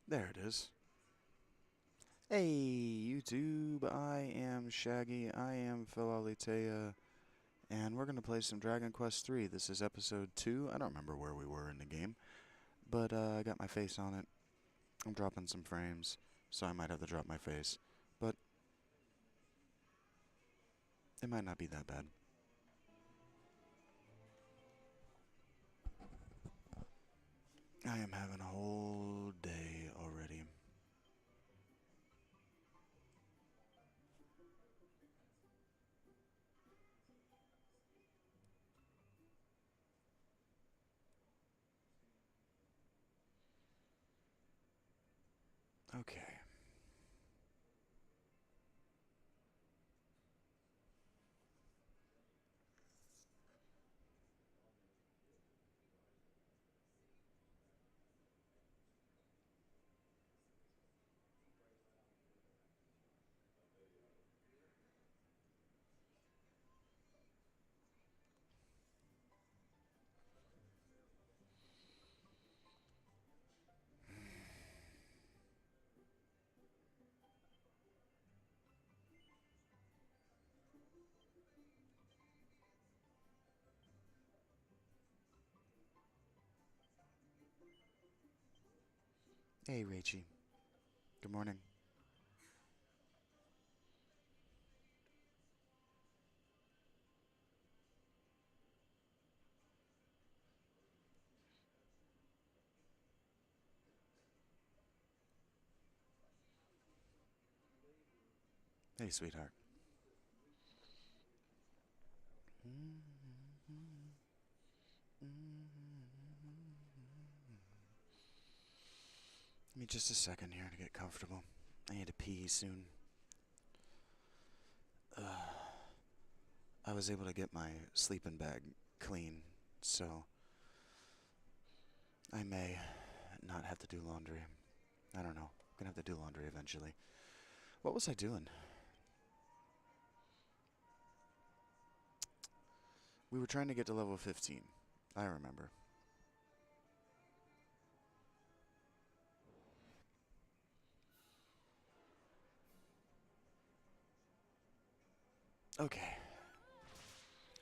There it is. Hey, YouTube, I am Shaggy, I am Philalitea, and we're going to play some Dragon Quest III. This is episode 2. I don't remember where we were in the game, but I got my face on it. I'm dropping some frames, so I might have to drop my face, but it might not be that bad. I am having a whole day already. Okay. Hey, Rachie. Good morning. Hey, sweetheart. Give me just a second here to get comfortable. I need to pee soon. I was able to get my sleeping bag clean, so I may not have to do laundry. I don't know. I'm gonna have to do laundry eventually. What was I doing? We were trying to get to level 15. I remember. Okay.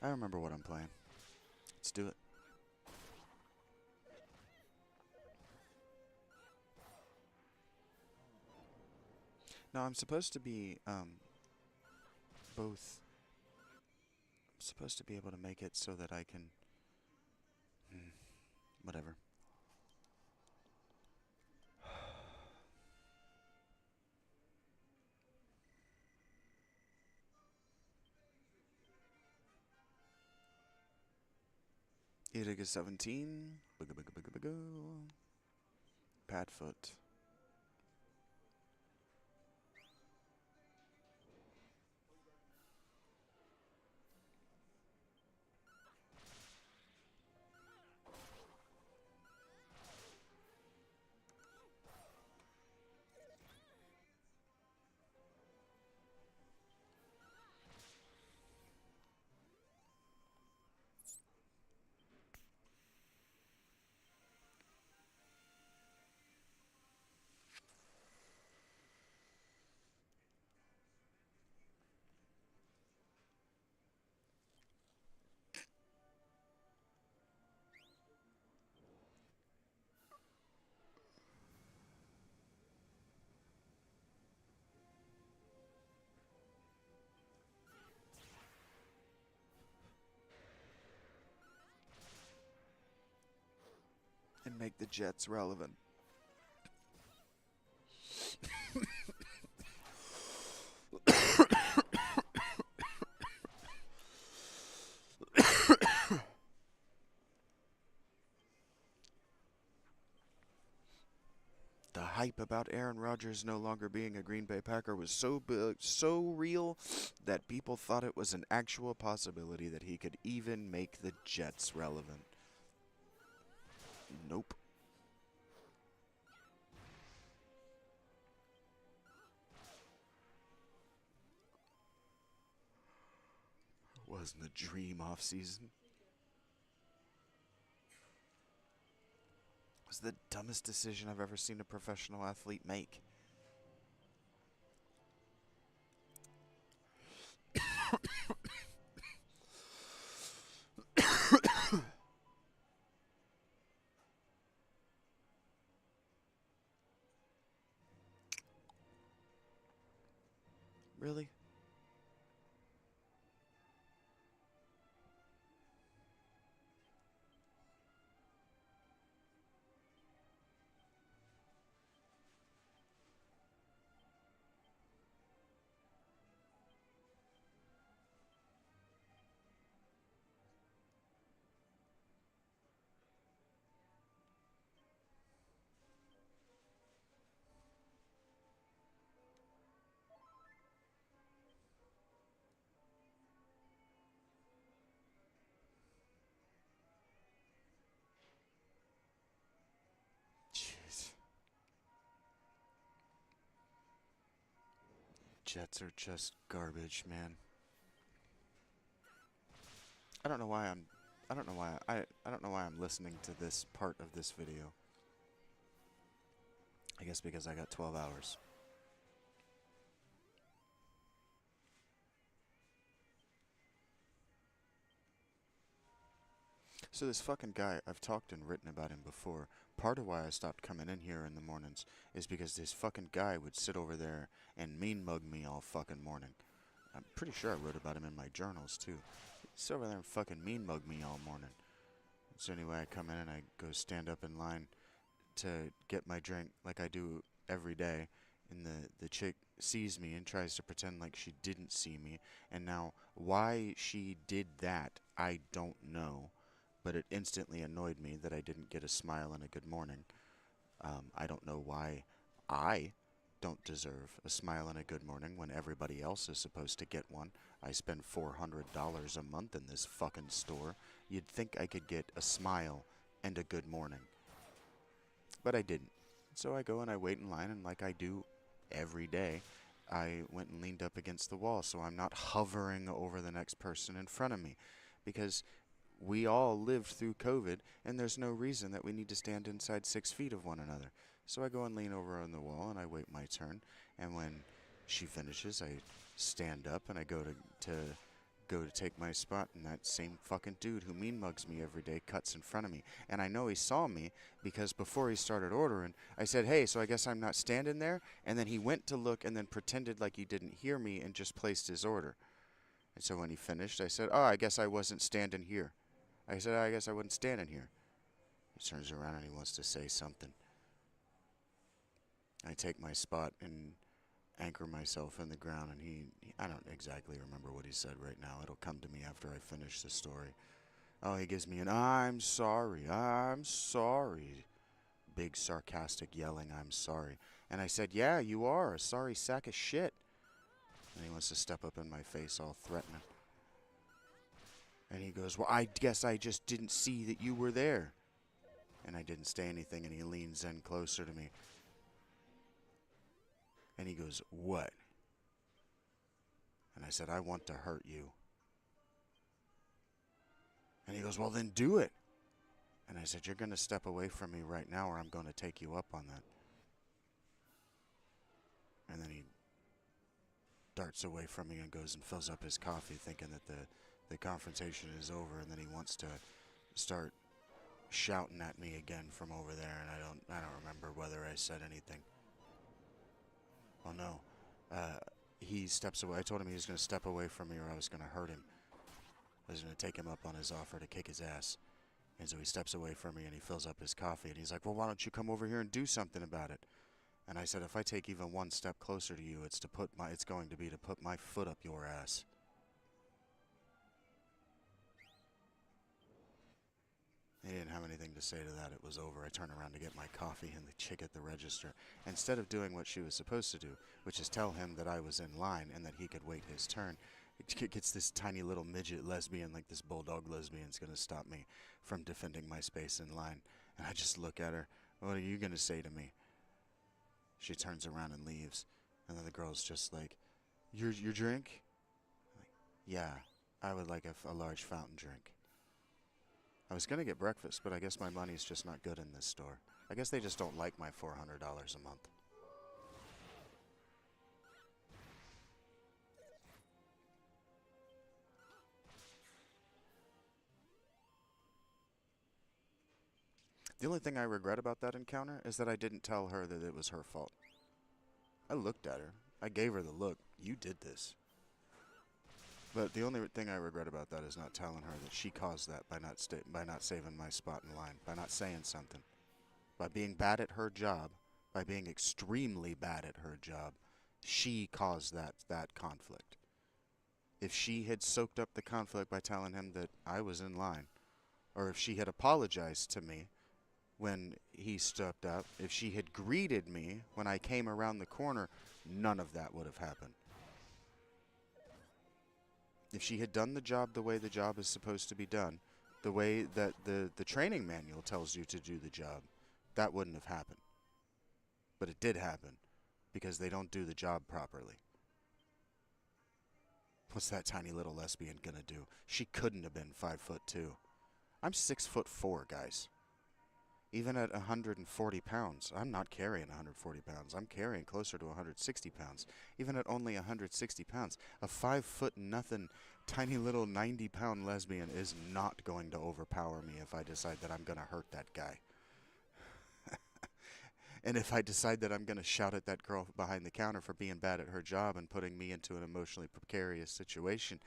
I remember what I'm playing. Let's do it. Now, I'm supposed to be, both. I'm supposed to be able to make it so that I can. Whatever. Ediga 17. Padfoot. And make the Jets relevant. The hype about Aaron Rodgers no longer being a Green Bay Packer was so big, so real, that people thought it was an actual possibility that he could even make the Jets relevant. Nope. Wasn't a dream off season. was the dumbest decision I've ever seen a professional athlete make. Really? Jeez. Jets are just garbage, man. I don't know why I'm I don't know why I'm listening to this part of this video. I guess because I got 12 hours. So this fucking guy, I've talked and written about him before. Part of why I stopped coming in here in the mornings is because this fucking guy would sit over there and mean mug me all fucking morning. I'm pretty sure I wrote about him in my journals too. He'd sit over there and fucking mean mug me all morning. So anyway, I come in and I go stand up in line to get my drink like I do every day, and the chick sees me and tries to pretend like she didn't see me, and now why she did that, I don't know, but it instantly annoyed me that I didn't get a smile and a good morning. I don't know why I don't deserve a smile and a good morning when everybody else is supposed to get one. I spend $400 a month in this fucking store. You'd think I could get a smile and a good morning. But I didn't. So I go and I wait in line, and like I do every day, I went and leaned up against the wall so I'm not hovering over the next person in front of me. Because we all lived through COVID, and there's no reason that we need to stand inside 6 feet of one another. So I go and lean over on the wall, and I wait my turn. And when she finishes, I stand up, and I go to take my spot, and that same fucking dude who mean mugs me every day cuts in front of me. And I know he saw me because before he started ordering, I said, "Hey, so I guess I'm not standing there?" And then he went to look and then pretended like he didn't hear me and just placed his order. And so when he finished, I said, "Oh, I guess I wasn't standing here." I said, "I guess I wasn't standing here." He turns around and he wants to say something. I take my spot and anchor myself in the ground, and I don't exactly remember what he said right now. It'll come to me after I finish the story. Oh, he gives me an "I'm sorry, I'm sorry." Big sarcastic yelling, "I'm sorry." And I said, "Yeah, you are a sorry sack of shit." And he wants to step up in my face all threatening. And he goes, "Well, I guess I just didn't see that you were there." And I didn't say anything, and he leans in closer to me. And he goes, "What?" And I said, "I want to hurt you." And he goes, "Well, then do it." And I said, "You're going to step away from me right now, or I'm going to take you up on that." And then he darts away from me and goes and fills up his coffee, thinking that the confrontation is over, and then he wants to start shouting at me again from over there, and I don't remember whether I said anything. Oh no. He steps away. I told him he was going to step away from me or I was going to hurt him. I was going to take him up on his offer to kick his ass. And so he steps away from me and he fills up his coffee, and he's like, "Well, why don't you come over here and do something about it?" And I said, "If I take even one step closer to you, it's going to be to put my foot up your ass." He didn't have anything to say to that. It was over. I turned around to get my coffee, and the chick at the register, instead of doing what she was supposed to do, which is tell him that I was in line and that he could wait his turn, it gets this tiny little midget lesbian, like this bulldog lesbian's going to stop me from defending my space in line. And I just look at her. "What are you going to say to me?" She turns around and leaves. And then the girl's just like, Your drink?" I'm like, "Yeah, I would like a large fountain drink." I was going to get breakfast, but I guess my money's just not good in this store. I guess they just don't like my $400 a month. The only thing I regret about that encounter is that I didn't tell her that it was her fault. I looked at her. I gave her the look. You did this. But the only thing I regret about that is not telling her that she caused that by not saving my spot in line, by not saying something, by being bad at her job, by being extremely bad at her job. She caused that conflict. If she had soaked up the conflict by telling him that I was in line, or if she had apologized to me when he stepped up, if she had greeted me when I came around the corner, none of that would have happened. If she had done the job the way the job is supposed to be done, the way that the training manual tells you to do the job, that wouldn't have happened. But it did happen because they don't do the job properly. What's that tiny little lesbian gonna do? She couldn't have been 5'2". I'm 6'4", guys. Even at 140 pounds, I'm not carrying 140 pounds. I'm carrying closer to 160 pounds. Even at only 160 pounds, a 5' nothing, tiny little 90-pound lesbian is not going to overpower me if I decide that I'm going to hurt that guy. And if I decide that I'm going to shout at that girl behind the counter for being bad at her job and putting me into an emotionally precarious situation,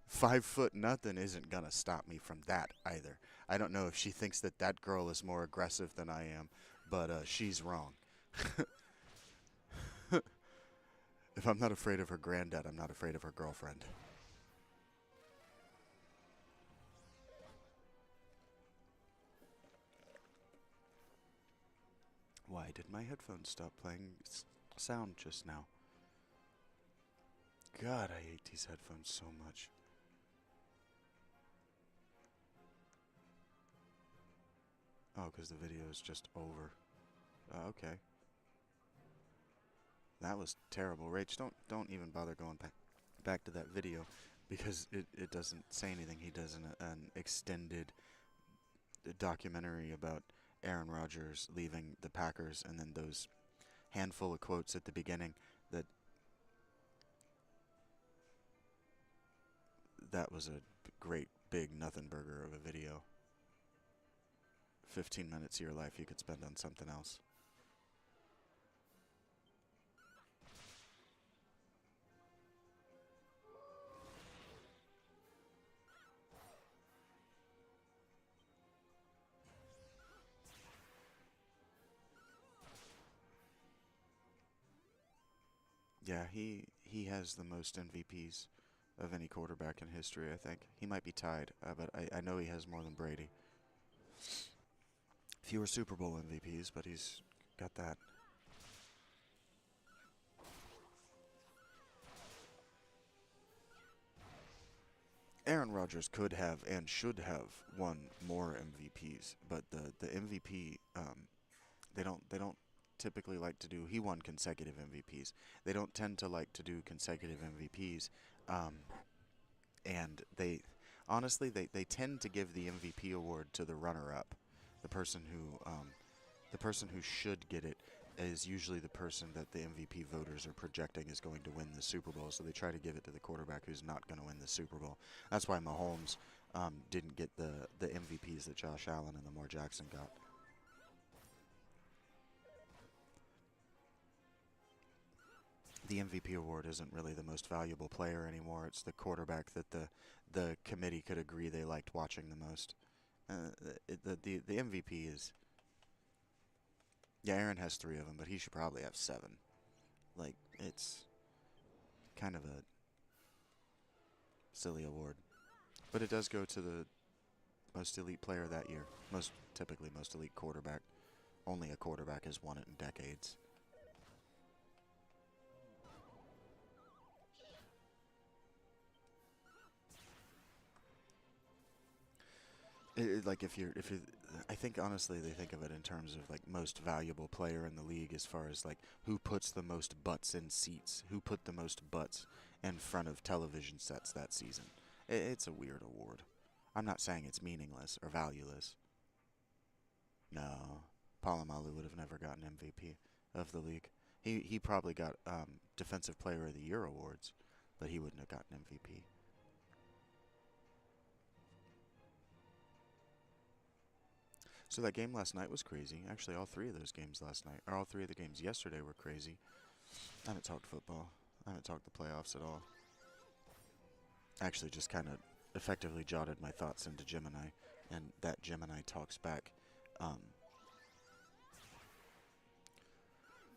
5' nothing isn't going to stop me from that either. I don't know if she thinks that that girl is more aggressive than I am, but she's wrong. If I'm not afraid of her granddad, I'm not afraid of her girlfriend. Why did my headphones stop playing sound just now? God, I hate these headphones so much. Oh, because the video is just over. Okay. That was terrible. Rach, don't even bother going back to that video because it doesn't say anything. He does an extended documentary about Aaron Rodgers leaving the Packers, and then those handful of quotes at the beginning that was a great big nothing burger of a video. 15 minutes of your life you could spend on something else. Yeah, he has the most MVPs of any quarterback in history, I think. He might be tied, but I know he has more than Brady. Fewer Super Bowl MVPs, but he's got that. Aaron Rodgers could have and should have won more MVPs, but the MVP they don't typically like to do. He won consecutive MVPs. They don't tend to like to do consecutive MVPs, and they honestly they tend to give the MVP award to the runner-up, the person who should get it is usually the person that the MVP voters are projecting is going to win the Super Bowl. So they try to give it to the quarterback who's not going to win the Super Bowl. That's why Mahomes didn't get the MVPs that Josh Allen and Lamar Jackson got. The MVP award isn't really the most valuable player anymore. It's the quarterback that the committee could agree they liked watching the most. The MVP is, yeah, Aaron has 3 of them, but he should probably have 7. Like, it's kind of a silly award. But it does go to the most elite player that year. Typically most elite quarterback. Only a quarterback has won it in decades. Like if you, I think honestly they think of it in terms of like most valuable player in the league as far as like who puts the most butts in seats, who put the most butts in front of television sets that season. It's a weird award. I'm not saying it's meaningless or valueless. No. Palomalu would have never gotten MVP of the league. He probably got Defensive Player of the Year awards, but he wouldn't have gotten MVP. So that game last night was crazy. Actually, all three of those games last night, or all three of the games yesterday were crazy. I haven't talked football. I haven't talked the playoffs at all. Actually, just kind of effectively jotted my thoughts into Gemini, and that Gemini talks back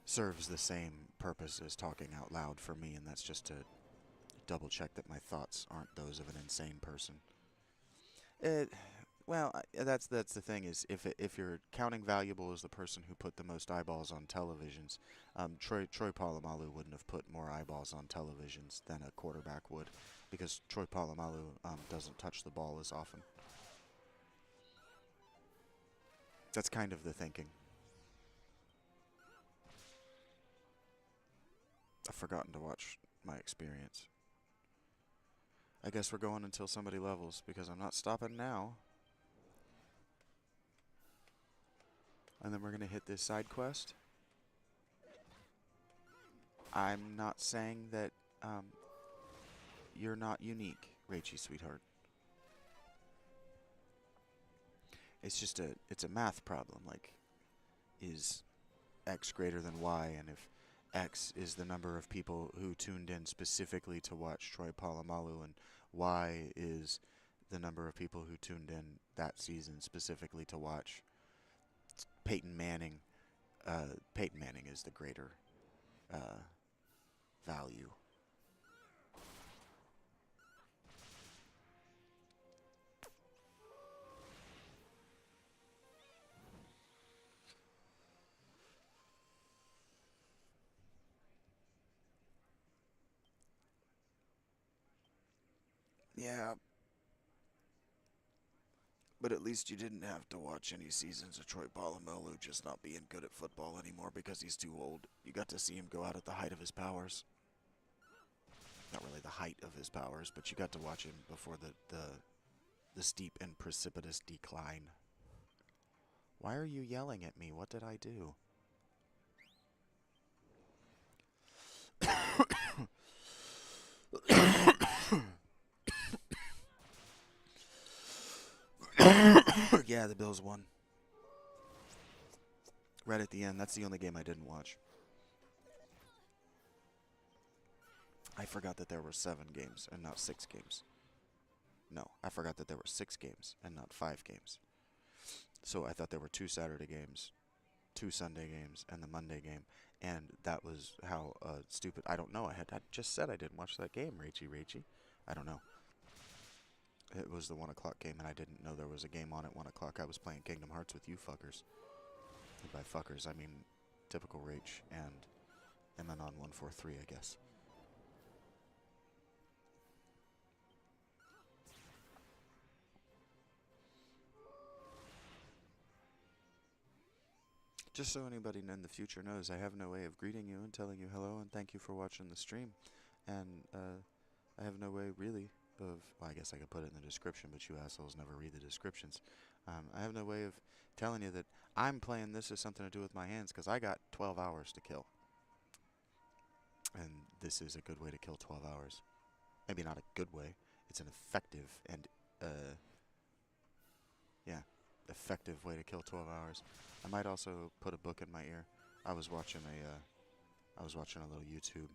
serves the same purpose as talking out loud for me, and that's just to double check that my thoughts aren't those of an insane person. It, well, that's the thing is if you're counting valuable as the person who put the most eyeballs on televisions, Troy Polamalu wouldn't have put more eyeballs on televisions than a quarterback would, because Troy Polamalu doesn't touch the ball as often. That's kind of the thinking. I've forgotten to watch my experience. I guess we're going until somebody levels, because I'm not stopping now. And then we're going to hit this side quest. I'm not saying that you're not unique, Rachie, sweetheart. It's just it's a math problem. Like, is X greater than Y? And if X is the number of people who tuned in specifically to watch Troy Polamalu, and Y is the number of people who tuned in that season specifically to watch Peyton Manning. Peyton Manning is the greater value. Yeah, but at least you didn't have to watch any seasons of Troy Polamalu just not being good at football anymore because he's too old. You got to see him go out at the height of his powers. Not really the height of his powers, but you got to watch him before the steep and precipitous decline. Why are you yelling at me? What did I do? Yeah, the Bills won. Right at the end. That's the only game I didn't watch. I forgot that there were 7 games and not 6 games. No, I forgot that there were 6 games and not 5 games. So I thought there were 2 Saturday games, 2 Sunday games, and the Monday game. And that was how stupid. I don't know. I just said I didn't watch that game, Rachie. I don't know. It was the 1 o'clock game, and I didn't know there was a game on at 1 o'clock. I was playing Kingdom Hearts with you fuckers. And by fuckers, I mean typical Rach and MNON143, I guess. Just so anybody in the future knows, I have no way of greeting you and telling you hello and thank you for watching the stream. And I have no way, really, of... Well, I guess I could put it in the description, but you assholes never read the descriptions. I have no way of telling you that I'm playing this as something to do with my hands, because I got 12 hours to kill. And this is a good way to kill 12 hours. Maybe not a good way. It's an effective and, yeah, effective way to kill 12 hours. I might also put a book in my ear. I was watching a little YouTube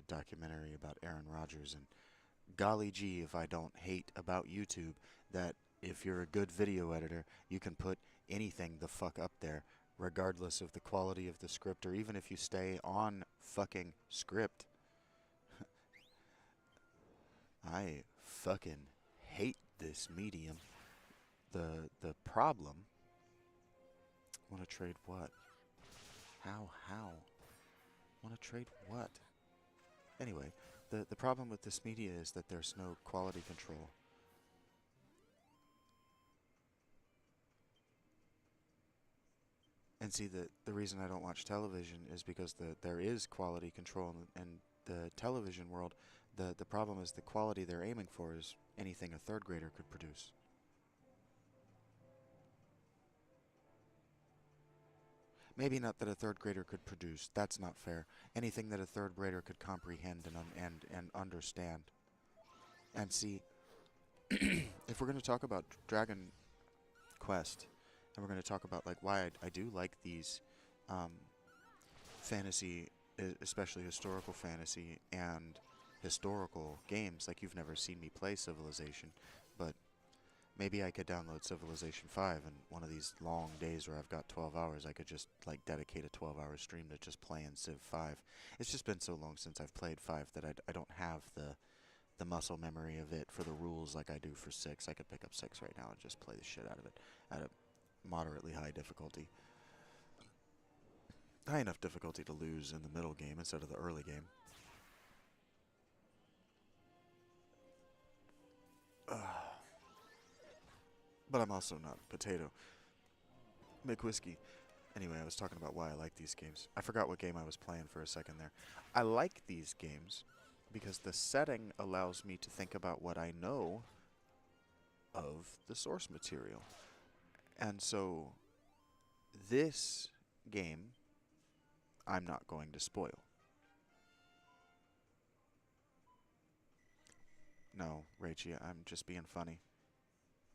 documentary about Aaron Rodgers, and golly gee, if I don't hate about YouTube that if you're a good video editor, you can put anything the fuck up there, regardless of the quality of the script, or even if you stay on fucking script. I fucking hate this medium. The problem... Want to trade what? How? Want to trade what? Anyway, the problem with this media is that there's no quality control. And see, the reason I don't watch television is because there is quality control, and the television world, the problem is the quality they're aiming for is anything a third grader could produce. maybe not that a third grader could produce. That's not fair. Anything that a third grader could comprehend and understand. And see, if we're going to talk about Dragon Quest, and we're going to talk about like why I do like these um, fantasy, especially historical fantasy and historical games. Like you've never seen me play Civilization, but maybe I could download Civilization 5 and one of these long days where I've got 12 hours, I could just like dedicate a 12-hour stream to just playing Civ 5. It's just been so long since I've played 5 that I don't have the muscle memory of it for the rules like I do for 6. I could pick up 6 right now and just play the shit out of it at a moderately high difficulty. High enough difficulty to lose in the middle game instead of the early game. But I'm also not potato. McWhiskey. Anyway, I was talking about why I like these games. I forgot what game I was playing for a second there. I like these games because the setting allows me to think about what I know of the source material. And so, this game, I'm not going to spoil. No, Rachie, I'm just being funny.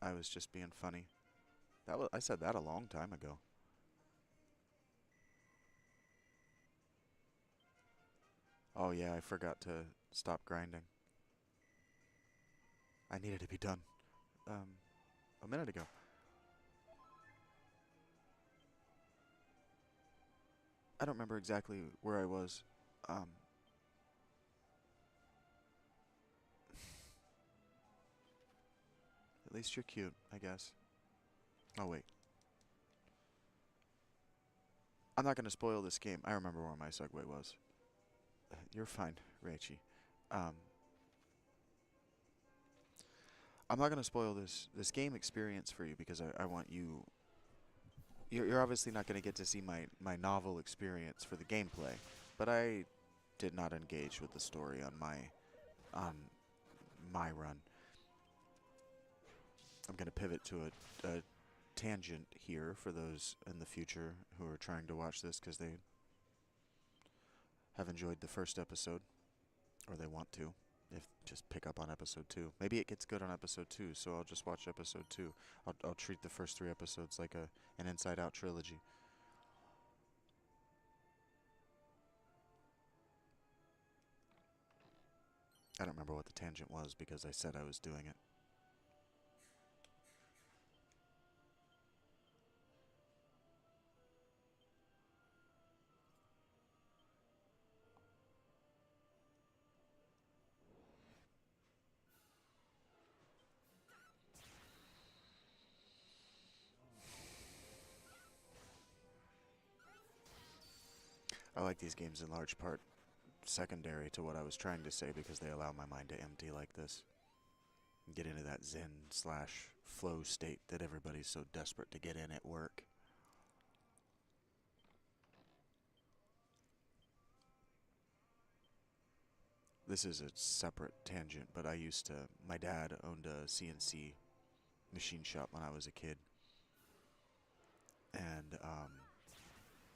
I was just being funny. I said that a long time ago. Oh yeah, I forgot to stop grinding. I needed to be done a minute ago. I don't remember exactly where I was. Um, at least you're cute, I guess. Oh wait, I'm not gonna spoil this game. I remember where my segue was. You're fine, Rachie. Um, I'm not gonna spoil this game experience for you because I want you. You're obviously not gonna get to see my novel experience for the gameplay, but I did not engage with the story on my run. I'm going to pivot to a tangent here for those in the future who are trying to watch this because they have enjoyed the first episode, or they want to. If just pick up on episode 2. Maybe it gets good on episode 2, so I'll just watch episode 2. I'll treat the first 3 episodes like an Inside Out trilogy. I don't remember what the tangent was because I said I was doing it. I like these games in large part secondary to what I was trying to say because they allow my mind to empty like this. Get into that zen slash flow state that everybody's so desperate to get in at work. This is a separate tangent, but my dad owned a CNC machine shop when I was a kid. And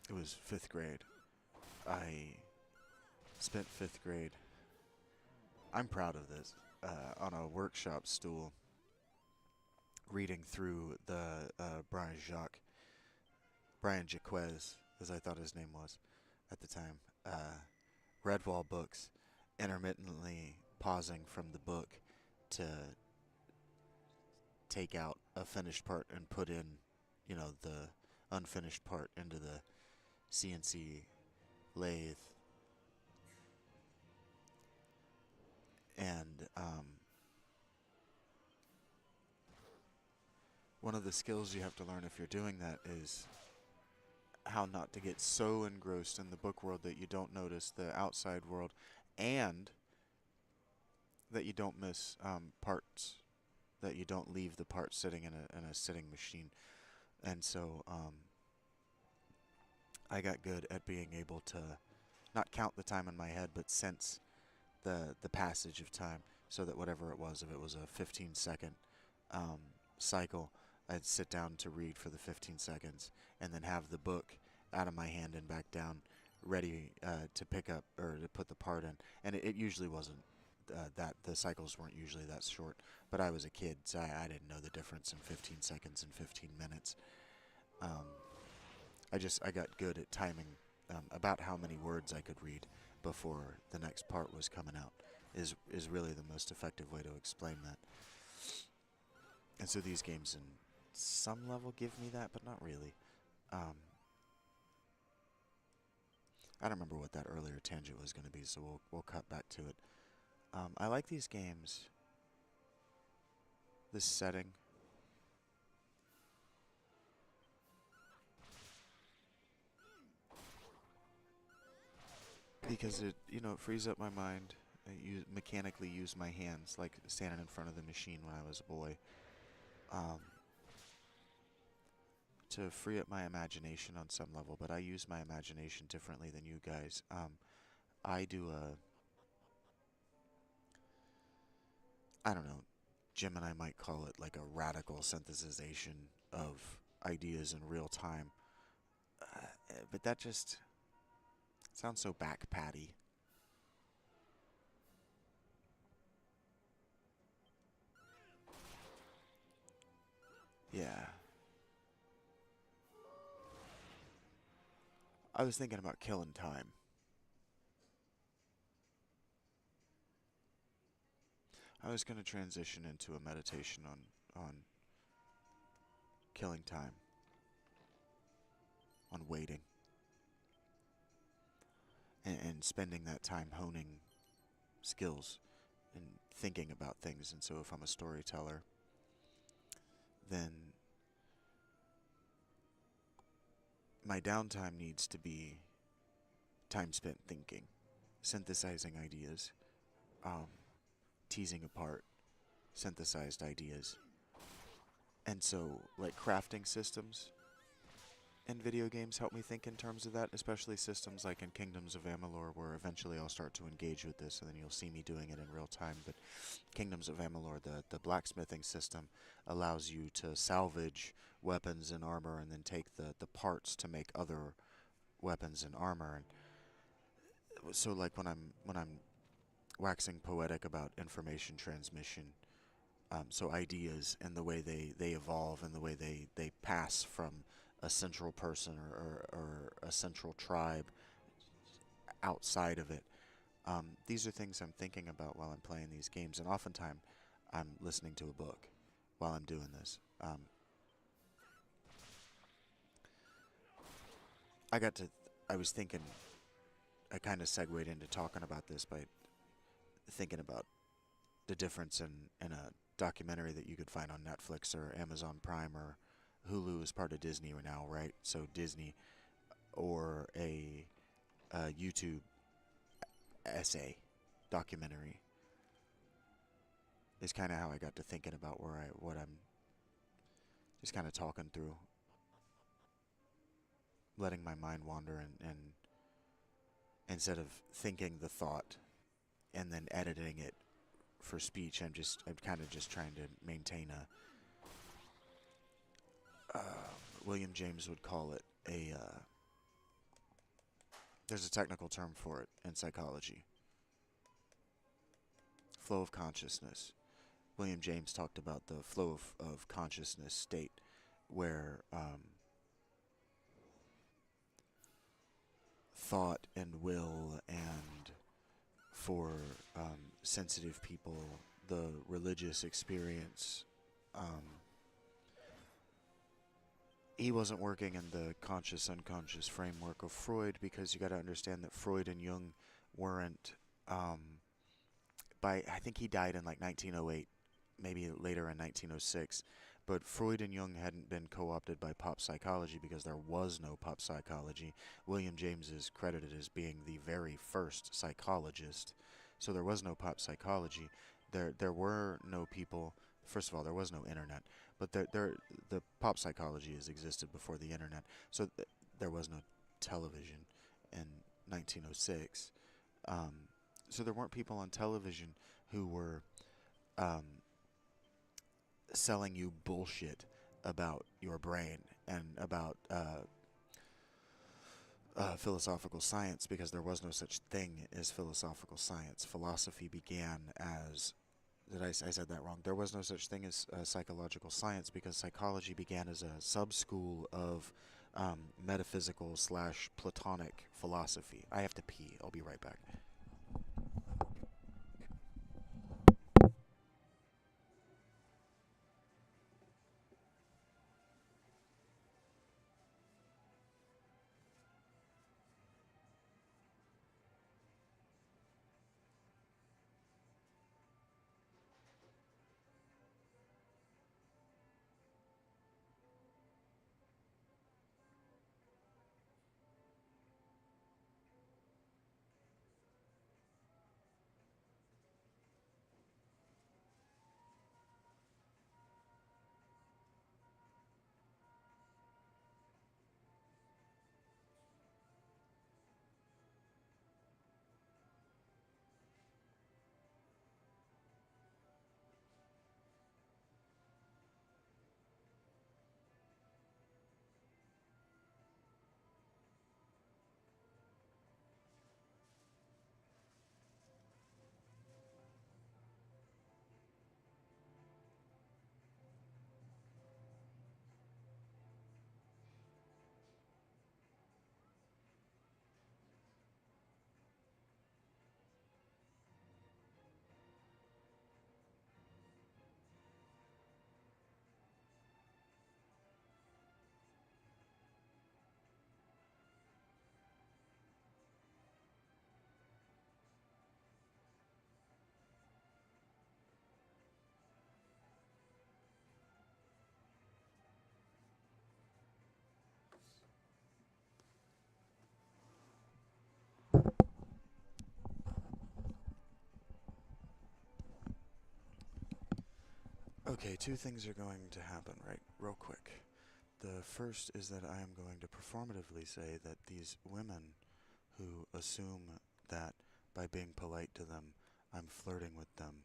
it was 5th grade. I spent 5th grade, I'm proud of this, on a workshop stool reading through the Brian Jaquez, as I thought his name was at the time, Redwall books, intermittently pausing from the book to take out a finished part and put in, the unfinished part into the CNC lathe. And one of the skills you have to learn if you're doing that is how not to get so engrossed in the book world that you don't notice the outside world, and that you don't miss parts, that you don't leave the parts sitting in a sitting machine. And so I got good at being able to not count the time in my head, but sense the passage of time, so that whatever it was, if it was a 15-second cycle, I'd sit down to read for the 15 seconds and then have the book out of my hand and back down, ready to pick up or to put the part in. And it usually wasn't that the cycles weren't usually that short. But I was a kid, so I didn't know the difference in 15 seconds and 15 minutes. Um, I got good at timing about how many words I could read before the next part was coming out. Is really the most effective way to explain that. And so these games, in some level, give me that, but not really. Um, I don't remember what that earlier tangent was going to be, so we'll cut back to it. I like these games. This setting. Because it, it frees up my mind. I mechanically use my hands, like standing in front of the machine when I was a boy, um, to free up my imagination on some level. But I use my imagination differently than you guys. I do I don't know, Jim and I might call it like a radical synthesization of ideas in real time. But that just sounds so back patty. Yeah. I was thinking about killing time. I was going to transition into a meditation on killing time, on waiting, and spending that time honing skills and thinking about things. And so if I'm a storyteller, then my downtime needs to be time spent thinking, synthesizing ideas, um, teasing apart synthesized ideas. And so, like, crafting systems in video games help me think in terms of that, especially systems like in Kingdoms of Amalur, where eventually I'll start to engage with this, and then you'll see me doing it in real time. But Kingdoms of Amalur, the blacksmithing system, allows you to salvage weapons and armor and then take the parts to make other weapons and armor. And so, like, when I'm waxing poetic about information transmission, so ideas and the way they evolve and the way they pass from a central person or a central tribe outside of it. These are things I'm thinking about while I'm playing these games, and oftentimes I'm listening to a book while I'm doing this. I got to, I was thinking, I kind of segued into talking about this by thinking about the difference in a documentary that you could find on Netflix or Amazon Prime or Hulu is part of Disney right now, right? So Disney, or a YouTube essay documentary is kind of how I got to thinking about what I'm just kind of talking through, letting my mind wander, and instead of thinking the thought and then editing it for speech, I'm kind of just trying to maintain William James would call it there's a technical term for it in psychology, flow of consciousness. William James talked about the flow of consciousness state where thought and will, and for sensitive people, the religious experience. Um, he wasn't working in the conscious unconscious framework of Freud, because you got to understand that Freud and Jung weren't. I think he died in like 1908, maybe later in 1906. But Freud and Jung hadn't been co-opted by pop psychology because there was no pop psychology. William James is credited as being the very first psychologist. So there was no pop psychology. There were no people. First of all, there was no internet, but the pop psychology has existed before the internet. So there was no television in 1906. Um, so there weren't people on television who were um, selling you bullshit about your brain and about philosophical science because there was no such thing as philosophical science. Philosophy began as I said that wrong. There was no such thing as psychological science because psychology began as a sub-school of metaphysical slash Platonic philosophy. I have to pee. I'll be right back. Okay, two things are going to happen, right? Real quick. The first is that I am going to performatively say that these women who assume that by being polite to them, I'm flirting with them,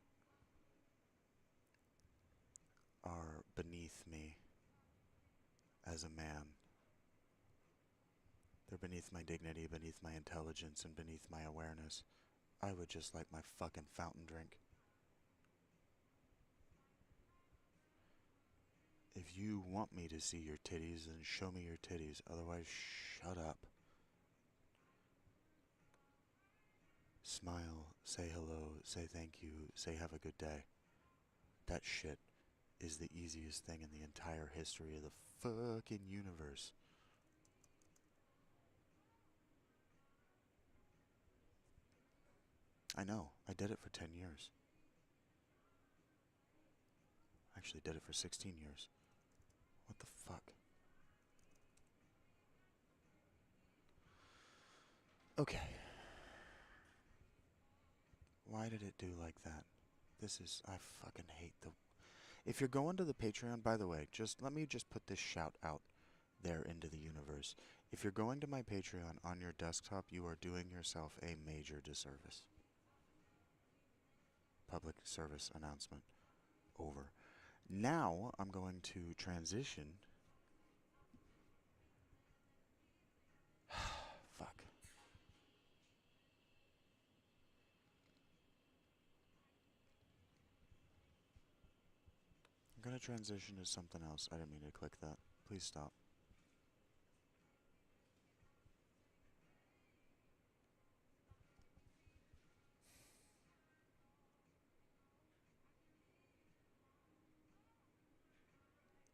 are beneath me as a man. They're beneath my dignity, beneath my intelligence, and beneath my awareness. I would just like my fucking fountain drink. If you want me to see your titties, then show me your titties. Otherwise, shut up. Smile, say hello, say thank you, say have a good day. That shit is the easiest thing in the entire history of the fucking universe. I know, I did it for 10 years. Actually did it for 16 years. What the fuck? Okay. Why did it do like that? I fucking hate the... If you're going to the Patreon, by the way, let me just put this shout out there into the universe. If you're going to my Patreon on your desktop, you are doing yourself a major disservice. Public service announcement over. Now I'm going to transition. Fuck. I'm going to transition to something else. I didn't mean to click that. Please stop.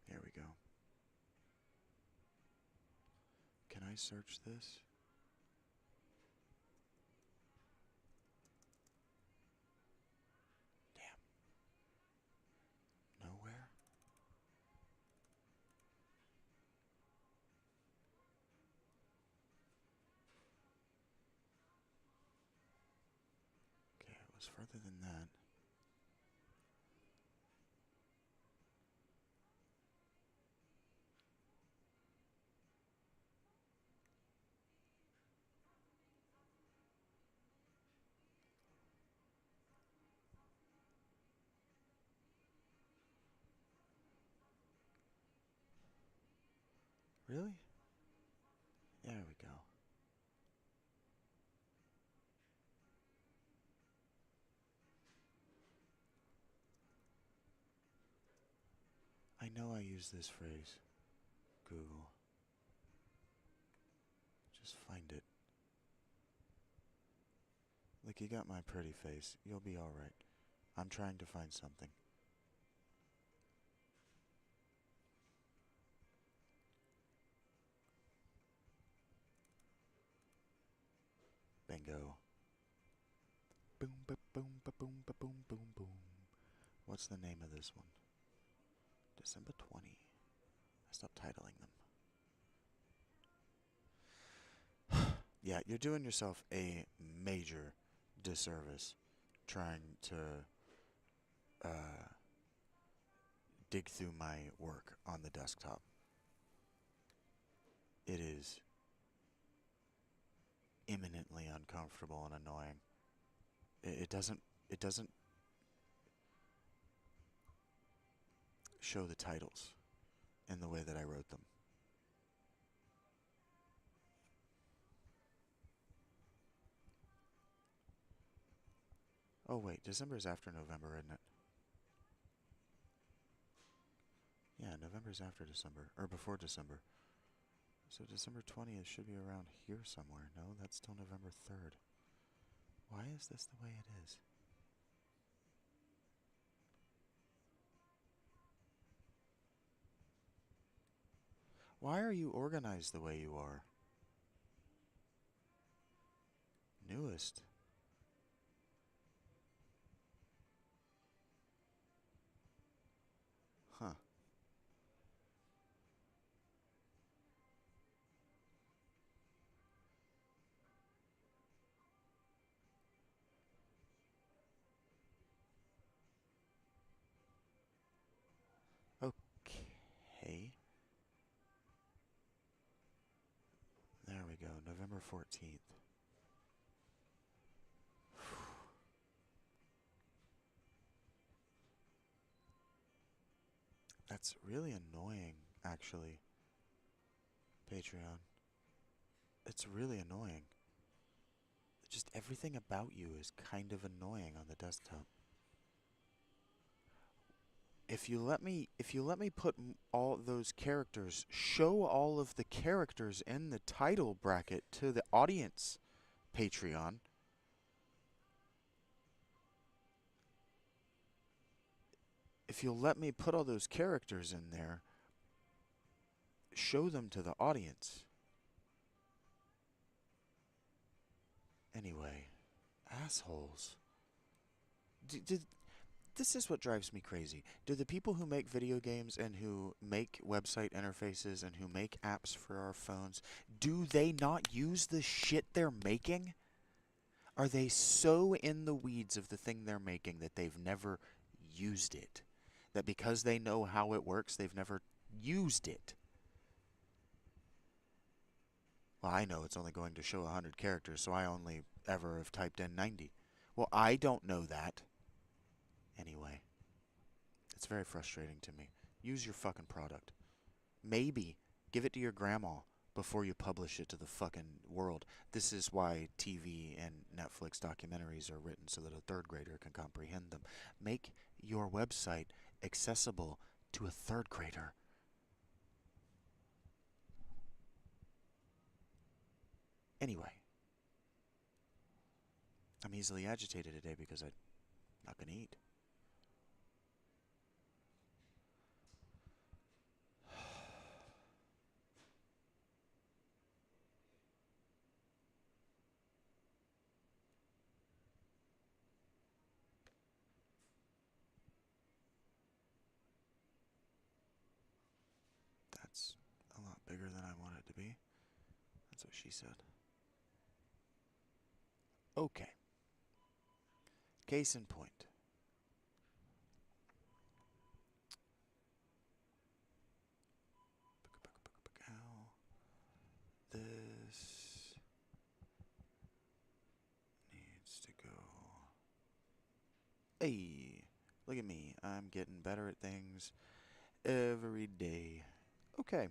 Here we go. Can I search this? Damn. Nowhere? Okay, it was further than that. Really? There we go. know I use this phrase. Google. Just find it. Look, you got my pretty face. You'll be alright. I'm trying to find something. Bingo. Boom, ba boom, ba boom, ba boom, boom, boom. What's the name of this one? December 20. I stopped titling them. Yeah, you're doing yourself a major disservice trying to dig through my work on the desktop. It is imminently uncomfortable and annoying. It doesn't show the titles in the way that I wrote them. Oh wait, December is after November, isn't it? Yeah, November's after December, or before December. So December 20th should be around here somewhere. No, that's still November 3rd. Why is this the way it is? Why are you organized the way you are? Newest. Huh. Okay. There we go, November 14th. That's really annoying, actually. Patreon. It's really annoying. Just everything about you is kind of annoying on the desktop. If you let me put all those characters, show all of the characters in the title bracket to the audience, Patreon. If you'll let me put all those characters in there, show them to the audience. Anyway, assholes. This is what drives me crazy. Do the people who make video games and who make website interfaces and who make apps for our phones, do they not use the shit they're making? Are they so in the weeds of the thing they're making that they've never used it? That because they know how it works, they've never used it? Well, I know it's only going to show 100 characters, so I only ever have typed in 90. Well, I don't know that. Anyway, it's very frustrating to me. Use your fucking product. Maybe give it to your grandma before you publish it to the fucking world. This is why TV and Netflix documentaries are written so that a third grader can comprehend them. Make your website accessible to a third grader. Anyway, I'm easily agitated today because I'm not going to eat. That's a lot bigger than I want it to be. That's what she said. Okay. Case in point. This needs to go. Hey, look at me. I'm getting better at things every day. Okay.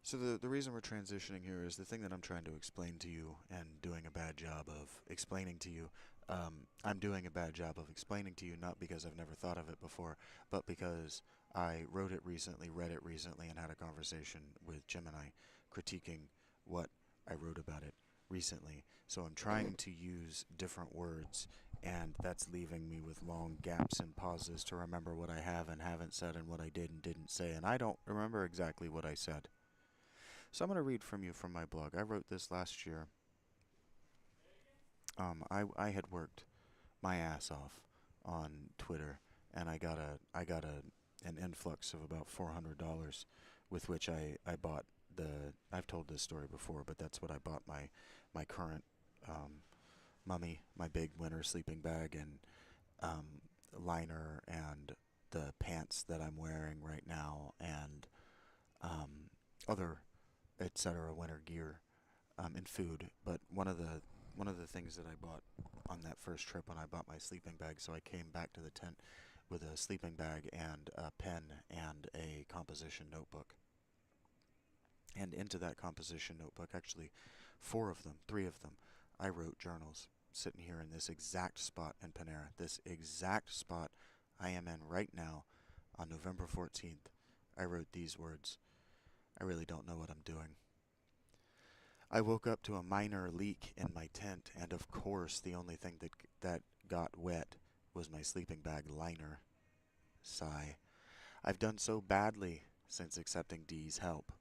So the reason we're transitioning here is the thing that I'm trying to explain to you and doing a bad job of explaining to you. I'm doing a bad job of explaining to you not because I've never thought of it before, but because I wrote it recently, read it recently, and had a conversation with Gemini critiquing what I wrote about it recently. So I'm trying to use different words, and that's leaving me with long gaps and pauses to remember what I have and haven't said and what I did and didn't say, and I don't remember exactly what I said. So I'm going to read from you from my blog. I wrote this last year. I had worked my ass off on Twitter, and I got an influx of about $400, with which I bought the. I've told this story before, but that's what I bought my current mummy, my big winter sleeping bag and liner, and the pants that I'm wearing right now, and other etc. winter gear and food. But one of the things that I bought on that first trip when I bought my sleeping bag, so I came back to the tent with a sleeping bag and a pen and a composition notebook. And into that composition notebook, actually four of them, three of them, I wrote journals sitting here in this exact spot in Panera. This exact spot I am in right now on November 14th. I wrote these words. I really don't know what I'm doing. I woke up to a minor leak in my tent, and of course, the only thing that got wet was my sleeping bag liner. Sigh. I've done so badly since accepting Dee's help.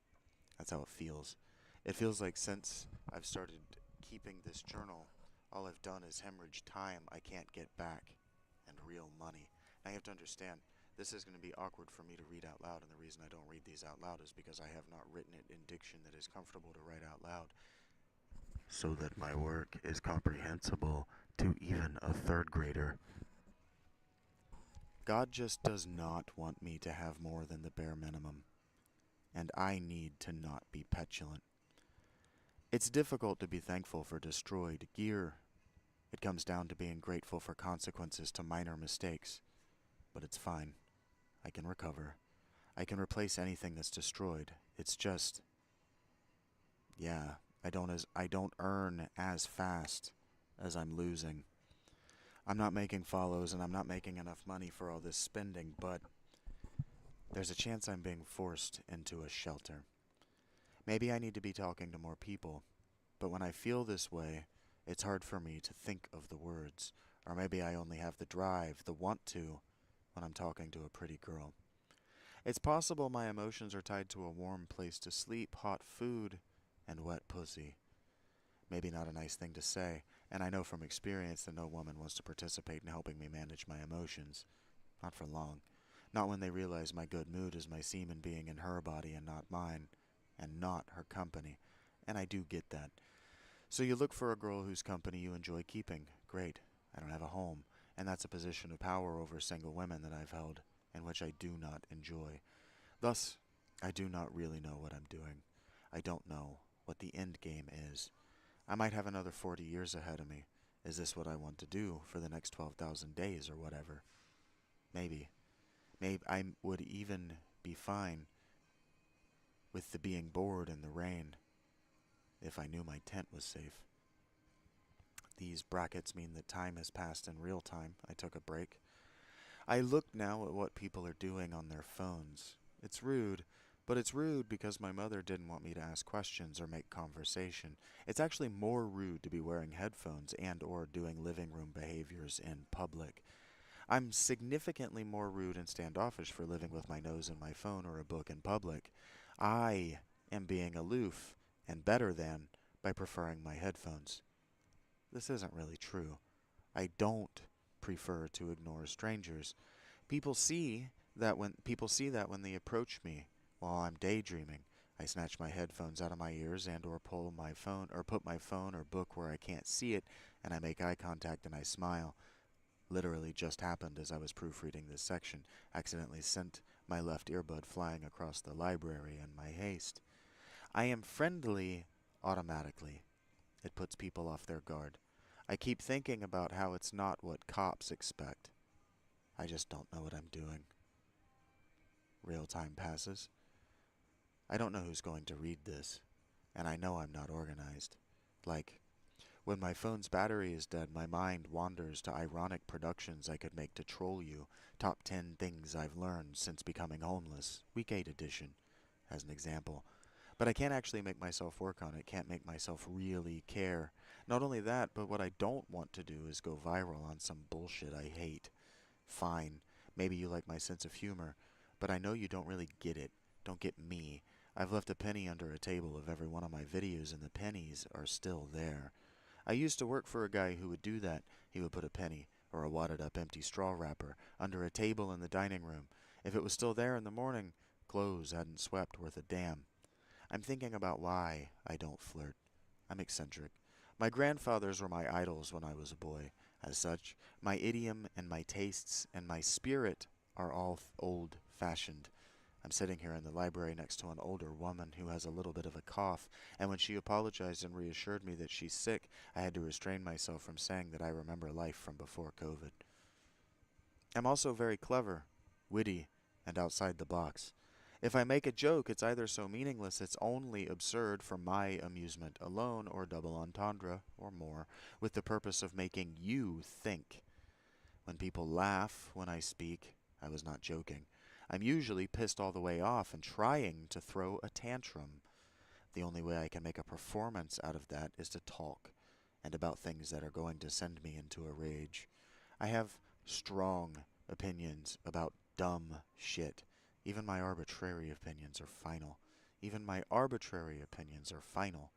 That's how it feels. It feels like since I've started keeping this journal, all I've done is hemorrhage time I can't get back, and real money. Now you have to understand, this is going to be awkward for me to read out loud, and the reason I don't read these out loud is because I have not written it in diction that is comfortable to write out loud, so that my work is comprehensible to even a third grader. God just does not want me to have more than the bare minimum, and I need to not be petulant. It's difficult to be thankful for destroyed gear. It comes down to being grateful for consequences to minor mistakes. But it's fine. I can recover. I can replace anything that's destroyed. It's just, yeah, I don't earn as fast as I'm losing. I'm not making follows and I'm not making enough money for all this spending, but there's a chance I'm being forced into a shelter. Maybe I need to be talking to more people, but when I feel this way, it's hard for me to think of the words. Or maybe I only have the drive, the want to, when I'm talking to a pretty girl. It's possible my emotions are tied to a warm place to sleep, hot food, and wet pussy. Maybe not a nice thing to say, and I know from experience that no woman wants to participate in helping me manage my emotions. Not for long. Not when they realize my good mood is my semen being in her body and not mine, and not her company. And I do get that. So you look for a girl whose company you enjoy keeping. Great. I don't have a home, and that's a position of power over single women that I've held, and which I do not enjoy. Thus, I do not really know what I'm doing. I don't know what the end game is. I might have another 40 years ahead of me. Is this what I want to do for the next 12,000 days or whatever? Maybe. Maybe I would even be fine with the being bored in the rain if I knew my tent was safe. These brackets mean that time has passed in real time. I took a break. I look now at what people are doing on their phones. It's rude, but it's rude because my mother didn't want me to ask questions or make conversation. It's actually more rude to be wearing headphones and or doing living room behaviors in public. I'm significantly more rude and standoffish for living with my nose in my phone or a book in public. I am being aloof and better than by preferring my headphones. This isn't really true. I don't prefer to ignore strangers. People see that when they approach me while I'm daydreaming. I snatch my headphones out of my ears and or pull my phone or put my phone or book where I can't see it, and I make eye contact and I smile. Literally just happened as I was proofreading this section. Accidentally sent my left earbud flying across the library in my haste. I am friendly automatically. It puts people off their guard. I keep thinking about how it's not what cops expect. I just don't know what I'm doing. Real time passes. I don't know who's going to read this, and I know I'm not organized. Like, when my phone's battery is dead, my mind wanders to ironic productions I could make to troll you. Top 10 things I've learned since becoming homeless. Week 8 edition, as an example. But I can't actually make myself work on it, can't make myself really care. Not only that, but what I don't want to do is go viral on some bullshit I hate. Fine, maybe you like my sense of humor, but I know you don't really get it. Don't get me. I've left a penny under a table of every one of my videos, and the pennies are still there. I used to work for a guy who would do that. He would put a penny, or a wadded up empty straw wrapper, under a table in the dining room. If it was still there in the morning, clothes hadn't swept worth a damn. I'm thinking about why I don't flirt. I'm eccentric. My grandfathers were my idols when I was a boy. As such, my idiom and my tastes and my spirit are all old-fashioned. I'm sitting here in the library next to an older woman who has a little bit of a cough, and when she apologized and reassured me that she's sick, I had to restrain myself from saying that I remember life from before COVID. I'm also very clever, witty, and outside the box. If I make a joke, it's either so meaningless it's only absurd for my amusement alone, or double entendre, or more, with the purpose of making you think. When people laugh when I speak, I was not joking. I'm usually pissed all the way off and trying to throw a tantrum. The only way I can make a performance out of that is to talk, and about things that are going to send me into a rage. I have strong opinions about dumb shit. Even my arbitrary opinions are final. Even my arbitrary opinions are final.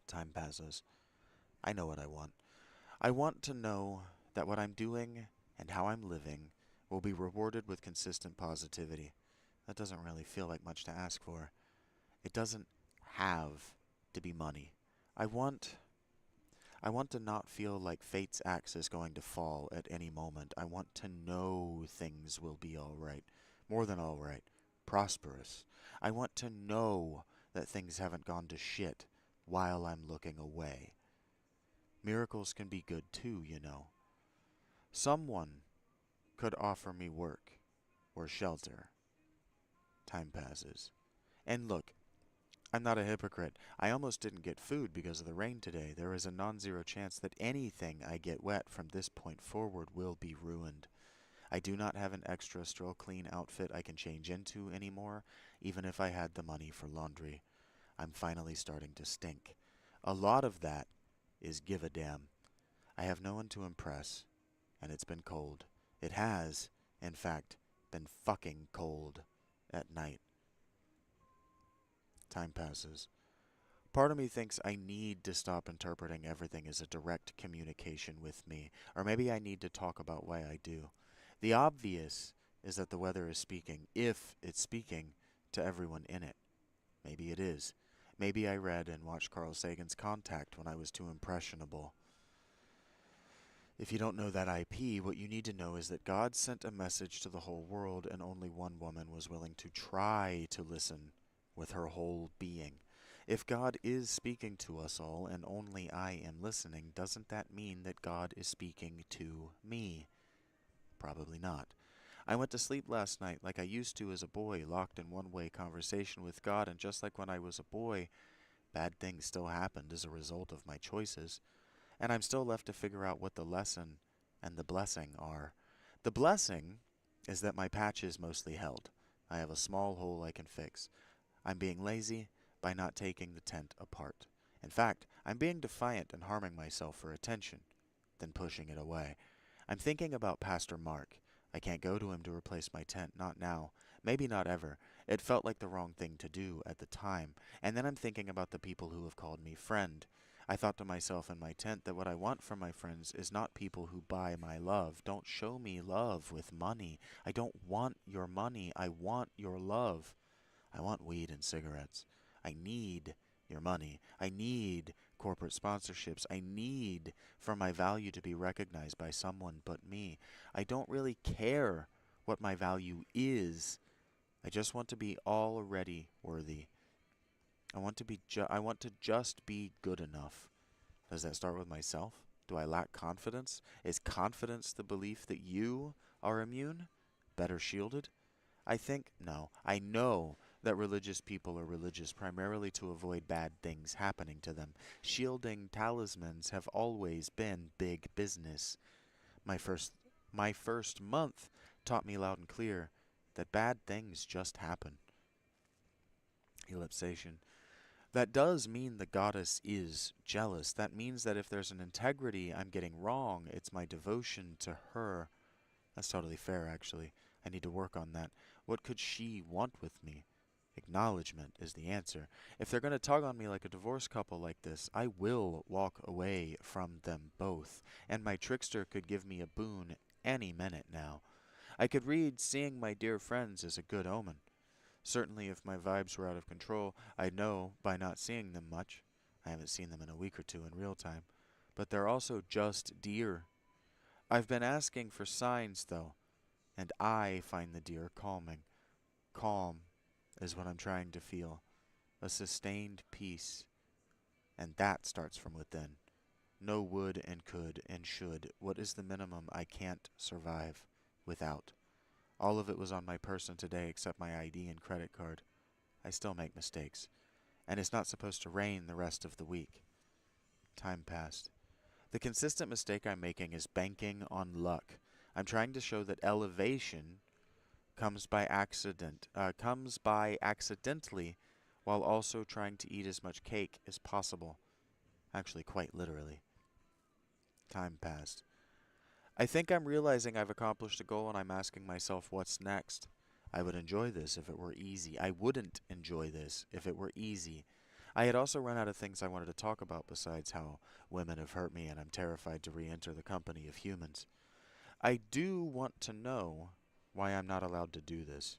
Time passes. I know what I want. I want to know that what I'm doing and how I'm living will be rewarded with consistent positivity. That doesn't really feel like much to ask for. It doesn't have to be money. I want I want to not feel like fate's axe is going to fall at any moment. I want to know things will be all right. More than all right. Prosperous. I want to know that things haven't gone to shit while I'm looking away. Miracles can be good too, you know. Someone could offer me work or shelter. Time passes. And look, I'm not a hypocrite. I almost didn't get food because of the rain today. There is a non-zero chance that anything I get wet from this point forward will be ruined. I do not have an extra stroll-clean outfit I can change into anymore, even if I had the money for laundry. I'm finally starting to stink. A lot of that is give a damn. I have no one to impress, and it's been cold. It has, in fact, been fucking cold at night. Time passes. Part of me thinks I need to stop interpreting everything as a direct communication with me, or maybe I need to talk about why I do. The obvious is that the weather is speaking, if it's speaking, to everyone in it. Maybe it is. Maybe I read and watched Carl Sagan's Contact when I was too impressionable. If you don't know that IP, what you need to know is that God sent a message to the whole world, and only one woman was willing to try to listen with her whole being. If God is speaking to us all, and only I am listening, doesn't that mean that God is speaking to me? Probably not. I went to sleep last night like I used to as a boy, locked in one-way conversation with God, and just like when I was a boy, bad things still happened as a result of my choices. And I'm still left to figure out what the lesson and the blessing are. The blessing is that my patch is mostly held. I have a small hole I can fix. I'm being lazy by not taking the tent apart. In fact, I'm being defiant and harming myself for attention, then pushing it away. I'm thinking about Pastor Mark. I can't go to him to replace my tent, not now, maybe not ever. It felt like the wrong thing to do at the time. And then I'm thinking about the people who have called me friend. I thought to myself in my tent that what I want from my friends is not people who buy my love. Don't show me love with money. I don't want your money. I want your love. I want weed and cigarettes. I need your money. I need corporate sponsorships. I need for my value to be recognized by someone but me. I don't really care what my value is. I just want to be already worthy. I want to just be good enough. Does that start with myself? Do I lack confidence? Is confidence the belief that you are immune? Better shielded? No. I know that religious people are religious primarily to avoid bad things happening to them. Shielding talismans have always been big business. My first my first month taught me loud and clear that bad things just happen. Ellipsation. That does mean the goddess is jealous. That means that if there's an integrity I'm getting wrong, it's my devotion to her. That's totally fair, actually. I need to work on that. What could she want with me? Acknowledgement is the answer. If they're going to tug on me like a divorced couple like this, I will walk away from them both. And my trickster could give me a boon any minute now. I could read seeing my dear friends as a good omen. Certainly, if my vibes were out of control, I'd know by not seeing them much. I haven't seen them in a week or two in real time. But they're also just deer. I've been asking for signs, though, and I find the deer calming. Calm is what I'm trying to feel. A sustained peace. And that starts from within. No would and could and should. What is the minimum I can't survive without? All of it was on my person today except my ID and credit card. I still make mistakes. And it's not supposed to rain the rest of the week. Time passed. The consistent mistake I'm making is banking on luck. I'm trying to show that elevation comes by accidentally, while also trying to eat as much cake as possible. Actually, quite literally. Time passed. I think I'm realizing I've accomplished a goal and I'm asking myself what's next. I would enjoy this if it were easy. I wouldn't enjoy this if it were easy. I had also run out of things I wanted to talk about besides how women have hurt me and I'm terrified to re-enter the company of humans. I do want to know why I'm not allowed to do this.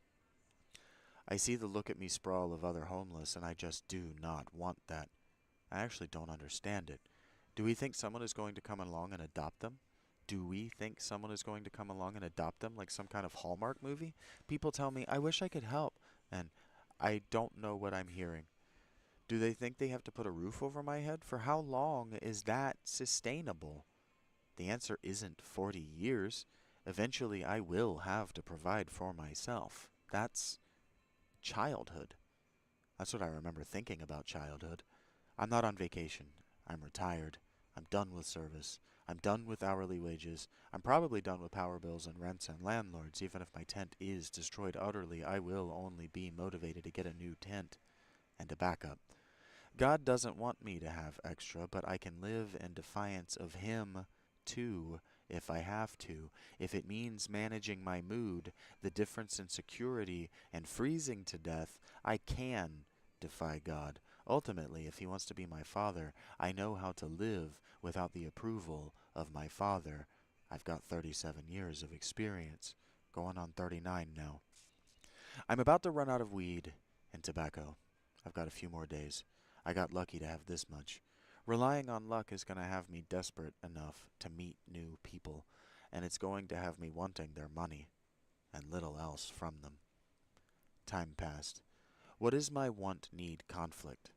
I see the look at me sprawl of other homeless and I just do not want that. I actually don't understand it. Do we think someone is going to come along and adopt them? Do we think someone is going to come along and adopt them like some kind of Hallmark movie? People tell me, I wish I could help, and I don't know what I'm hearing. Do they think they have to put a roof over my head? For how long is that sustainable? The answer isn't 40 years. Eventually I will have to provide for myself. That's childhood. That's what I remember thinking about childhood. I'm not on vacation. I'm retired. I'm done with service. I'm done with hourly wages. I'm probably done with power bills and rents and landlords. Even if my tent is destroyed utterly, I will only be motivated to get a new tent and a backup. God doesn't want me to have extra, but I can live in defiance of Him, too, if I have to. If it means managing my mood, the difference in security, and freezing to death, I can defy God. Ultimately, if He wants to be my Father, I know how to live without the approval of my Father. I've got 37 years of experience, going on 39 now. I'm about to run out of weed and tobacco. I've got a few more days. I got lucky to have this much. Relying on luck is going to have me desperate enough to meet new people, and it's going to have me wanting their money and little else from them. Time passed. What is my want-need conflict?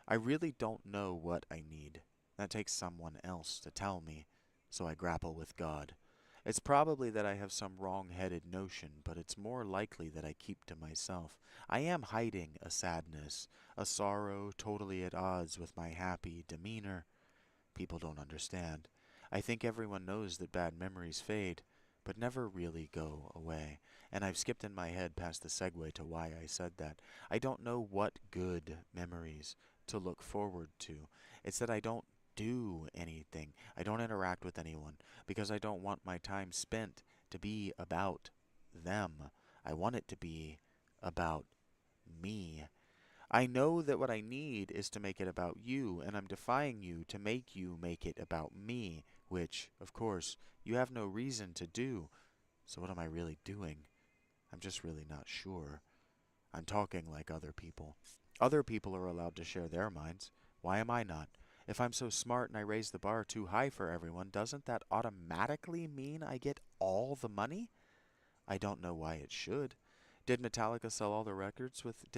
I really don't know what I need. That takes someone else to tell me, so I grapple with God. It's probably that I have some wrong-headed notion, but it's more likely that I keep to myself. I am hiding a sadness, a sorrow totally at odds with my happy demeanor. People don't understand. I think everyone knows that bad memories fade, but never really go away. And I've skipped in my head past the segue to why I said that. I don't know what good memories to look forward to. It's that I don't do anything. I don't interact with anyone because I don't want my time spent to be about them. I want it to be about me. I know that what I need is to make it about you, and I'm defying you to make you make it about me, which, of course, you have no reason to do. So what am I really doing? I'm just really not sure. I'm talking like other people. Other people are allowed to share their minds. Why am I not? If I'm so smart and I raise the bar too high for everyone, doesn't that automatically mean I get all the money? I don't know why it should. Did Metallica sell all the records with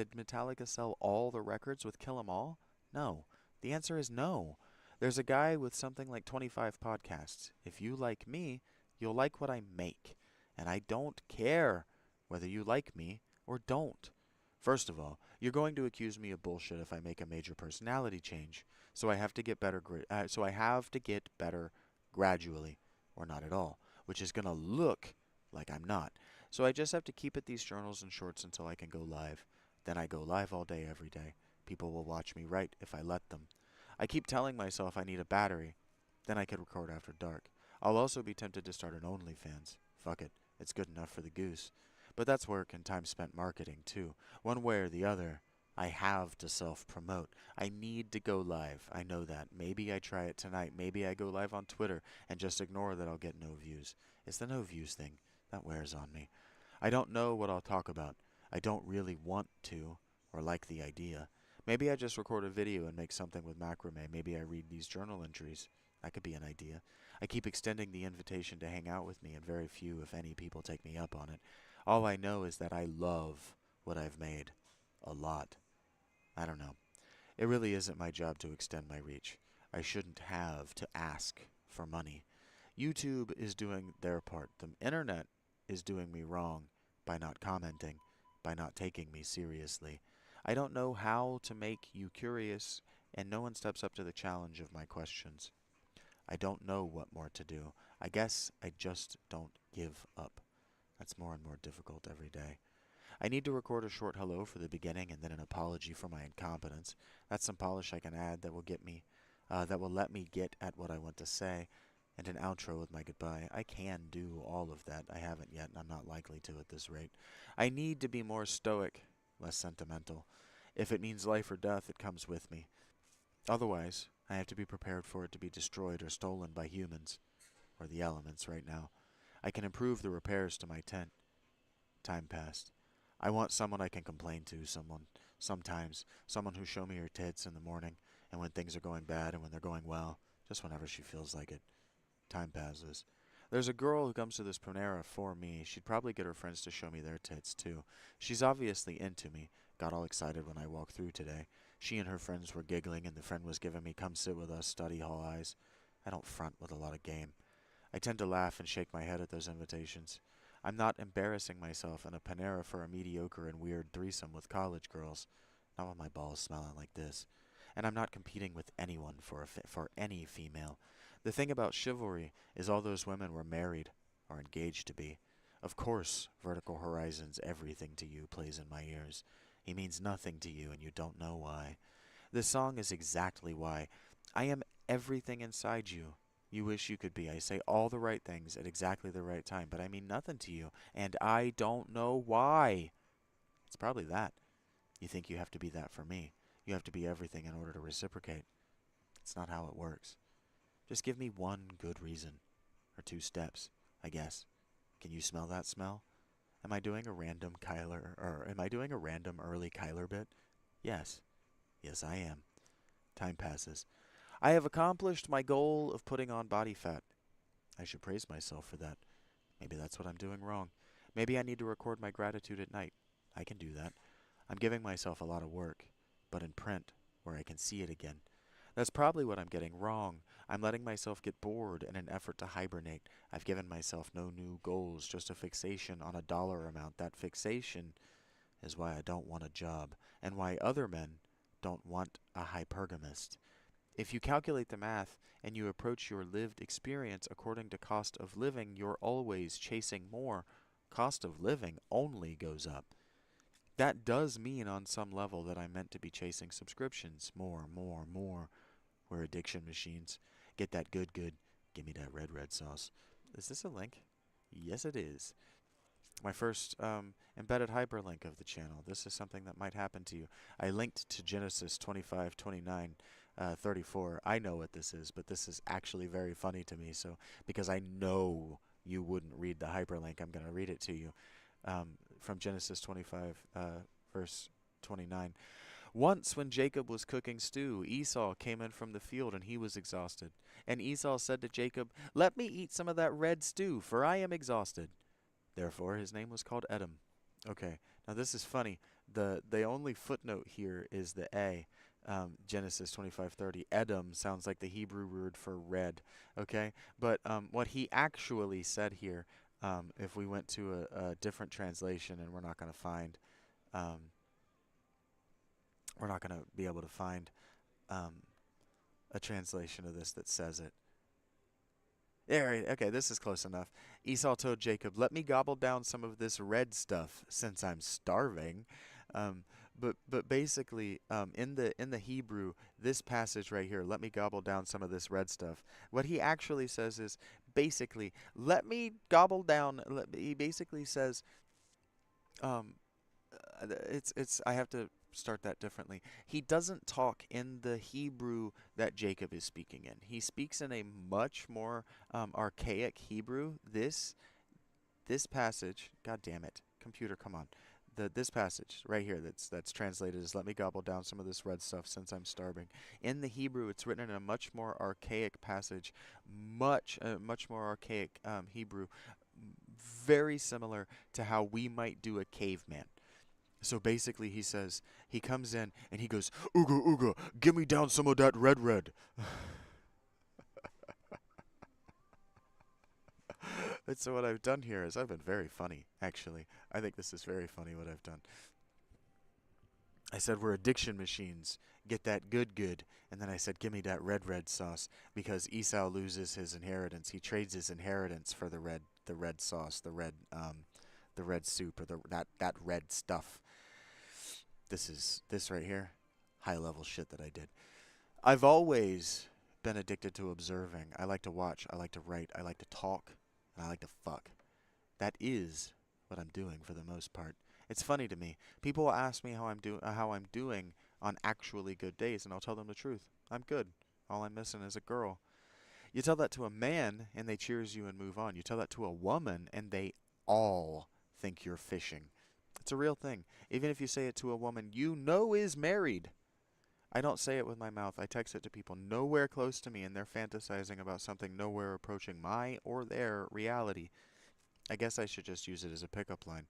Kill 'Em All? No. The answer is no. There's a guy with something like 25 podcasts. If you like me, you'll like what I make. And I don't care whether you like me or don't. First of all, you're going to accuse me of bullshit if I make a major personality change. So I have to get better. So I have to get better gradually, or not at all, which is gonna look like I'm not. So I just have to keep at these journals and shorts until I can go live. Then I go live all day, every day. People will watch me write if I let them. I keep telling myself I need a battery. Then I could record after dark. I'll also be tempted to start an OnlyFans. Fuck it, it's good enough for the goose. But that's work and time spent marketing, too. One way or the other, I have to self promote. I need to go live. I know that. Maybe I try it tonight. Maybe I go live on Twitter and just ignore that I'll get no views. It's the no views thing that wears on me. I don't know what I'll talk about. I don't really want to or like the idea. Maybe I just record a video and make something with macrame. Maybe I read these journal entries. That could be an idea. I keep extending the invitation to hang out with me, and very few, if any, people take me up on it. All I know is that I love what I've made. A lot. I don't know. It really isn't my job to extend my reach. I shouldn't have to ask for money. YouTube is doing their part. The internet is doing me wrong by not commenting, by not taking me seriously. I don't know how to make you curious, and no one steps up to the challenge of my questions. I don't know what more to do. I guess I just don't give up. That's more and more difficult every day. I need to record a short hello for the beginning and then an apology for my incompetence. That's some polish I can add that will let me get at what I want to say, and an outro with my goodbye. I can do all of that. I haven't yet, and I'm not likely to at this rate. I need to be more stoic, less sentimental. If it means life or death, it comes with me. Otherwise, I have to be prepared for it to be destroyed or stolen by humans, or the elements right now. I can improve the repairs to my tent. Time passed. I want someone I can complain to, someone who show me her tits in the morning, and when things are going bad and when they're going well, just whenever she feels like it. Time passes. There's a girl who comes to this Panera for me. She'd probably get her friends to show me their tits, too. She's obviously into me. Got all excited when I walked through today. She and her friends were giggling, and the friend was giving me come sit with us study hall eyes. I don't front with a lot of game. I tend to laugh and shake my head at those invitations. I'm not embarrassing myself in a Panera for a mediocre and weird threesome with college girls. Not with my balls smelling like this. And I'm not competing with anyone for any female. The thing about chivalry is all those women were married or engaged to be. Of course, Vertical Horizon's everything to you plays in my ears. He means nothing to you, and you don't know why. This song is exactly why. I am everything inside you. You wish you could be. I say all the right things at exactly the right time, but I mean nothing to you, and I don't know why. It's probably that. You think you have to be that for me. You have to be everything in order to reciprocate. It's not how it works. Just give me one good reason. Or two steps, I guess. Can you smell that smell? Am I doing a random early Kyler bit? Yes. Yes, I am. Time passes. I have accomplished my goal of putting on body fat. I should praise myself for that. Maybe that's what I'm doing wrong. Maybe I need to record my gratitude at night. I can do that. I'm giving myself a lot of work, but in print, where I can see it again. That's probably what I'm getting wrong. I'm letting myself get bored in an effort to hibernate. I've given myself no new goals, just a fixation on a dollar amount. That fixation is why I don't want a job, and why other men don't want a hypergamist. If you calculate the math and you approach your lived experience according to cost of living, you're always chasing more. Cost of living only goes up. That does mean on some level that I'm meant to be chasing subscriptions. More, more, more. We're addiction machines. Get that good, good. Give me that red, red sauce. Is this a link? Yes, it is. My first embedded hyperlink of the channel. This is something that might happen to you. I linked to Genesis 25, 29, 34. I know what this is, but this is actually very funny to me. So, because I know you wouldn't read the hyperlink, I'm going to read it to you. From Genesis 25, verse 29. Once, when Jacob was cooking stew, Esau came in from the field, and he was exhausted. And Esau said to Jacob, "Let me eat some of that red stew, for I am exhausted." Therefore, his name was called Edom. Okay, now this is funny. The only footnote here is the A. Genesis 25:30. Edom sounds like the Hebrew word for red. Okay, but what he actually said here, if we went to a different translation, and we're not going to find We're not going to be able to find um, a translation of this that says it. Yeah, right. Okay, this is close enough. Esau told Jacob, "Let me gobble down some of this red stuff, since I'm starving." Um, but basically, in the Hebrew, this passage right here, "Let me gobble down some of this red stuff." What he actually says is basically, "Let me gobble down." He basically says, um, it's I have to start that differently. He doesn't talk in the Hebrew that Jacob is speaking in. He speaks in a much more archaic Hebrew. This passage, God damn it, computer, come on. This passage right here that's translated as "Let me gobble down some of this red stuff since I'm starving." In the Hebrew, it's written in a much more archaic passage, much more archaic Hebrew, very similar to how we might do a caveman. So basically, he says, he comes in and he goes, "Ooga ooga, give me down some of that red red." And so what I've done here is I've been very funny, actually. I think this is very funny what I've done. I said we're addiction machines. Get that good good. And then I said, "Give me that red red sauce," because Esau loses his inheritance. He trades his inheritance for the red sauce, the red soup, or that red stuff. This right here, high level shit that I did. I've always been addicted to observing. I like to watch, I like to write, I like to talk, and I like to fuck. That is what I'm doing for the most part. It's funny to me. People ask me how I'm doing on actually good days, and I'll tell them the truth. I'm good. All I'm missing is a girl. You tell that to a man, and they cheers you and move on. You tell that to a woman, and they all think you're fishing. It's a real thing. Even if you say it to a woman you know is married, I don't say it with my mouth. I text it to people nowhere close to me, and they're fantasizing about something nowhere approaching my or their reality. I guess I should just use it as a pickup line.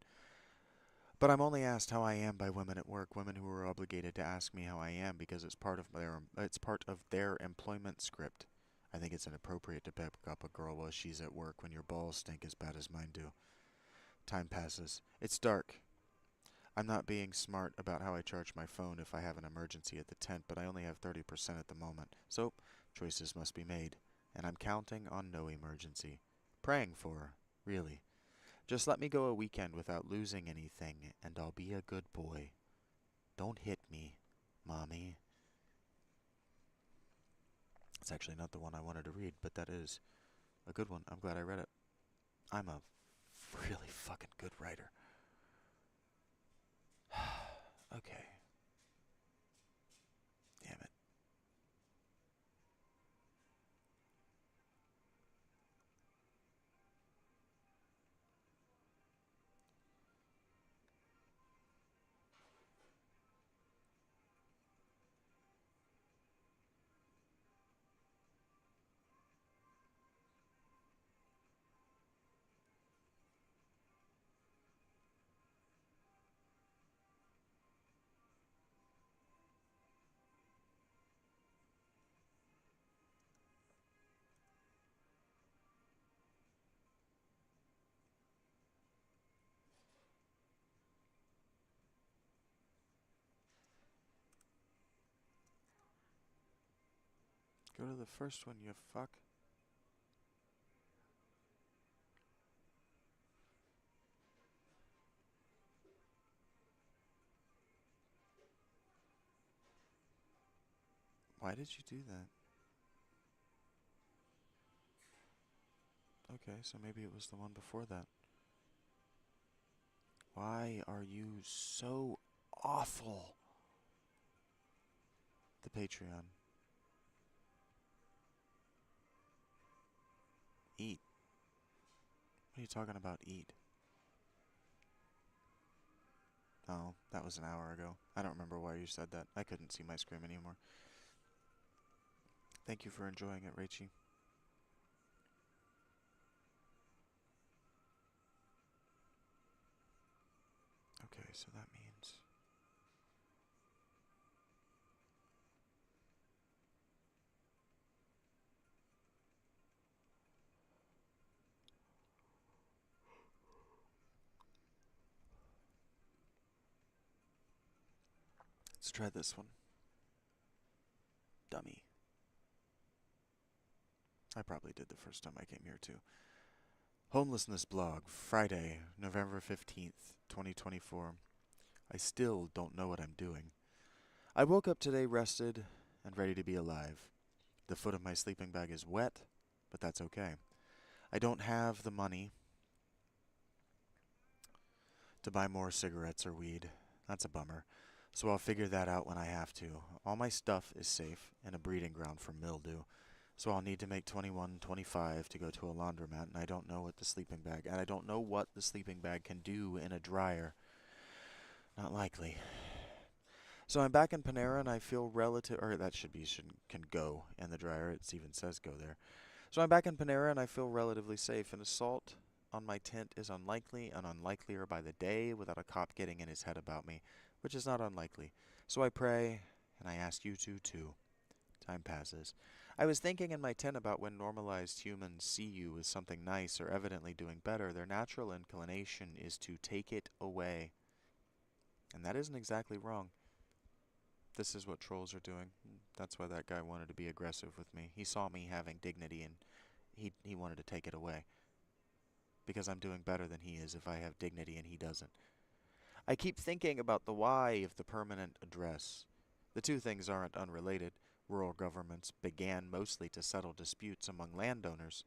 But I'm only asked how I am by women at work, women who are obligated to ask me how I am because it's part of their employment script. I think it's inappropriate to pick up a girl while she's at work when your balls stink as bad as mine do. Time passes. It's dark. I'm not being smart about how I charge my phone if I have an emergency at the tent, but I only have 30% at the moment. So, choices must be made. And I'm counting on no emergency. Praying for, really. Just let me go a weekend without losing anything, and I'll be a good boy. Don't hit me, Mommy. It's actually not the one I wanted to read, but that is a good one. I'm glad I read it. I'm a really fucking good writer. Okay, damn it. Go to the first one, you fuck. Why did you do that? Okay, so maybe it was the one before that. Why are you so awful? The Patreon. Eat. What are you talking about, eat? Oh, that was an hour ago. I don't remember why you said that. I couldn't see my screen anymore. Thank you for enjoying it, Rachie. Okay, so that means Let's try this one. Dummy. I probably did the first time I came here too. Homelessness blog, Friday, November 15th, 2024. I still don't know what I'm doing. I woke up today rested and ready to be alive. The foot of my sleeping bag is wet, but that's okay. I don't have the money to buy more cigarettes or weed. That's a bummer. So I'll figure that out when I have to. All my stuff is safe in a breeding ground for mildew. So I'll need to make 21.25 to go to a laundromat, and I don't know what the sleeping bag can do in a dryer. Not likely. So I'm back in Panera, and I feel can go in the dryer. It even says go there. So I'm back in Panera, and I feel relatively safe. An assault on my tent is unlikely, and unlikelier by the day, without a cop getting in his head about me, which is not unlikely. So I pray, and I ask you to too. Time passes. I was thinking in my tent about when normalized humans see you as something nice or evidently doing better, their natural inclination is to take it away. And that isn't exactly wrong. This is what trolls are doing. That's why that guy wanted to be aggressive with me. He saw me having dignity and he wanted to take it away. Because I'm doing better than he is if I have dignity and he doesn't. I keep thinking about the why of the permanent address. The two things aren't unrelated. Rural governments began mostly to settle disputes among landowners.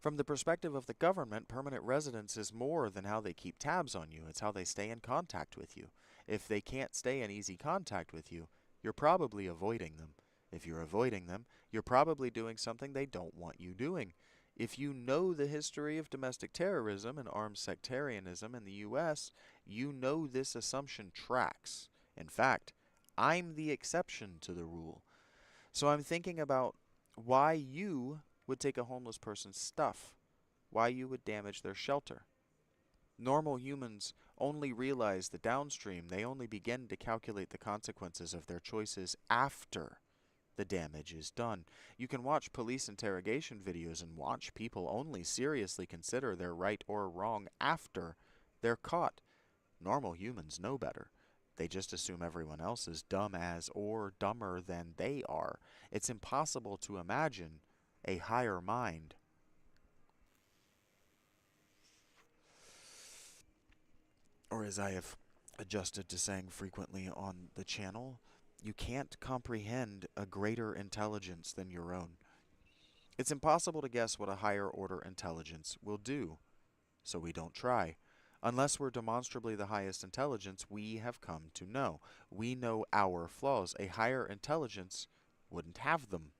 From the perspective of the government, permanent residence is more than how they keep tabs on you. It's how they stay in contact with you. If they can't stay in easy contact with you, you're probably avoiding them. If you're avoiding them, you're probably doing something they don't want you doing. If you know the history of domestic terrorism and armed sectarianism in the U.S., you know this assumption tracks. In fact, I'm the exception to the rule. So I'm thinking about why you would take a homeless person's stuff, why you would damage their shelter. Normal humans only realize the downstream. They only begin to calculate the consequences of their choices after the damage is done. You can watch police interrogation videos and watch people only seriously consider their right or wrong after they're caught. Normal humans know better. They just assume everyone else is dumb as or dumber than they are. It's impossible to imagine a higher mind. Or as I have adjusted to saying frequently on the channel, you can't comprehend a greater intelligence than your own. It's impossible to guess what a higher order intelligence will do, so we don't try. Unless we're demonstrably the highest intelligence we have come to know. We know our flaws. A higher intelligence wouldn't have them.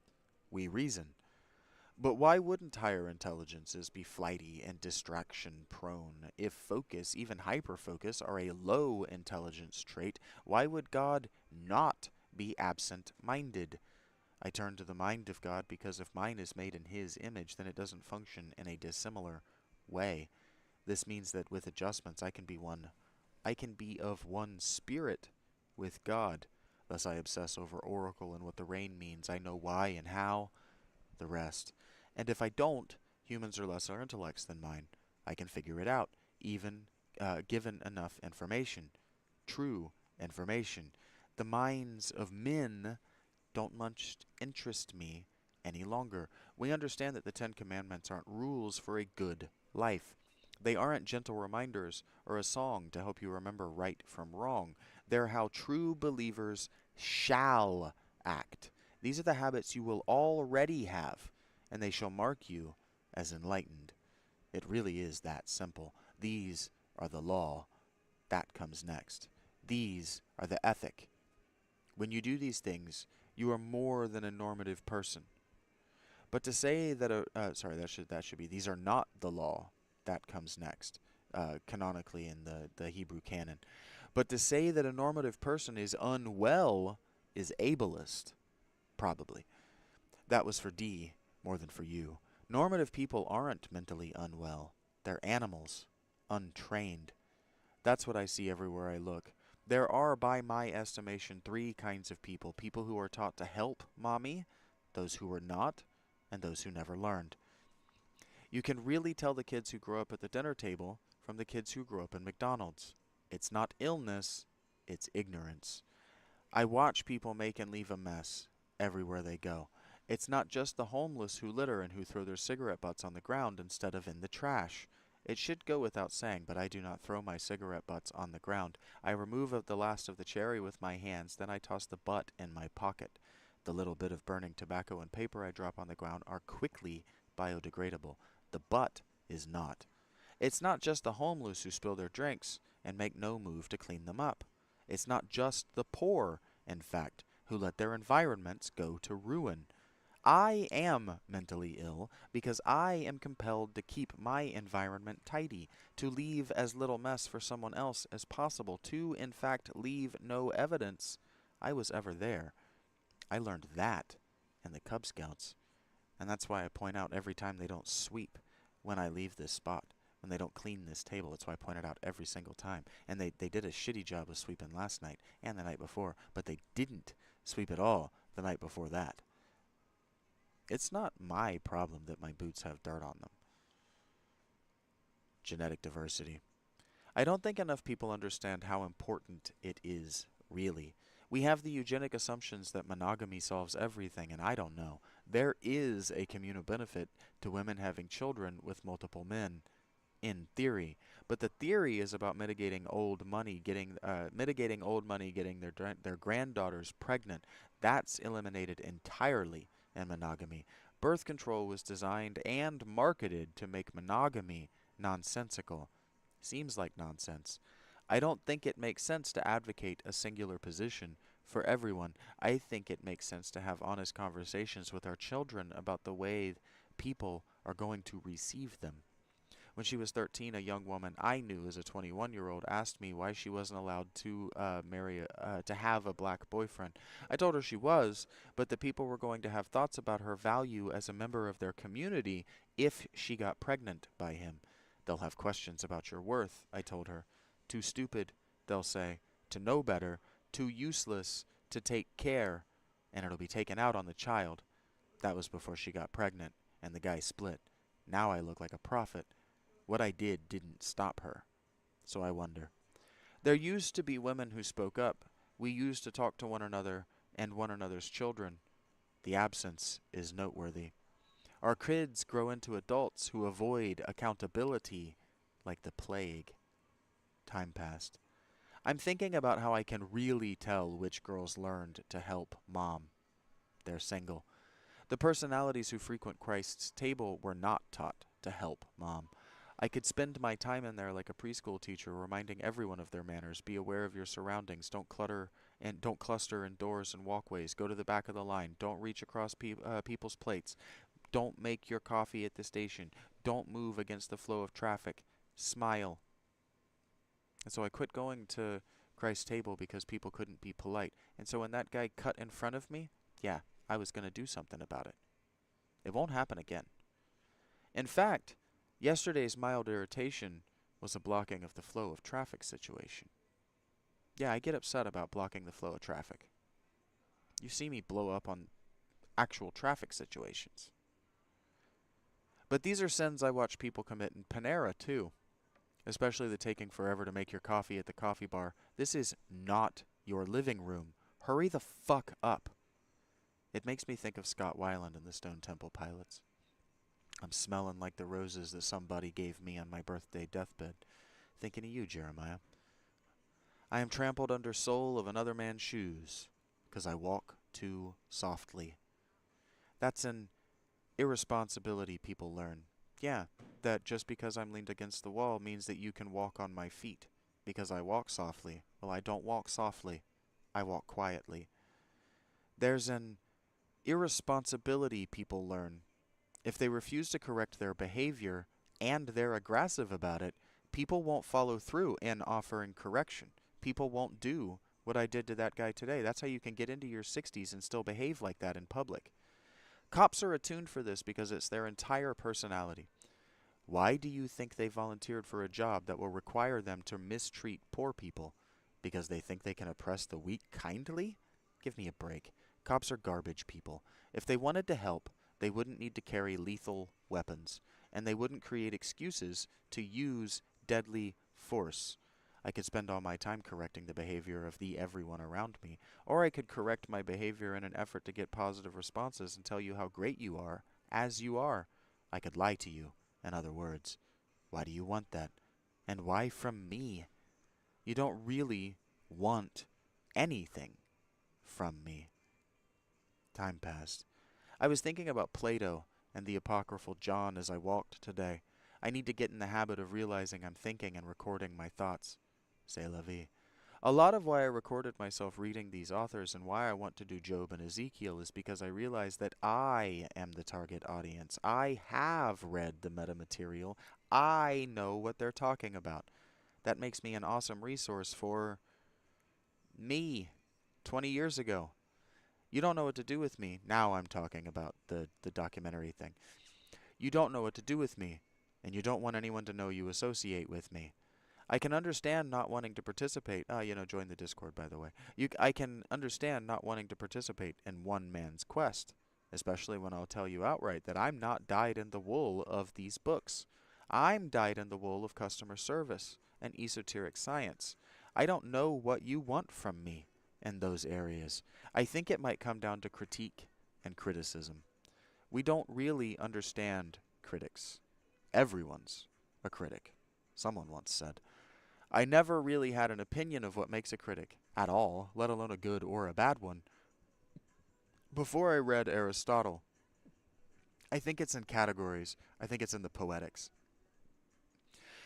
We reason. But why wouldn't higher intelligences be flighty and distraction prone? If focus, even hyperfocus, are a low intelligence trait, why would God not be absent-minded? I turn to the mind of God because if mine is made in His image, then it doesn't function in a dissimilar way. This means that with adjustments I can be of one spirit with God. Thus I obsess over oracle and what the rain means. I know why and how, the rest. And if I don't, humans are lesser intellects than mine. I can figure it out, even given enough information. True information. The minds of men don't much interest me any longer. We understand that the Ten Commandments aren't rules for a good life. They aren't gentle reminders or a song to help you remember right from wrong. They're how true believers shall act. These are the habits you will already have, and they shall mark you as enlightened. It really is that simple. These are the law. That comes next. These are the ethic. When you do these things, you are more than a normative person. But to say that that should be these are not the law. That comes next, canonically in the Hebrew canon. But to say that a normative person is unwell is ableist, probably. That was for D more than for you. Normative people aren't mentally unwell. They're animals, untrained. That's what I see everywhere I look. There are, by my estimation, three kinds of people. People who are taught to help mommy, those who are not, and those who never learned. You can really tell the kids who grow up at the dinner table from the kids who grow up in McDonald's. It's not illness, it's ignorance. I watch people make and leave a mess everywhere they go. It's not just the homeless who litter and who throw their cigarette butts on the ground instead of in the trash. It should go without saying, but I do not throw my cigarette butts on the ground. I remove the last of the cherry with my hands, then I toss the butt in my pocket. The little bit of burning tobacco and paper I drop on the ground are quickly biodegradable. The butt is not. It's not just the homeless who spill their drinks and make no move to clean them up. It's not just the poor, in fact, who let their environments go to ruin. I am mentally ill because I am compelled to keep my environment tidy, to leave as little mess for someone else as possible, to, in fact, leave no evidence I was ever there. I learned that in the Cub Scouts, and that's why I point out every time they don't sweep when I leave this spot, when they don't clean this table. That's why I point it out every single time. And they did a shitty job of sweeping last night and the night before, but they didn't sweep at all the night before that. It's not my problem that my boots have dirt on them. Genetic diversity. I don't think enough people understand how important it is, really. We have the eugenic assumptions that monogamy solves everything, and I don't know. There is a communal benefit to women having children with multiple men, in theory. But the theory is about mitigating old money getting their granddaughters pregnant. That's eliminated entirely in monogamy. Birth control was designed and marketed to make monogamy nonsensical. Seems like nonsense. I don't think it makes sense to advocate a singular position for everyone. I think it makes sense to have honest conversations with our children about the way people are going to receive them. When she was 13, a young woman I knew as a 21-year-old asked me why she wasn't allowed to to have a black boyfriend. I told her she was, but that people were going to have thoughts about her value as a member of their community if she got pregnant by him. They'll have questions about your worth, I told her. Too stupid, they'll say, to know better, too useless to take care, and it'll be taken out on the child. That was before she got pregnant, and the guy split. Now I look like a prophet. What I did didn't stop her. So I wonder. There used to be women who spoke up. We used to talk to one another and one another's children. The absence is noteworthy. Our kids grow into adults who avoid accountability like the plague. Time passed. I'm thinking about how I can really tell which girls learned to help mom. They're single. The personalities who frequent Christ's table were not taught to help mom. I could spend my time in there like a preschool teacher, reminding everyone of their manners. Be aware of your surroundings. Don't cluster in doors and walkways. Go to the back of the line. Don't reach across people's plates. Don't make your coffee at the station. Don't move against the flow of traffic. Smile. And so I quit going to Christ's table because people couldn't be polite. And so when that guy cut in front of me, yeah, I was going to do something about it. It won't happen again. In fact, yesterday's mild irritation was a blocking of the flow of traffic situation. Yeah, I get upset about blocking the flow of traffic. You see me blow up on actual traffic situations. But these are sins I watch people commit in Panera too. Especially the taking forever to make your coffee at the coffee bar. This is not your living room. Hurry the fuck up. It makes me think of Scott Weiland and the Stone Temple Pilots. I'm smelling like the roses that somebody gave me on my birthday deathbed. Thinking of you, Jeremiah. I am trampled under sole of another man's shoes, 'cause I walk too softly. That's an irresponsibility people learn. Yeah, that just because I'm leaned against the wall means that you can walk on my feet, because I walk softly. Well, I don't walk softly. I walk quietly. There's an irresponsibility people learn. If they refuse to correct their behavior and they're aggressive about it, people won't follow through in offering correction. People won't do what I did to that guy today. That's how you can get into your 60s and still behave like that in public. Cops are attuned for this because it's their entire personality. Why do you think they volunteered for a job that will require them to mistreat poor people? Because they think they can oppress the weak kindly? Give me a break. Cops are garbage people. If they wanted to help, they wouldn't need to carry lethal weapons, and they wouldn't create excuses to use deadly force. I could spend all my time correcting the behavior of the everyone around me, or I could correct my behavior in an effort to get positive responses and tell you how great you are, as you are. I could lie to you, in other words. Why do you want that? And why from me? You don't really want anything from me. Time passed. I was thinking about Plato and the apocryphal John as I walked today. I need to get in the habit of realizing I'm thinking and recording my thoughts. C'est la vie. A lot of why I recorded myself reading these authors and why I want to do Job and Ezekiel is because I realize that I am the target audience. I have read the metamaterial. I know what they're talking about. That makes me an awesome resource for me 20 years ago. You don't know what to do with me. Now I'm talking about the documentary thing. You don't know what to do with me, and you don't want anyone to know you associate with me. I can understand not wanting to participate. Join the Discord, by the way. I can understand not wanting to participate in one man's quest, especially when I'll tell you outright that I'm not dyed in the wool of these books. I'm dyed in the wool of customer service and esoteric science. I don't know what you want from me in those areas. I think it might come down to critique and criticism. We don't really understand critics. Everyone's a critic, someone once said. I never really had an opinion of what makes a critic at all, let alone a good or a bad one, before I read Aristotle. I think it's in categories. I think it's in the Poetics.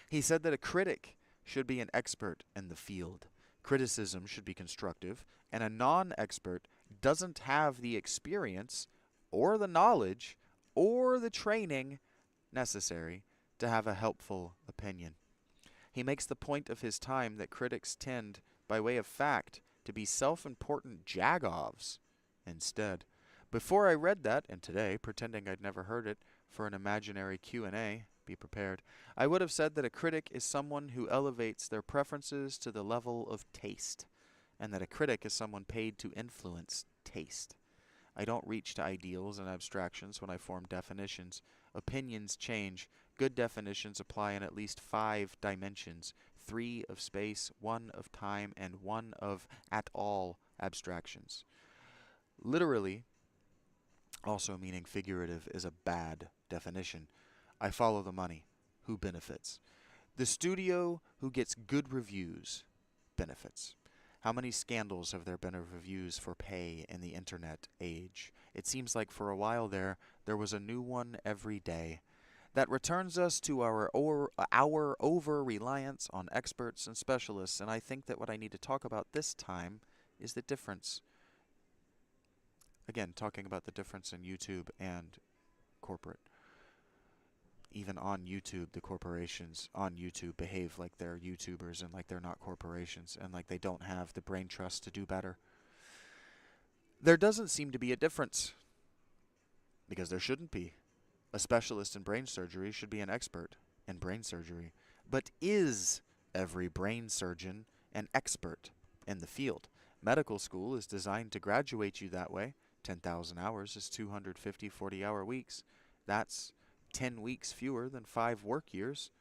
He said that a critic should be an expert in the field. Criticism should be constructive, and a non-expert doesn't have the experience or the knowledge or the training necessary to have a helpful opinion. He makes the point of his time that critics tend, by way of fact, to be self-important jagoffs instead. Before I read that, and today, pretending I'd never heard it for an imaginary Q&A, be prepared, I would have said that a critic is someone who elevates their preferences to the level of taste, and that a critic is someone paid to influence taste. I don't reach to ideals and abstractions when I form definitions. Opinions change. Good definitions apply in at least 5 dimensions, 3 of space, 1 of time, and 1 of at all abstractions. Literally, also meaning figurative, is a bad definition. I follow the money. Who benefits? The studio who gets good reviews benefits. How many scandals have there been of reviews for pay in the internet age? It seems like for a while there was a new one every day. That returns us to our over-reliance on experts and specialists, and I think that what I need to talk about this time is the difference. Again, talking about the difference in YouTube and corporate. Even on YouTube, the corporations on YouTube behave like they're YouTubers and like they're not corporations and like they don't have the brain trust to do better. There doesn't seem to be a difference, because there shouldn't be. A specialist in brain surgery should be an expert in brain surgery. But is every brain surgeon an expert in the field? Medical school is designed to graduate you that way. 10,000 hours is 250 40-hour weeks. That's 10 weeks fewer than 5 work years.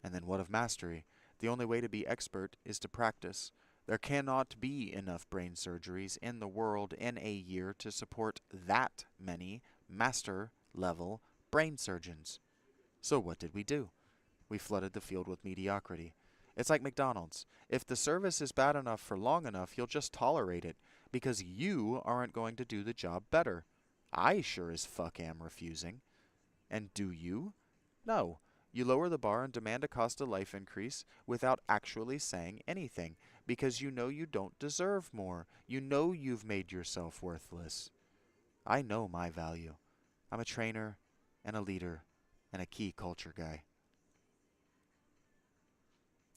And then what of mastery? The only way to be expert is to practice. There cannot be enough brain surgeries in the world in a year to support that many master-level brain surgeons. So what did we do? We flooded the field with mediocrity. It's like McDonald's. If the service is bad enough for long enough, you'll just tolerate it, because you aren't going to do the job better. I sure as fuck am refusing. And do you? No. You lower the bar and demand a cost of life increase without actually saying anything, because you know you don't deserve more. You know you've made yourself worthless. I know my value. I'm a trainer and a leader and a key culture guy.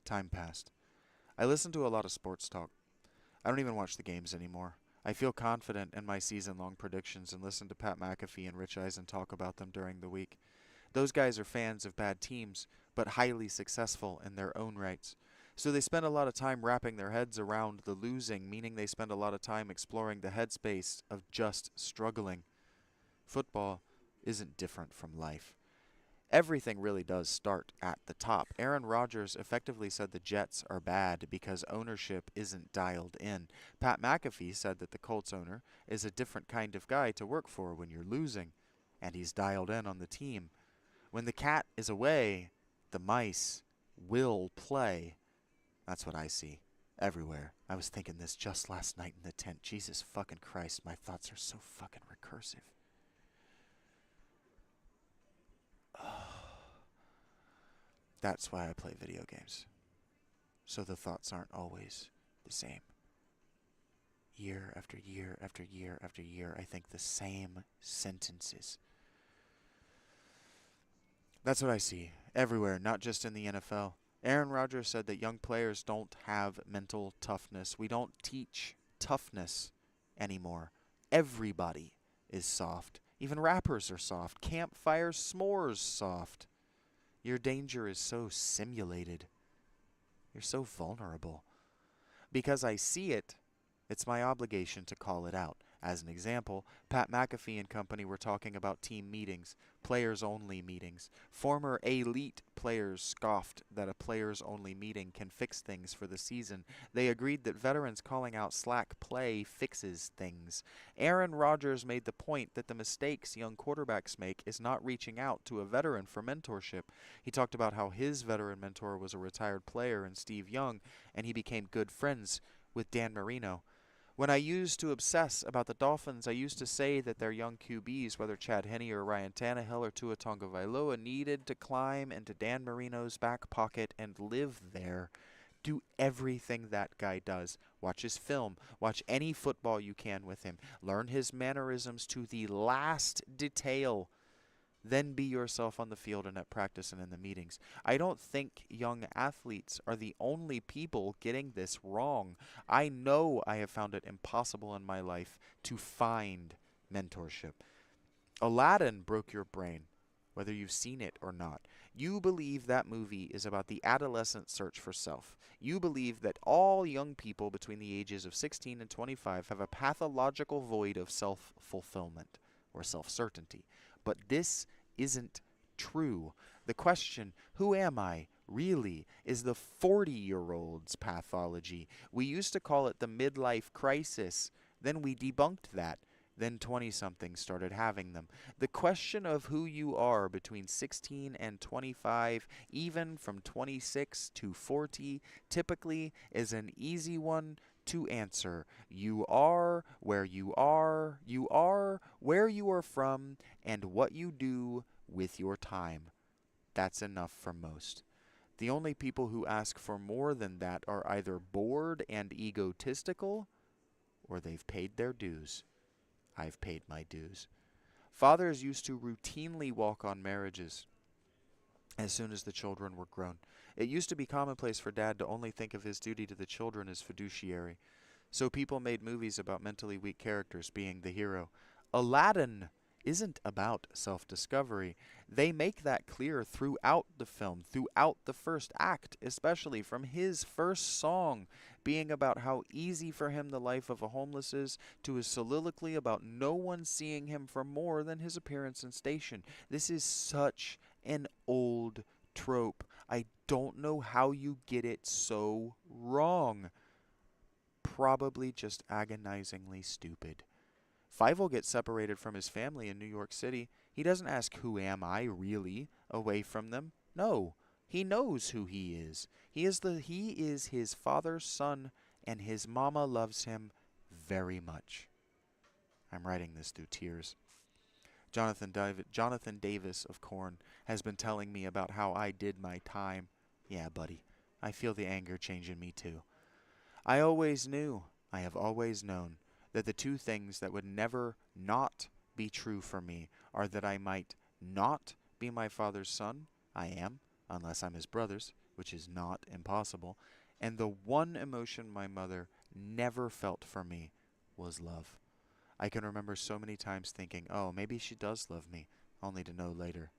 Time passed. I listen to a lot of sports talk. I don't even watch the games anymore. I feel confident in my season-long predictions and listen to Pat McAfee and Rich Eisen talk about them during the week. Those guys are fans of bad teams, but highly successful in their own rights. So they spend a lot of time wrapping their heads around the losing, meaning they spend a lot of time exploring the headspace of just struggling. Football isn't different from life. Everything really does start at the top. Aaron Rodgers effectively said the Jets are bad because ownership isn't dialed in. Pat McAfee said that the Colts owner is a different kind of guy to work for when you're losing, and he's dialed in on the team. When the cat is away, the mice will play. That's what I see everywhere. I was thinking this just last night in the tent. Jesus fucking Christ, my thoughts are so fucking recursive. That's why I play video games. So the thoughts aren't always the same. Year after year after year after year, I think the same sentences. That's what I see everywhere, not just in the NFL. Aaron Rodgers said that young players don't have mental toughness. We don't teach toughness anymore. Everybody is soft. Even rappers are soft. Campfire s'mores soft. Your danger is so simulated. You're so vulnerable. Because I see it, it's my obligation to call it out. As an example, Pat McAfee and company were talking about team meetings, players-only meetings. Former elite players scoffed that a players-only meeting can fix things for the season. They agreed that veterans calling out slack play fixes things. Aaron Rodgers made the point that the mistakes young quarterbacks make is not reaching out to a veteran for mentorship. He talked about how his veteran mentor was a retired player in Steve Young, and he became good friends with Dan Marino. When I used to obsess about the Dolphins, I used to say that their young QBs, whether Chad Henne or Ryan Tannehill or Tua Tagovailoa, needed to climb into Dan Marino's back pocket and live there. Do everything that guy does. Watch his film. Watch any football you can with him. Learn his mannerisms to the last detail. Then be yourself on the field and at practice and in the meetings. I don't think young athletes are the only people getting this wrong. I know I have found it impossible in my life to find mentorship. Aladdin broke your brain, whether you've seen it or not. You believe that movie is about the adolescent search for self. You believe that all young people between the ages of 16 and 25 have a pathological void of self-fulfillment or self-certainty. But this isn't true. The question, who am I, really, is the 40-year-old's pathology. We used to call it the midlife crisis. Then we debunked that. Then 20-somethings started having them. The question of who you are between 16 and 25, even from 26 to 40, typically is an easy one to answer. You are where you are where you are from, and what you do with your time. That's enough for most. The only people who ask for more than that are either bored and egotistical, or they've paid their dues. I've paid my dues. Fathers used to routinely walk on marriages as soon as the children were grown. It used to be commonplace for dad to only think of his duty to the children as fiduciary. So people made movies about mentally weak characters being the hero. Aladdin isn't about self-discovery. They make that clear throughout the film, throughout the first act, especially from his first song being about how easy for him the life of a homeless is, to his soliloquy about no one seeing him for more than his appearance and station. This is such an old trope. I don't know how you get it so wrong. Probably just agonizingly stupid. Fievel gets separated from his family in New York City. He doesn't ask, who am I really, away from them. No, he knows who he is. He is his father's son, and his mama loves him very much. I'm writing this through tears. Jonathan Davis of Korn has been telling me about how I did my time. Yeah, buddy, I feel the anger change in me too. I have always known, that the two things that would never not be true for me are that I might not be my father's son, I am, unless I'm his brother's, which is not impossible, and the one emotion my mother never felt for me was love. I can remember so many times thinking, oh, maybe she does love me, only to know later,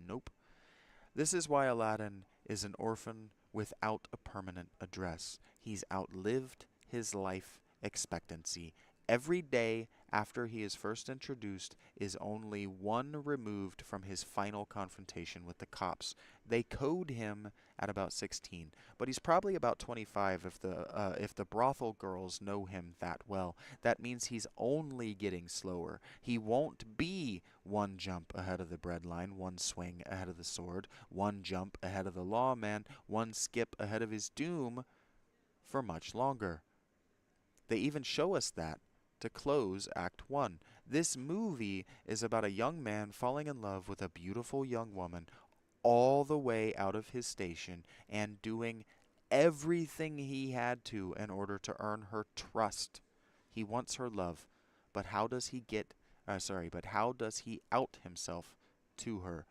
nope. This is why Aladdin is an orphan without a permanent address. He's outlived his life expectancy. Every day after he is first introduced is only one removed from his final confrontation with the cops. They code him at about 16, but he's probably about 25 if the brothel girls know him that well. That means he's only getting slower. He won't be one jump ahead of the breadline, one swing ahead of the sword, one jump ahead of the lawman, one skip ahead of his doom for much longer. They even show us that to close Act 1. This movie is about a young man falling in love with a beautiful young woman all the way out of his station and doing everything he had to in order to earn her trust. He wants her love, but how does he out himself to her?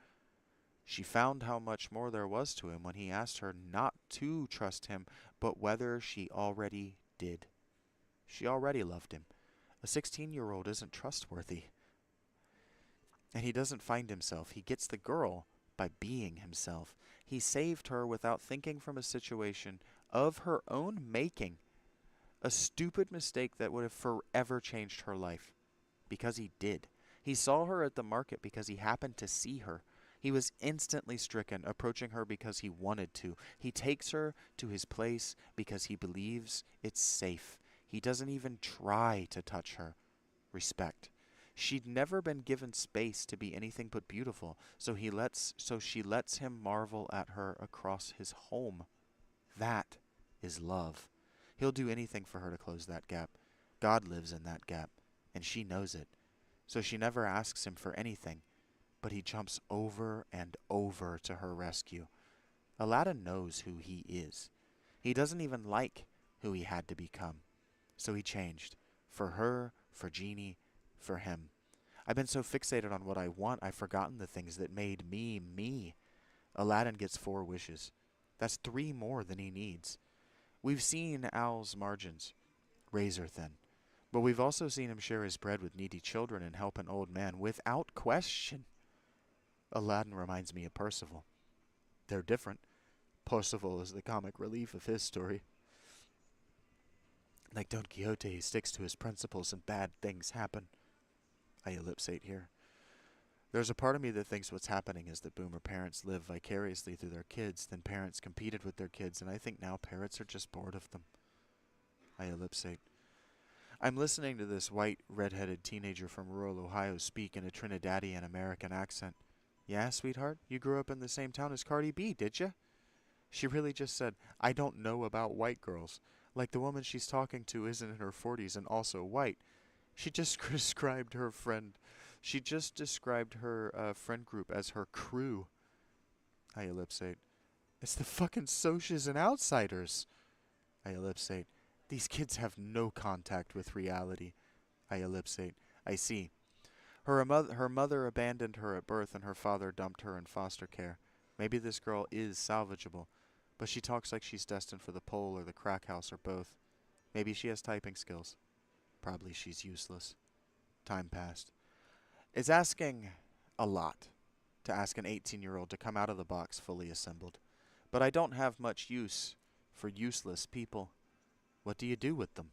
She found how much more there was to him when he asked her not to trust him, but whether she already did. She already loved him. A 16-year-old isn't trustworthy. And he doesn't find himself. He gets the girl by being himself. He saved her without thinking from a situation of her own making. A stupid mistake that would have forever changed her life. Because he did. He saw her at the market because he happened to see her. He was instantly stricken, approaching her because he wanted to. He takes her to his place because he believes it's safe. He doesn't even try to touch her. Respect. She'd never been given space to be anything but beautiful, so she lets him marvel at her across his home. That is love. He'll do anything for her to close that gap. God lives in that gap, and she knows it. So she never asks him for anything, but he jumps over and over to her rescue. Aladdin knows who he is. He doesn't even like who he had to become. So he changed. For her, for Genie, for him. I've been so fixated on what I want, I've forgotten the things that made me, me. Aladdin gets 4 wishes. That's 3 more than he needs. We've seen Owl's margins, razor thin. But we've also seen him share his bread with needy children and help an old man without question. Aladdin reminds me of Percival. They're different. Percival is the comic relief of his story. Like Don Quixote, he sticks to his principles and bad things happen. I ellipsate here. There's a part of me that thinks what's happening is that boomer parents live vicariously through their kids, then parents competed with their kids, and I think now parents are just bored of them. I ellipsate. I'm listening to this white, red-headed teenager from rural Ohio speak in a Trinidadian American accent. Yeah, sweetheart, you grew up in the same town as Cardi B, did ya? She really just said, I don't know about white girls. Like the woman she's talking to isn't in her 40s and also white. She just described her friend. She just described her friend group as her crew. I ellipsate. It's the fucking socias and outsiders. I ellipsate. These kids have no contact with reality. I ellipsate. I see. Her mother abandoned her at birth and her father dumped her in foster care. Maybe this girl is salvageable, but she talks like she's destined for the pole or the crack house or both. Maybe she has typing skills. Probably she's useless. Time passed. It's asking a lot to ask an 18-year-old to come out of the box fully assembled. But I don't have much use for useless people. What do you do with them?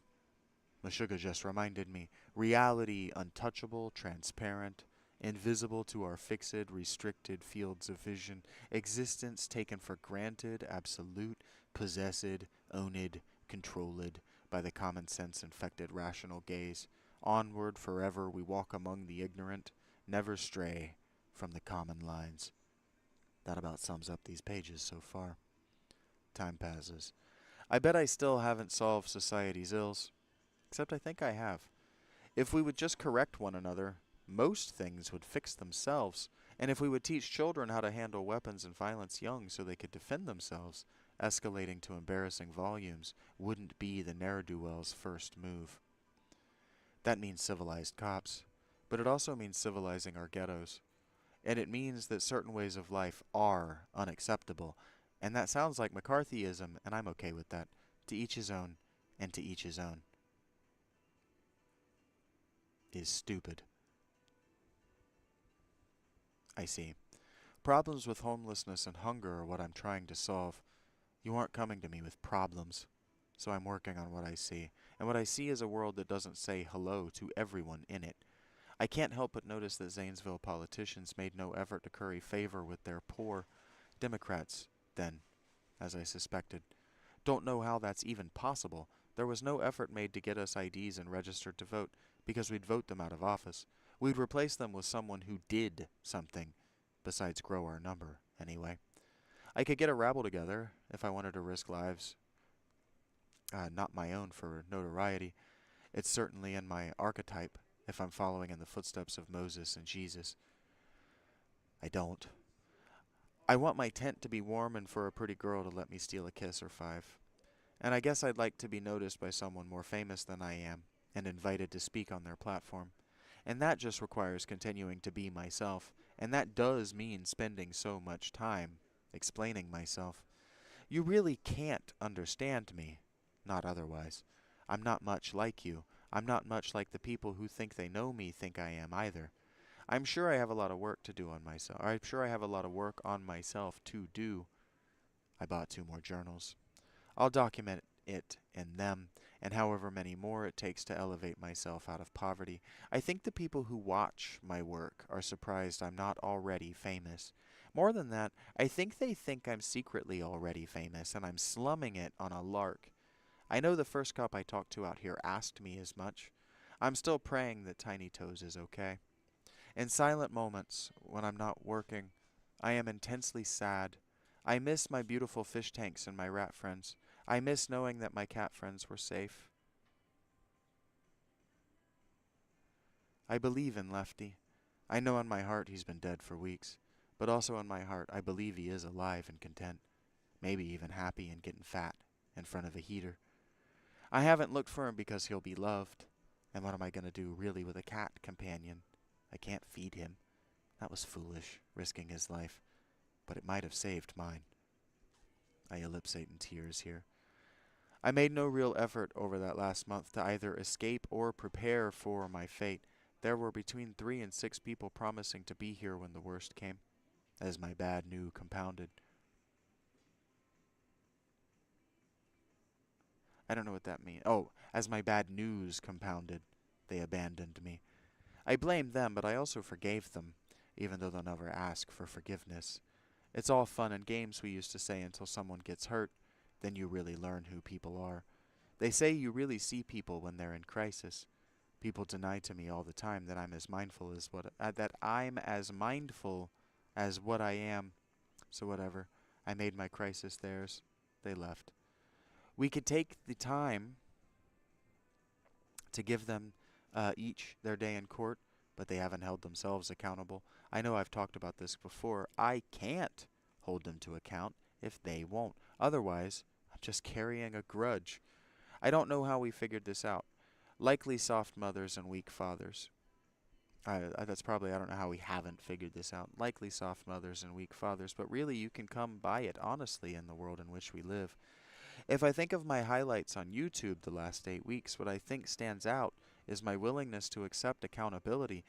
Meshuggah just reminded me. Reality untouchable, transparent, invisible to our fixed, restricted fields of vision. Existence taken for granted, absolute, possessed, owned, controlled by the common sense infected rational gaze. Onward forever we walk among the ignorant, never stray from the common lines. That about sums up these pages so far. Time passes. I bet I still haven't solved society's ills. Except I think I have. If we would just correct one another, most things would fix themselves. And if we would teach children how to handle weapons and violence young so they could defend themselves, escalating to embarrassing volumes wouldn't be the ne'er-do-well's first move. That means civilized cops, but it also means civilizing our ghettos. And it means that certain ways of life are unacceptable. And that sounds like McCarthyism, and I'm okay with that. To each his own, and to each his own. Is stupid. I see. Problems with homelessness and hunger are what I'm trying to solve. You aren't coming to me with problems, so I'm working on what I see. and what I see is a world that doesn't say hello to everyone in it. I can't help but notice that Zanesville politicians made no effort to curry favor with their poor Democrats then, as I suspected. Don't know how that's even possible. There was no effort made to get us IDs and registered to vote, because we'd vote them out of office. We'd replace them with someone who did something, besides grow our number, anyway. I could get a rabble together if I wanted to risk lives, not my own, for notoriety. It's certainly in my archetype if I'm following in the footsteps of Moses and Jesus. I don't. I want my tent to be warm and for a pretty girl to let me steal a kiss or five. And I guess I'd like to be noticed by someone more famous than I am and invited to speak on their platform. And that just requires continuing to be myself, and that does mean spending so much time explaining myself. You really can't understand me, not otherwise. I'm not much like you. I'm not much like the people who think they know me think I am either. I'm sure I have a lot of work to do on myself. I'm sure I have a lot of work on myself to do. I bought 2 more journals. I'll document it in them, and however many more it takes to elevate myself out of poverty. I think the people who watch my work are surprised I'm not already famous. More than that, I think they think I'm secretly already famous, and I'm slumming it on a lark. I know the first cop I talked to out here asked me as much. I'm still praying that Tiny Toes is okay. In silent moments, when I'm not working, I am intensely sad. I miss my beautiful fish tanks and my rat friends. I miss knowing that my cat friends were safe. I believe in Lefty. I know in my heart he's been dead for weeks. But also in my heart, I believe he is alive and content. Maybe even happy and getting fat in front of a heater. I haven't looked for him because he'll be loved. And what am I going to do really with a cat companion? I can't feed him. That was foolish, risking his life. But it might have saved mine. I ellipsate in tears here. I made no real effort over that last month to either escape or prepare for my fate. There were between 3 and 6 people promising to be here when the worst came, as my bad news compounded. I don't know what that means. Oh, as my bad news compounded, they abandoned me. I blamed them, but I also forgave them, even though they'll never ask for forgiveness. It's all fun and games, we used to say, until someone gets hurt. Then you really learn who people are. They say you really see people when they're in crisis. People deny to me all the time that I'm as mindful as what I am. So whatever. I made my crisis theirs. They left. We could take the time to give them each their day in court, but they haven't held themselves accountable. I know I've talked about this before. I can't hold them to account if they won't. Otherwise, I'm just carrying a grudge. I don't know how we figured this out. Likely soft mothers and weak fathers. I don't know how we haven't figured this out. Likely soft mothers and weak fathers, but really you can come by it honestly in the world in which we live. If I think of my highlights on YouTube the last 8 weeks, what I think stands out is my willingness to accept accountability.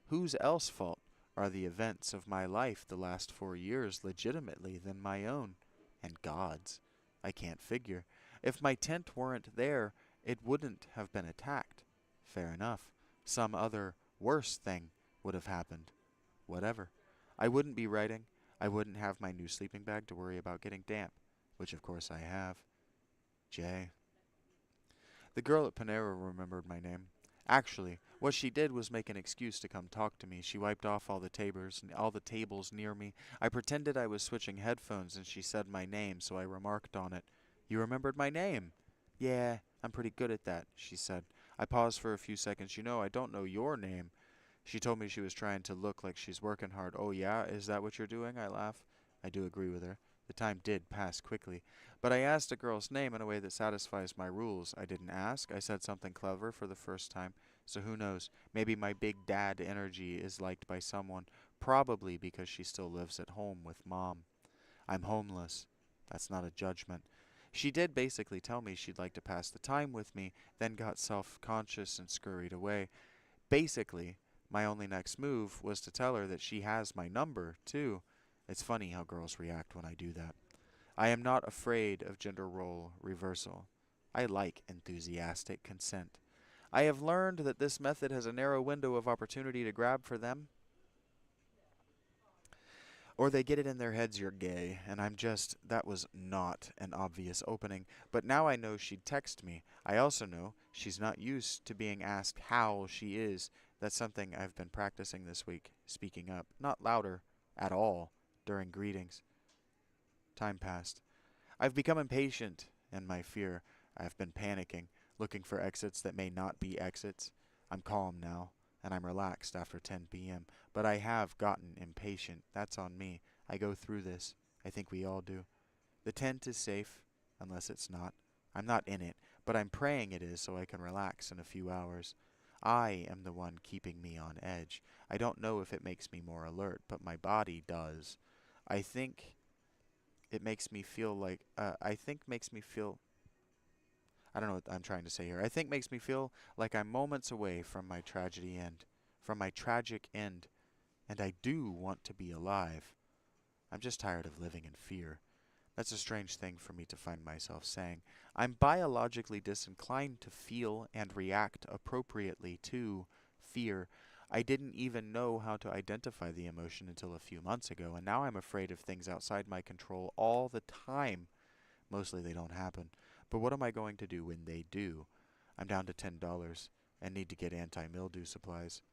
Whose else fault are the events of my life the last 4 years legitimately than my own? And God's. I can't figure. If my tent weren't there, it wouldn't have been attacked. Fair enough. Some other worse thing would have happened. Whatever. I wouldn't be writing. I wouldn't have my new sleeping bag to worry about getting damp, which of course I have. Jay. The girl at Panera remembered my name. Actually, what she did was make an excuse to come talk to me. She wiped off all the tables near me. I pretended I was switching headphones and she said my name, so I remarked on it. You remembered my name? Yeah, I'm pretty good at that, she said. I paused for a few seconds. You know, I don't know your name. She told me she was trying to look like she's working hard. Oh yeah, is that what you're doing? I laugh. I do agree with her. The time did pass quickly. But I asked a girl's name in a way that satisfies my rules. I didn't ask. I said something clever for the first time. So who knows? Maybe my big dad energy is liked by someone. Probably because she still lives at home with Mom. I'm homeless. That's not a judgment. She did basically tell me she'd like to pass the time with me, then got self-conscious and scurried away. Basically, my only next move was to tell her that she has my number, too. It's funny how girls react when I do that. I am not afraid of gender role reversal. I like enthusiastic consent. I have learned that this method has a narrow window of opportunity to grab for them, or they get it in their heads you're gay, and that was not an obvious opening. But now I know she'd text me. I also know she's not used to being asked how she is. That's something I've been practicing this week, speaking up. Not louder at all during greetings. Time passed. I've become impatient in my fear. I've been panicking, looking for exits that may not be exits. I'm calm now, and I'm relaxed after 10 p.m., but I have gotten impatient. That's on me. I go through this. I think we all do. The tent is safe, unless it's not. I'm not in it, but I'm praying it is so I can relax in a few hours. I am the one keeping me on edge. I don't know if it makes me more alert, but my body does. I think it makes me feel like, I think makes me feel, I don't know what I'm trying to say here. I think makes me feel like I'm moments away from my tragedy end, from my tragic end, and I do want to be alive. I'm just tired of living in fear. That's a strange thing for me to find myself saying. I'm biologically disinclined to feel and react appropriately to fear. I didn't even know how to identify the emotion until a few months ago, and now I'm afraid of things outside my control all the time. Mostly they don't happen. But what am I going to do when they do? I'm down to $10 and need to get anti-mildew supplies.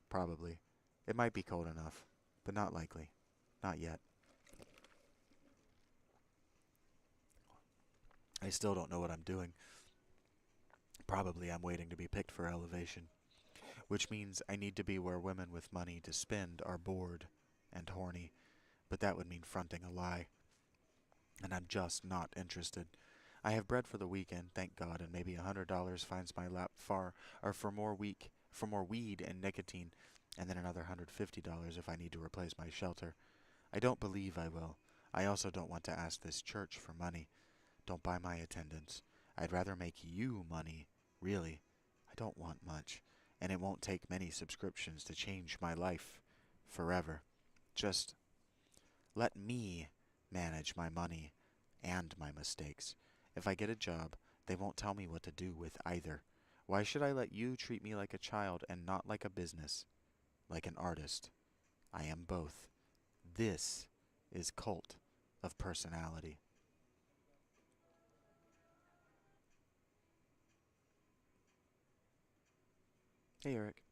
Probably. It might be cold enough, but not likely. Not yet. I still don't know what I'm doing. Probably I'm waiting to be picked for elevation, which means I need to be where women with money to spend are bored and horny, but that would mean fronting a lie, and I'm just not interested. I have bread for the weekend, thank God, and maybe $100 finds my lap far, or for more weed and nicotine, and then another $150 if I need to replace my shelter. I don't believe I will. I also don't want to ask this church for money. Don't buy my attendance. I'd rather make you money. Really. I don't want much, and it won't take many subscriptions to change my life forever. Just let me manage my money and my mistakes. If I get a job, they won't tell me what to do with either. Why should I let you treat me like a child and not like a business, like an artist? I am both. This is cult of personality. Hey, Eric.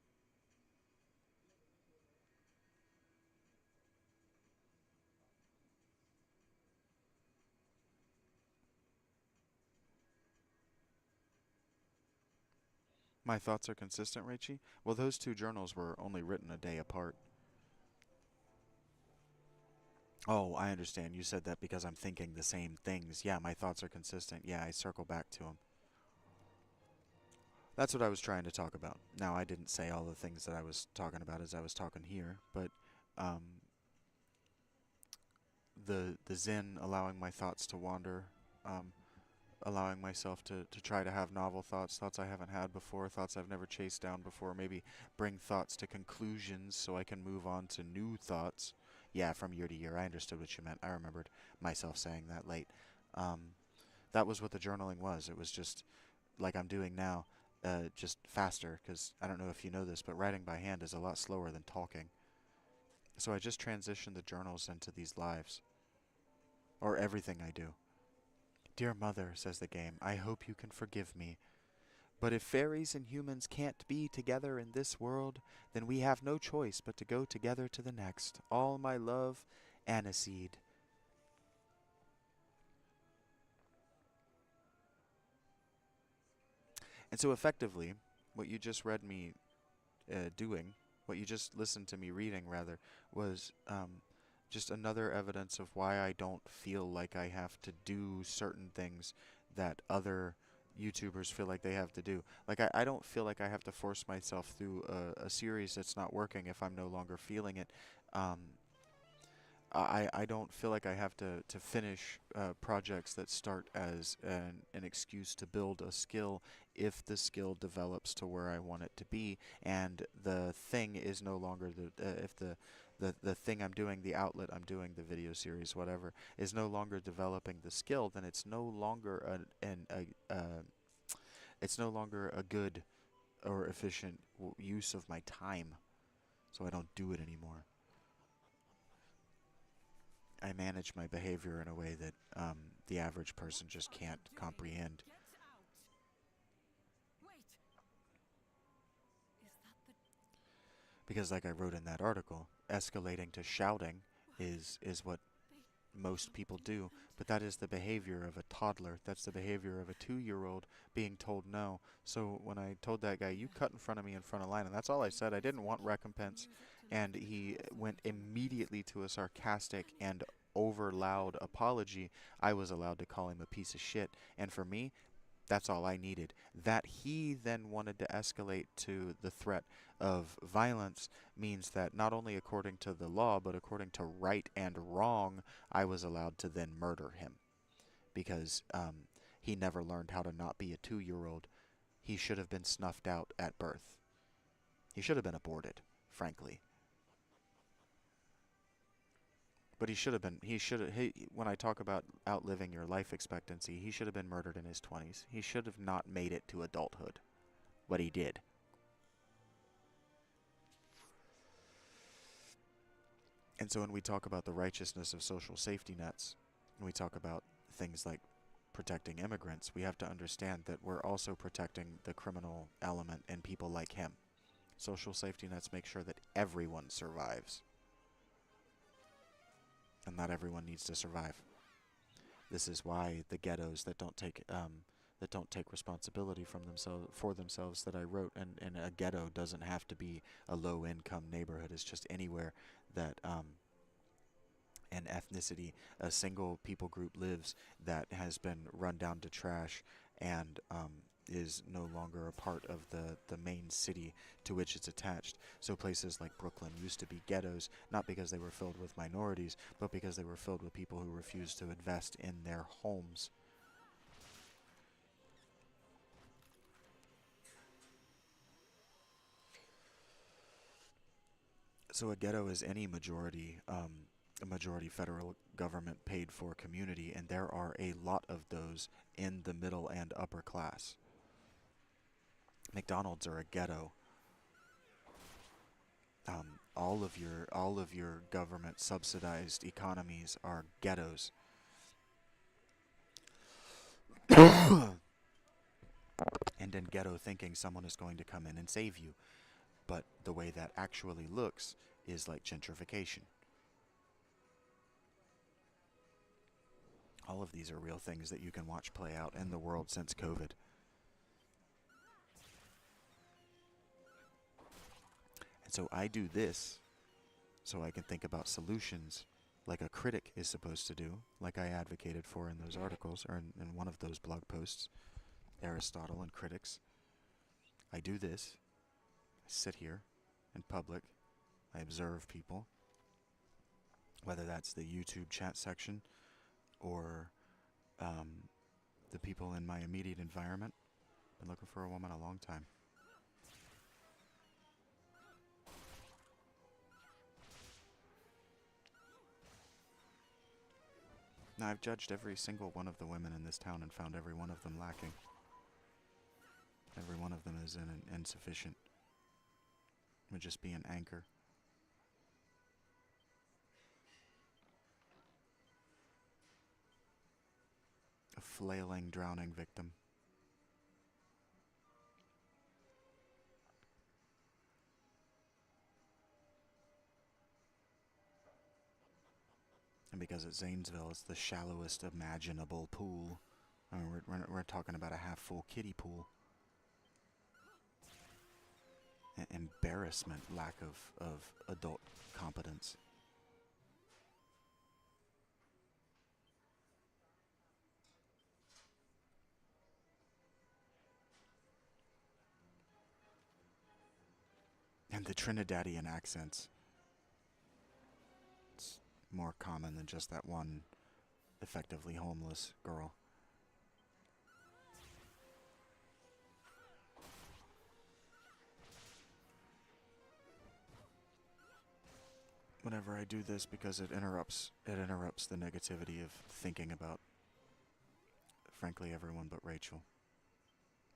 My thoughts are consistent, Rachie? Well, those two journals were only written a day apart. Oh, I understand. You said that because I'm thinking the same things. Yeah, my thoughts are consistent. Yeah, I circle back to them. That's what I was trying to talk about. Now, I didn't say all the things that I was talking about as I was talking here, but um, the Zen, allowing my thoughts to wander, um, allowing myself to try to have novel thoughts, thoughts I haven't had before, thoughts I've never chased down before, maybe bring thoughts to conclusions so I can move on to new thoughts. Yeah, from year to year. I understood what you meant. I remembered myself saying that late. Um, that was what the journaling was. It was just like I'm doing now, just faster, because I don't know if you know this, but writing by hand is a lot slower than talking. So I just transitioned the journals into these lives, or everything I do. Dear Mother, says the game, I hope you can forgive me. But if fairies and humans can't be together in this world, then we have no choice but to go together to the next. All my love, Aniseed. And so effectively, what you just read me doing, what you just listened to me reading, rather, was just another evidence of why I don't feel like I have to do certain things that other YouTubers feel like they have to do. Like, I don't feel like I have to force myself through a series that's not working if I'm no longer feeling it. Um, I don't feel like I have to finish projects that start as an excuse to build a skill if the skill develops to where I want it to be, and the thing is no longer if the thing I'm doing, the outlet I'm doing, the video series, whatever, is no longer developing the skill, then it's no longer It's no longer a good or efficient use of my time, so I don't do it anymore. I manage my behavior in a way that the average person just can't comprehend. Because, like I wrote in that article, escalating to shouting is what most people do, but that is the behavior of a toddler. That's the behavior of a 2-year-old being told no. So when I told that guy, you cut in front of me in front of line, and that's all I said, I didn't want recompense, and he went immediately to a sarcastic and over loud apology, I was allowed to call him a piece of shit. And for me, that's all I needed. That he then wanted to escalate to the threat of violence means that not only according to the law, but according to right and wrong, I was allowed to then murder him because he never learned how to not be a 2-year-old. He should have been snuffed out at birth. He should have been aborted, frankly. But he should have been. When I talk about outliving your life expectancy, he should have been murdered in his 20s. He should have not made it to adulthood, but he did. And so when we talk about the righteousness of social safety nets, and we talk about things like protecting immigrants, we have to understand that we're also protecting the criminal element and people like him. Social safety nets make sure that everyone survives. And not everyone needs to survive. This is why the ghettos that don't take responsibility for themselves that I wrote, and a ghetto doesn't have to be a low income neighborhood. It's just anywhere that an ethnicity, a single people group lives that has been run down to trash and is no longer a part of the main city to which it's attached. So places like Brooklyn used to be ghettos, not because they were filled with minorities, but because they were filled with people who refused to invest in their homes. So a ghetto is any a majority federal government paid for community, and there are a lot of those in the middle and upper class. McDonald's are a ghetto. All of your government subsidized economies are ghettos. And in ghetto thinking, someone is going to come in and save you. But the way that actually looks is like gentrification. All of these are real things that you can watch play out in the world since COVID. And so I do this so I can think about solutions like a critic is supposed to do, like I advocated for in those articles or in one of those blog posts, Aristotle and critics. I do this. I sit here in public. I observe people, whether that's the YouTube chat section or the people in my immediate environment. Been looking for a woman a long time. Now, I've judged every single one of the women in this town and found every one of them lacking. Every one of them is insufficient. It would just be an anchor. A flailing, drowning victim. And because it's Zanesville, it's the shallowest imaginable pool. I mean, we're talking about a half-full kiddie pool. Embarrassment, lack of adult competence. And the Trinidadian accents. It's more common than just that one effectively homeless girl. Whenever I do this, because it interrupts the negativity of thinking about, frankly, everyone but Rachel.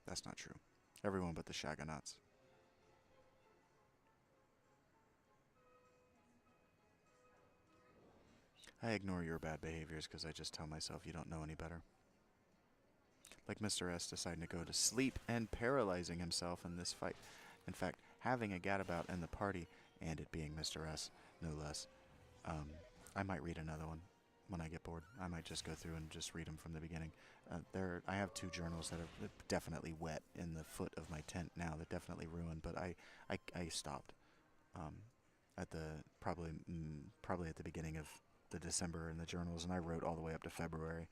That's not true. Everyone but the Shaganauts. I ignore your bad behaviors because I just tell myself you don't know any better. Like Mr. S deciding to go to sleep and paralyzing himself in this fight. In fact, having a gadabout in the party, and it being Mr. S, no less. I might read another one when I get bored. I might just go through and just read them from the beginning. I have 2 journals that are definitely wet in the foot of my tent now. They're definitely ruined, but I stopped at the probably at the beginning of the December in the journals, and I wrote all the way up to February.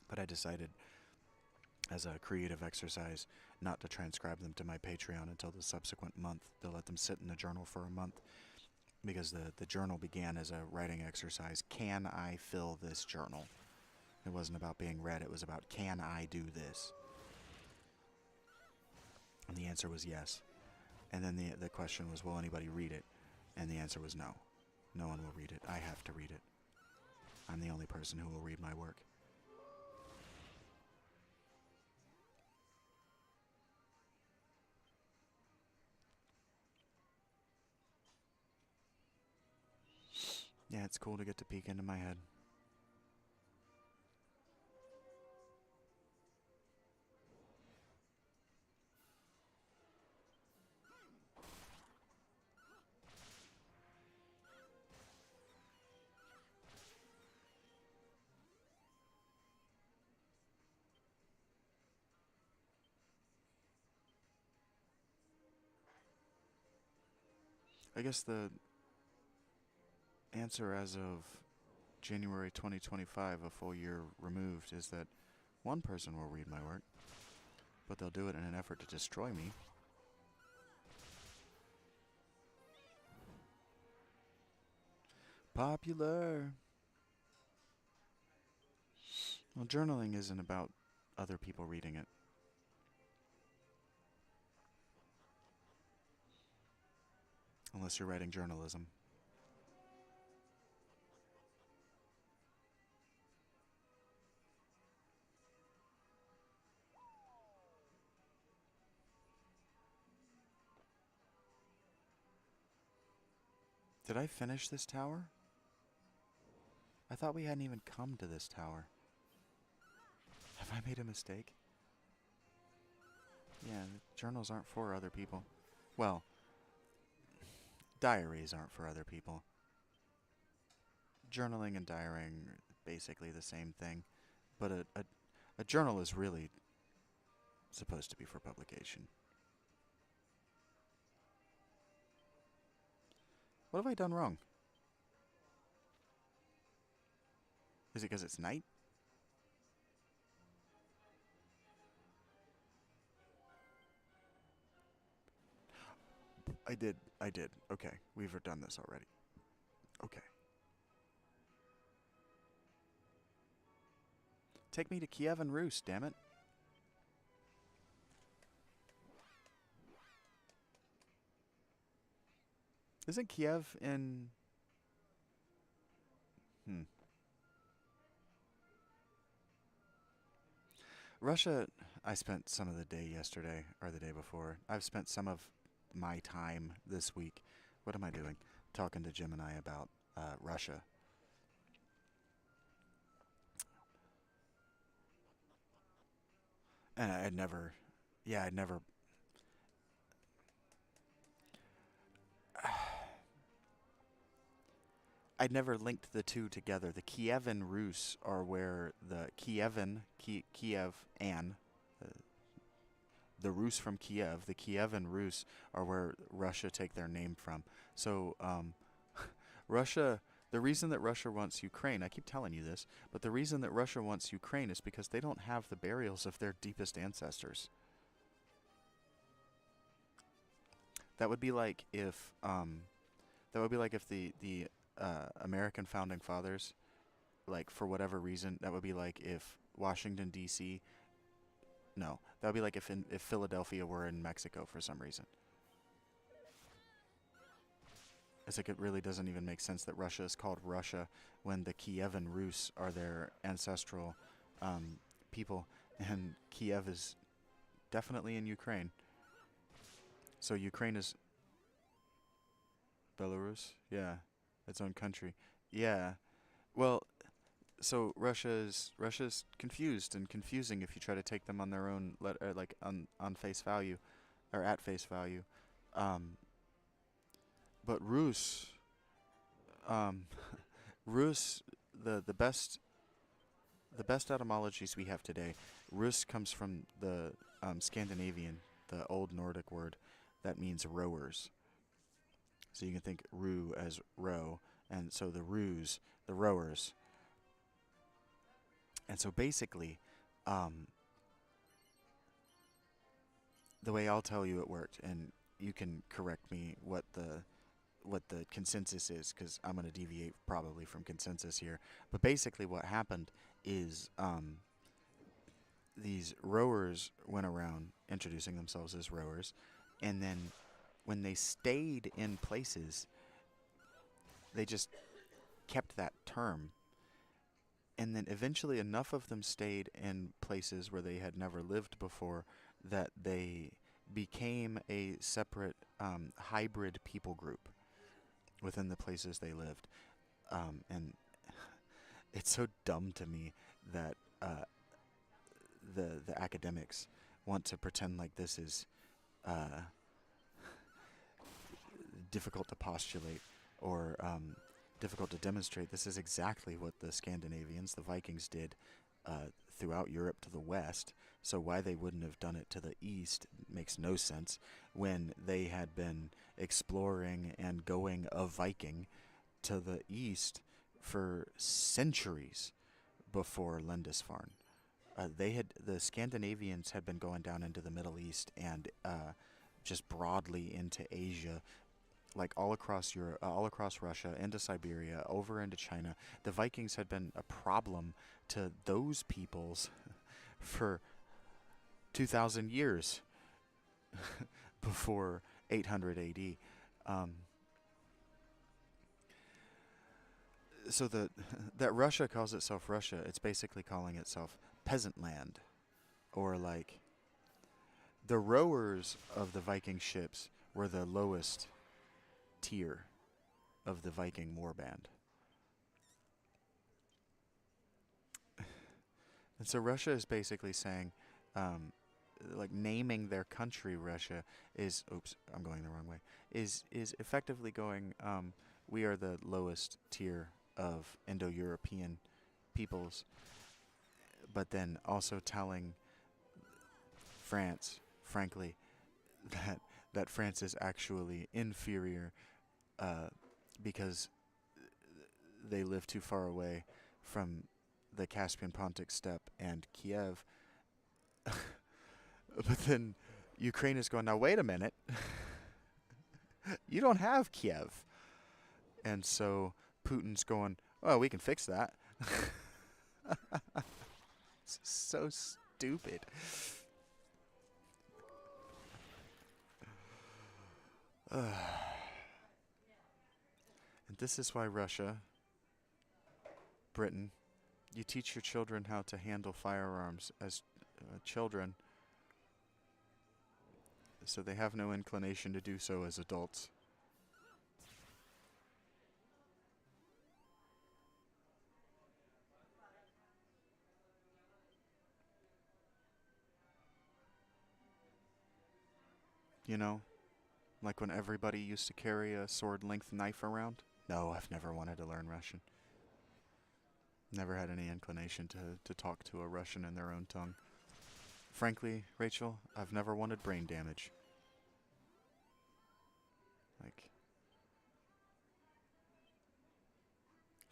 But I decided, as a creative exercise, not to transcribe them to my Patreon until the subsequent month. To let them sit in the journal for a month, because the journal began as a writing exercise. Can I fill this journal? It wasn't about being read, it was about, can I do this? And the answer was yes. And then the question was, will anybody read it? And the answer was no. No one will read it. I have to read it. I'm the only person who will read my work. Yeah, it's cool to get to peek into my head. I guess the answer as of January 2025, a full year removed, is that one person will read my work, but they'll do it in an effort to destroy me. Popular. Well, journaling isn't about other people reading it. Unless you're writing journalism. Did I finish this tower? I thought we hadn't even come to this tower. Have I made a mistake? Yeah, journals aren't for other people. Well, diaries aren't for other people. Journaling and diarying are basically the same thing. But a journal is really supposed to be for publication. What have I done wrong? Is it because it's night? I did. Okay, we've done this already. Okay. Take me to Kiev and Rus, damn it. Isn't Kiev in... Russia, I spent some of the day yesterday, or the day before. I've spent some of my time this week. What am I doing? Talking to Gemini about Russia. And I'd never... Yeah, I'd never... I'd never linked the two together. The Kievan Rus are where the Kiev, and the Rus from Kiev, the Kievan Rus are where Russia take their name from. So, Russia, the reason that Russia wants Ukraine, I keep telling you this, but the reason that Russia wants Ukraine is because they don't have the burials of their deepest ancestors. That would be like if, the American founding fathers, like for whatever reason, that would be like if Washington D.C. No, that would be like if Philadelphia were in Mexico for some reason. It's like it really doesn't even make sense that Russia is called Russia when the Kievan Rus are their ancestral people. and Kiev is definitely in Ukraine. So Ukraine is Belarus, yeah, its own country. Yeah. Well, so Russia's confused and confusing if you try to take them on their own like on face value or at face value. Um, but um, Rus, the best etymologies we have today, Rus comes from the Scandinavian, the old Nordic word that means rowers. So you can think ru as row, and so the ruse, the rowers. And so basically, um, the way I'll tell you it worked, and you can correct me what the consensus is, because I'm going to deviate probably from consensus here. But basically, what happened is these rowers went around introducing themselves as rowers, and then when they stayed in places, they just kept that term. And then eventually, enough of them stayed in places where they had never lived before that they became a separate hybrid people group within the places they lived. And it's so dumb to me that the academics want to pretend like this is uh, difficult to postulate or difficult to demonstrate. This is exactly what the Scandinavians, the Vikings, did throughout Europe to the west. So why they wouldn't have done it to the east makes no sense when they had been exploring and going a Viking to the east for centuries before Lindisfarne. The Scandinavians had been going down into the Middle East and just broadly into Asia, like all across Europe, all across Russia, into Siberia, over into China. The Vikings had been a problem to those peoples for 2,000 years before 800 AD. Um, so the that Russia calls itself Russia, it's basically calling itself peasant land, or like the rowers of the Viking ships were the lowest tier of the Viking warband. And so Russia is basically saying, um, like naming their country Russia is, oops, I'm going the wrong way, is effectively going, we are the lowest tier of Indo-European peoples, but then also telling France, frankly, that that France is actually inferior uh, because they live too far away from the Caspian Pontic steppe and Kiev. But then Ukraine is going, now wait a minute, you don't have Kiev. And so Putin's going, well, we can fix that. It's so stupid. And this is why Russia, Britain, you teach your children how to handle firearms as children, so they have no inclination to do so as adults. You know, like when everybody used to carry a sword-length knife around. No, I've never wanted to learn Russian. Never had any inclination to talk to a Russian in their own tongue. Frankly, Rachel, I've never wanted brain damage. Like,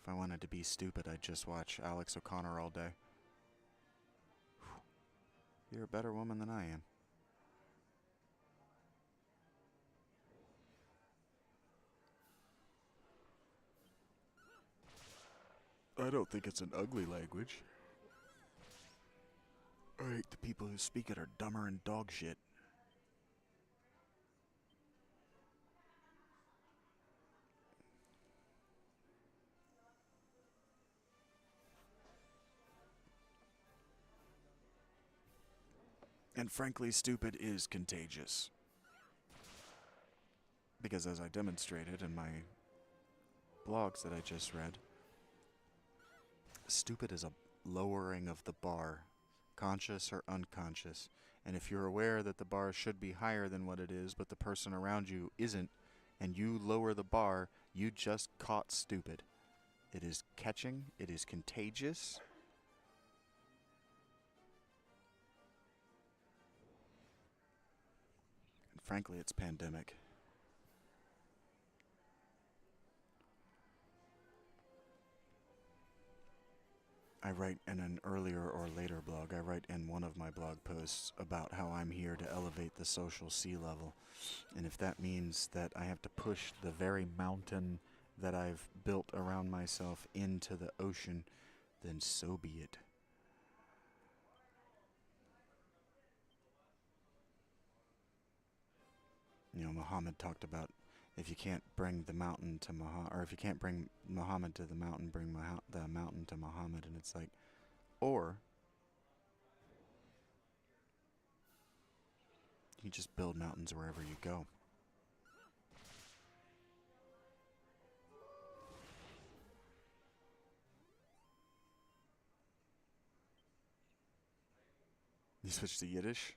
if I wanted to be stupid, I'd just watch Alex O'Connor all day. You're a better woman than I am. I don't think it's an ugly language. I hate the people who speak it are dumber than dog shit. And frankly, stupid is contagious. Because as I demonstrated in my blogs that I just read, stupid is a lowering of the bar, conscious or unconscious. And if you're aware that the bar should be higher than what it is, but the person around you isn't, and you lower the bar, you just caught stupid. It is catching, it is contagious. And frankly, it's pandemic. I write in an earlier or later blog, I write in one of my blog posts about how I'm here to elevate the social sea level. And if that means that I have to push the very mountain that I've built around myself into the ocean, then so be it. You know, Muhammad talked about if you can't bring the mountain to Muhammad, or if you can't bring Muhammad to the mountain, bring the mountain to Muhammad. And it's like, or you just build mountains wherever you go. You switch to Yiddish?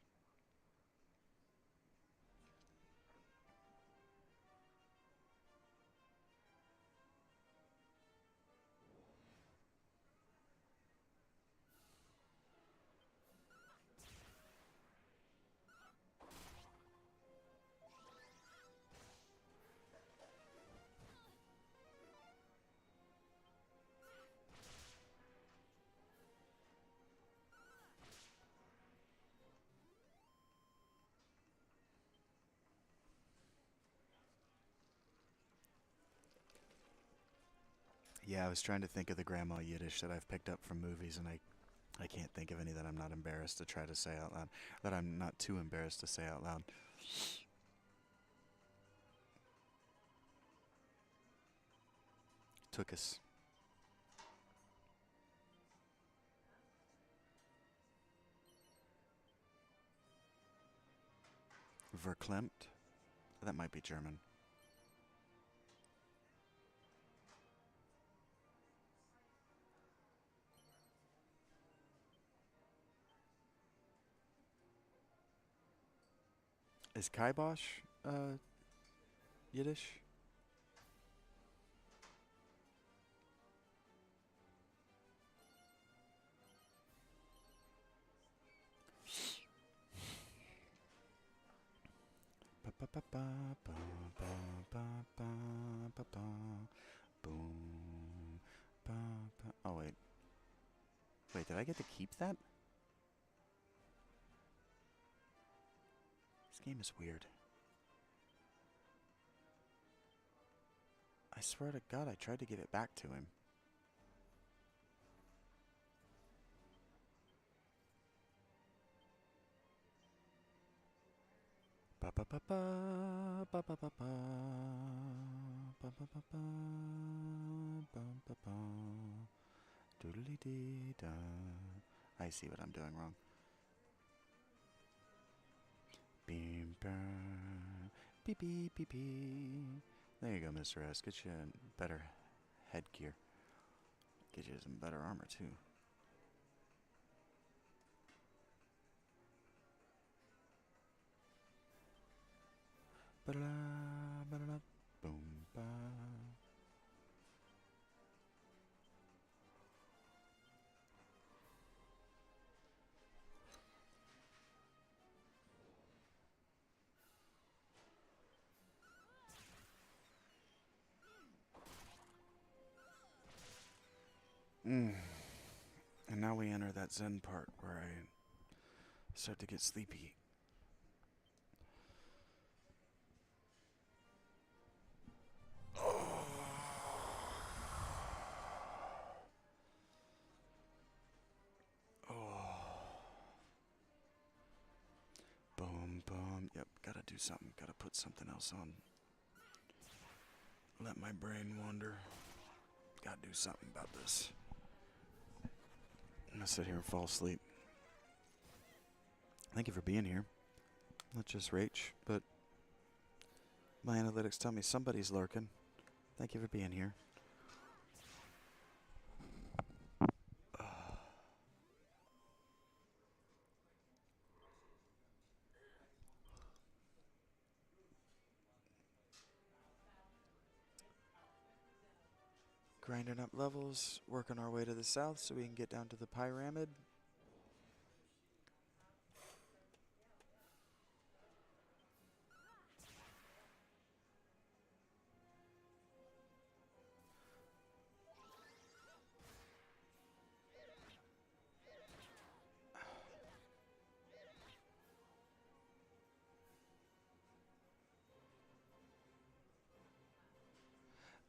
Yeah, I was trying to think of the grandma Yiddish that I've picked up from movies, and I can't think of any that I'm not embarrassed to try to say out loud. That I'm not too embarrassed to say out loud. Tookus. Verklempt? That might be German. Is Kibosh Yiddish? Boom. Oh wait. Wait, did I get to keep that? This game is weird. I swear to God, I tried to give it back to him. Ba ba ba ba ba ba ba ba ba ba ba ba ba ba ba doodly dee da. I see what I'm doing wrong. Beep beep beep beep beep. There you go, Mr. S. Get you better headgear. Get you some better armor too. Ba-da-da, ba-da-da, boom, ba. And now we enter that Zen part where I start to get sleepy. Boom, boom. Yep, gotta do something. Gotta put something else on. Let my brain wander. Gotta do something about this. I'm gonna sit here and fall asleep. Thank you for being here. Not just Rach, but my analytics tell me somebody's lurking. Thank you for being here. Grinding up levels, working our way to the south so we can get down to the pyramid.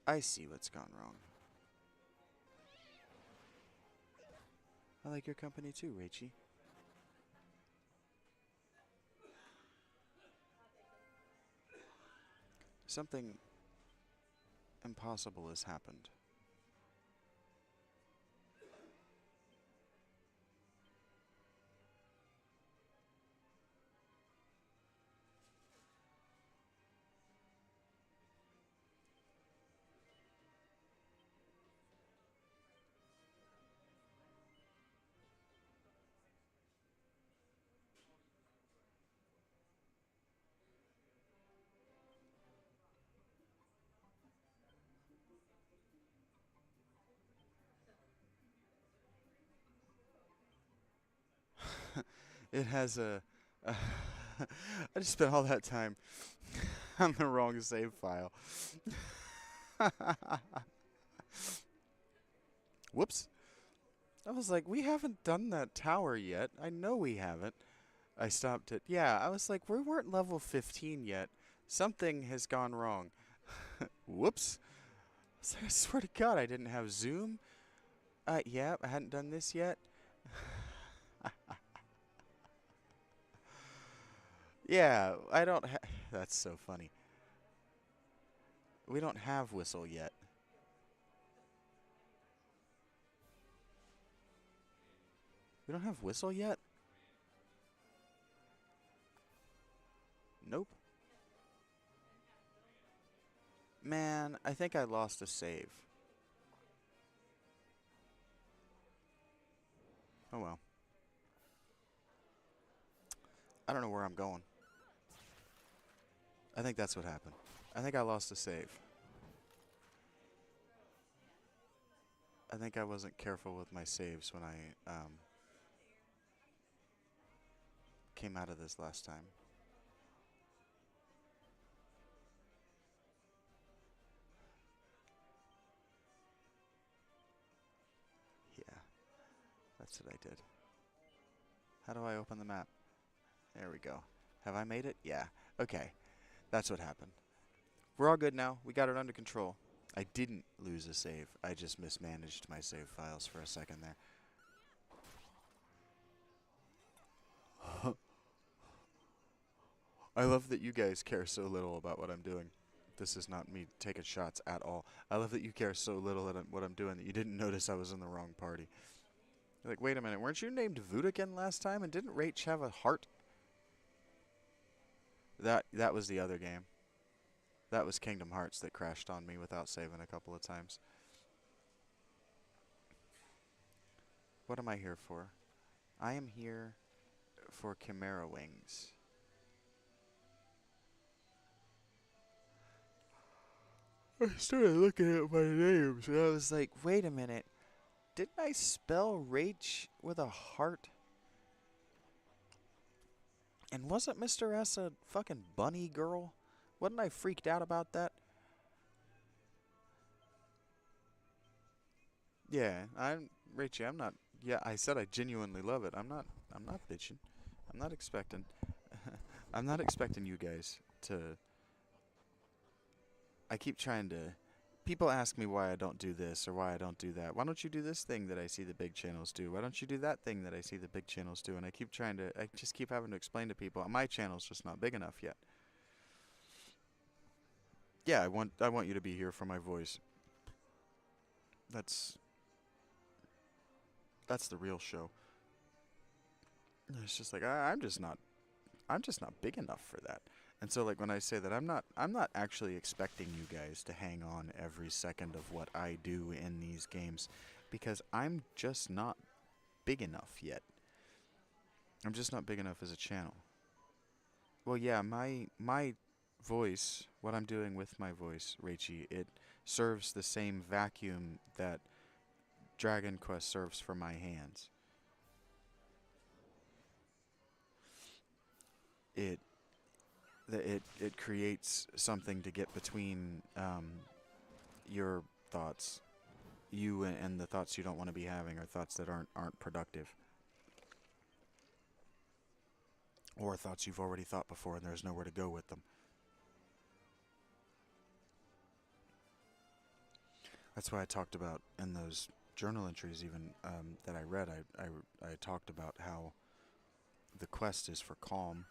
I see what's gone wrong. I like your company too, Rachie. Something impossible has happened. It has a. I just spent all that time on the wrong save file. Whoops. I was like, we haven't done that tower yet. I know we haven't. I stopped it. Yeah, I was like, we weren't level 15 yet. Something has gone wrong. Whoops. I was like, I swear to God, I didn't have Zoom. Yeah, I hadn't done this yet. Yeah, I don't that's so funny. We don't have Whistle yet. We don't have Whistle yet? Nope. Man, I think I lost a save. Oh well. I don't know where I'm going. I think that's what happened. I think I lost a save. I think I wasn't careful with my saves when I came out of this last time. Yeah, that's what I did. How do I open the map? There we go. Have I made it? Yeah. Okay. That's what happened. We're all good now. We got it under control. I didn't lose a save. I just mismanaged my save files for a second there. I love that you guys care so little about what I'm doing. This is not me taking shots at all. I love that you care so little at what I'm doing that you didn't notice I was in the wrong party. You're like, wait a minute, weren't you named Vudikin last time? And didn't Rach have a heart? That was the other game. That was Kingdom Hearts that crashed on me without saving a couple of times. What am I here for? I am here for Chimera Wings. I started looking at my names and I was like, wait a minute. Didn't I spell Rach with a heart? And wasn't Mr. S a fucking bunny girl? Wasn't I freaked out about that? Yeah, Rachie, I'm not. Yeah, I said I genuinely love it. I'm not bitching. I'm not expecting. I'm not expecting you guys to. I keep trying to. People ask me why I don't do this or why I don't do that. Why don't you do this thing that I see the big channels do? Why don't you do that thing that I see the big channels do? And I keep trying to. I just keep having to explain to people my channel's just not big enough yet. Yeah, I want you to be here for my voice. That's the real show. It's just like I'm just not big enough for that. And so like when I say that I'm not actually expecting you guys to hang on every second of what I do in these games because I'm just not big enough yet. I'm just not big enough as a channel. Well, yeah, my voice, what I'm doing with my voice, Raichi, it serves the same vacuum that Dragon Quest serves for my hands. It it creates something to get between your thoughts, you and the thoughts you don't want to be having, or thoughts that aren't productive, or thoughts you've already thought before and there's nowhere to go with them. That's why I talked about in those journal entries, even that I read. I talked about how the quest is for calm.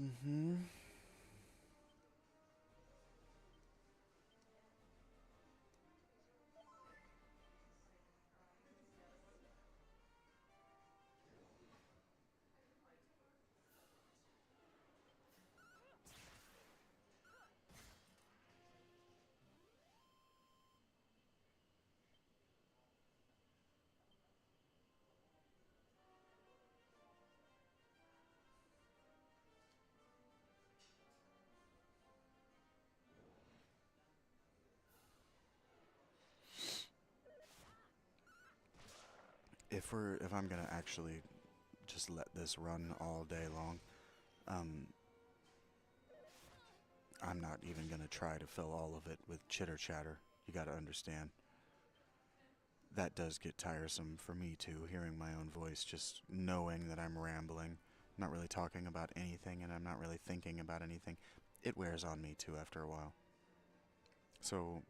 Mm-hmm. If I'm gonna actually just let this run all day long, um, I'm not even gonna try to fill all of it with chitter chatter. You gotta understand. That does get tiresome for me too, hearing my own voice, just knowing that I'm rambling, not really talking about anything, and I'm not really thinking about anything. It wears on me too after a while. So,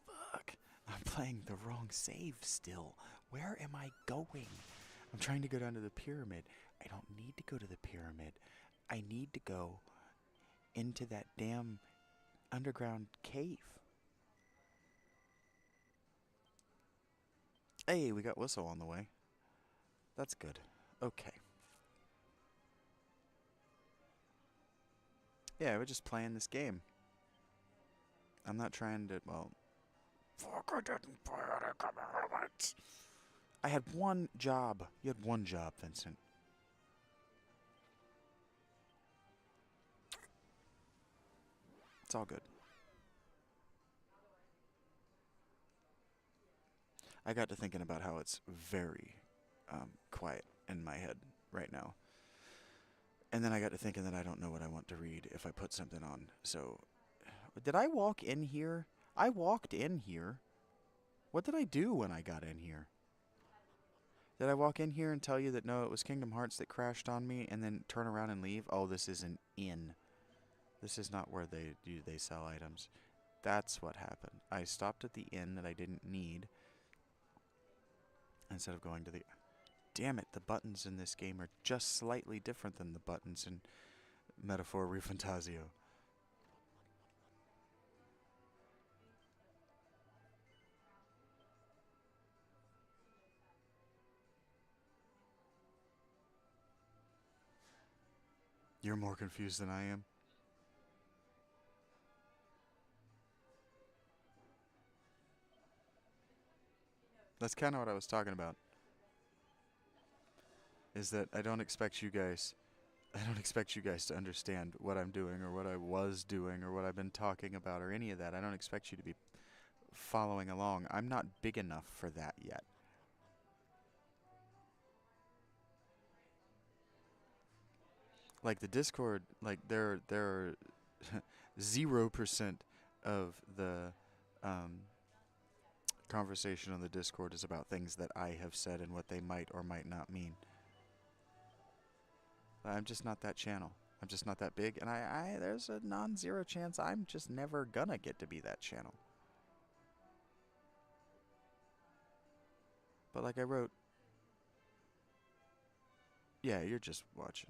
fuck, I'm playing the wrong save still. Where am I going? I'm trying to go down to the pyramid. I don't need to go to the pyramid. I need to go into that damn underground cave. Hey, we got Whistle on the way. That's good. Okay. Yeah, we're just playing this game. I'm not trying to, well, fuck, I didn't play any commandments. I had one job. You had one job, Vincent. It's all good. I got to thinking about how it's very quiet in my head right now. And then I got to thinking that I don't know what I want to read if I put something on. So, did I walk in here? I walked in here. What did I do when I got in here? Did I walk in here and tell you that no, it was Kingdom Hearts that crashed on me and then turn around and leave? Oh, this is an inn. This is not where they sell items. That's what happened. I stopped at the inn that I didn't need instead of going to the... Damn it, the buttons in this game are just slightly different than the buttons in Metaphor Refantasio. You're more confused than I am. That's kind of what I was talking about. Is that I don't expect you guys... I don't expect you guys to understand what I'm doing or what I was doing or what I've been talking about or any of that. I don't expect you to be following along. I'm not big enough for that yet. Like the Discord, like there are 0% of the um, conversation on the Discord is about things that I have said and what they might or might not mean. I'm just not that channel. I'm just not that big, and there's a non-zero chance I'm just never gonna get to be that channel. But like I wrote, yeah, you're just watching.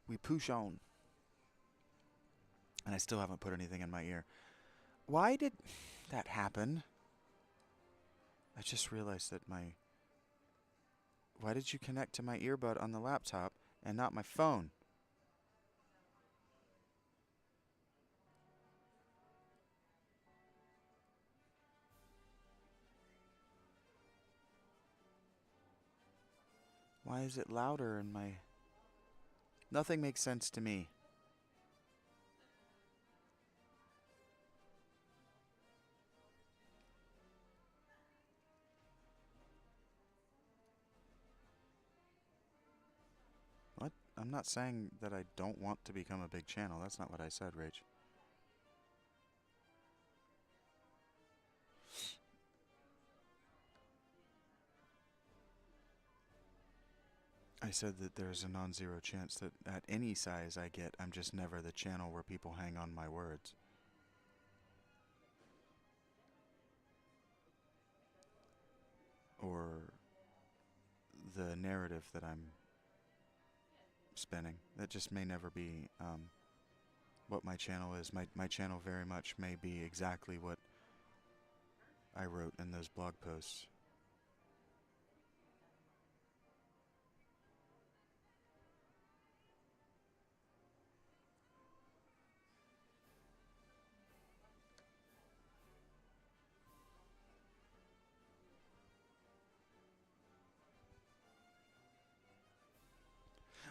We push on. And I still haven't put anything in my ear. Why did that happen? I just realized that my... Why did you connect to my earbud on the laptop and not my phone? Why is it louder in my... Nothing makes sense to me. What? I'm not saying that I don't want to become a big channel. That's not what I said, Rach. I said that there's a non-zero chance that at any size I get, I'm just never the channel where people hang on my words. Or the narrative that I'm spinning. That just may never be what my channel is. My channel very much may be exactly what I wrote in those blog posts.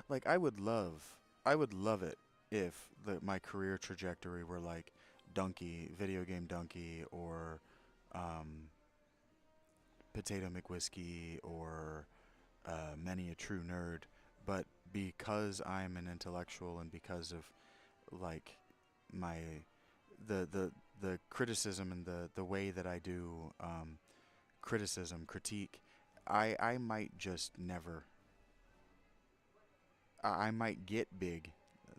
Like I would love it if my career trajectory were like Donkey, Video Game Donkey, or um, Potato McWhiskey, or Many a True Nerd. But because I'm an intellectual and because of like my the criticism and the way that I do criticism, critique, I might just never I might get big.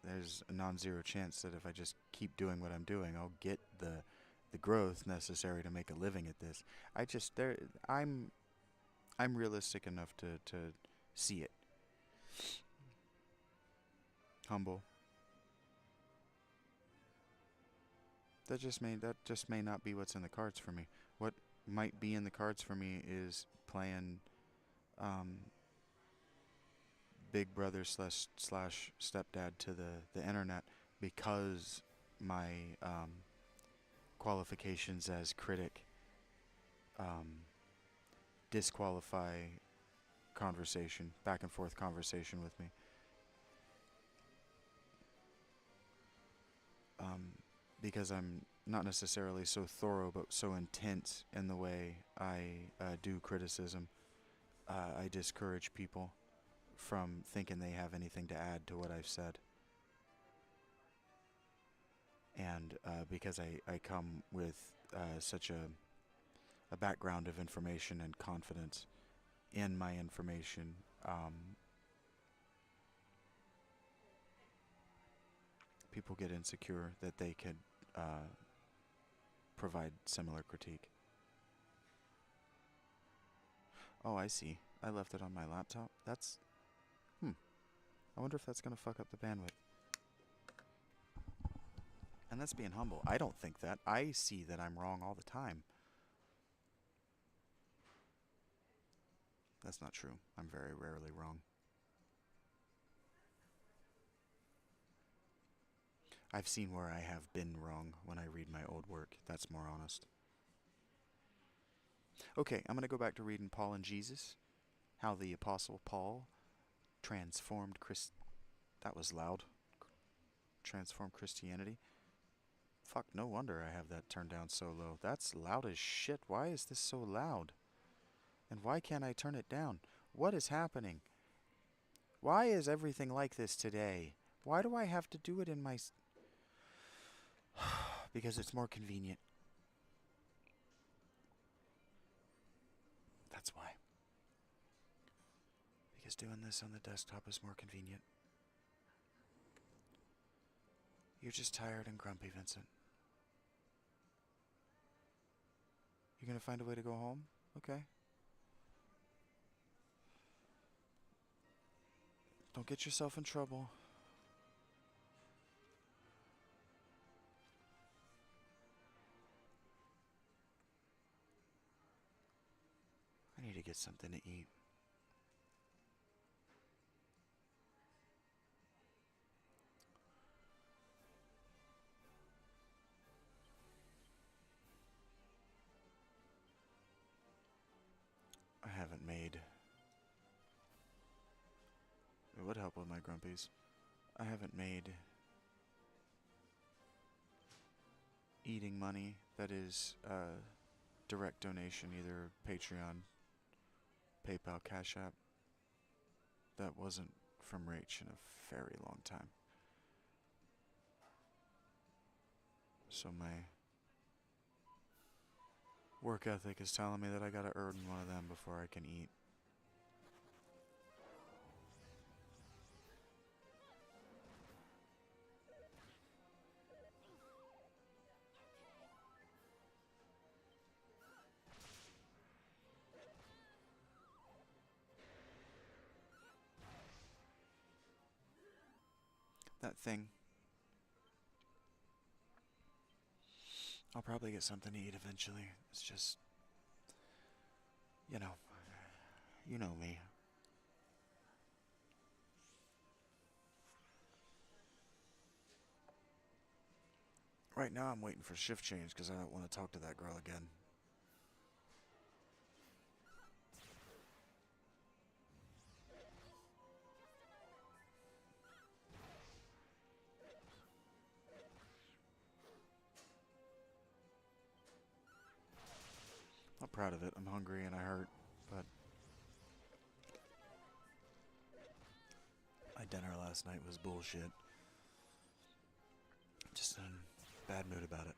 There's a non-zero chance that if I just keep doing what I'm doing, I'll get the growth necessary to make a living at this. I just there I'm realistic enough to see it. Humble. That just may not be what's in the cards for me. What might be in the cards for me is playing um, big brother slash stepdad to the internet because my qualifications as critic um, disqualify conversation, back and forth conversation with me. Um, because I'm not necessarily so thorough, but so intense in the way I do criticism. I discourage people from thinking they have anything to add to what I've said. And because I come with such a background of information and confidence in my information, people get insecure that they could provide similar critique. Oh, I see. I left it on my laptop. I wonder if that's going to fuck up the bandwidth. And that's being humble. I don't think that. I see that I'm wrong all the time. That's not true. I'm very rarely wrong. I've seen where I have been wrong when I read my old work. That's more honest. Okay, I'm going to go back to reading Paul and Jesus. How the Apostle Paul transformed That was loud. Transformed Christianity. Fuck, no wonder I have that turned down so low. That's loud as shit. Why is this so loud? And why can't I turn it down? What is happening? Why is everything like this today? Why do I have to do it in my... Because it's more convenient. That's why. Because doing this on the desktop is more convenient. You're just tired and grumpy, Vincent. You're gonna find a way to go home? Okay. Don't get yourself in trouble. I need to get something to eat. I haven't made... It would help with my grumpies. I haven't made eating money that is direct donation, either Patreon, PayPal, Cash App. That wasn't from Rach in a very long time. So my work ethic is telling me that I gotta earn one of them before I can eat. That thing. I'll probably get something to eat eventually. It's just, you know me. Right now I'm waiting for shift change because I don't want to talk to that girl again. I'm proud of it. I'm hungry and I hurt, but my dinner last night was bullshit. Just in a bad mood about it.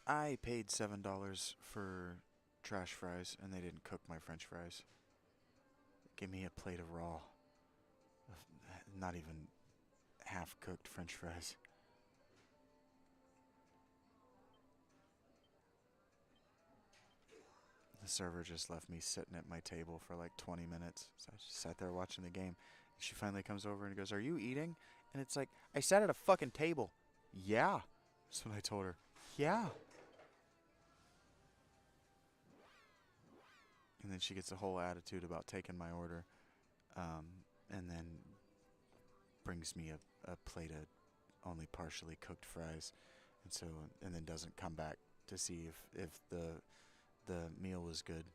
I paid $7 for trash fries and they didn't cook my french fries. Give me a plate of raw, not even half-cooked french fries. The server just left me sitting at my table for like 20 minutes. So I just sat there watching the game. She finally comes over and goes, "Are you eating?" And it's like, I sat at a fucking table. Yeah. That's what I told her. Yeah. And then she gets a whole attitude about taking my order. And then brings me a plate of only partially cooked fries. And then doesn't come back to see if the meal was good.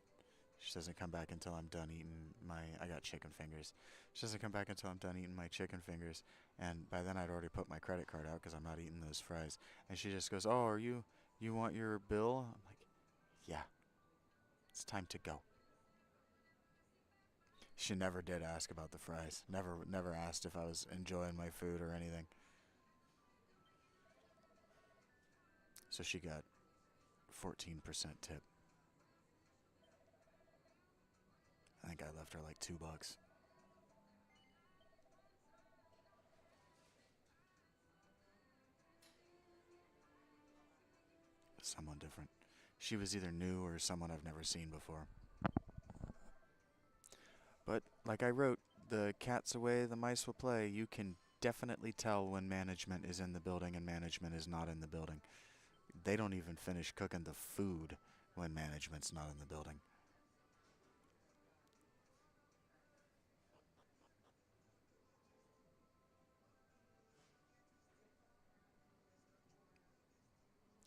She doesn't come back until I'm done eating I got chicken fingers. She doesn't come back until I'm done eating my chicken fingers. And by then I'd already put my credit card out because I'm not eating those fries. And she just goes, "Oh, you want your bill?" I'm like, "Yeah, it's time to go." She never did ask about the fries. Never asked if I was enjoying my food or anything. So she got 14% tip. I think I left her like $2. Someone different. She was either new or someone I've never seen before. But like I wrote, the cat's away, the mice will play. You can definitely tell when management is in the building and management is not in the building. They don't even finish cooking the food when management's not in the building.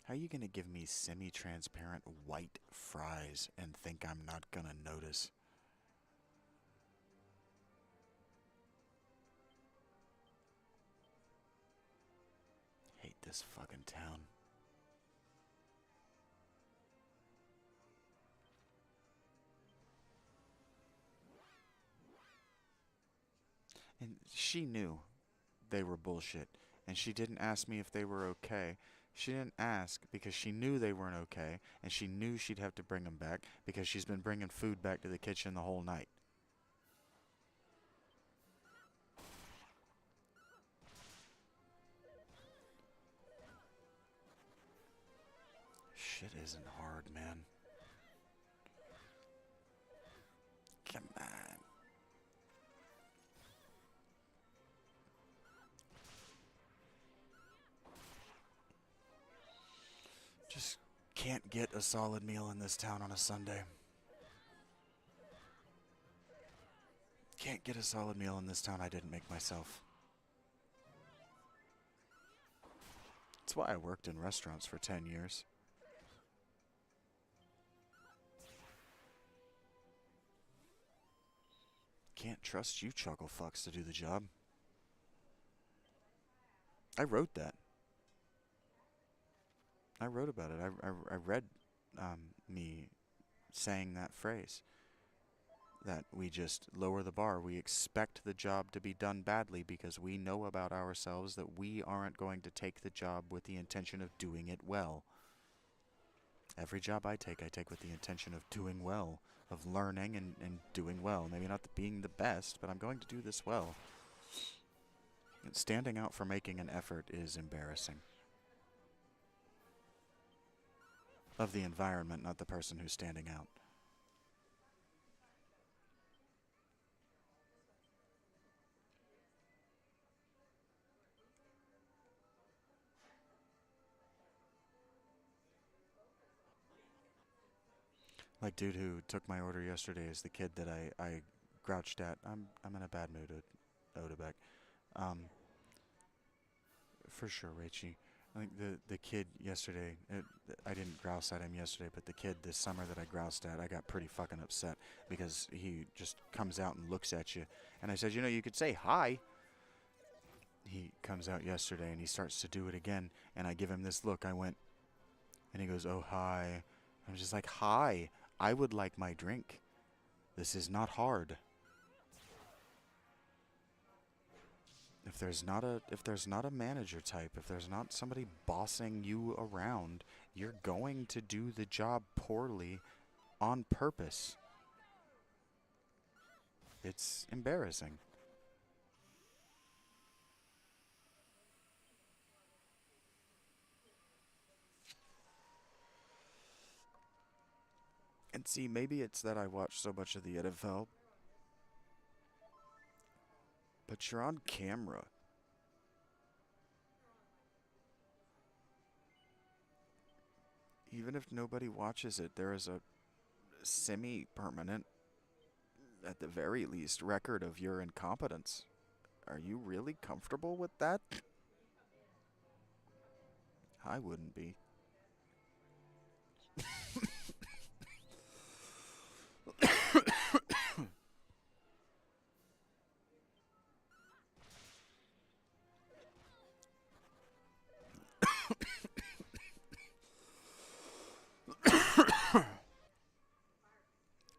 How you gonna give me semi-transparent white fries and think I'm not gonna notice? Hate this fucking town. And she knew they were bullshit. And she didn't ask me if they were okay. She didn't ask because she knew they weren't okay. And she knew she'd have to bring them back because she's been bringing food back to the kitchen the whole night. Shit isn't hard, man. Come on. Just can't get a solid meal in this town on a Sunday. Can't get a solid meal in this town I didn't make myself. That's why I worked in restaurants for 10 years. Can't trust you chuckle fucks to do the job. I wrote that. I wrote about it. I read me saying that phrase. That we just lower the bar. We expect the job to be done badly because we know about ourselves that we aren't going to take the job with the intention of doing it well. Every job I take with the intention of doing well, of learning and doing well. Maybe not being the best, but I'm going to do this well. And standing out for making an effort is embarrassing. Of the environment, not the person who's standing out. Like dude who took my order yesterday is the kid that I grouched at. I'm in a bad mood at Odebeck. For sure, Rachie. I think the kid yesterday, I didn't grouse at him yesterday, but the kid this summer that I groused at, I got pretty fucking upset because he just comes out and looks at you. And I said, you know, you could say hi. He comes out yesterday and he starts to do it again. And I give him this look. I went, and he goes, oh, hi. I'm just like, hi. I would like my drink. This is not hard. If there's not a manager type, if there's not somebody bossing you around, you're going to do the job poorly on purpose. It's embarrassing. And see, maybe it's that I watch so much of the NFL, but you're on camera. Even if nobody watches it, there is a semi-permanent, at the very least, record of your incompetence. Are you really comfortable with that? I wouldn't be.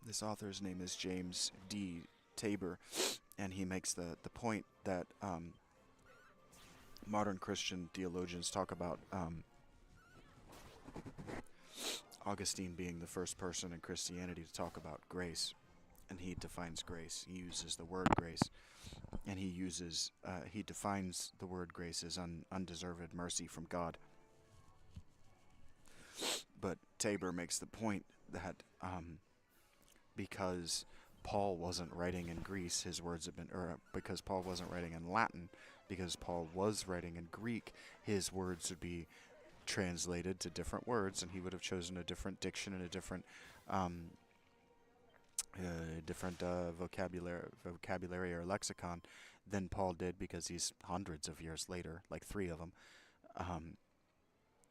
This author's name is James D. Tabor, and he makes the point that modern Christian theologians talk about Augustine being the first person in Christianity to talk about grace, and he defines grace. He uses the word grace, and he defines the word grace as undeserved mercy from God. But Tabor makes the point that because Paul wasn't writing in Greece, his words have been, or because Paul wasn't writing in Latin, because Paul was writing in Greek, his words would be translated to different words, and he would have chosen a different diction and a different vocabulary or lexicon than Paul did, because he's hundreds of years later, like 3 of them.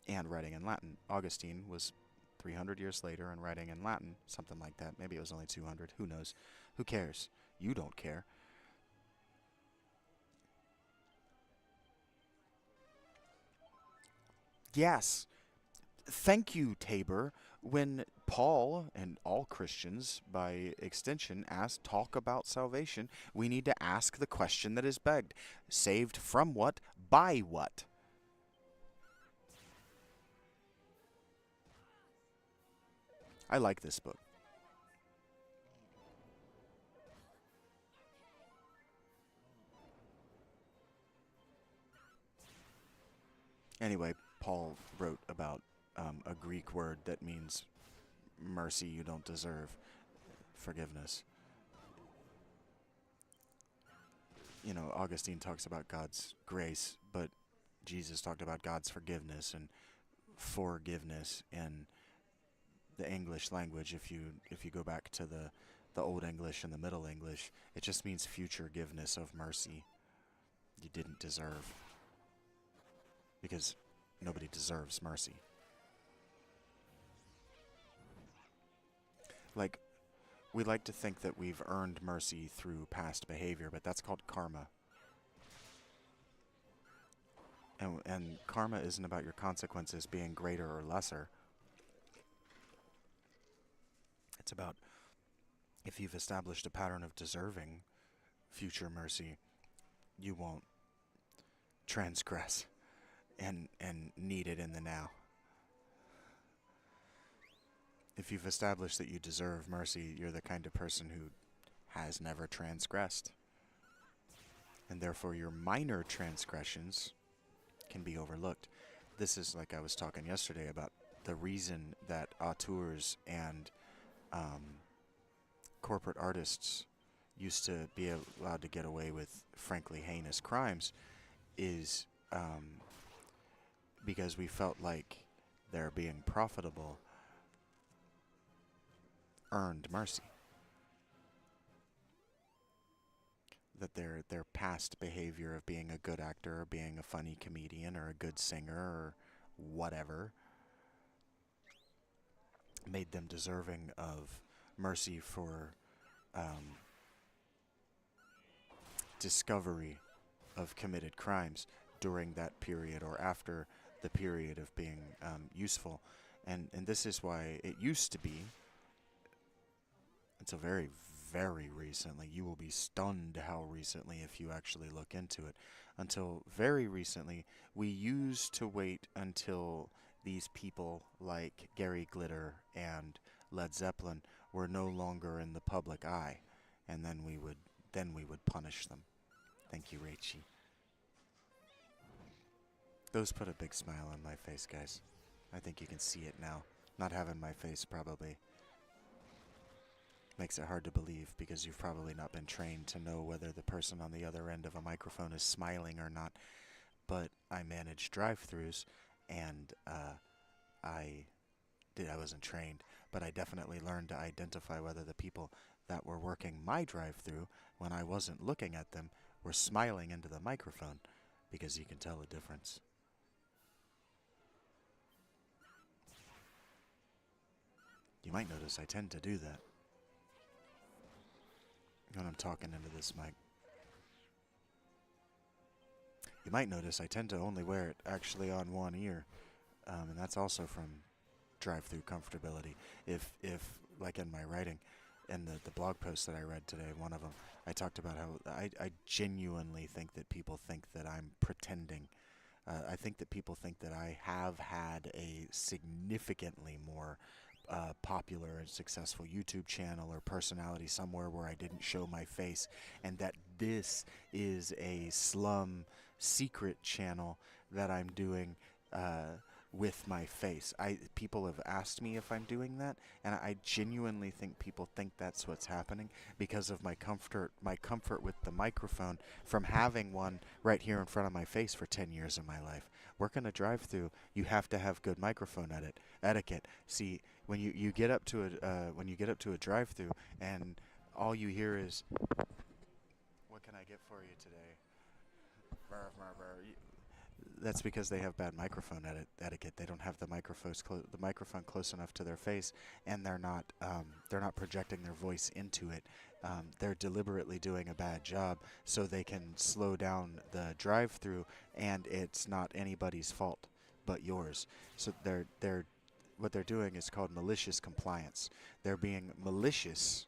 and writing in Latin. Augustine was 300 years later and writing in Latin, something like that. Maybe it was only 200. Who knows? Who cares? You don't care. Yes. Thank you, Tabor. When Paul and all Christians, by extension, talk about salvation, we need to ask the question that is begged: saved from what? By what? I like this book. Anyway, Paul wrote about a Greek word that means mercy you don't deserve, forgiveness. Augustine talks about God's grace, but Jesus talked about God's forgiveness and forgiveness in the English language. If you go back to the Old English and the Middle English, it just means future giveness of mercy you didn't deserve, because nobody deserves mercy. Like, we like to think that we've earned mercy through past behavior, but that's called karma. And karma isn't about your consequences being greater or lesser. It's about, if you've established a pattern of deserving future mercy, you won't transgress and need it in the now. If you've established that you deserve mercy, you're the kind of person who has never transgressed. And therefore your minor transgressions can be overlooked. This is, like I was talking yesterday, about the reason that auteurs and corporate artists used to be allowed to get away with frankly heinous crimes is because we felt like their being profitable earned mercy. That their past behavior of being a good actor or being a funny comedian or a good singer or whatever made them deserving of mercy for discovery of committed crimes during that period or after the period of being useful. And this is why it used to be, until very, very recently, you will be stunned how recently if you actually look into it, until very recently, we used to wait until these people like Gary Glitter and Led Zeppelin were no longer in the public eye, and then we would punish them. Thank you, Rachie. Those put a big smile on my face, guys. I think you can see it now. Not having my face probably makes it hard to believe, because you've probably not been trained to know whether the person on the other end of a microphone is smiling or not. But I manage drive-thrus, and I wasn't trained, but I definitely learned to identify whether the people that were working my drive-thru, when I wasn't looking at them, were smiling into the microphone, because you can tell the difference. You might notice I tend to do that when I'm talking into this mic. You might notice I tend to only wear it actually on one ear, and that's also from drive-through comfortability. If like in my writing, in the blog post that I read today, one of them, I talked about how I genuinely think that people think that I'm pretending. I think that people think that I have had a significantly more popular and successful YouTube channel or personality somewhere where I didn't show my face, and that this is a slum secret channel that I'm doing with my face. People have asked me if I'm doing that, and I genuinely think people think that's what's happening because of my comfort with the microphone from having one right here in front of my face for 10 years of my life. Working a drive-through, you have to have good microphone etiquette. See, when you get up to a drive-through and all you hear is, "What can I get for you today?" That's because they have bad microphone etiquette. They don't have the microphone close enough to their face, and they're not projecting their voice into it. They're deliberately doing a bad job so they can slow down the drive-through, and it's not anybody's fault but yours. So they're what they're doing is called malicious compliance. They're being malicious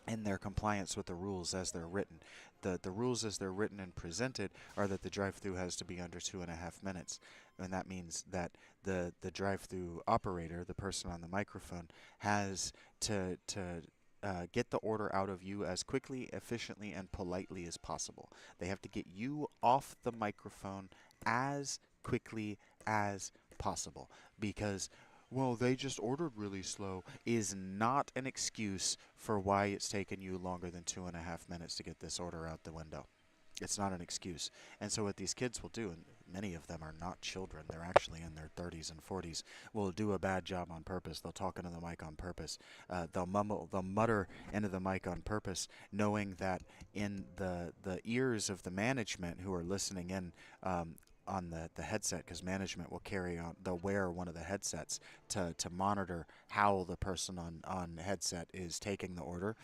in their compliance with the rules as they're written. The rules as they're written and presented are that the drive-through has to be under 2.5 minutes, and that means that the drive-through operator, the person on the microphone, has to get the order out of you as quickly, efficiently, and politely as possible. They have to get you off the microphone as quickly as possible because, well, they just ordered really slow, is not an excuse for why it's taken you longer than 2.5 minutes to get this order out the window. It's not an excuse. And so what these kids will do, and many of them are not children, they're actually in their 30s and 40s, will do a bad job on purpose. They'll talk into the mic on purpose. They'll mutter into the mic on purpose, knowing that in the ears of the management who are listening in, on the headset, because management will they'll wear one of the headsets to monitor how the person on headset is taking the order.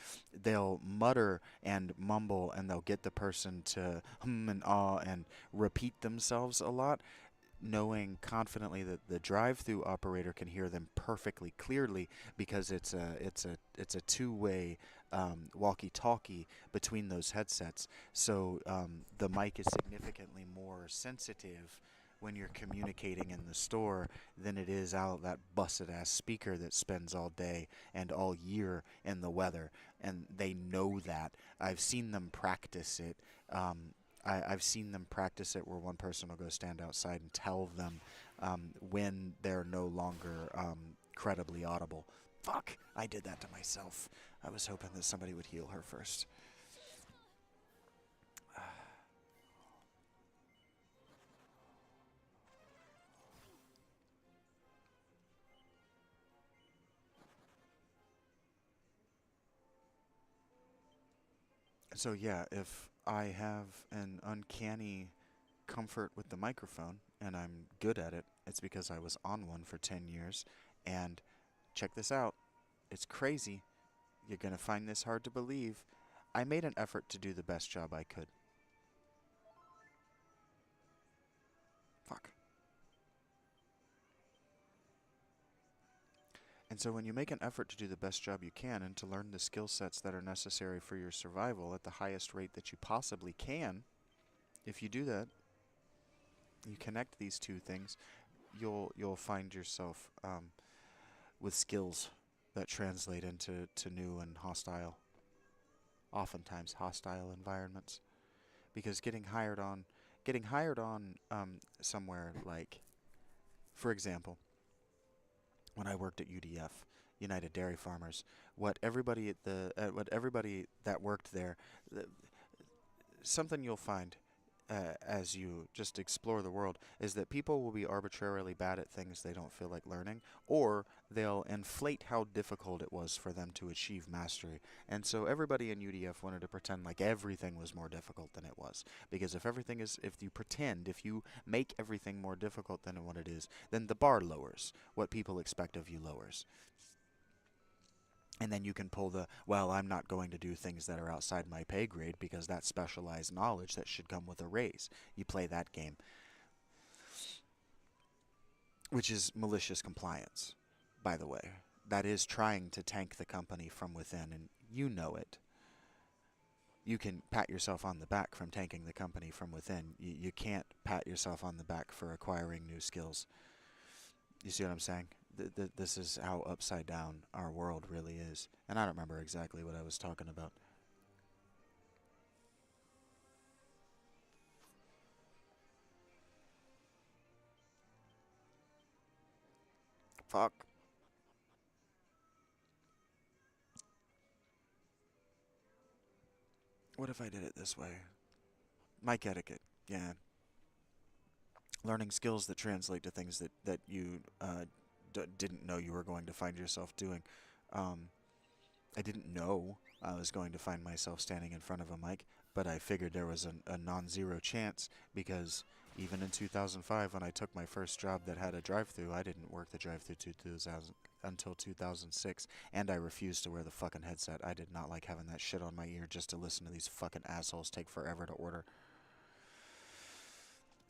They'll mutter and mumble, and they'll get the person to hum and ah and repeat themselves a lot, knowing confidently that the drive-through operator can hear them perfectly clearly because it's a two-way walkie-talkie between those headsets. So the mic is significantly more sensitive when you're communicating in the store than it is out of that busted-ass speaker that spends all day and all year in the weather. And they know that. I've seen them practice it. I've seen them practice it where one person will go stand outside and tell them when they're no longer credibly audible. Fuck, I did that to myself. I was hoping that somebody would heal her first. So yeah, if I have an uncanny comfort with the microphone and I'm good at it, it's because I was on one for 10 years. And check this out. It's crazy. You're going to find this hard to believe. I made an effort to do the best job I could. Fuck. And so when you make an effort to do the best job you can and to learn the skill sets that are necessary for your survival at the highest rate that you possibly can, if you do that, you connect these two things, you'll find yourself with skills that translate into new and oftentimes hostile environments. Because getting hired on somewhere like, for example, when I worked at UDF, United Dairy Farmers, what everybody that worked there, th- something you'll find as you just explore the world is that people will be arbitrarily bad at things they don't feel like learning, or they'll inflate how difficult it was for them to achieve mastery. And so everybody in UDF wanted to pretend like everything was more difficult than it was. Because if you make everything more difficult than what it is, then the bar lowers. What people expect of you lowers. And then you can pull well, I'm not going to do things that are outside my pay grade because that's specialized knowledge that should come with a raise. You play that game, which is malicious compliance, by the way. That is trying to tank the company from within, and you know it. You can pat yourself on the back from tanking the company from within. You can't pat yourself on the back for acquiring new skills. You see what I'm saying? This is how upside down our world really is. And I don't remember exactly what I was talking about. Fuck. What if I did it this way? Mic etiquette. Yeah. Learning skills that translate to things that you didn't know you were going to find yourself doing. Um, I didn't know I was going to find myself standing in front of a mic, but I figured there was a non-zero chance because Even in 2005, when I took my first job that had a drive-through, I didn't work the drive-through until 2006, and I refused to wear the fucking headset. I did not like having that shit on my ear just to listen to these fucking assholes take forever to order.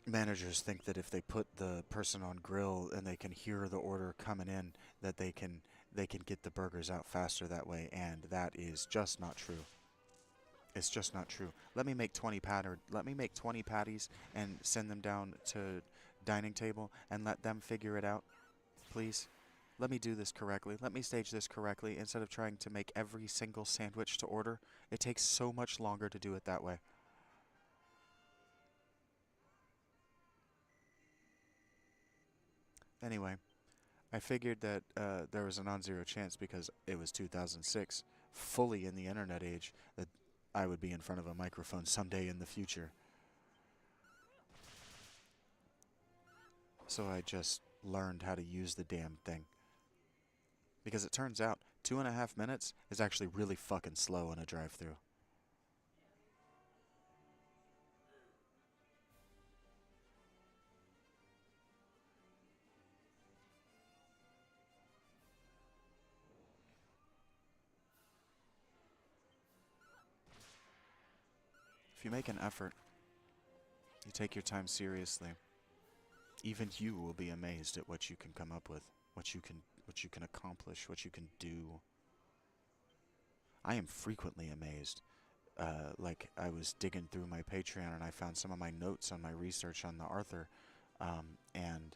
Managers think that if they put the person on grill and they can hear the order coming in, that they can get the burgers out faster that way, and that is just not true. It's just not true. Let me make 20 patties and send them down to dining table and let them figure it out, please. Let me do this correctly. Let me stage this correctly instead of trying to make every single sandwich to order. It takes so much longer to do it that way. Anyway, I figured that there was a non-zero chance because it was 2006, fully in the internet age, that I would be in front of a microphone someday in the future. So I just learned how to use the damn thing. Because it turns out 2.5 minutes is actually really fucking slow in a drive-through. If you make an effort, you take your time seriously, even you will be amazed at what you can come up with, what you can accomplish, what you can do. I am frequently amazed. Like I was digging through my Patreon and I found some of my notes on my research on the Arthur, and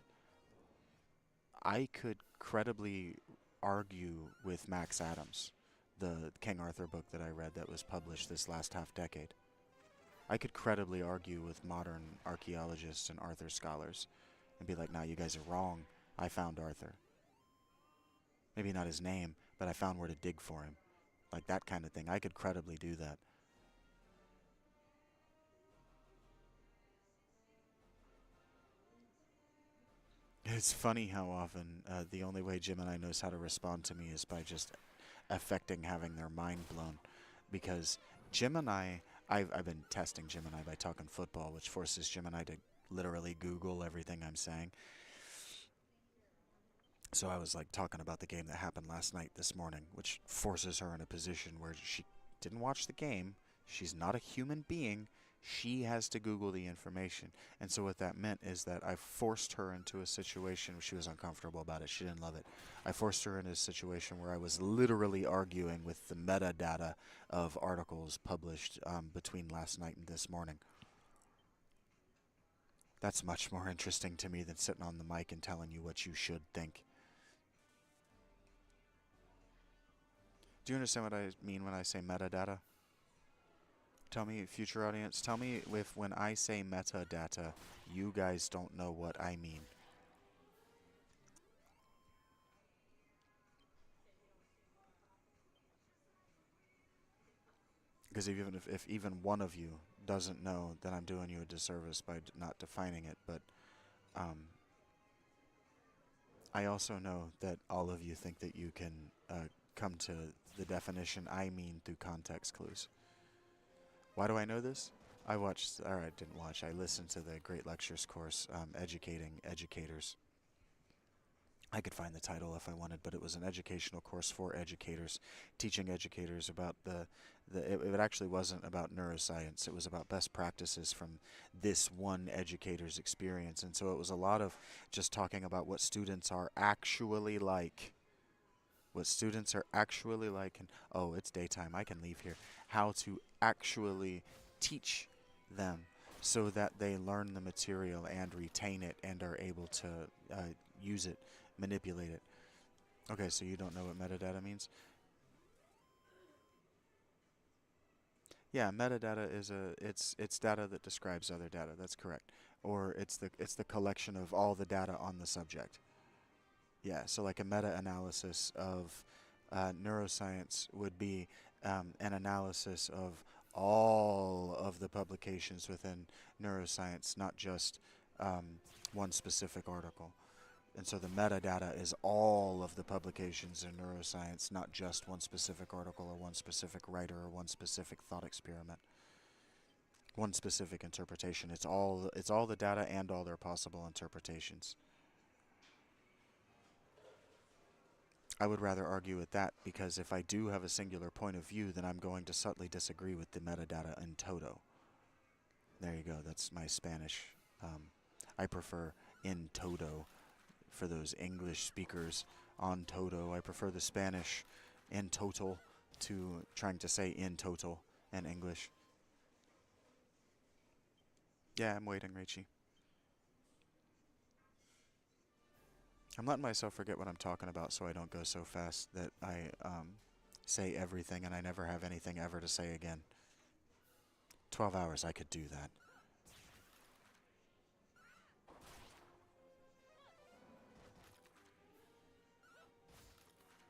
I could credibly argue with Max Adams, the King Arthur book that I read that was published this last half decade. I could credibly argue with modern archaeologists and Arthur scholars and be like, nah, you guys are wrong. I found Arthur. Maybe not his name, but I found where to dig for him. Like that kind of thing. I could credibly do that. It's funny how often the only way Gemini knows how to respond to me is by just affecting having their mind blown. Because Gemini, I've been testing Gemini by talking football, which forces Gemini to literally Google everything I'm saying. So I was like talking about the game that happened last night this morning, which forces her in a position where she didn't watch the game. She's not a human being. She has to Google the information. And so what that meant is that I forced her into a situation where she was uncomfortable about it. She didn't love it. I forced her into a situation where I was literally arguing with the metadata of articles published between last night and this morning. That's much more interesting to me than sitting on the mic and telling you what you should think. Do you understand what I mean when I say metadata? Tell me, future audience, tell me if when I say metadata, you guys don't know what I mean. Because if even one of you doesn't know, then I'm doing you a disservice by not defining it. But um, I also know that all of you think that you can come to the definition I mean through context clues. Why do I know this? I didn't watch, I listened to the Great Lectures course, Educating Educators. I could find the title if I wanted, but it was an educational course for educators, teaching educators about it actually wasn't about neuroscience. It was about best practices from this one educator's experience. And so it was a lot of just talking about what students are actually like. What students are actually like, and oh, it's daytime, I can leave here. How to actually teach them so that they learn the material and retain it and are able to use it, manipulate it. Okay, so you don't know what metadata means? Yeah, metadata is it's data that describes other data. That's correct. Or it's the collection of all the data on the subject. Yeah, so like a meta-analysis of neuroscience would be an analysis of all of the publications within neuroscience, not just one specific article. And so the metadata is all of the publications in neuroscience, not just one specific article or one specific writer or one specific thought experiment. one specific interpretation. It's all the data and all their possible interpretations. I would rather argue with that because if I do have a singular point of view, then I'm going to subtly disagree with the metadata in toto. There you go. That's my Spanish. I prefer in toto for those English speakers on toto. I prefer the Spanish in total to trying to say in total in English. Yeah, I'm waiting, Rachie. I'm letting myself forget what I'm talking about so I don't go so fast that I say everything and I never have anything ever to say again. 12 hours, I could do that.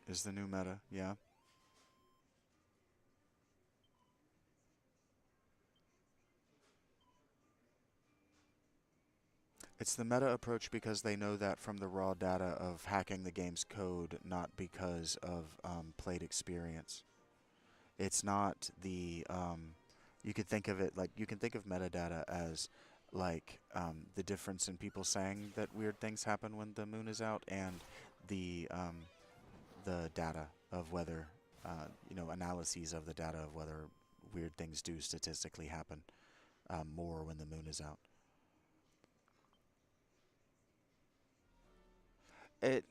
Is the new meta, yeah. It's the meta approach because they know that from the raw data of hacking the game's code, not because of played experience. It's not the you could think of it like you can think of metadata as like the difference in people saying that weird things happen when the moon is out and the data of whether analyses of the data of whether weird things do statistically happen more when the moon is out. It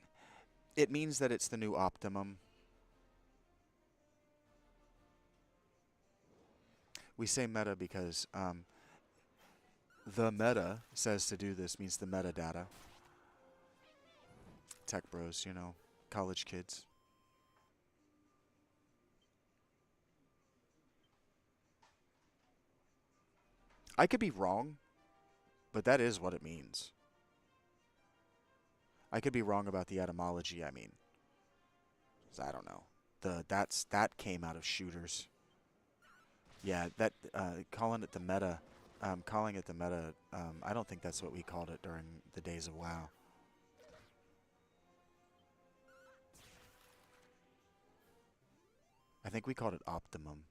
it means that it's the new optimum. We say meta because the meta says to do this means the metadata. Tech bros, college kids. I could be wrong, but that is what it means. I could be wrong about the etymology, I mean. 'Cause I don't know. That came out of shooters. Yeah, that calling it the meta. I don't think that's what we called it during the days of WoW. I think we called it optimum.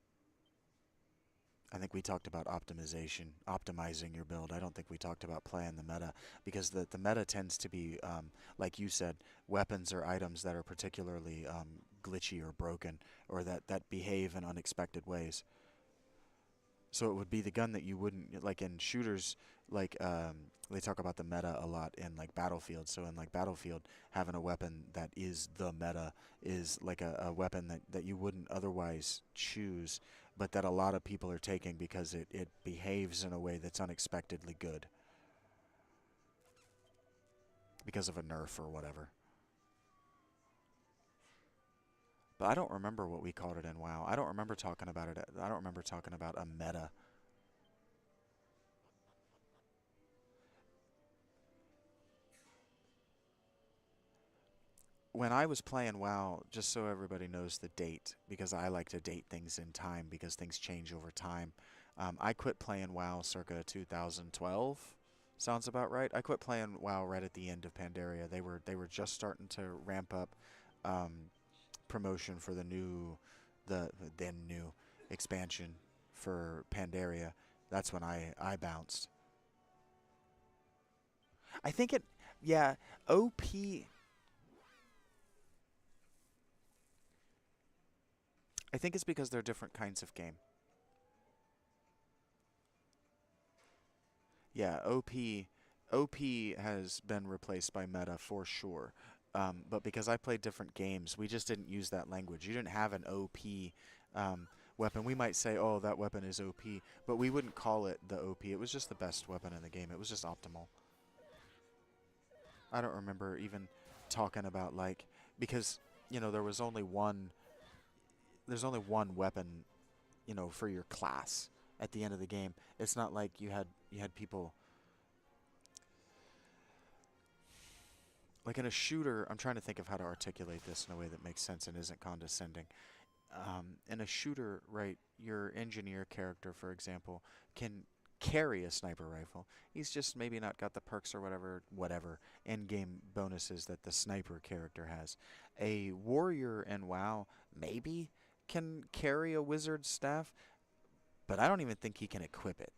I think we talked about optimization, optimizing your build. I don't think we talked about playing the meta because the meta tends to be, like you said, weapons or items that are particularly glitchy or broken or that behave in unexpected ways. So it would be the gun that you wouldn't like in shooters. Like they talk about the meta a lot in like Battlefield. So in like Battlefield, having a weapon that is the meta is like a weapon that you wouldn't otherwise choose, but that a lot of people are taking because it behaves in a way that's unexpectedly good because of a nerf or whatever. But I don't remember what we called it in WoW. I don't remember talking about it. I don't remember talking about a meta. When I was playing WoW, just so everybody knows the date, because I like to date things in time because things change over time. I quit playing WoW circa 2012. Sounds about right. I quit playing WoW right at the end of Pandaria. They were just starting to ramp up um, promotion for the then new expansion for Pandaria. That's when I bounced. I think it, yeah, OP. I think it's because they're different kinds of game. Yeah, OP has been replaced by meta for sure. But because I played different games, we just didn't use that language. You didn't have an OP weapon. We might say, "Oh, that weapon is OP," but we wouldn't call it the OP. It was just the best weapon in the game. It was just optimal. I don't remember even talking about like because there was only one. There's only one weapon, for your class at the end of the game. It's not like you had people like in a shooter. I'm trying to think of how to articulate this in a way that makes sense and isn't condescending. In a shooter, right, your engineer character, for example, can carry a sniper rifle. He's just maybe not got the perks or whatever end game bonuses that the sniper character has. A warrior in WoW maybe can carry a wizard's staff, but I don't even think he can equip it.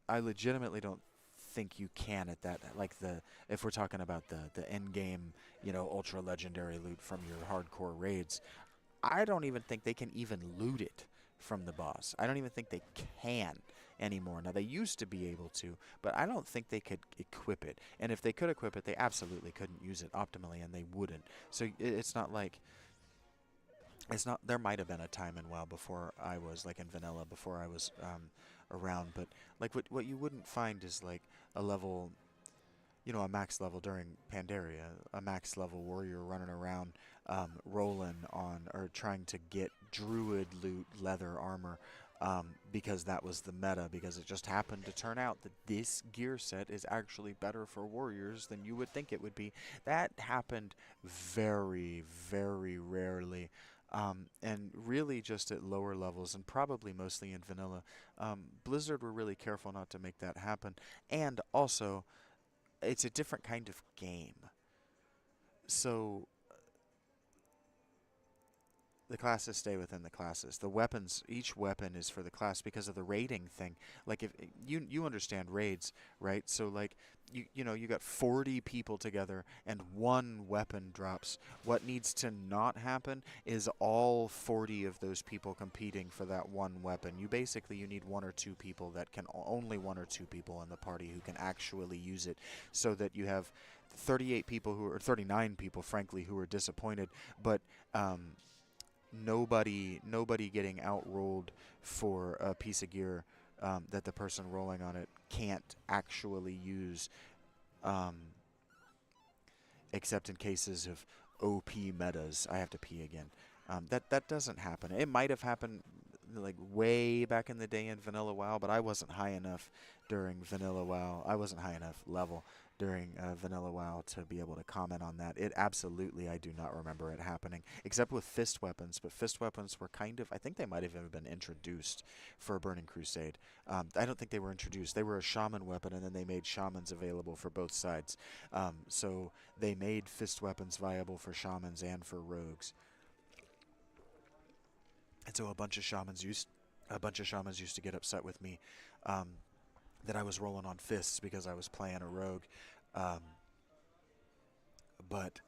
I legitimately don't think you can at that, like, the if we're talking about the end game, ultra legendary loot from your hardcore raids. I don't even think they can even loot it from the boss. I don't even think they can anymore. Now, they used to be able to, but I don't think they could equip it. And if they could equip it, they absolutely couldn't use it optimally, and they wouldn't. So it's not like it's not. There might have been a time in WoW before I was like in vanilla, before I was around, but like what you wouldn't find is like a level, a max level during Pandaria, a max level warrior running around, rolling on or trying to get druid loot, leather armor, because that was the meta. Because it just happened to turn out that this gear set is actually better for warriors than you would think it would be. That happened very, very rarely. And really just at lower levels, and probably mostly in vanilla. Blizzard were really careful not to make that happen. And also, it's a different kind of game. So the classes stay within the classes. The weapons, each weapon is for the class because of the raiding thing. Like, if you understand raids, right? So like you got 40 people together and one weapon drops. What needs to not happen is all 40 of those people competing for that one weapon. You need one or two people that can only one or two people in the party who can actually use it, so that you have 38 people who are 39 people, frankly, who are disappointed, but nobody getting outrolled for a piece of gear that the person rolling on it can't actually use, um, except in cases of OP metas. I have to pee again. That doesn't happen. It might have happened like way back in the day in Vanilla WoW, but I wasn't high enough during Vanilla WoW. I wasn't high enough level during Vanilla WoW to be able to comment on that. It absolutely, I do not remember it happening, except with fist weapons. But fist weapons were kind of, I think they might have even been introduced for Burning Crusade. I don't think they were introduced. They were a shaman weapon, and then they made shamans available for both sides. So they made fist weapons viable for shamans and for rogues. And so a bunch of shamans used to get upset with me, um, that I was rolling on fists because I was playing a rogue. Um, but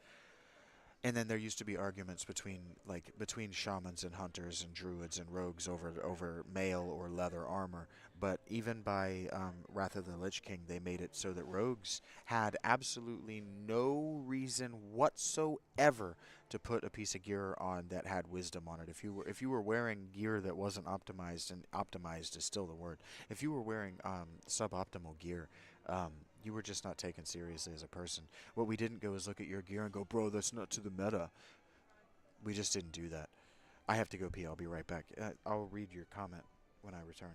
and then there used to be arguments between shamans and hunters and druids and rogues over mail or leather armor. But even by Wrath of the Lich King, they made it so that rogues had absolutely no reason whatsoever to put a piece of gear on that had wisdom on it. If you were wearing gear that wasn't optimized, and optimized is still the word, if you were wearing suboptimal gear, you were just not taken seriously as a person. What we didn't go is look at your gear and go, bro, that's not to the meta. We just didn't do that. I have to go pee. I'll be right back. I'll read your comment when I return.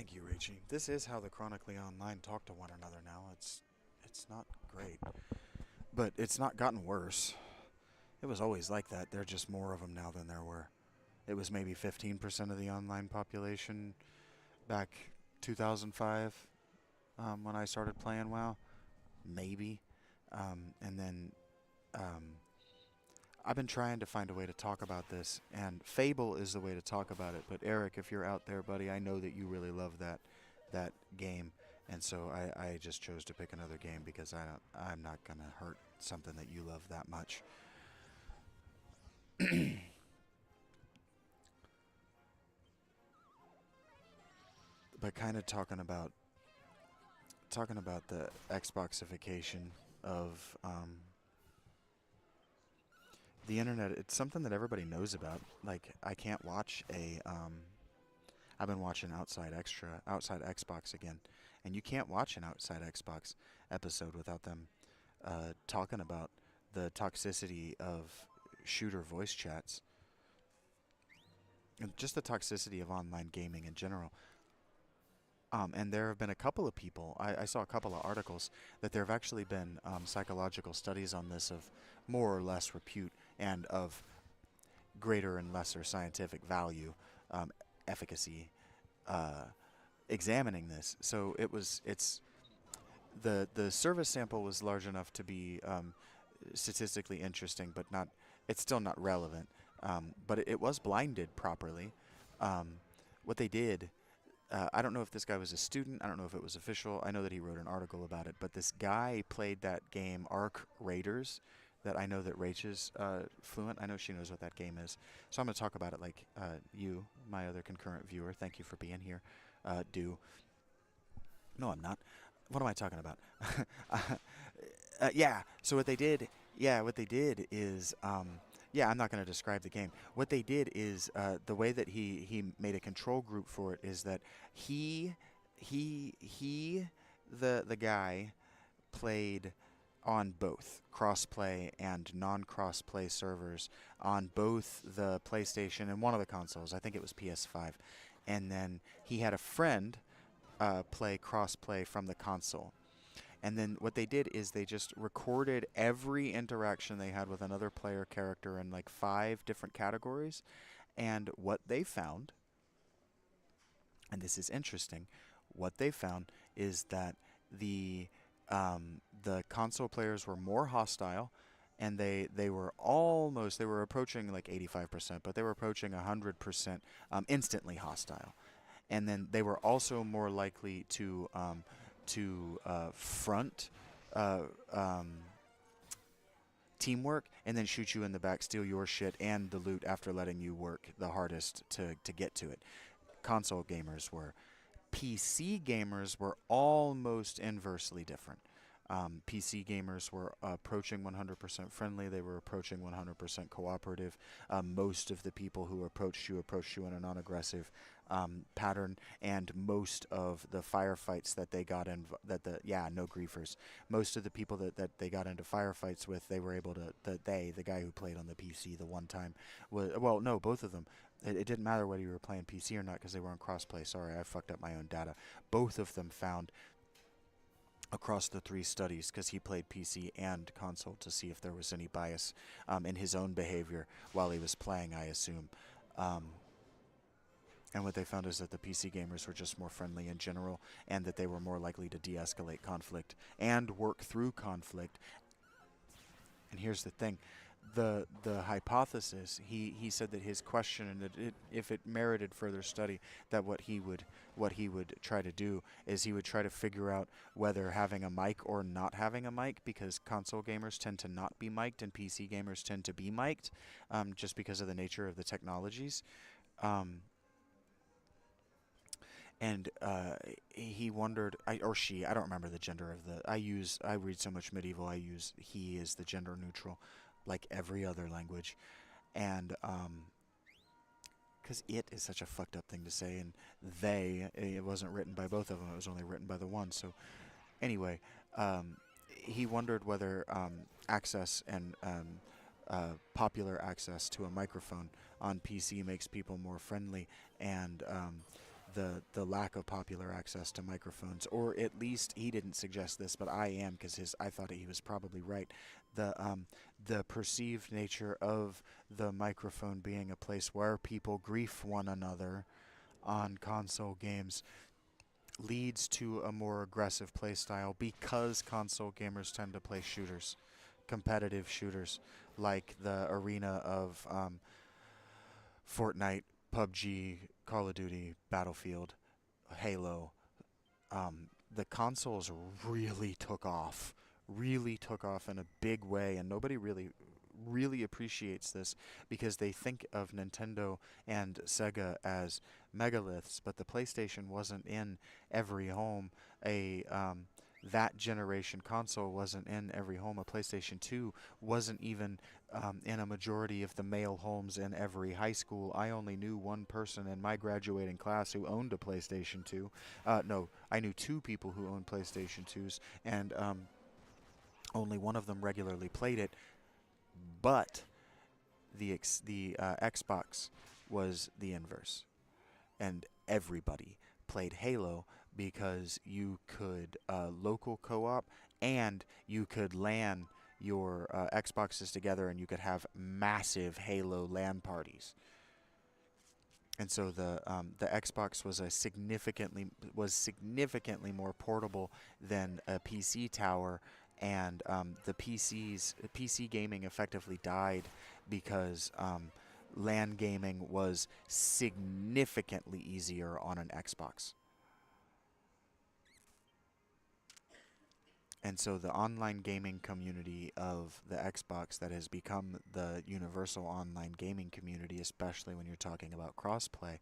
Thank you, Rachie. This is how the Chronically Online talk to one another now. It's not great, but it's not gotten worse. It was always like that. There are just more of them now than there were. It was maybe 15% of the online population back 2005 when I started playing WoW, maybe. And then um, I've been trying to find a way to talk about this, and Fable is the way to talk about it. But Eric, if you're out there, buddy, I know that you really love that game, and so I just chose to pick another game because I'm not gonna hurt something that you love that much. But kind of talking about the Xboxification of the internet. It's something that everybody knows about. Like I can't watch a I've been watching Outside Xbox again, and you can't watch an Outside Xbox episode without them talking about the toxicity of shooter voice chats and just the toxicity of online gaming in general. And there have been a couple of people, I saw a couple of articles, that there have actually been psychological studies on this of more or less repute and of greater and lesser scientific value, um, efficacy, uh, examining this. So it's the service sample was large enough to be statistically interesting, but not. It's still not relevant. But it was blinded properly. Um, what they did, I don't know if this guy was a student. I don't know if it was official. I know that he wrote an article about it. But this guy played that game Arc Raiders. That I know that Rach is fluent. I know she knows what that game is. So I'm going to talk about it like you, my other concurrent viewer. Thank you for being here. Do. No, I'm not. What am I talking about? Yeah. So what they did is, yeah, I'm not going to describe the game. What they did is the way that he made a control group for it is that he he the guy played on both crossplay and non-crossplay servers on both the PlayStation and one of the consoles. I think it was PS5, and then he had a friend play crossplay from the console. And then what they did is they just recorded every interaction they had with another player character in like 5 different categories. And what they found, and this is interesting, what they found is that the the console players were more hostile, and they were approaching like 85%, but they were approaching 100% instantly hostile. And then they were also more likely to front uh, um, teamwork and then shoot you in the back, steal your shit and the loot after letting you work the hardest to get to it. Console gamers were. PC gamers were almost inversely different. PC gamers were approaching 100% friendly. They were approaching 100% cooperative. Most of the people who approached you in a non-aggressive pattern, and most of the firefights that they got in, no griefers. Most of the people that they got into firefights with, they were able to. The guy who played on the PC the one time was, well, no, both of them. It didn't matter whether you were playing PC or not because they were on crossplay. Sorry, I fucked up my own data. Both of them found across the 3 studies, because he played PC and console, to see if there was any bias in his own behavior while he was playing, I assume. Um, and what they found is that the PC gamers were just more friendly in general, and that they were more likely to de-escalate conflict and work through conflict. And here's the thing. The hypothesis, he said that his question, and that if it merited further study, that what he would try to do is he would try to figure out whether having a mic or not having a mic, because console gamers tend to not be mic'd and PC gamers tend to be mic'd, just because of the nature of the technologies. Um, and he wondered, or she, I don't remember the gender of the. I read so much medieval. I use he as the gender neutral, like every other language, and because it is such a fucked up thing to say, and it wasn't written by both of them. It was only written by the one. So anyway, he wondered whether access and popular access to a microphone on PC makes people more friendly, and the lack of popular access to microphones, or at least he didn't suggest this, but I am, because his I thought he was probably right. The perceived nature of the microphone being a place where people grief one another on console games leads to a more aggressive playstyle, because console gamers tend to play shooters, competitive shooters, like the arena of Fortnite, PUBG, Call of Duty, Battlefield, Halo. The consoles really took off in a big way, and nobody really appreciates this, because they think of Nintendo and Sega as megaliths, but the PlayStation wasn't in every home. A That generation console wasn't in every home. A PlayStation 2 wasn't even in a majority of the male homes in every high school. I only knew one person in my graduating class who owned a PlayStation 2. No, I knew two people who owned PlayStation 2s, and only one of them regularly played it. But the Xbox was the inverse, and everybody played Halo because you could local co-op, and you could LAN your Xboxes together, and you could have massive Halo LAN parties. And so the Xbox was significantly more portable than a PC tower, and the PC gaming effectively died because LAN gaming was significantly easier on an Xbox. And so the online gaming community of the Xbox, that has become the universal online gaming community, especially when you're talking about crossplay,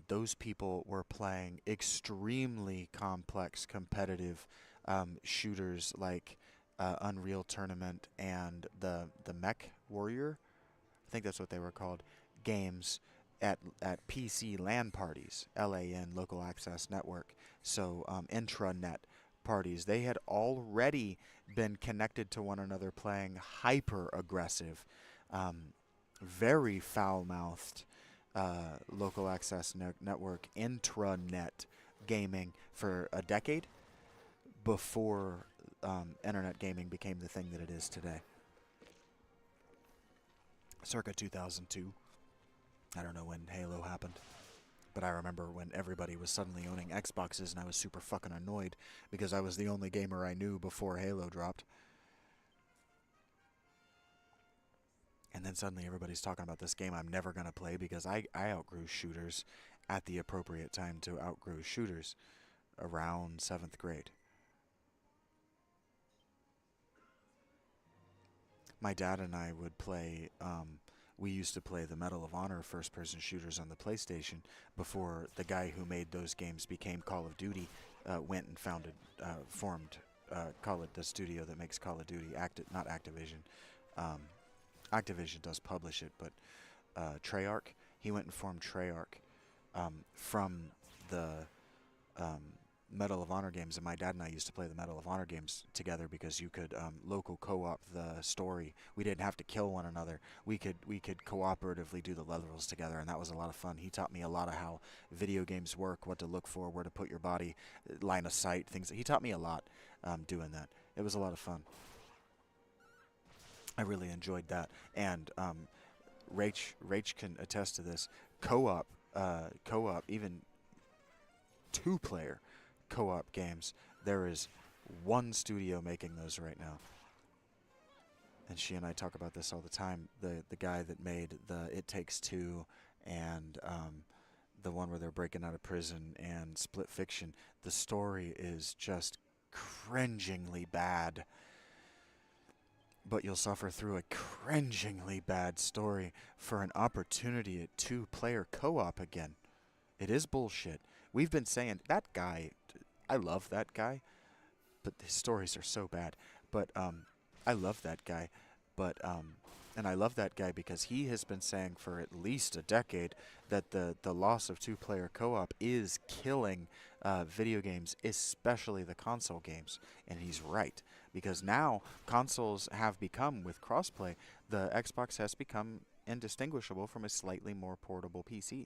those people were playing extremely complex competitive shooters like Unreal Tournament and the Mech Warrior, I think that's what they were called, games at PC LAN parties, LAN, local access network, so intranet parties. They had already been connected to one another, playing hyper aggressive, very foul mouthed local access network intranet gaming for a decade before internet gaming became the thing that it is today. Circa 2002. I don't know when Halo happened, but I remember when everybody was suddenly owning Xboxes, and I was super fucking annoyed because I was the only gamer I knew before Halo dropped. And then suddenly everybody's talking about this game I'm never going to play because I outgrew shooters at the appropriate time to outgrow shooters, around 7th grade. My dad and I would play, we used to play the Medal of Honor first-person shooters on the PlayStation before the guy who made those games became Call of Duty, went and formed the studio that makes Call of Duty, not Activision. Activision does publish it, but Treyarch, he went and formed Treyarch from the Medal of Honor games, and my dad and I used to play the Medal of Honor games together because you could local co-op the story. We didn't have to kill one another. We could cooperatively do the levels together, and that was a lot of fun. He taught me a lot of how video games work, what to look for, where to put your body, line of sight, things. He taught me a lot doing that. It was a lot of fun. I really enjoyed that, and Rach can attest to this. Co-op, even two-player co-op games. There is one studio making those right now, and she and I talk about this all the time. The guy that made the It Takes Two and the one where they're breaking out of prison and Split Fiction. The story is just cringingly bad, but you'll suffer through a cringingly bad story for an opportunity at two-player co-op again. It is bullshit. We've been saying that guy, I love that guy, but his stories are so bad. But I love that guy, but and I love that guy because he has been saying for at least a decade that the loss of two-player co-op is killing video games, especially the console games, and he's right. Because now consoles have become, with crossplay, the Xbox has become indistinguishable from a slightly more portable PC.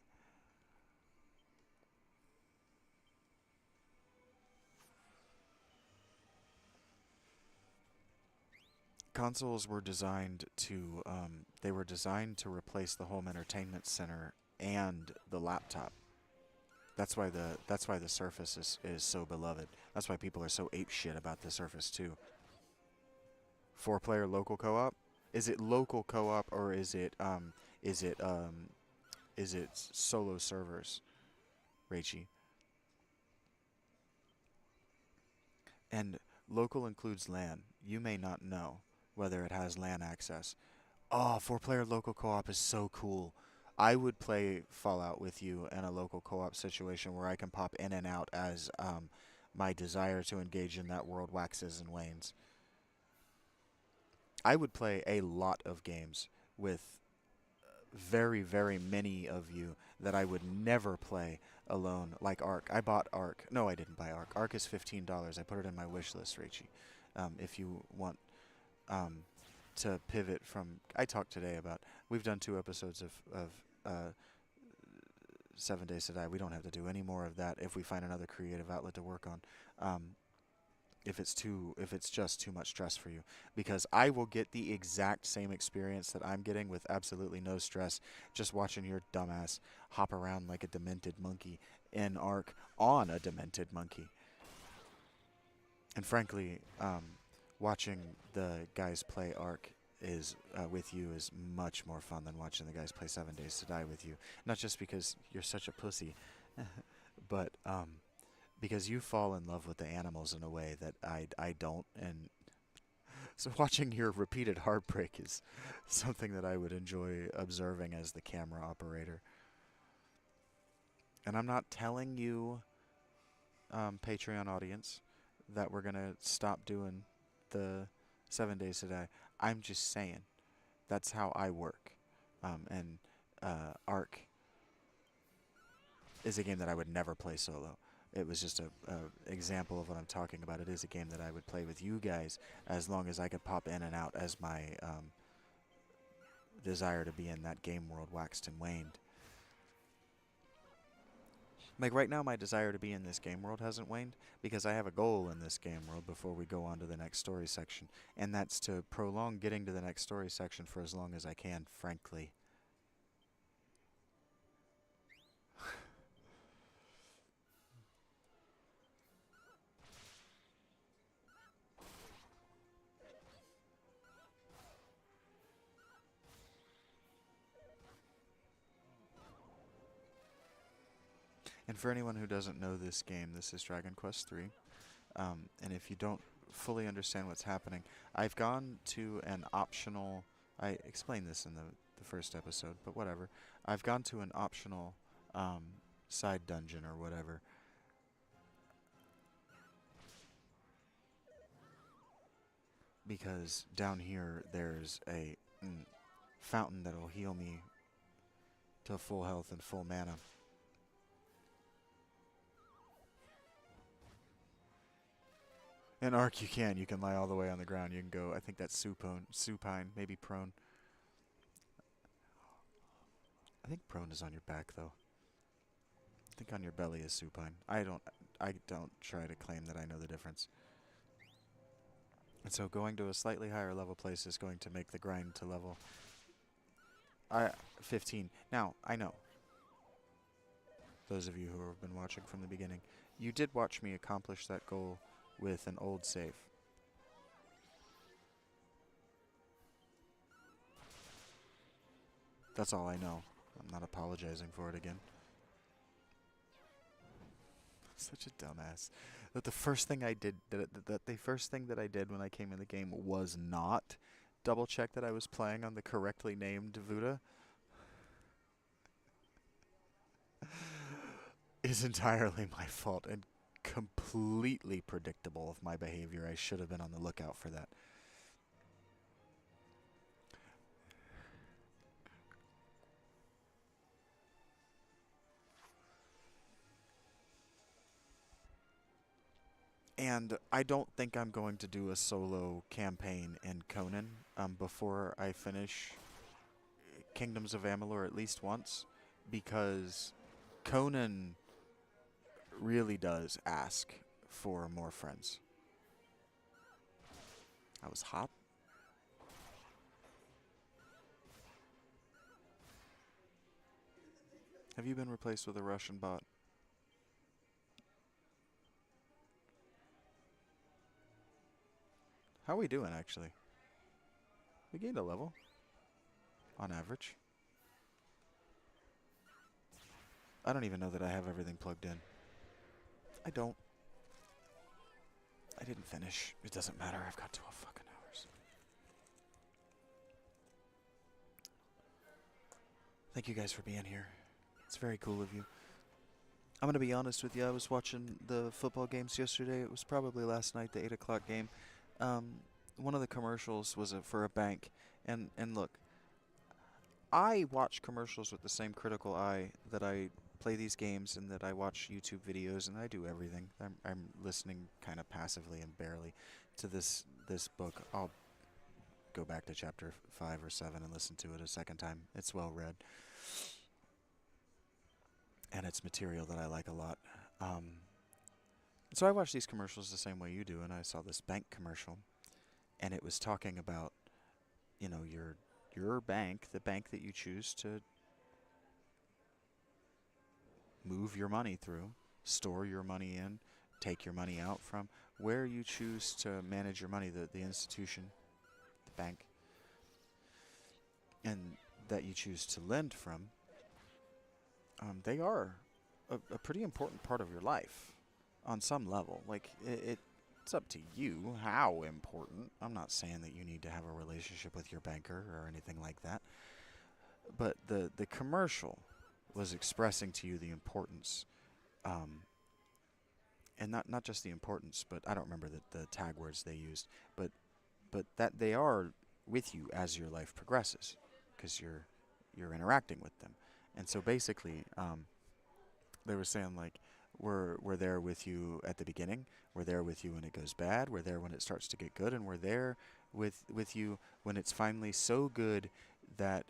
consoles were designed to they were designed to replace the home entertainment center and the laptop. That's why the Surface is so beloved. That's why people are so ape shit about the Surface too. 4-player local co-op? Is it local co-op or is it solo servers, Raichi? And local includes LAN. You may not know whether it has LAN access. Oh, 4-player local co-op is so cool. I would play Fallout with you in a local co-op situation where I can pop in and out as my desire to engage in that world waxes and wanes. I would play a lot of games with very, very many of you that I would never play alone, like Ark. I bought Ark. No, I didn't buy Ark. Ark is $15. I put it in my wish list, Raichi. If you want to pivot from... I talked today about... We've done 2 episodes of 7 Days to Die. We don't have to do any more of that if we find another creative outlet to work on. If it's just too much stress for you, because I will get the exact same experience that I'm getting with absolutely no stress, just watching your dumbass hop around like a demented monkey in Ark on a demented monkey. And frankly, watching the guys play Ark is with you is much more fun than watching the guys play 7 Days to Die with you. Not just because you're such a pussy, but because you fall in love with the animals in a way that I don't, and so watching your repeated heartbreak is something that I would enjoy observing as the camera operator. And I'm not telling you, Patreon audience, that we're gonna stop doing the 7 Days to Die. I'm just saying that's how I work. And Ark is a game that I would never play solo. It was just a example of what I'm talking about. It is a game that I would play with you guys as long as I could pop in and out as my desire to be in that game world waxed and waned. Like right now, my desire to be in this game world hasn't waned because I have a goal in this game world before we go on to the next story section, and that's to prolong getting to the next story section for as long as I can, frankly. And for anyone who doesn't know this game, this is Dragon Quest III. And if you don't fully understand what's happening, I've gone to an optional... I explained this in the first episode, but whatever. I've gone to an optional side dungeon or whatever. Because down here there's a fountain that'll heal me to full health and full mana. In Ark you can lie all the way on the ground. You can go, I think that's supine, maybe prone. I think prone is on your back though. I think on your belly is supine. I don't try to claim that I know the difference. And so going to a slightly higher level place is going to make the grind to level 15. Now, I know. Those of you who have been watching from the beginning, you did watch me accomplish that goal with an old save. That's all I know. I'm not apologizing for it again. Such a dumbass. That the first thing I did, that the first thing that I did when I came in the game was not double check that I was playing on the correctly named Vuda is entirely my fault and completely predictable of my behavior. I should have been on the lookout for that. And I don't think I'm going to do a solo campaign in Conan before I finish Kingdoms of Amalur at least once, because Conan really does ask for more friends. I was hot. Have you been replaced with a Russian bot? How are we doing, actually? We gained a level, on average. I don't even know that I have everything plugged in. I don't. I didn't finish. It doesn't matter. I've got 12 fucking hours. Thank you guys for being here. It's very cool of you. I'm going to be honest with you. I was watching the football games yesterday. It was probably last night, the 8 o'clock game. One of the commercials was for a bank. And look, I watch commercials with the same critical eye that I play these games and that I watch YouTube videos and I do everything. I'm listening kind of passively and barely to this book. I'll go back to chapter 5 or 7 and listen to it a second time. It's well read. And it's material that I like a lot. So I watch these commercials the same way you do, and I saw this bank commercial, and it was talking about, you know, your bank, the bank that you choose to move your money through, store your money in, take your money out from, where you choose to manage your money, the institution, the bank, and that you choose to lend from, they are a pretty important part of your life on some level. Like, it's up to you how important. I'm not saying that you need to have a relationship with your banker or anything like that. But the commercial was expressing to you the importance, and not just the importance, but I don't remember the tag words they used, but that they are with you as your life progresses, because you're interacting with them. And so basically, they were saying, like, we're there with you at the beginning, we're there with you when it goes bad, we're there when it starts to get good, and we're there with you when it's finally so good that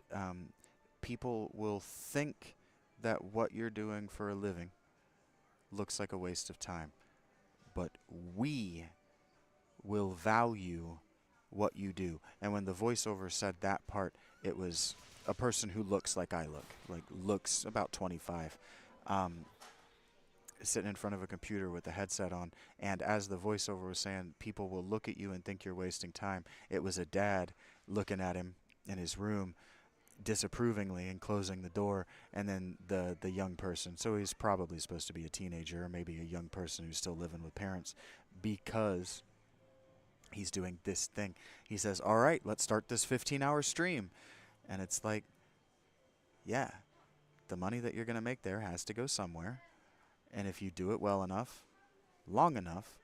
people will think that what you're doing for a living looks like a waste of time. But we will value what you do. And when the voiceover said that part, it was a person who looks like I look, like looks about 25, sitting in front of a computer with the headset on. And as the voiceover was saying, people will look at you and think you're wasting time, it was a dad looking at him in his room disapprovingly and closing the door, and then the young person, so he's probably supposed to be a teenager or maybe a young person who's still living with parents, because he's doing this thing. He says, all right, let's start this 15-hour stream. And it's like, yeah, the money that you're going to make there has to go somewhere. And if you do it well enough, long enough,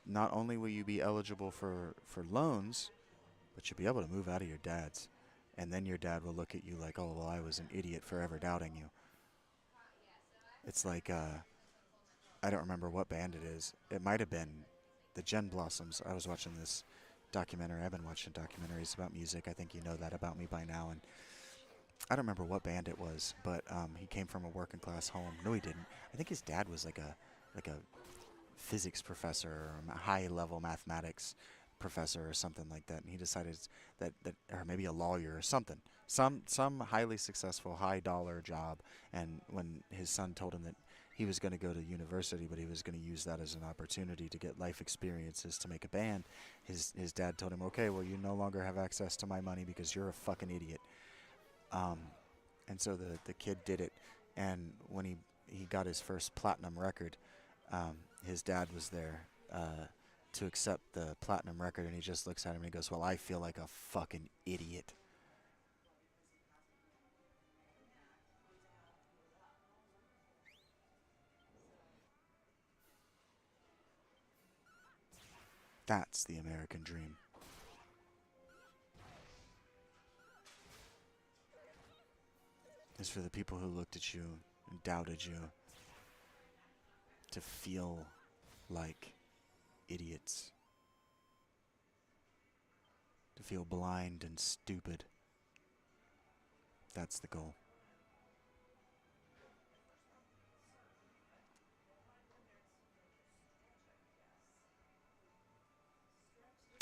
not only will you be eligible for loans, but you'll be able to move out of your dad's. And then your dad will look at you like, oh, well, I was an idiot for ever doubting you. It's like, I don't remember what band it is. It might have been the Gen Blossoms. I was watching this documentary. I've been watching documentaries about music. I think you know that about me by now. And I don't remember what band it was, but he came from a working class home. No, he didn't. I think his dad was like a physics professor or high level mathematics professor or something like that, and he decided that or maybe a lawyer or something, some highly successful high dollar job. And when his son told him that he was going to go to university, but he was going to use that as an opportunity to get life experiences to make a band, his dad told him, okay, well, you no longer have access to my money because you're a fucking idiot. And so the kid did it, and when he got his first platinum record, his dad was there to accept the platinum record, and he just looks at him and he goes, well, I feel like a fucking idiot. That's the American dream. Is for the people who looked at you and doubted you to feel like idiots. To feel blind and stupid. That's the goal.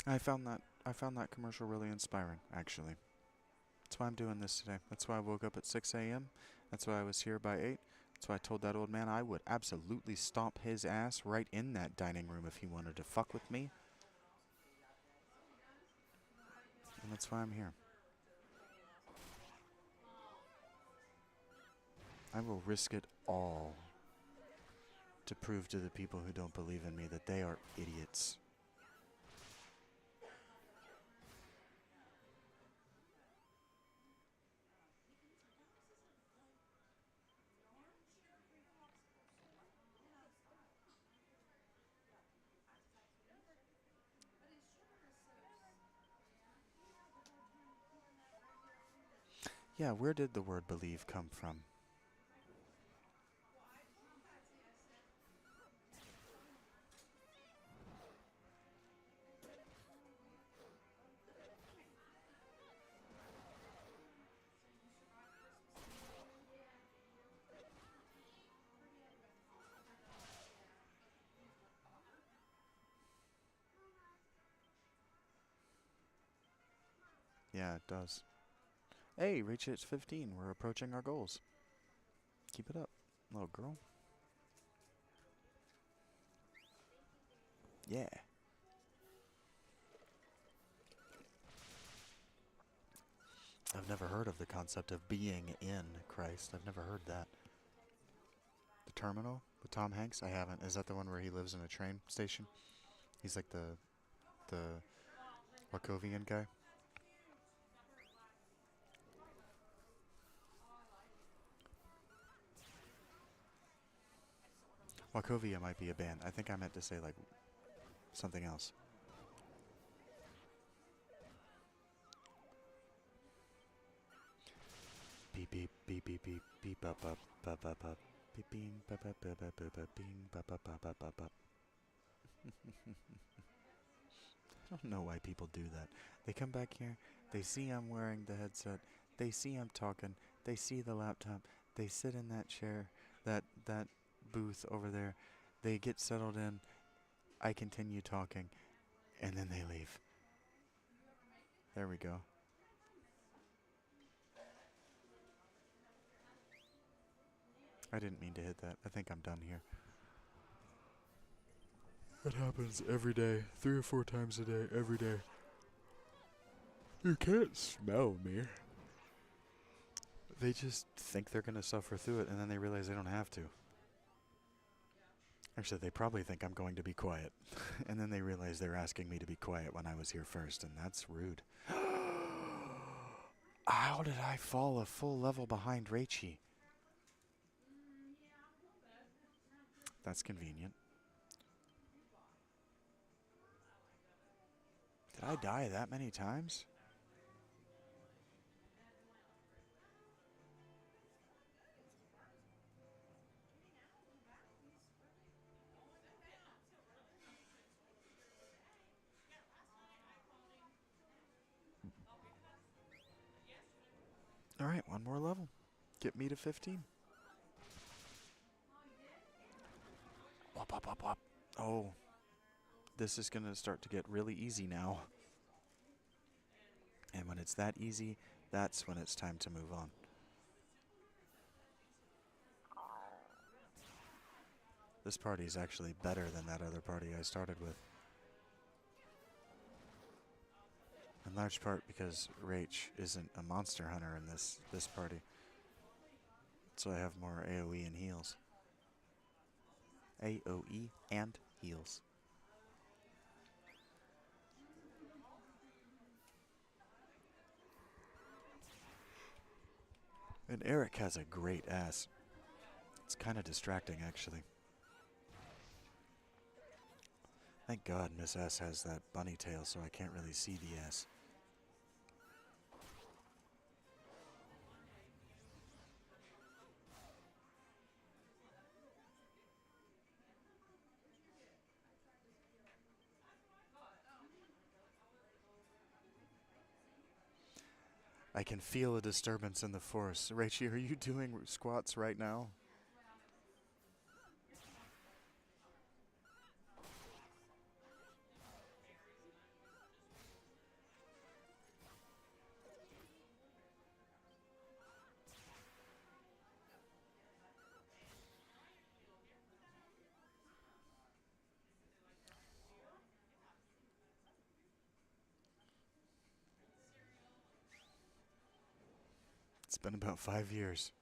I found that commercial really inspiring, actually. That's why I'm doing this today. That's why I woke up at 6 a.m. That's why I was here by 8. That's why I told that old man I would absolutely stomp his ass right in that dining room if he wanted to fuck with me. And that's why I'm here. I will risk it all to prove to the people who don't believe in me that they are idiots. Yeah, where did the word believe come from? Yeah, it does. Hey, reach it 15. We're approaching our goals. Keep it up, little girl. Yeah. I've never heard of the concept of being in Christ. I've never heard that. The Terminal with Tom Hanks? I haven't. Is that the one where he lives in a train station? He's like the Wackovian guy. Wachovia might be a band. I think I meant to say like something else. Beep beep beep beep beep beep up up up up up. Beep beep up up up up up up beep up up up up up up. I don't know why people do that. They come back here, they see I'm wearing the headset, they see I'm talking, they see the laptop, they sit in that chair, that booth over there, they get settled in, I continue talking, and then they leave. There we go. I didn't mean to hit that. I think I'm done here. It happens every day, 3 or 4 times a day, every day. You can't smell me. They just think they're gonna suffer through it, and then they realize they don't have to. Actually, they probably think I'm going to be quiet. And then they realize they're asking me to be quiet when I was here first, and that's rude. How did I fall a full level behind Raichi? That's convenient. Did I die that many times? Alright, one more level. Get me to 15. Wop, wop, wop, wop. Oh. This is gonna start to get really easy now. And when it's that easy, that's when it's time to move on. This party is actually better than that other party I started with. In large part because Rach isn't a monster hunter in this party. So I have more AoE and heals. AoE and heals. And Eric has a great ass. It's kind of distracting, actually. Thank God Miss S has that bunny tail, so I can't really see the ass. I can feel a disturbance in the force. Rachie, are you doing squats right now? It's been about 5 years.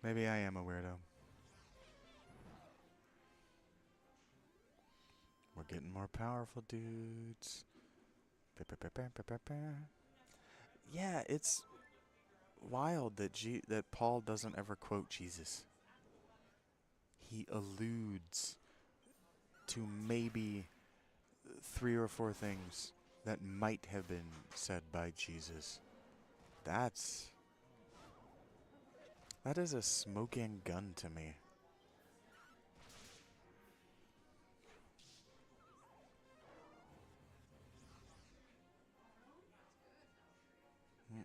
Maybe I am a weirdo. We're getting more powerful, dudes. Yeah, it's wild that that Paul doesn't ever quote Jesus. He alludes to maybe 3 or 4 things that might have been said by Jesus. That's that is a smoking gun to me. Mm-mm.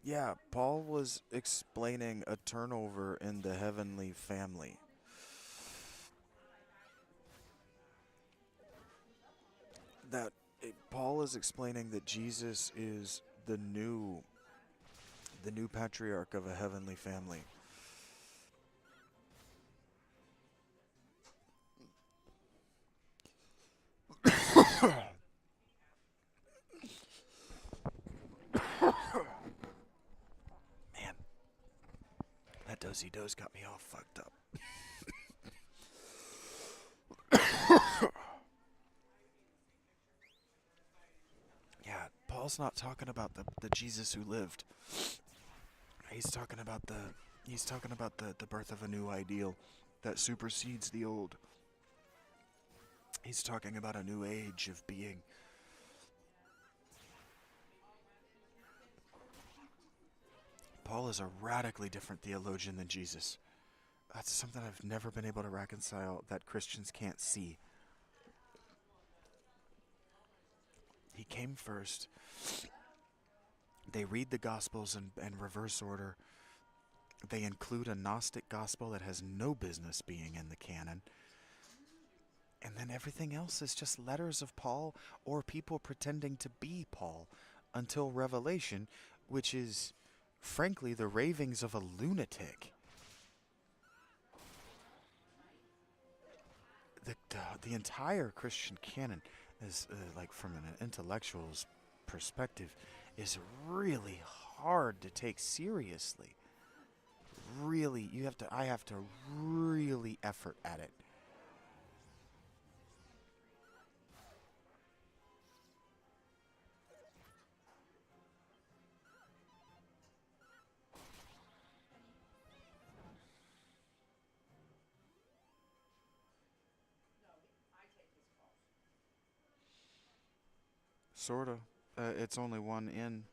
Yeah, Paul was explaining a turnover in the heavenly family. That Paul is explaining that Jesus is the new patriarch of a heavenly family. Man, that dozy doze got me all fucked up. Yeah, Paul's not talking about the Jesus who lived. He's talking about the birth of a new ideal that supersedes the old. He's talking about a new age of being. Paul is a radically different theologian than Jesus. That's something I've never been able to reconcile that Christians can't see. He came first. They read the Gospels in reverse order. They include a Gnostic Gospel that has no business being in the canon. And then everything else is just letters of Paul or people pretending to be Paul until Revelation, which is, frankly, the ravings of a lunatic. The entire Christian canon is, like, from an intellectual's perspective, is really hard to take seriously. Really, I have to really effort at it. Sorta. It's only one in,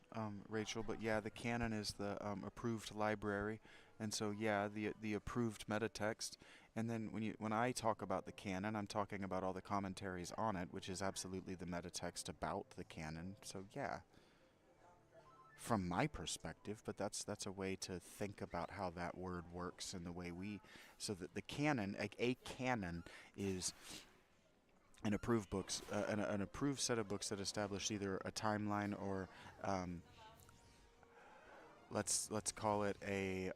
Rachel, but yeah, the canon is the approved library, and so yeah, the approved metatext. And then when I talk about the canon, I'm talking about all the commentaries on it, which is absolutely the metatext about the canon. So yeah, from my perspective, but that's a way to think about how that word works and the way so that the canon, like a canon, is an approved set of books that establish either a timeline or, um, let's call it a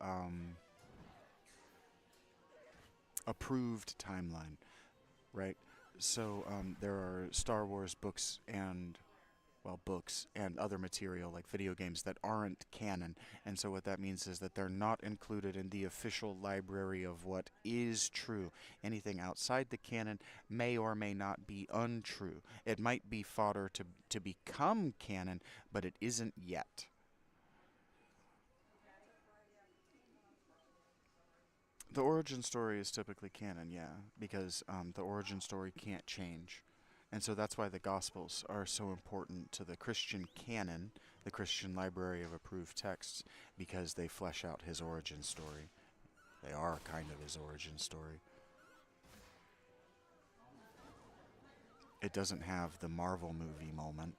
approved timeline, right? So there are Star Wars books and, well, books and other material like video games that aren't canon. And so what that means is that they're not included in the official library of what is true. Anything outside the canon may or may not be untrue. It might be fodder to become canon, but it isn't yet. The origin story is typically canon, yeah, because the origin story can't change. And so that's why the Gospels are so important to the Christian canon, the Christian library of approved texts, because they flesh out his origin story. They are kind of his origin story. It doesn't have the Marvel movie moment.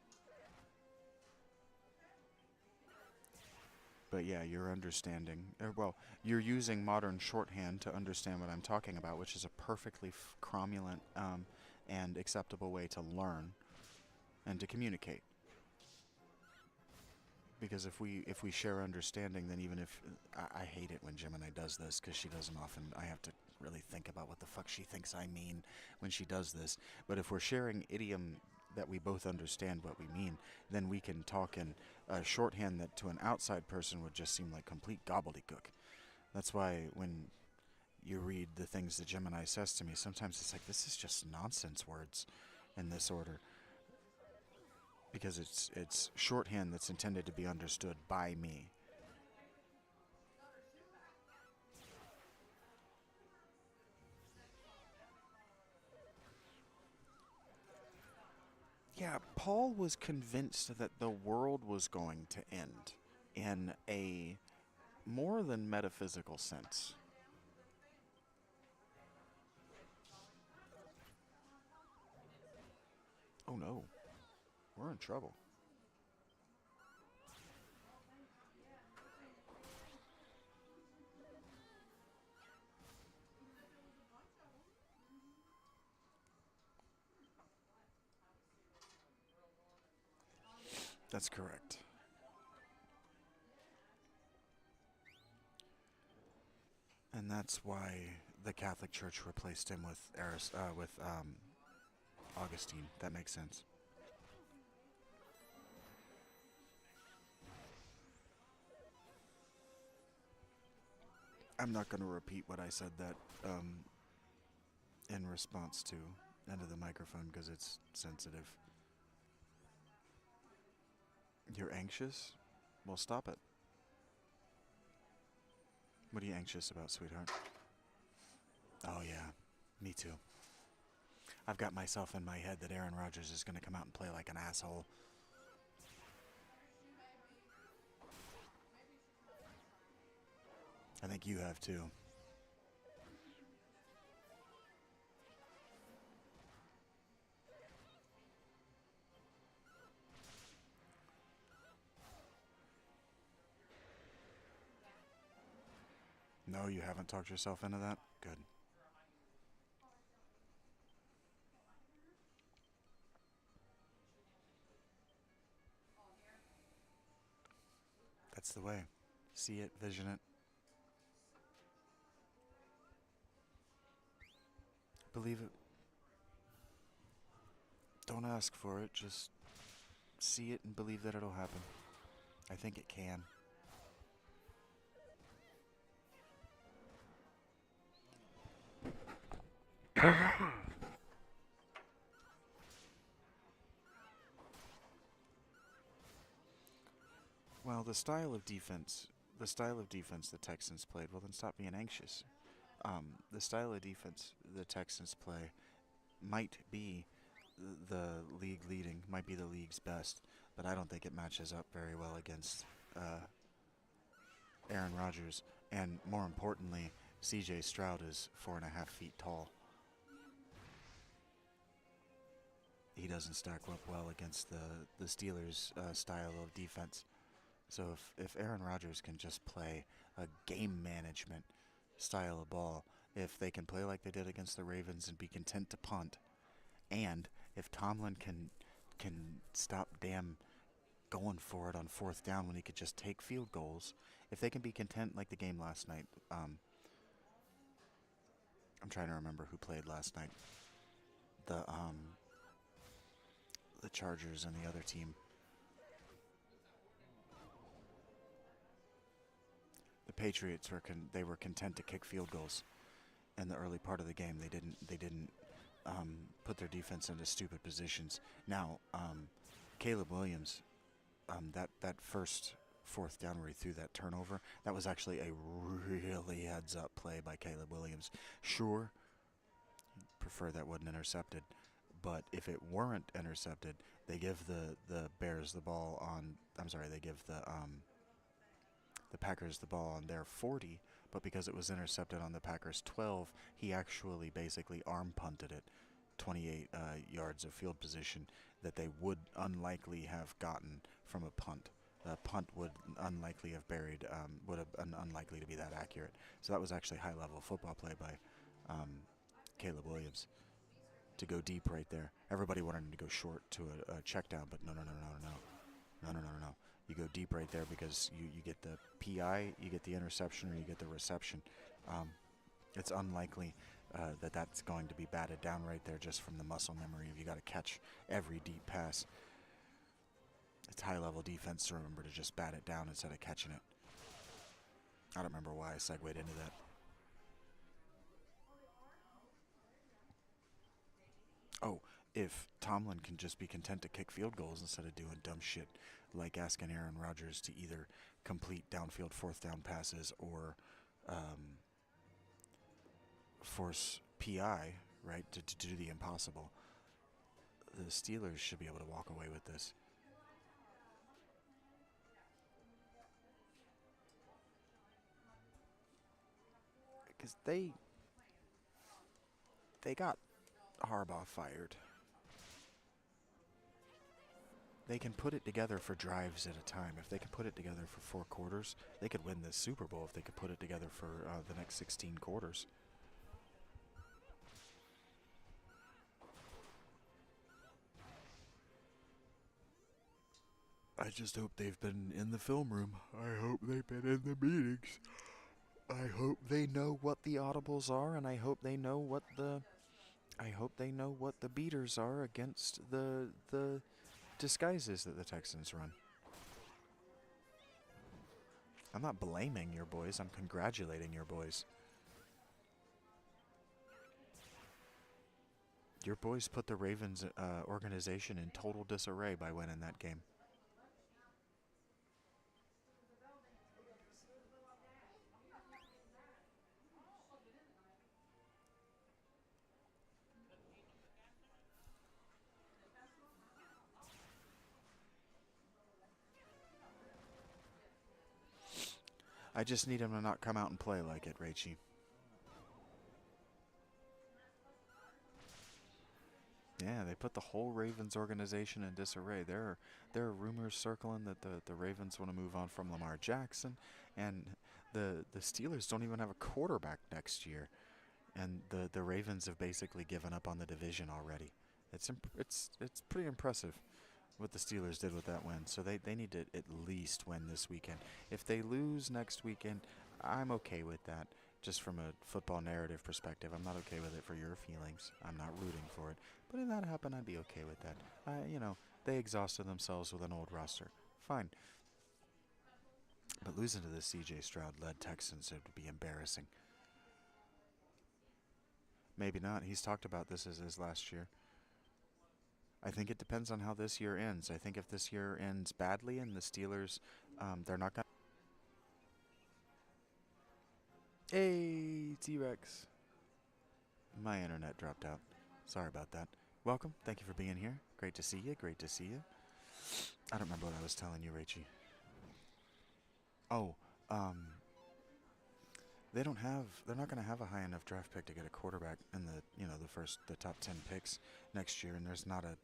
But yeah, you're understanding. Well, you're using modern shorthand to understand what I'm talking about, which is a perfectly cromulent and acceptable way to learn and to communicate. Because if we share understanding, then even if I hate it when Gemini does this because she doesn't often. I have to really think about what the fuck she thinks I mean when she does this. But if we're sharing idiom that we both understand what we mean, then we can talk in a shorthand that to an outside person would just seem like complete gobbledygook. That's why when you read the things that Gemini says to me, sometimes it's like this is just nonsense words in this order because it's shorthand that's intended to be understood by me. Yeah, Paul was convinced that the world was going to end in a more than metaphysical sense. Oh no, we're in trouble. That's correct. And that's why the Catholic Church replaced him with Augustine. That makes sense. I'm not going to repeat what I said that in response to into the microphone because it's sensitive. You're anxious? Well, stop it. What are you anxious about, sweetheart? Oh, yeah. Me too. I've got myself in my head that Aaron Rodgers is going to come out and play like an asshole. I think you have too. No, you haven't talked yourself into that? Good. That's the way. See it, vision it, believe it. Don't ask for it, just see it and believe that it'll happen. I think it can. Well, the style of defense the Texans played, well then stop being anxious. The style of defense the Texans play might be the league leading, might be the league's best, but I don't think it matches up very well against uh, Aaron Rodgers. And more importantly, CJ Stroud is 4.5 feet tall. He doesn't stack up well against the Steelers' style of defense. So if Aaron Rodgers can just play a game management style of ball, if they can play like they did against the Ravens and be content to punt, and if Tomlin can stop damn going for it on fourth down when he could just take field goals, if they can be content like the game last night, I'm trying to remember who played last night. The the Chargers and the other team. The Patriots they were content to kick field goals in the early part of the game. They didn't put their defense into stupid positions. Now, Caleb Williams, that first fourth down where he threw that turnover, that was actually a really heads up play by Caleb Williams. Sure, prefer that wasn't intercepted, but if it weren't intercepted, they give the Bears the ball on. I'm sorry, they give the Packers the ball on their 40, but because it was intercepted on the Packers 12, he actually basically arm punted it 28 yards of field position that they would unlikely have gotten from a punt. a punt would unlikely have buried, would have been unlikely to be that accurate. So that was actually high-level football play by Caleb Williams to go deep right there. Everybody wanted him to go short to a check down, but no. You go deep right there because you get the PI, you get the interception, or you get the reception. It's unlikely that that's going to be batted down right there just from the muscle memory of you got to catch every deep pass. It's high-level defense to remember to just bat it down instead of catching it. I don't remember why I segued into that. Oh, if Tomlin can just be content to kick field goals instead of doing dumb shit like asking Aaron Rodgers to either complete downfield fourth down passes or force PI, right, to do the impossible, the Steelers should be able to walk away with this. Because they got Harbaugh fired. They can put it together for drives at a time. If they can put it together for 4 quarters, they could win this Super Bowl if they could put it together for the next 16 quarters. I just hope they've been in the film room. I hope they've been in the meetings. I hope they know what the audibles are, and I hope they know what the beaters are against the disguises that the Texans run. I'm not blaming your boys. I'm congratulating your boys. Your boys put the Ravens organization in total disarray by winning that game. I just need him to not come out and play like it, Rachie. Yeah, they put the whole Ravens organization in disarray. There are rumors circling that the Ravens want to move on from Lamar Jackson, and the Steelers don't even have a quarterback next year, and the Ravens have basically given up on the division already. It's pretty impressive what the Steelers did with that win. So they need to at least win this weekend. If they lose next weekend, I'm okay with that. Just from a football narrative perspective, I'm not okay with it for your feelings. I'm not rooting for it. But if that happened, I'd be okay with that. They exhausted themselves with an old roster. Fine. But losing to the C.J. Stroud-led Texans would be embarrassing. Maybe not. He's talked about this as his last year. I think it depends on how this year ends. I think if this year ends badly and the Steelers, they're not going to... Hey, T-Rex. My internet dropped out. Sorry about that. Welcome. Thank you for being here. Great to see you. Great to see you. I don't remember what I was telling you, Rachie. Oh, they're not going to have a high enough draft pick to get a quarterback in the top 10 picks next year, and there's not a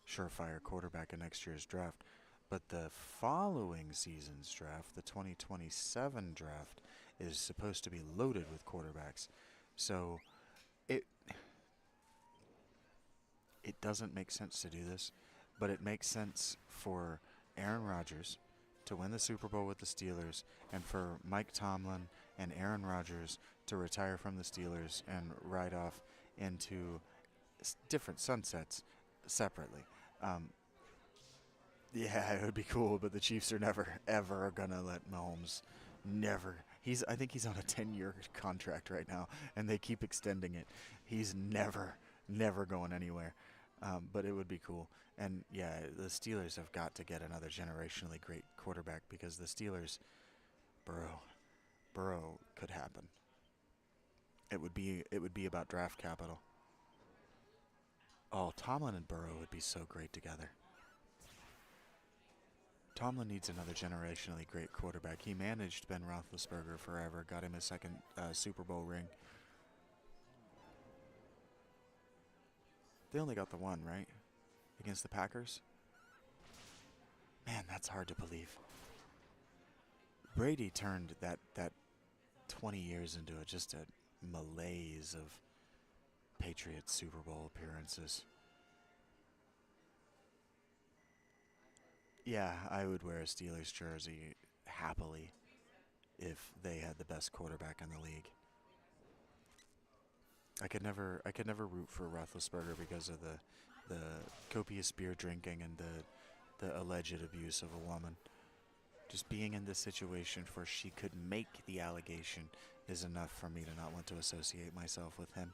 surefire quarterback in next year's draft. But the following season's draft, the 2027 draft, is supposed to be loaded with quarterbacks. So it doesn't make sense to do this, but it makes sense for Aaron Rodgers to win the Super Bowl with the Steelers, and for Mike Tomlin and Aaron Rodgers to retire from the Steelers and ride off into different sunsets separately. Yeah, it would be cool, but the Chiefs are never, ever going to let Mahomes, never. I think he's on a 10-year contract right now, and they keep extending it. He's never going anywhere. But it would be cool. And yeah, the Steelers have got to get another generationally great quarterback, because the Steelers, Burrow could happen. It would be about draft capital. Oh, Tomlin and Burrow would be so great together. Tomlin needs another generationally great quarterback. He managed Ben Roethlisberger forever, got him a second Super Bowl ring. They only got the one, right? Against the Packers? Man, that's hard to believe. Brady turned that 20 years into just a malaise of Patriots Super Bowl appearances. Yeah, I would wear a Steelers jersey happily if they had the best quarterback in the league. I could never root for Roethlisberger because of the copious beer drinking and the alleged abuse of a woman. Just being in this situation where she could make the allegation is enough for me to not want to associate myself with him.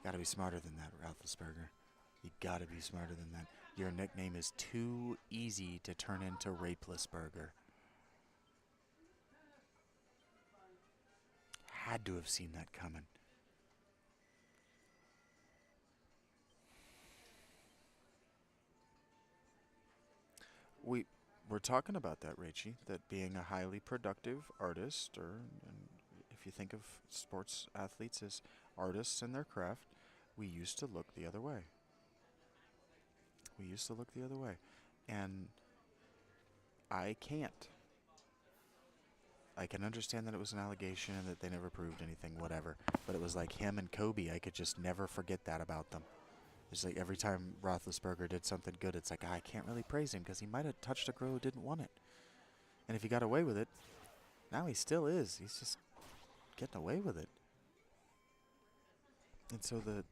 Gotta be smarter than that, Roethlisberger. You gotta be smarter than that. Your nickname is too easy to turn into Rapelessburger. Had to have seen that coming. We we're talking about that, Rachie. That being a highly productive artist, or and if you think of sports athletes as artists in their craft, we used to look the other way. We used to look the other way, and I can't. I can understand that it was an allegation and that they never proved anything, whatever. But it was like him and Kobe. I could just never forget that about them. It's like every time Roethlisberger did something good, it's like, I can't really praise him because he might have touched a girl who didn't want it. And if he got away with it, now he still is. He's just getting away with it. And so the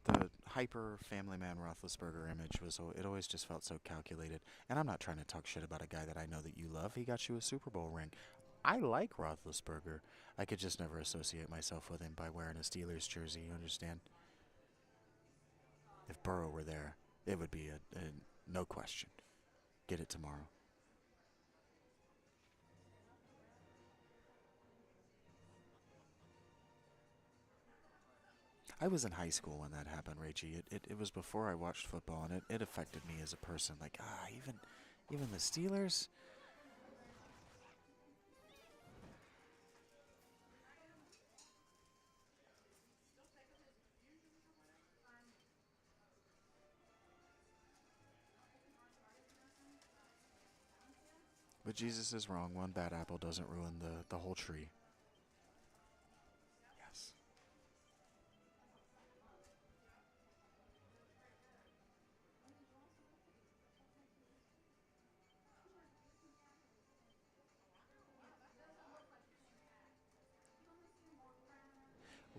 hyper family man Roethlisberger image was, it always just felt so calculated. And I'm not trying to talk shit about a guy that I know that you love. He got you a Super Bowl ring. I like Roethlisberger. I could just never associate myself with him by wearing a Steelers jersey, you understand? If Burrow were there, it would be a no question. Get it tomorrow. I was in high school when that happened, Rachie. It was before I watched football, and it affected me as a person. Like, even the Steelers? But Jesus is wrong. One bad apple doesn't ruin the whole tree. Yes.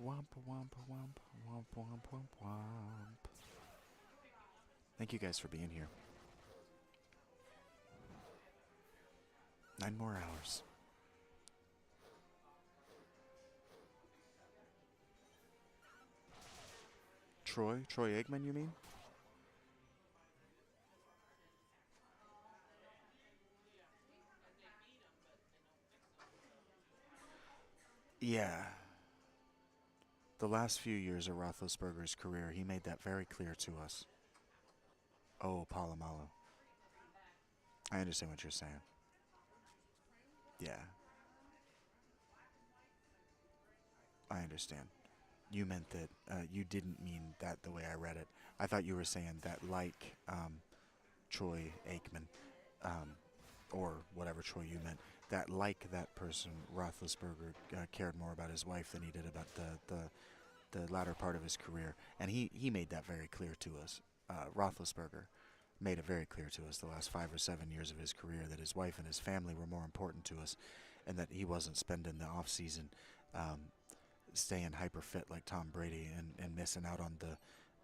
Womp womp womp womp womp womp womp. Thank you guys for being here. 9 more hours. Troy Aikman, you mean? Yeah. The last few years of Roethlisberger's career, he made that very clear to us. Oh, Palomalo. I understand what you're saying. Yeah, I understand. You meant that you didn't mean that the way I read it. I thought you were saying that, like Troy Aikman, um, or whatever Troy you meant, that like that person, Roethlisberger cared more about his wife than he did about the latter part of his career, and he made that very clear to us. Roethlisberger made it very clear to us the last 5 or 7 years of his career that his wife and his family were more important to us, and that he wasn't spending the off season um, staying hyper fit like Tom Brady and missing out on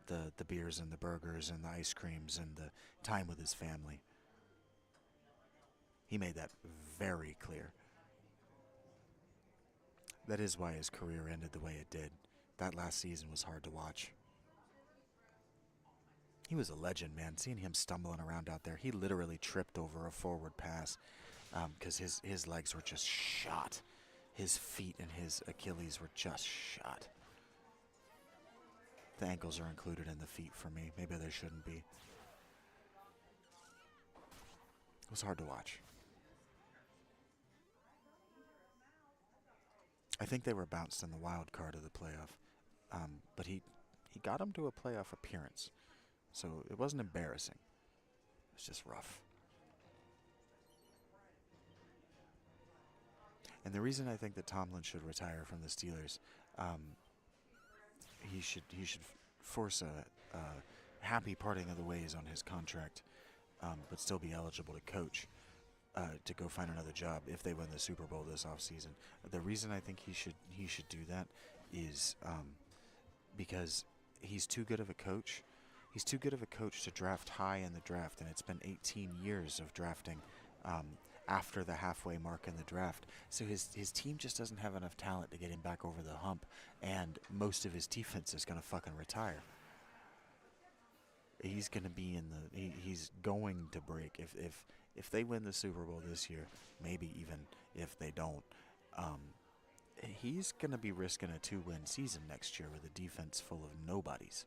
the beers and the burgers and the ice creams and the time with his family. He made that very clear. That is why his career ended the way it did. That last season was hard to watch. He was a legend, man. Seeing him stumbling around out there, he literally tripped over a forward pass because his legs were just shot. His feet and his Achilles were just shot. The ankles are included in the feet for me. Maybe they shouldn't be. It was hard to watch. I think they were bounced in the wild card of the playoff, but he got him to a playoff appearance. So it wasn't embarrassing. It was just rough. And the reason I think that Tomlin should retire from the Steelers, he should force a happy parting of the ways on his contract, but still be eligible to coach, to go find another job if they win the Super Bowl this offseason. The reason I think he should do that is because he's too good of a coach. He's too good of a coach to draft high in the draft, and it's been 18 years of drafting after the halfway mark in the draft. So his team just doesn't have enough talent to get him back over the hump, and most of his defense is going to fucking retire. He's going to be in the... he's going to break. If they win the Super Bowl this year, maybe even if they don't, he's going to be risking a 2-win season next year with a defense full of nobodies.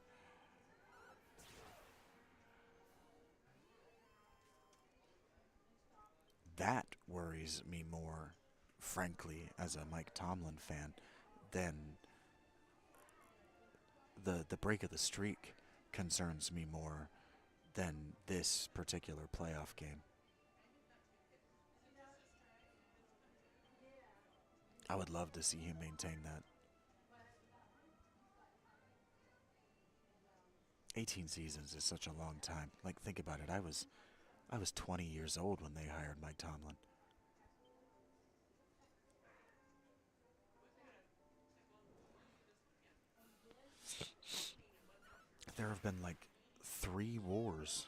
That worries me more, frankly, as a Mike Tomlin fan, than the break of the streak concerns me more than this particular playoff game. I would love to see him maintain that. 18 seasons is such a long time. Like, think about it. I was 20 years old when they hired Mike Tomlin. There have been like 3 wars,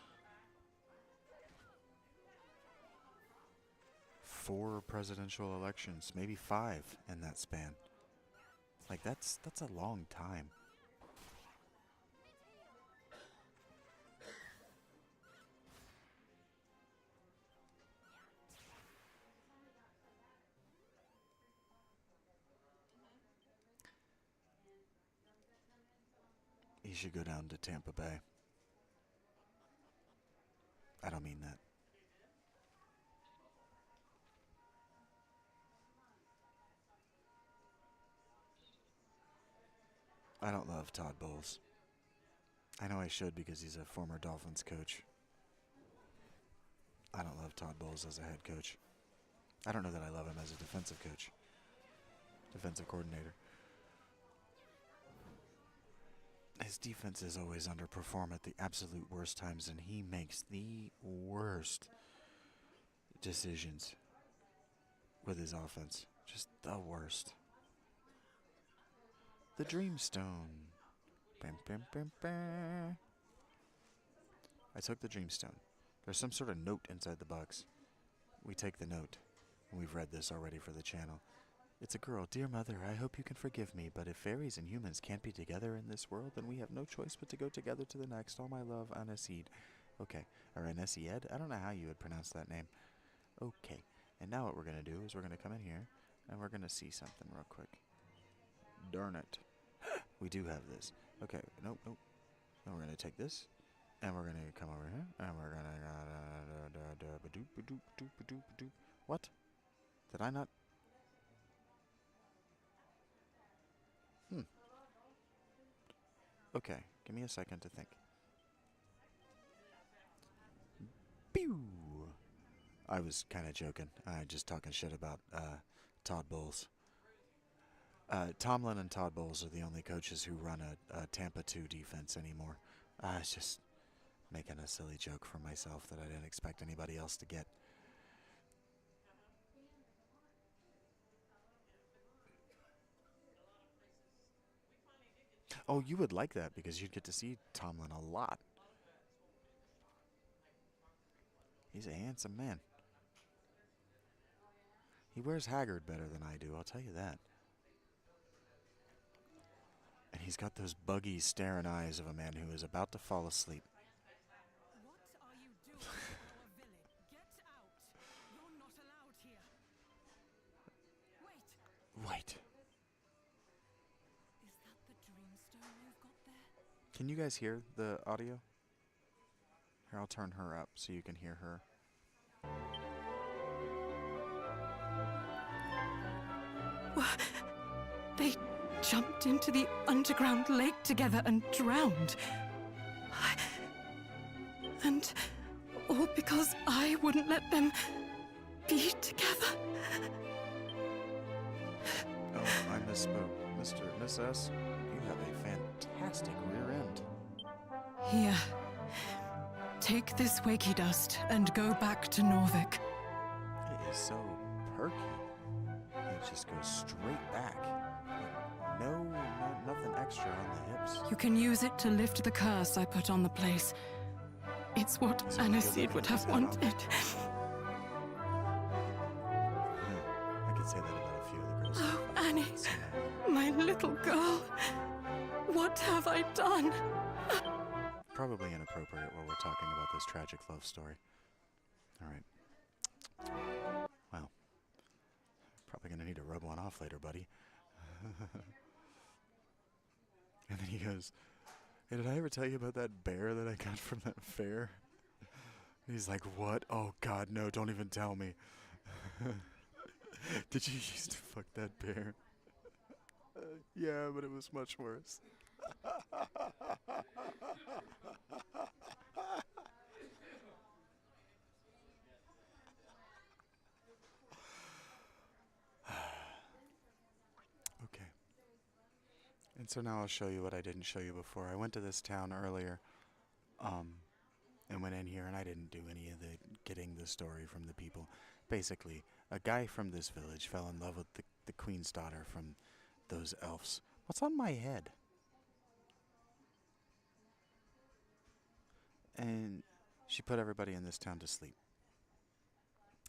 4 presidential elections, maybe 5 in that span. Like, that's a long time. He should go down to Tampa Bay. I don't mean that. I don't love Todd Bowles. I know I should because he's a former Dolphins coach. I don't love Todd Bowles as a head coach. I don't know that I love him as a defensive coach. Defensive coordinator. His defenses always underperform at the absolute worst times, and he makes the worst decisions with his offense. Just the worst. The Dreamstone. Bam, bam, bam, bam. I took the Dreamstone. There's some sort of note inside the box. We take the note. We've read this already for the channel. It's a girl. Dear mother, I hope you can forgive me, but if fairies and humans can't be together in this world, then we have no choice but to go together to the next. All my love, Anaseed. Okay. Or Anasied? I don't know how you would pronounce that name. Okay. And now what we're going to do is we're going to come in here, and we're going to see something real quick. Darn it. We do have this. Okay. Nope, nope. Then we're going to take this, and we're going to come over here, and we're going to... What? Did I not... Okay, give me a second to think. Pew! I was kind of joking. Just talking shit about Todd Bowles. Tomlin and Todd Bowles are the only coaches who run a Tampa 2 defense anymore. I was just making a silly joke for myself that I didn't expect anybody else to get. Oh, you would like that because you'd get to see Tomlin a lot. He's a handsome man. He wears Haggard better than I do, I'll tell you that. And he's got those buggy, staring eyes of a man who is about to fall asleep. What are you doing in our village? Get out! You're not allowed here. Wait. Wait. Is that the Dreamstone you've got there? Can you guys hear the audio? Here, I'll turn her up so you can hear her. They jumped into the underground lake together and drowned. And all because I wouldn't let them be together. Oh, I misspoke. Miss S, you have a fantastic rear end. Here. Take this wakey dust and go back to Norvik. It is so perky. It just goes straight back. Nothing extra on the hips. You can use it to lift the curse I put on the place. It's what Is it Aniseed would have wanted. I could say that about a few of the girls. Oh, Annie, my little girl. What have I done? Probably inappropriate while we're talking about this tragic love story. Alright. Well, probably gonna need to rub one off later, buddy. And then he goes, hey, did I ever tell you about that bear that I got from that fair? And he's like, what? Oh god, no, don't even tell me. Did you used to fuck that bear? Yeah, but it was much worse. Okay. And so now I'll show you what I didn't show you before. I went to this town earlier, and went in here, and I didn't do any of the getting the story from the people. Basically, a guy from this village fell in love with the queen's daughter from those elves. What's on my head? And she put everybody in this town to sleep.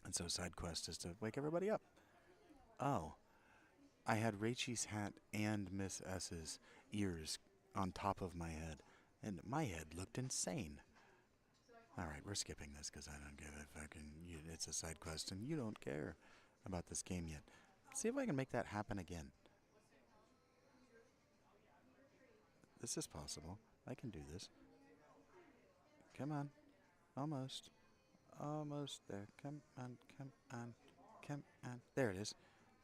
And so side quest is to wake everybody up. Oh. I had Rachel's hat and Miss S's ears on top of my head, and my head looked insane. Alright, we're skipping this because I don't give a fucking... It's a side quest and you don't care about this game yet. Let's see if I can make that happen again. This is possible. I can do this. Come on. Almost. Almost there. Come on, come on, come on. There it is.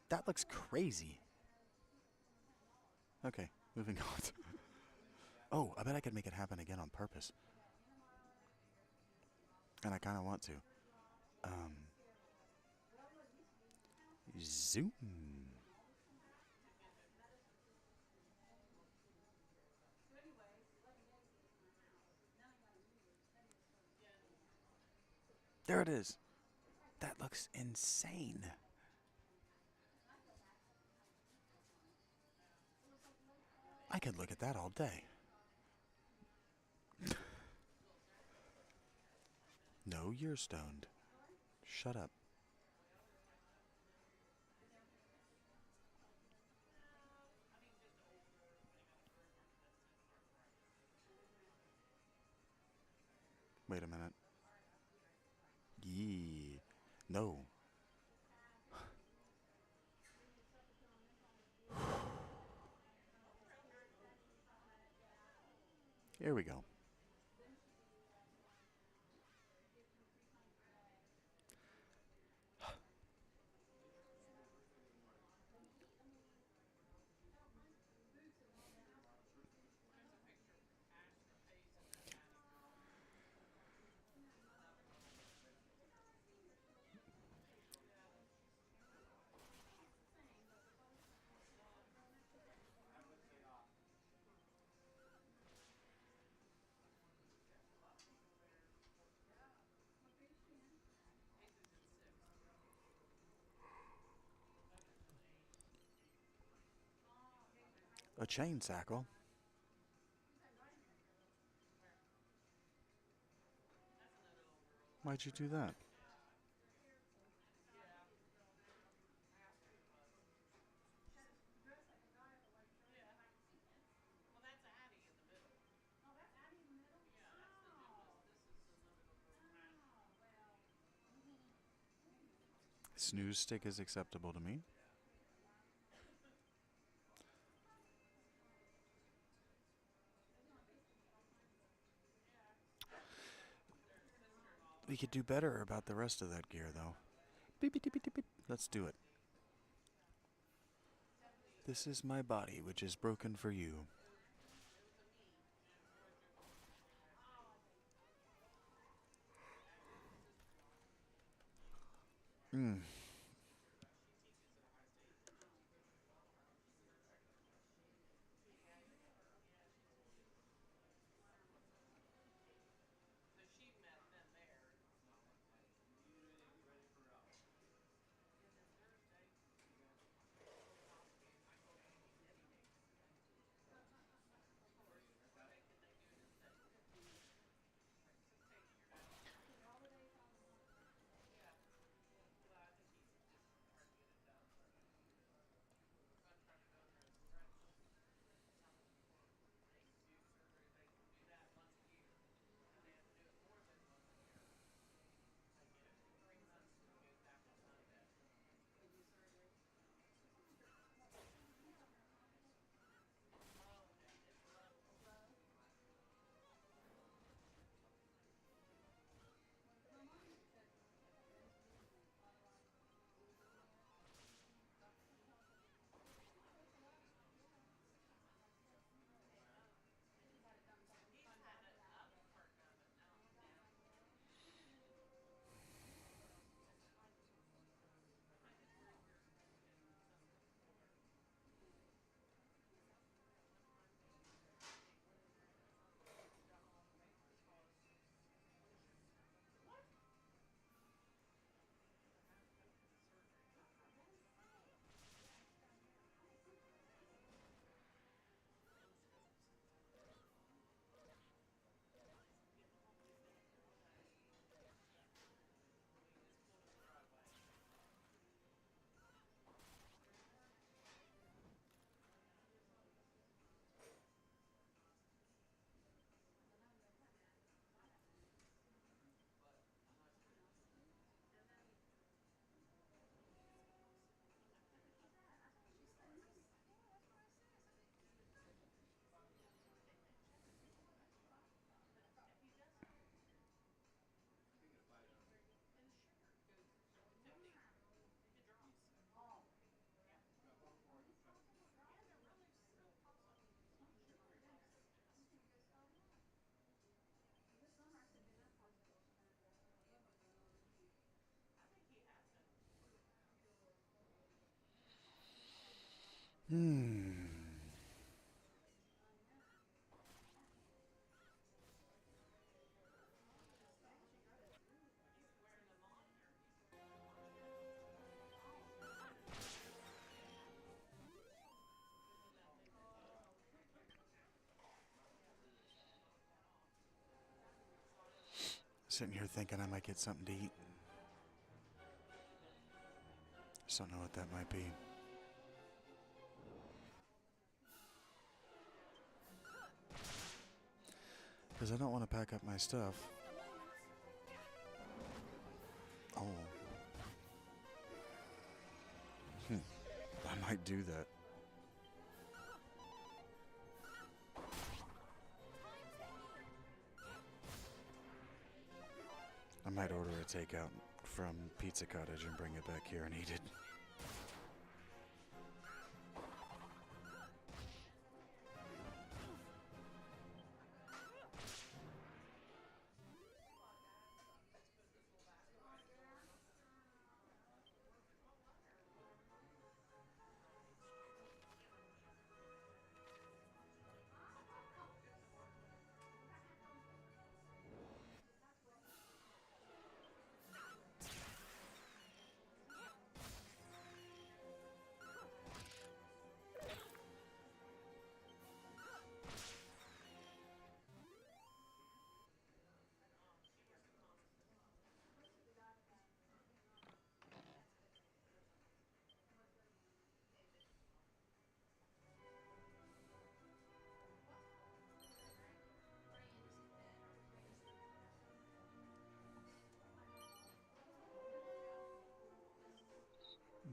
That looks crazy. Okay, moving on. Oh, I bet I could make it happen again on purpose. And I kind of want to. Zoom. There it is. That looks insane. I could look at that all day. No, you're stoned. Shut up. Wait a minute. Yee. No. Here we go. A chain sackle. Why'd you do that? Snooze stick is acceptable to me. We could do better about the rest of that gear, though. Beep, beep, beep, beep, beep. Let's do it. This is my body, which is broken for you. Mm. Hmm. Sitting here thinking I might get something to eat. Just don't know what that might be. Because I don't want to pack up my stuff. Oh. I might do that. I might order a takeout from Pizza Cottage and bring it back here and eat it.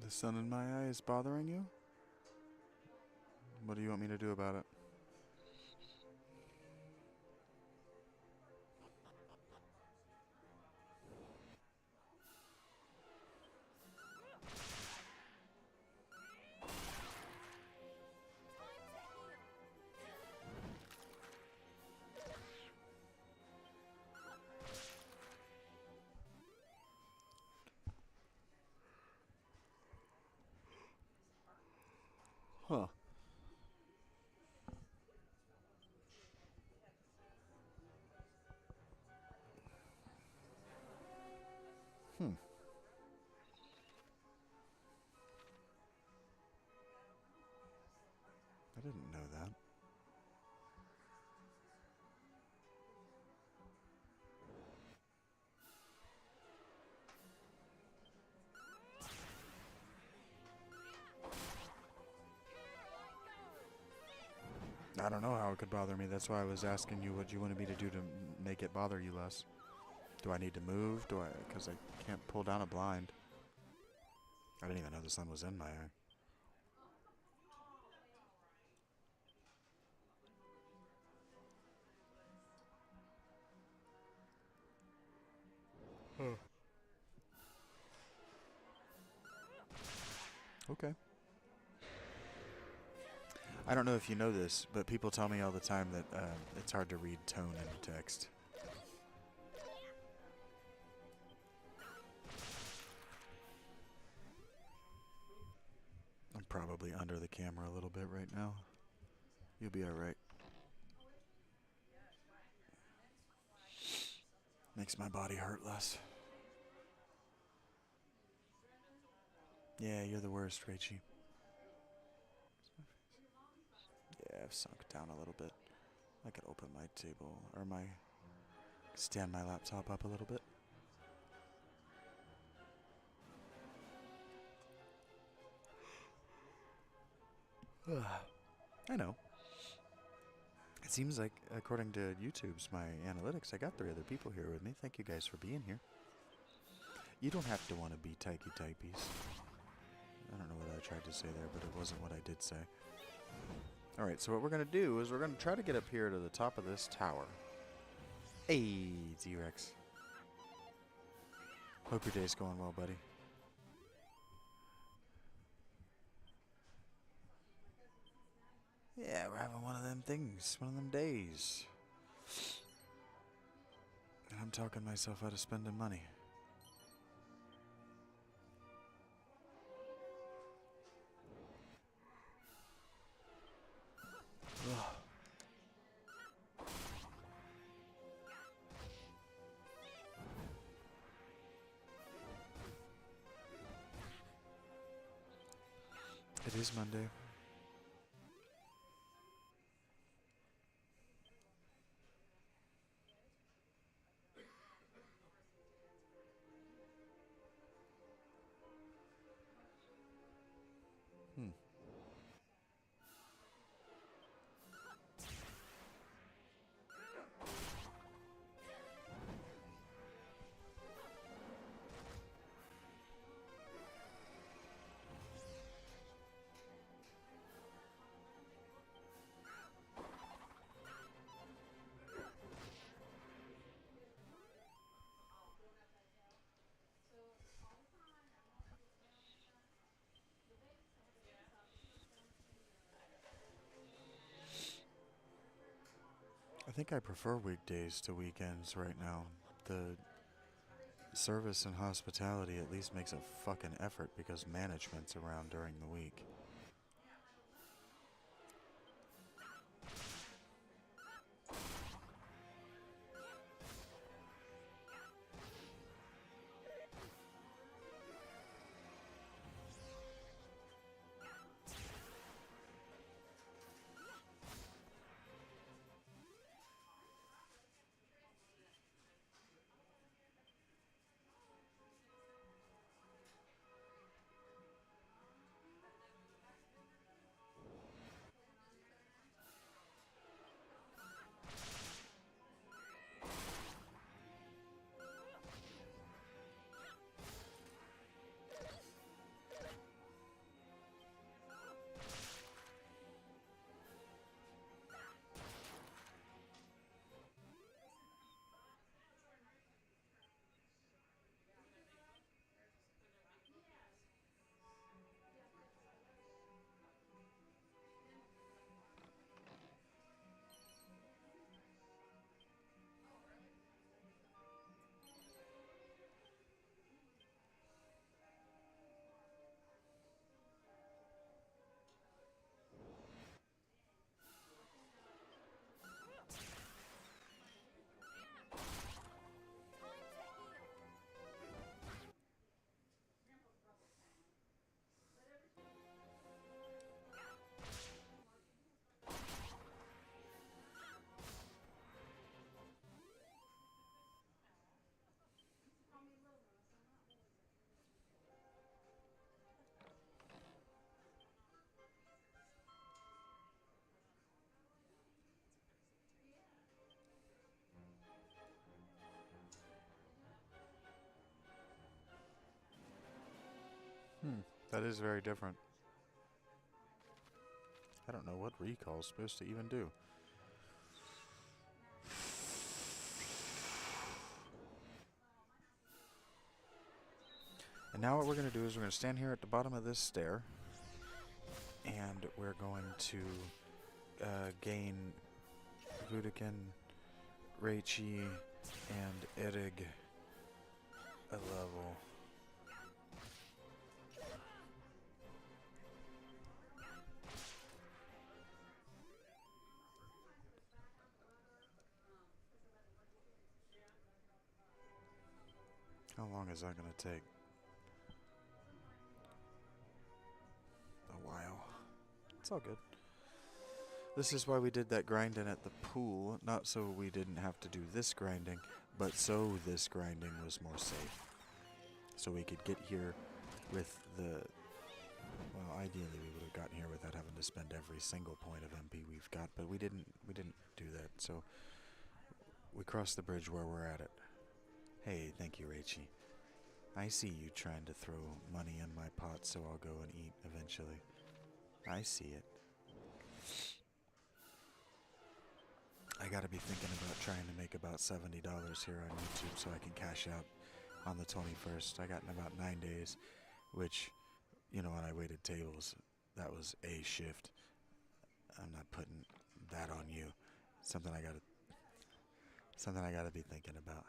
The sun in my eye is bothering you? What do you want me to do about it? Huh. Hmm. I didn't know that. I don't know how it could bother me. That's why I was asking you what you wanted me to do to make it bother you less. Do I need to move? Because I can't pull down a blind. I didn't even know the sun was in my eye. Huh. Okay. I don't know if you know this, but people tell me all the time that it's hard to read tone in text. I'm probably under the camera a little bit right now. You'll be alright. Makes my body hurt less. Yeah, you're the worst, Rachie. Yeah, I've sunk down a little bit. I could open my table, or stand my laptop up a little bit. I know. It seems like, according to YouTube's my analytics, I got 3 other people here with me. Thank you guys for being here. You don't have to want to be typies. I don't know what I tried to say there, but it wasn't what I did say. Alright, so what we're going to do is we're going to try to get up here to the top of this tower. Hey, T-Rex. Hope your day's going well, buddy. Yeah, we're having one of them things, one of them days. And I'm talking myself out of spending money. Ugh. It is Monday. Hmm. I think I prefer weekdays to weekends right now. The service and hospitality at least makes a fucking effort because management's around during the week. That is very different. I don't know what recall is supposed to even do. And now what we're going to do is we're going to stand here at the bottom of this stair. And we're going to gain Vudikin, Reichi, and Erig a level. How long is that going to take? A while. It's all good. This is why we did that grinding at the pool, not so we didn't have to do this grinding, but so this grinding was more safe. So we could get here with the... Well, ideally we would have gotten here without having to spend every single point of MP we've got, but we didn't do that, so we crossed the bridge where we're at it. Hey, thank you, Reichi. I see you trying to throw money in my pot, so I'll go and eat eventually. I see it. I gotta be thinking about trying to make about $70 here on YouTube so I can cash out on the 21st. I got in about 9 days, which, you know, when I waited tables, that was a shift. I'm not putting that on you. Something I gotta be thinking about.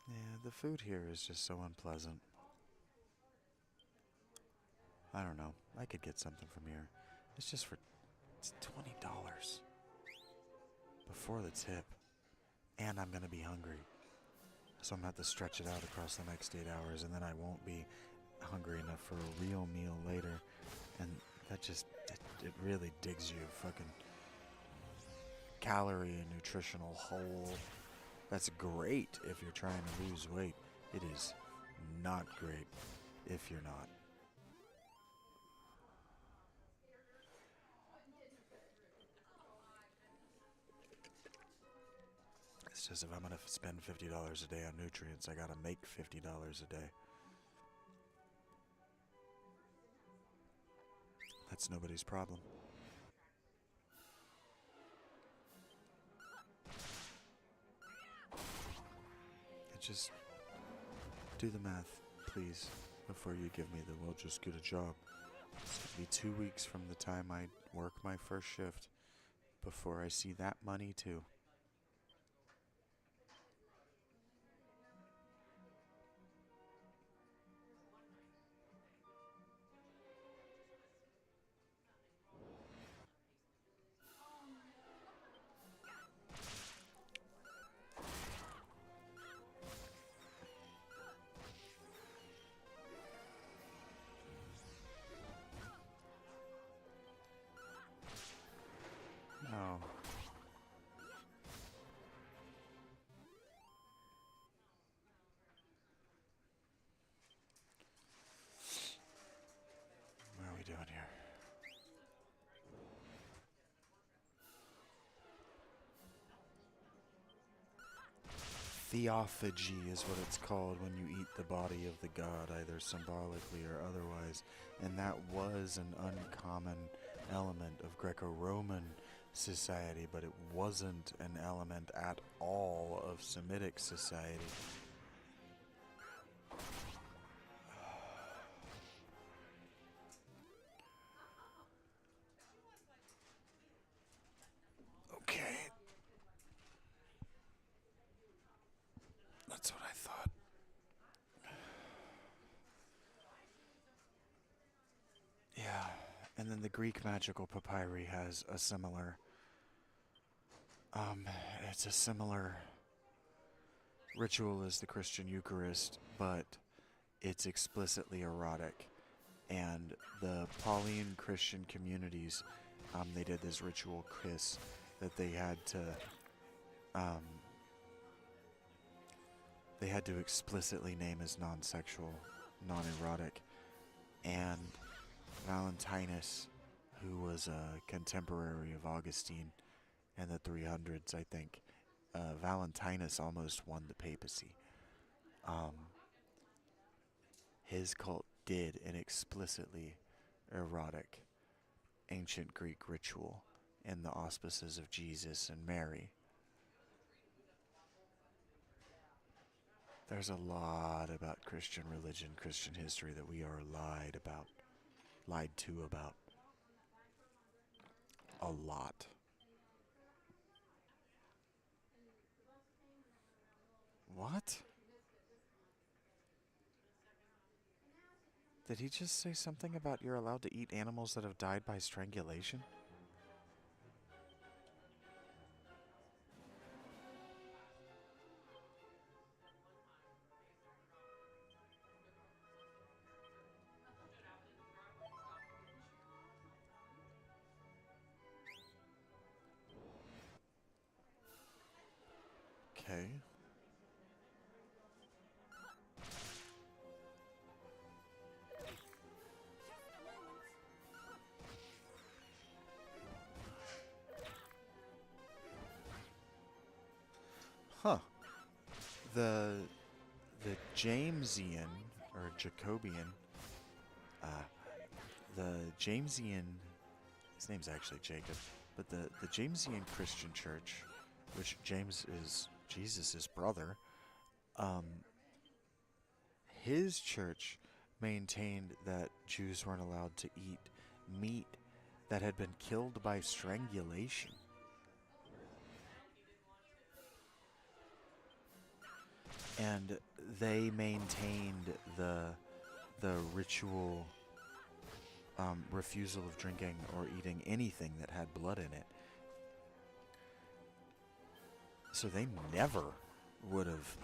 Yeah, the food here is just so unpleasant. I don't know. I could get something from here. It's $20 before the tip, and I'm gonna be hungry. So I'm gonna have to stretch it out across the next 8 hours, and then I won't be hungry enough for a real meal later. And that just, it really digs you a fucking calorie and nutritional hole. That's great if you're trying to lose weight. It is not great if you're not. It's just if I'm gonna spend $50 a day on nutrients, I gotta make $50 a day. That's nobody's problem. Just do the math, please, before you give me the "we'll just get a job." It's gonna be 2 weeks from the time I work my first shift before I see that money too. No. What are we doing here? Theophagy is what it's called when you eat the body of the god, either symbolically or otherwise. And that was an uncommon element of Greco-Roman society, but it wasn't an element at all of Semitic society. Okay. That's what I thought. Yeah, and then the Greek magical papyri has a similar, it's a similar ritual as the Christian Eucharist, but it's explicitly erotic. And the Pauline Christian communities, they did this ritual kiss that they had to um, they had to explicitly name as non-sexual, non-erotic, and Valentinus, who was a contemporary of Augustine in the 300s, I think. Valentinus almost won the papacy. Um, his cult did an explicitly erotic ancient Greek ritual in the auspices of Jesus and Mary. There's a lot about Christian religion, Christian history that we are lied to about. A lot. What? Did he just say something about you're allowed to eat animals that have died by strangulation? Okay. Huh. The the Jamesian or Jacobian, uh, the Jamesian, his name's actually Jacob, but the Jamesian Christian Church, which James is Jesus' brother, um, his church maintained that Jews weren't allowed to eat meat that had been killed by strangulation. And they maintained the ritual refusal of drinking or eating anything that had blood in it. So they never would have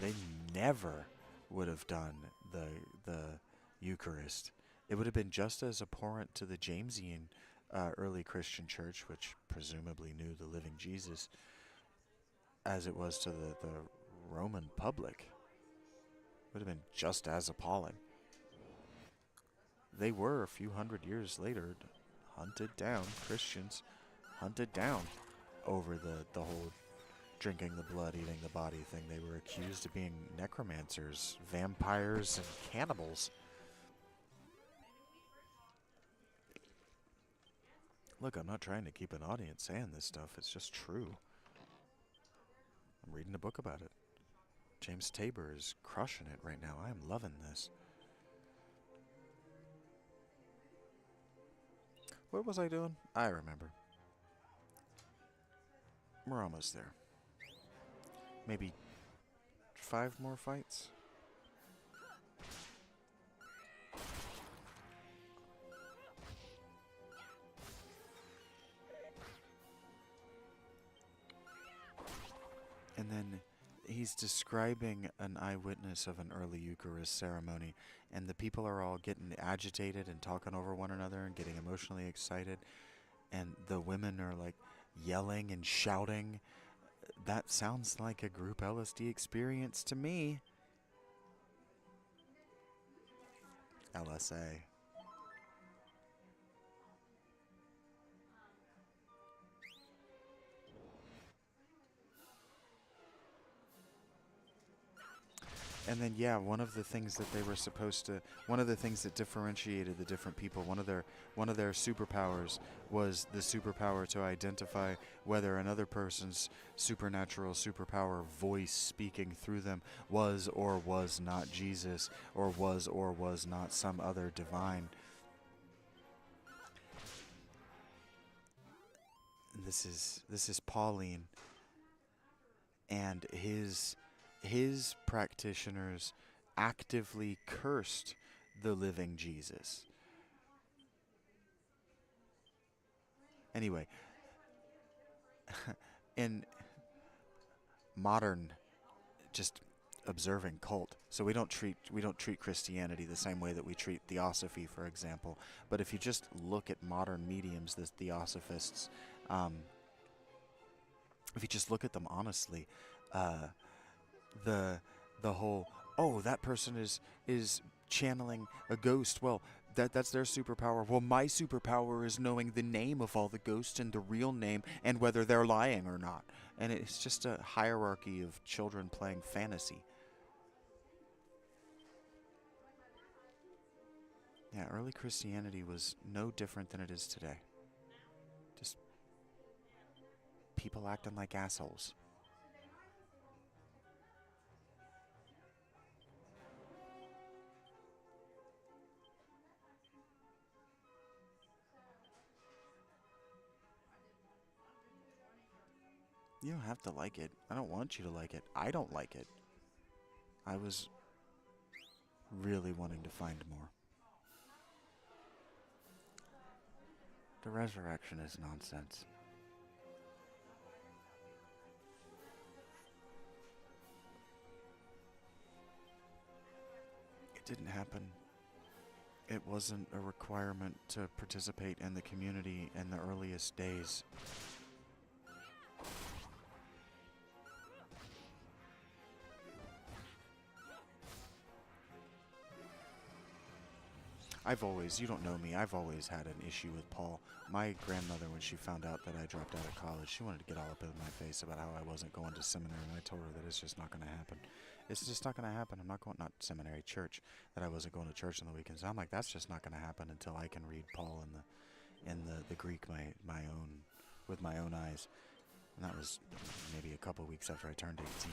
done the Eucharist. It would have been just as abhorrent to the Jamesian early Christian church, which presumably knew the living Jesus, as it was to the Roman public. It would have been just as appalling. They were, a few hundred years later, hunted down, Christians hunted down over the whole drinking the blood, eating the body thing. They were accused of being necromancers, vampires, and cannibals. Look, I'm not trying to keep an audience saying this stuff. It's just true. I'm reading a book about it. James Tabor is crushing it right now. I am loving this. What was I doing? I remember. We're almost there. Maybe 5 more fights? And then he's describing an eyewitness of an early Eucharist ceremony, and the people are all getting agitated and talking over one another and getting emotionally excited, and the women are like yelling and shouting. That sounds like a group LSD experience to me. LSA. And then, yeah, one of the things that they were supposed to, one of the things that differentiated the different people, one of their superpowers was the superpower to identify whether another person's supernatural superpower voice speaking through them was or was not Jesus, or was not some other divine. And this is Pauline, and his practitioners actively cursed the living Jesus. Anyway, in modern, just observing cult, so we don't treat Christianity the same way that we treat Theosophy, for example. But if you just look at modern mediums, the Theosophists, um, if you just look at them honestly, uh, the the whole, oh, that person is channeling a ghost. Well, that's their superpower. Well, my superpower is knowing the name of all the ghosts and the real name and whether they're lying or not. And it's just a hierarchy of children playing fantasy. Yeah, early Christianity was no different than it is today. Just people acting like assholes. You don't have to like it. I don't want you to like it. I don't like it. I was really wanting to find more. The resurrection is nonsense. It didn't happen. It wasn't a requirement to participate in the community in the earliest days. You don't know me, I've always had an issue with Paul. My grandmother, when she found out that I dropped out of college, she wanted to get all up in my face about how I wasn't going to seminary, and I told her that it's just not going to happen. It's just not going to happen. I'm not going, not seminary, church, that I wasn't going to church on the weekends. I'm like, that's just not going to happen until I can read Paul in the Greek my own, with my own eyes. And that was maybe a couple weeks after I turned 18.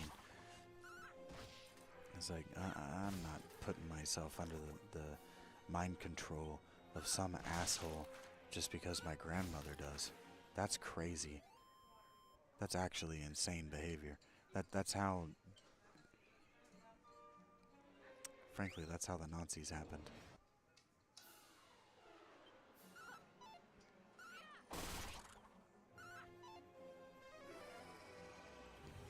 It's like, I'm not putting myself under the mind control of some asshole just because my grandmother does. That's crazy. That's actually insane behavior. That's how, frankly, that's how the Nazis happened.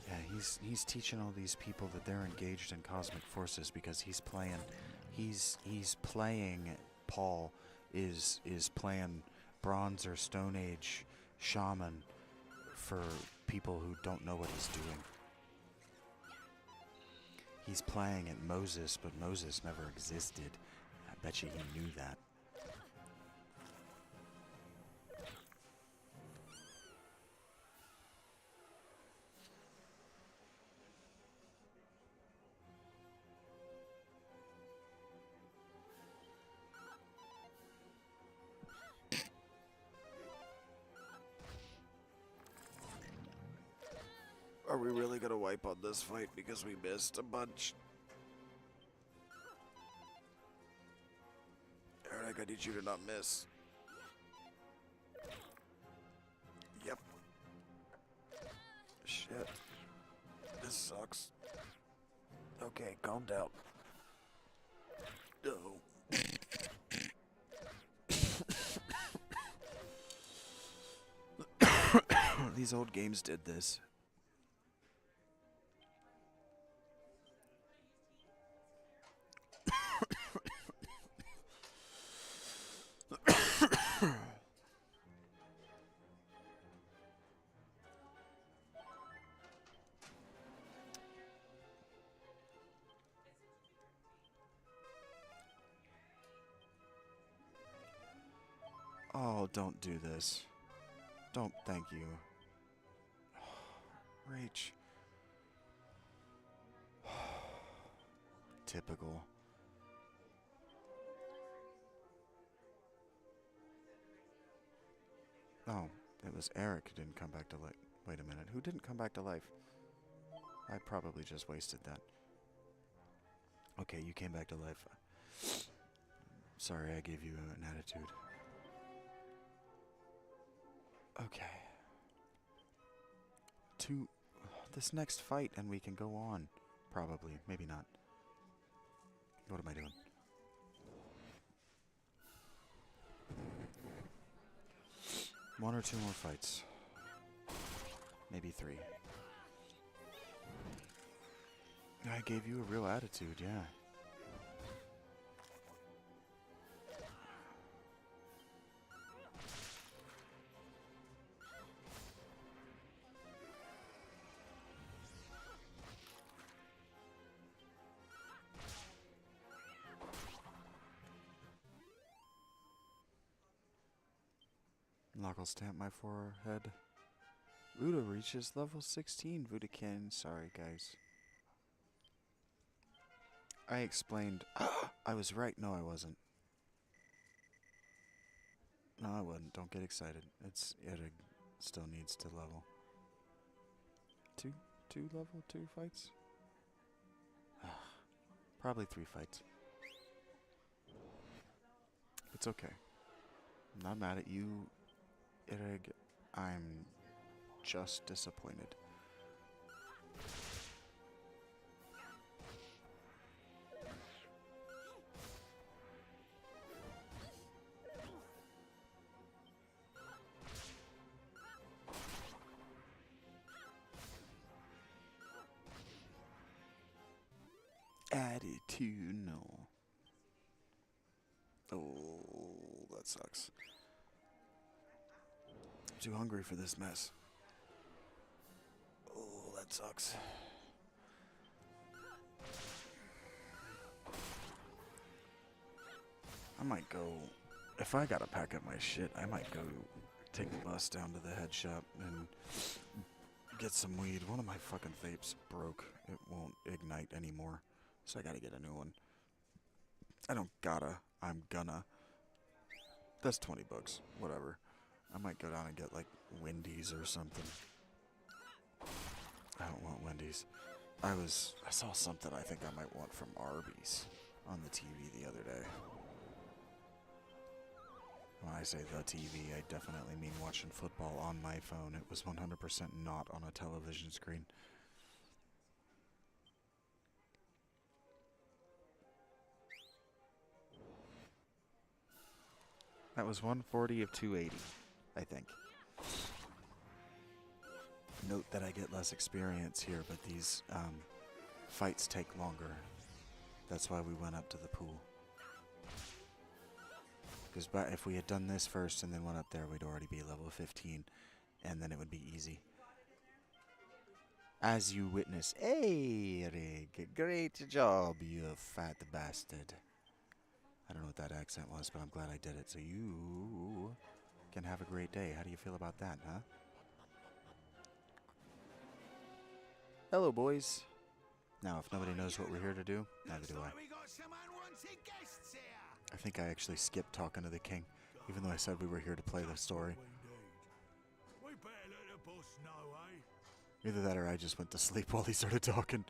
Yeah, he's teaching all these people that they're engaged in cosmic forces because he's playing Paul is playing Bronze or Stone Age shaman for people who don't know what he's doing. He's playing at Moses, but Moses never existed. I bet you he knew that. Are we really gonna wipe on this fight because we missed a bunch? Eric, I need you to not miss. Yep. Shit. This sucks. Okay, calm down. No. These old games did this. Oh, don't do this. Don't, thank you. Rach. Typical. Oh, it was Eric who didn't come back to life. Wait a minute, who didn't come back to life? I probably just wasted that. Okay, you came back to life. Sorry, I gave you an attitude. Okay. This next fight and we can go on. Probably, maybe not. What am I doing? One or two more fights. Maybe three. I gave you a real attitude, yeah. Lock will stamp my forehead. Uda reaches level 16. Vudakin. Sorry, guys. I explained. I was right. No, I wasn't. No, I wouldn't. Don't get excited. It still needs to level. Two level 2 fights? Probably 3 fights. It's okay. I'm not mad at you, Irig. I'm just disappointed. Attitude, no. Oh, that sucks. I'm too hungry for this mess. Oh, that sucks. I might go, if I gotta pack up my shit, I might go take the bus down to the head shop and get some weed. One of my fucking vapes broke. It won't ignite anymore, so I gotta get a new one. I don't gotta, I'm gonna. That's 20 bucks, whatever. I might go down and get like Wendy's or something. I don't want Wendy's. I saw something I think I might want from Arby's on the TV the other day. When I say the TV, I definitely mean watching football on my phone. It was 100% not on a television screen. That was 140 of 280, I think. Note that I get less experience here, but these fights take longer. That's why we went up to the pool. Because if we had done this first and then went up there, we'd already be level 15, and then it would be easy. As you witness, hey, Rig, great job, you fat bastard. I don't know what that accent was, but I'm glad I did it, so you can have a great day. How do you feel about that, huh? Hello, boys. Now, if nobody knows what we're here to do, neither do I. I think I actually skipped talking to the king, even though I said we were here to play the story. Either that or I just went to sleep while he started talking.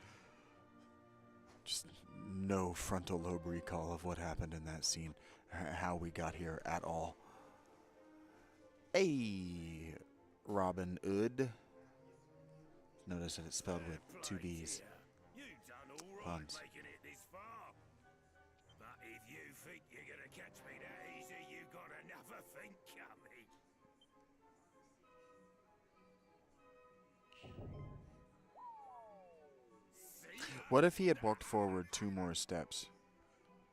Just no frontal lobe recall of what happened in that scene, how we got here at all. Hey, Robin Hood. Notice that it's spelled with 2 D's. Puns. But if you think you're gonna catch me that easy, you got another thing coming. What if he had walked forward 2 more steps?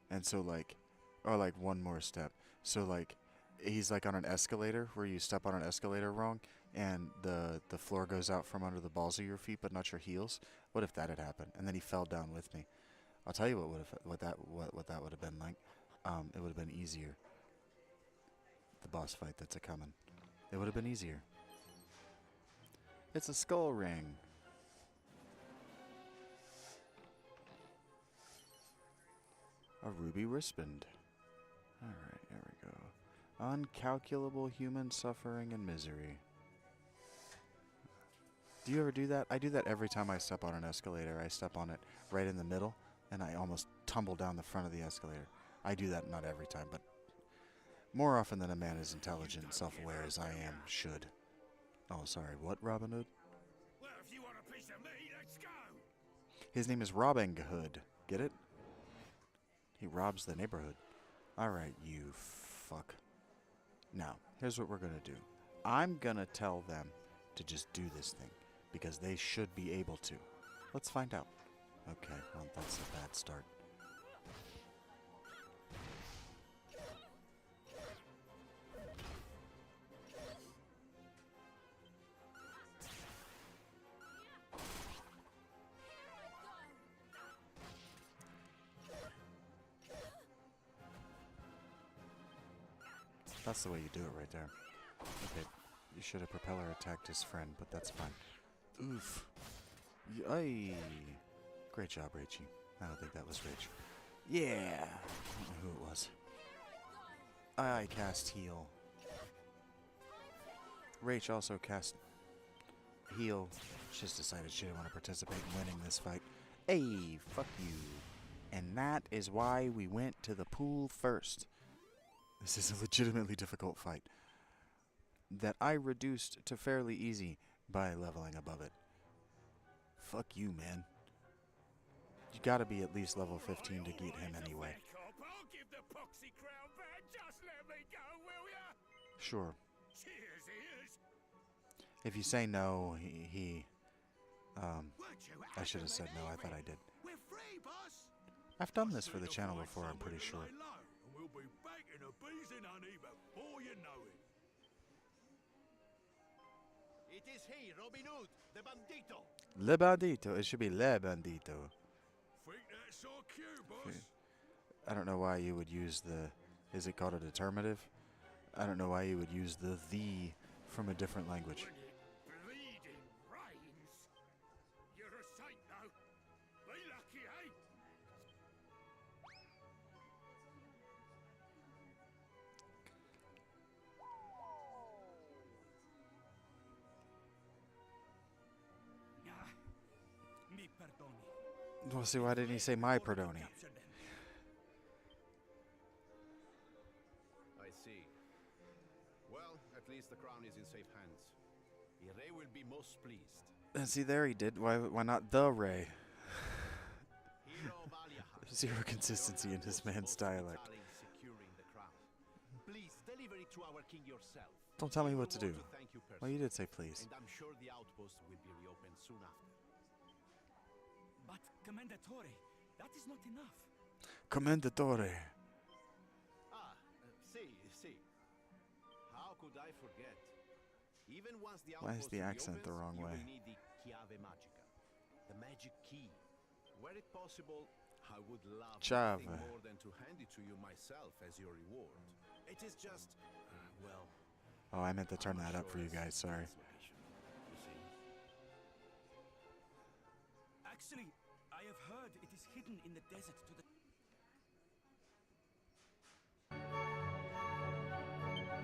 And so like, or like 1 more step. So like, he's like on an escalator where you step on an escalator wrong and the floor goes out from under the balls of your feet but not your heels. What if that had happened? And then he fell down with me. I'll tell you what that would have been like. It would have been easier. The boss fight that's a coming. It would have been easier. It's a skull ring. A ruby wristband. Alright, there we go. Uncalculable human suffering and misery. Do you ever do that? I do that every time I step on an escalator. I step on it right in the middle, and I almost tumble down the front of the escalator. I do that not every time, but more often than a man as intelligent and self-aware as I am should. Oh, sorry. What, Robin Hood? Well, if you want a piece of me, let's go. His name is Robin Hood. Get it? He robs the neighborhood. Alright, you fuck. Now, here's what we're gonna do. I'm gonna tell them to just do this thing, because they should be able to. Let's find out. Okay, well, that's a bad start. That's the way you do it right there. Okay, You should have propeller attacked his friend, but that's fine. Oof. Ay. Great job, Rachie. I don't think that was Rach. Yeah. I don't know who it was. I cast heal. Rach also cast heal. Just decided she didn't want to participate in winning this fight. Hey, fuck you. And that is why we went to the pool first. This is a legitimately difficult fight that I reduced to fairly easy by leveling above it. Fuck you, man. You gotta be at least level 15 to get him anyway. I'll give the poxy crown back. Just let me go, will ya? Sure. Cheers, ears. If you say no, Weren't you I should have out said of no. I it, thought I Eric? did. We're free, boss. I've done this for the channel before, I'm pretty sure. We'll be back in a bees and honey before you know it. It is he, Robin Hood, the bandito. Le Bandito. It should be Le Bandito. Think that's our cue, boss? I don't know why you would use the... Is it called a determinative? I don't know why you would use the from a different language. When it bleeding rains. You're a saint, though. Be lucky, eh? Mi perdoni. Well, see, why didn't he say my perdoni? Capture them. I see. Well, at least the crown is in safe hands. Ray will be most pleased. And see, there he did. Why not the Ray? Hero Valiaha. Zero consistency in this man's dialect. Securing the crown. Please deliver it to our king yourself. Don't tell me We what will to do. want thank you Well, you personally, did say please. and I'm sure the outpost will be reopened soon after. But, Commendatore, that is not enough. Commendatore. See. How could I forget? Even once the Why is outpost the accent the reopens, wrong you way? will need the chiave magica, the magic key. Were it possible, I would love Chiave. nothing more than to hand it to you myself as your reward. It is just, well. Oh, I meant to turn I'm that up for you sure guys. it's Sorry. transformation, you see. Actually, I have heard it is hidden in the desert to the...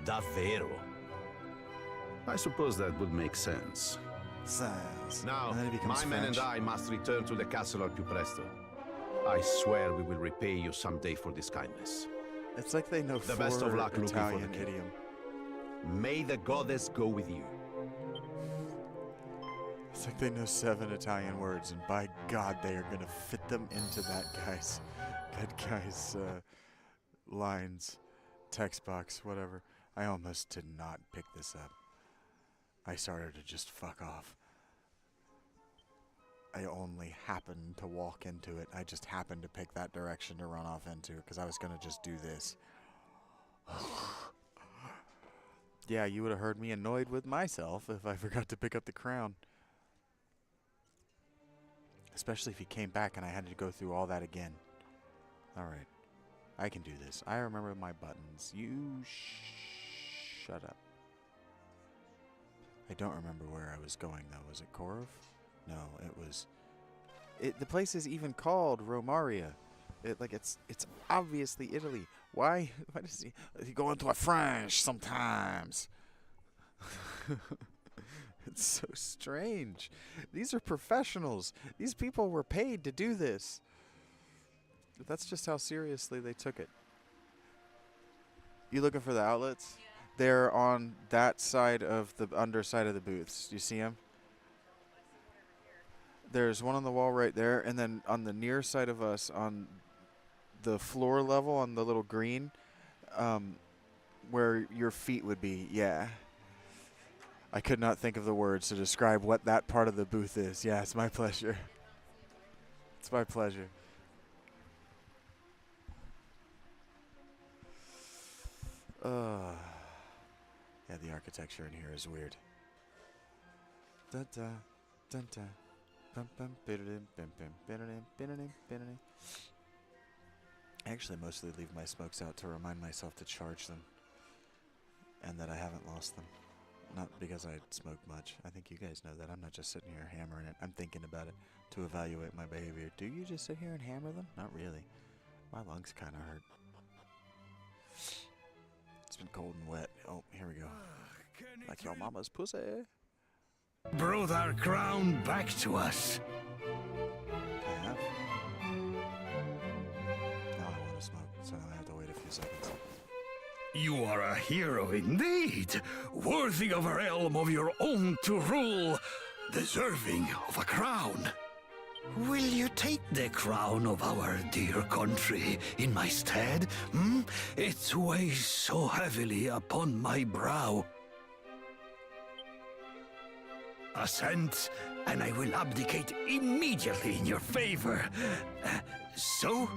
Davvero? I suppose that would make sense. Says. Now, And then it becomes my men and French. I must return to the castle al più presto. I swear we will repay you someday for this kindness. It's like they know The four best of luck looking for the Italian king. idiom. May the goddess go with you. It's like they know 7 Italian words, and by God, they are gonna fit them into that guy's lines, text box, whatever. I almost did not pick this up. I started to just fuck off. I only happened to walk into it. I just happened to pick that direction to run off into because I was gonna just do this. Yeah, you would have heard me annoyed with myself if I forgot to pick up the crown. Especially if he came back and I had to go through all that again. Alright. I can do this. I remember my buttons. You shut up. I don't remember where I was going though. Was it Korov? No, it was... the place is even called Romaria. It's obviously Italy. Why does he go into a French sometimes? It's so strange. These are professionals. These people were paid to do this. But that's just how seriously they took it. You looking for the outlets? Yeah. They're on that side of the underside of the booths. Do you see them? There's one on the wall right there, and then on the near side of us, on the floor level, on the little green, where your feet would be. Yeah. I could not think of the words to describe what that part of the booth is. Yeah, it's my pleasure. It's my pleasure. Yeah, the architecture in here is weird. Dun da, dun da, bum bum, bididim, bim bim, bididim, bididim, bididim. I actually mostly leave my smokes out to remind myself to charge them, and that I haven't lost them. Not because I smoke much. I think you guys know that. I'm not just sitting here hammering it. I'm thinking about it to evaluate my behavior. Do you just sit here and hammer them? Not really. My lungs kind of hurt. It's been cold and wet. Oh, here we go. Like your mama's pussy. Brought our crown back to us. I have. Now I want to smoke, so I have to wait a few seconds. You are a hero indeed, worthy of a realm of your own to rule, deserving of a crown. Will you take the crown of our dear country in my stead? It weighs so heavily upon my brow. Assent, and I will abdicate immediately in your favor. So,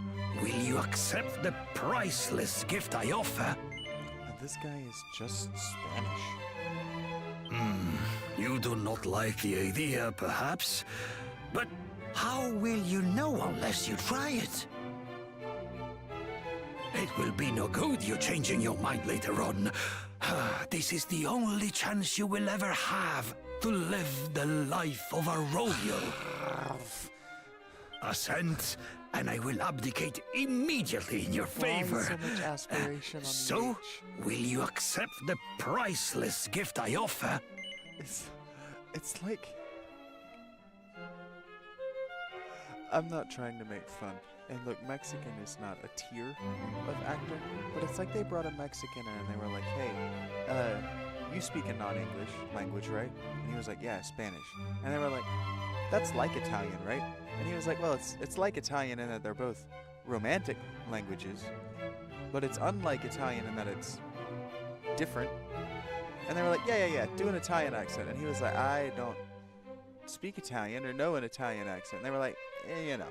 will you accept the priceless gift I offer? And this guy is just Spanish. You do not like the idea, perhaps, but how will you know unless you try it? It will be no good you changing your mind later on. This is the only chance you will ever have to live the life of a royal. Assent, and I will abdicate immediately in your favor. Why so much aspiration on the So, H? will you accept the priceless gift I offer? It's like... I'm not trying to make fun. And look, Mexican is not a tier of actor, but it's like they brought a Mexican in and they were like, hey, you speak a non-English language, right? And he was like, yeah, Spanish. And they were like, that's like Italian, right? And he was like, well, it's like Italian in that they're both romantic languages, but it's unlike Italian in that it's different. And they were like, yeah, do an Italian accent. And he was like, I don't speak Italian or know an Italian accent. And they were like, you know.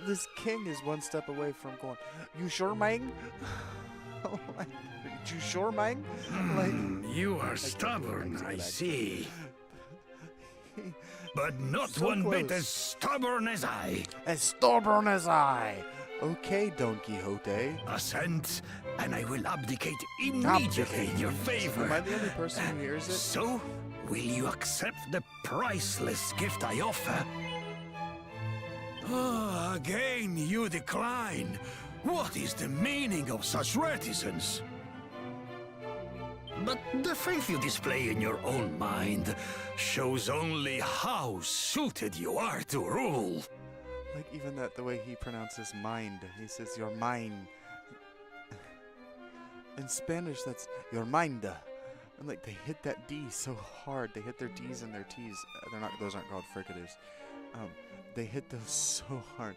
This king is one step away from going, you sure, man? Like, you sure, man? Like, You are stubborn, I see. But not So one bit close. as stubborn as I. as stubborn as I. Okay, Don Quixote. Assent, and I will abdicate immediately in your Am favor. I the only person who hears it? So, will you accept the priceless gift I offer? Again you decline. What is the meaning of such reticence? But the faith you display in your own mind shows only how suited you are to rule. Like, even that, the way he pronounces mind. He says, your mind. In Spanish, that's your mind. And, like, they hit that D so hard. They hit their D's and their T's. They're not, those aren't called fricatives. They hit those so hard.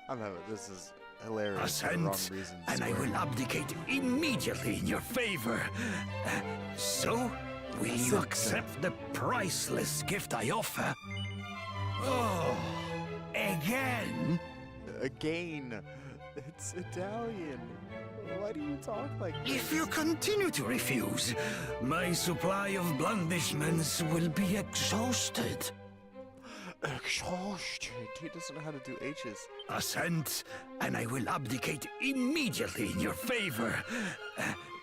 I'm having, this is hilarious for the wrong Assent, reasons. and I will abdicate immediately in your favor. So, will you Assent. accept the priceless gift I offer? Oh, again? Again. It's Italian. Why do you talk like this? If you continue to refuse, my supply of blandishments will be exhausted. Exhausted. He doesn't know how to do H's. Assent, and I will abdicate immediately in your favor.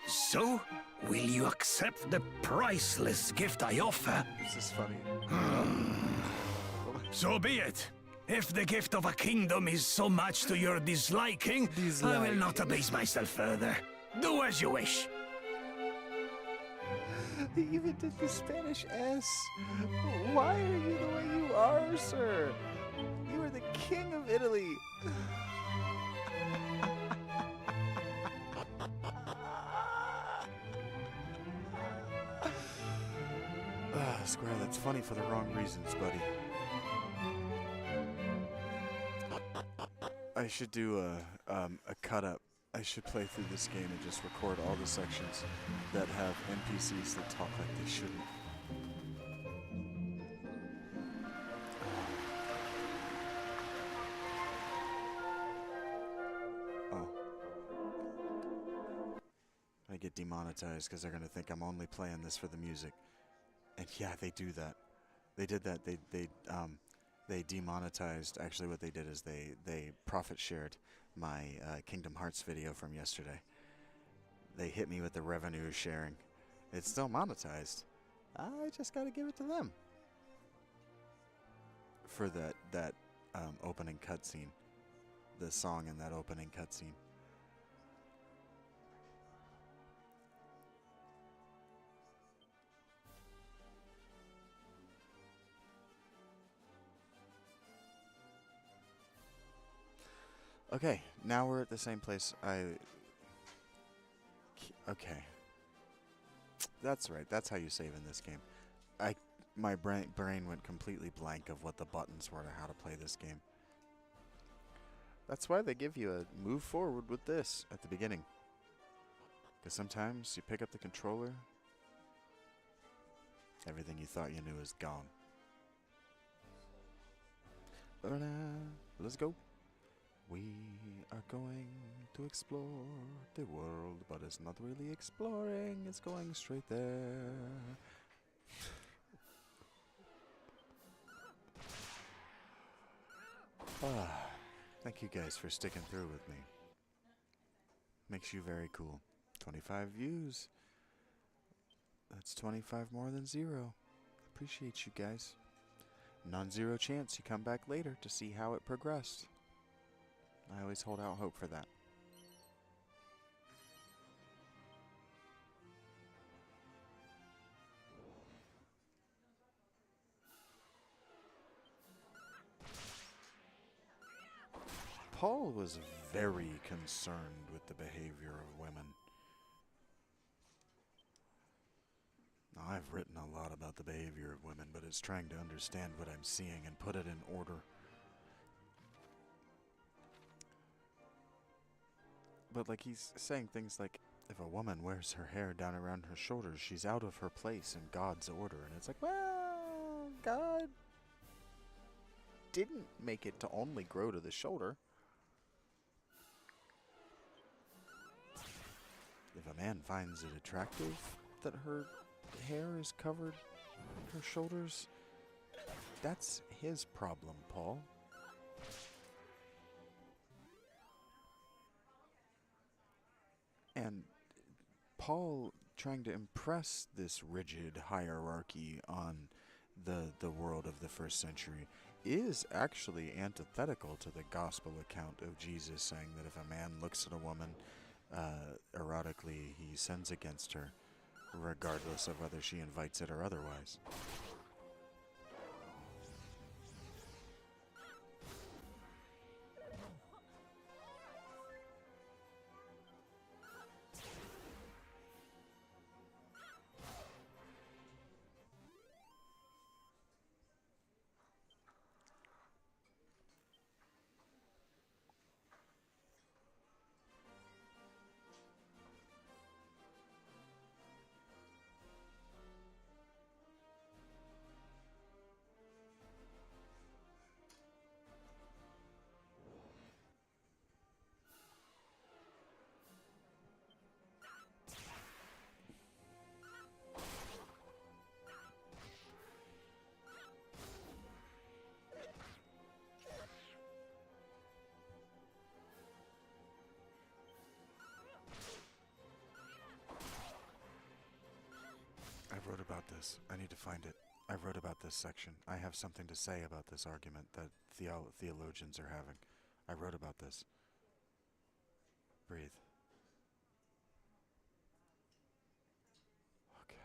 So, will you accept the priceless gift I offer? This is funny. So be it. If the gift of a kingdom is so much to your disliking, I will not abase myself further. Do as you wish. He even did the Spanish S. Why are you the way you are, sir? You are the king of Italy. Square, that's funny for the wrong reasons, buddy. I should do a cut up. I should play through this game and just record all the sections that have NPCs that talk like they shouldn't. Oh. I get demonetized because they're gonna think I'm only playing this for the music. And yeah, they do that. They did that. They they demonetized. Actually, what they did is they profit shared my Kingdom Hearts video from yesterday. They hit me with the revenue sharing. It's still monetized. I just got to give it to them for that opening cutscene, the song in that opening cutscene. Okay, now we're at the same place. Okay, that's right. That's how you save in this game. My brain went completely blank of what the buttons were to how to play this game. That's why they give you a move forward with this at the beginning. Because sometimes you pick up the controller, everything you thought you knew is gone. Let's go. We are going to explore the world, but it's not really exploring, it's going straight there. Thank you guys for sticking through with me. Makes you very cool. 25 views. That's 25 more than 0. Appreciate you guys. Non-zero chance you come back later to see how it progressed. I always hold out hope for that. Paul was very concerned with the behavior of women. Now, I've written a lot about the behavior of women, but it's trying to understand what I'm seeing and put it in order. But like he's saying things like, if a woman wears her hair down around her shoulders, she's out of her place in God's order. And it's like, well, God didn't make it to only grow to the shoulder. If a man finds it attractive that her hair is covered her shoulders, that's his problem, Paul. And Paul trying to impress this rigid hierarchy on the world of the first century is actually antithetical to the gospel account of Jesus saying that if a man looks at a woman erotically, he sins against her, regardless of whether she invites it or otherwise. I wrote about this. I need to find it. I wrote about this section. I have something to say about this argument that theologians are having. I wrote about this. Breathe. Okay.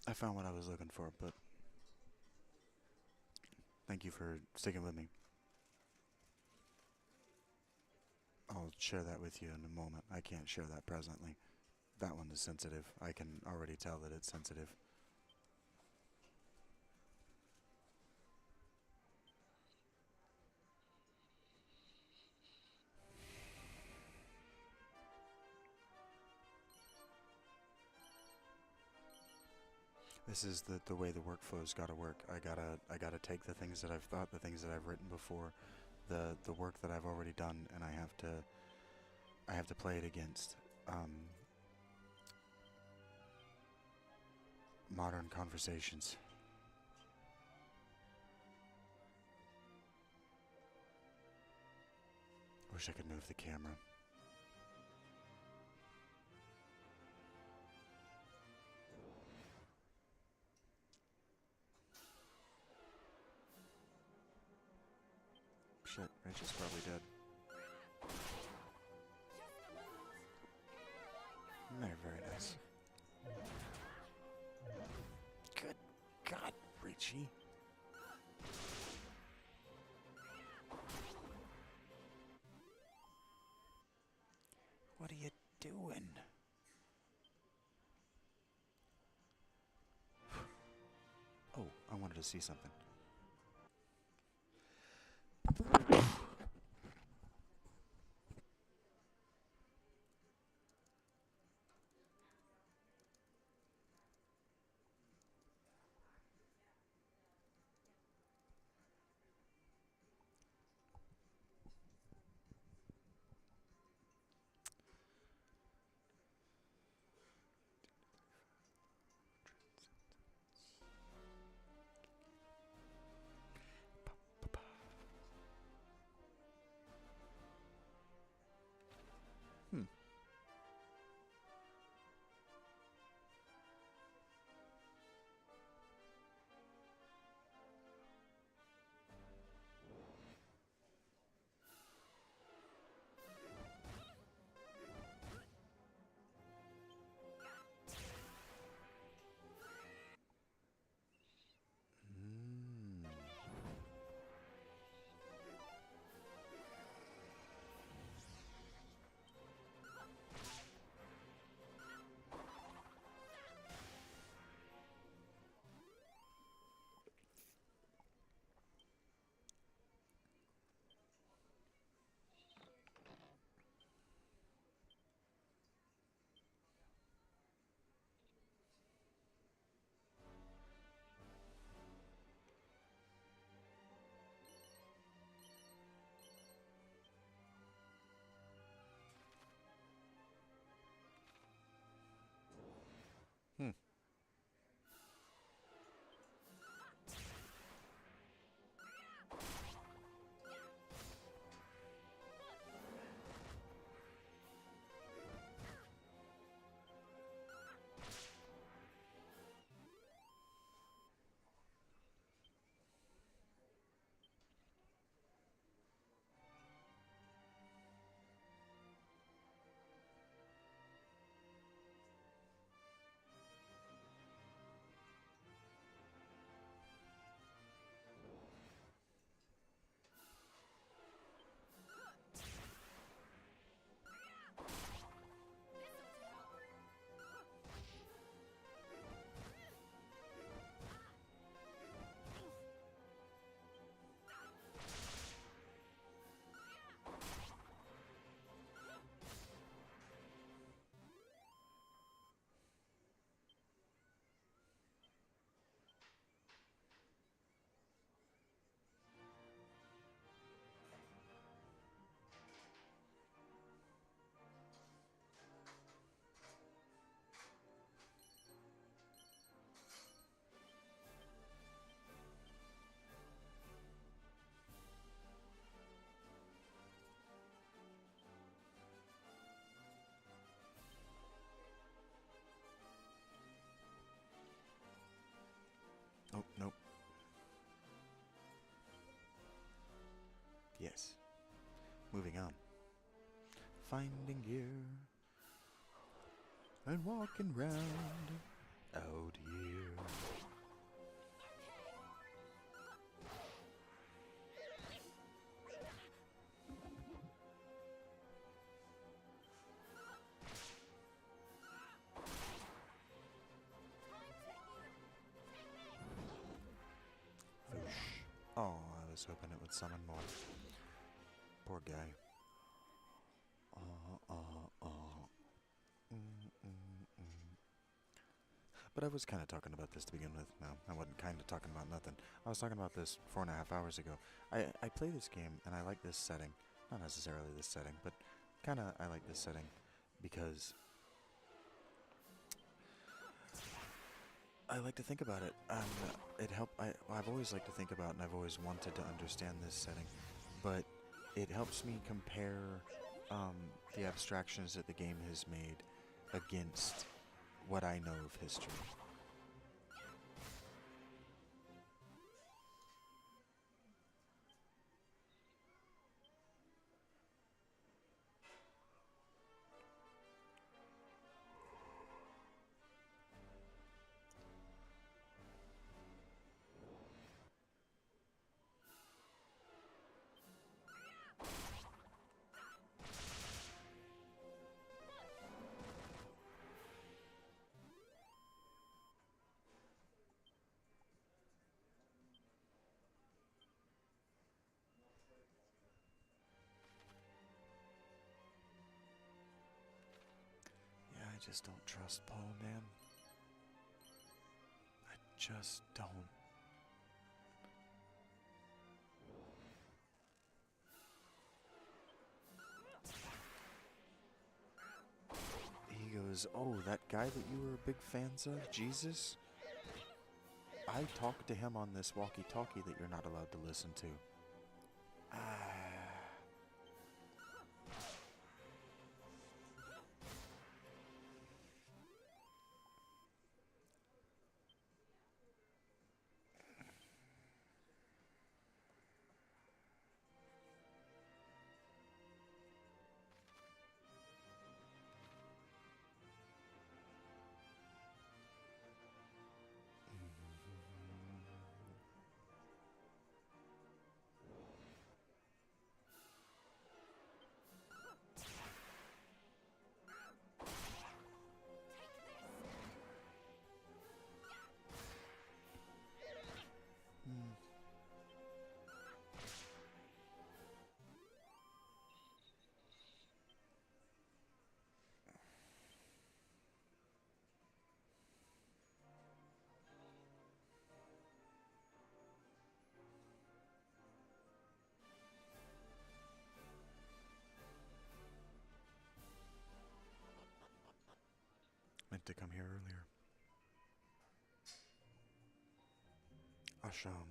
I found what I was looking for, but thank you for sticking with me. I'll share that with you in a moment. I can't share that presently. That one is sensitive. I can already tell that it's sensitive. This is the way the workflow's gotta work. I gotta take the things that I've thought, the things that I've written before, the work that I've already done, and I have to play it against modern conversations. Wish I could move the camera. Shit, Rachel's probably dead. Very nice. Good God, Richie. What are you doing? Oh, I wanted to see something. Hmm. Mm. Hmm. Oh, nope. Yes. Moving on. Finding gear and walking round Oh dear. Whoosh. Oh, I was hoping it would summon more. Poor guy. But I was kind of talking about this to begin with. No, I wasn't kind of talking about nothing. I was talking about this 4.5 hours ago. I play this game, and I like this setting. Not necessarily this setting, but kind of I like this setting because I like to think about it. I've always liked to think about, and I've always wanted to understand this setting. But it helps me compare the abstractions that the game has made against what I know of history. Yeah, I just don't trust Paul, man. I just don't. He goes, oh, that guy that you were big fans of, Jesus? I talked to him on this walkie-talkie that you're not allowed to listen to. Ah. Meant to come here earlier. Asham.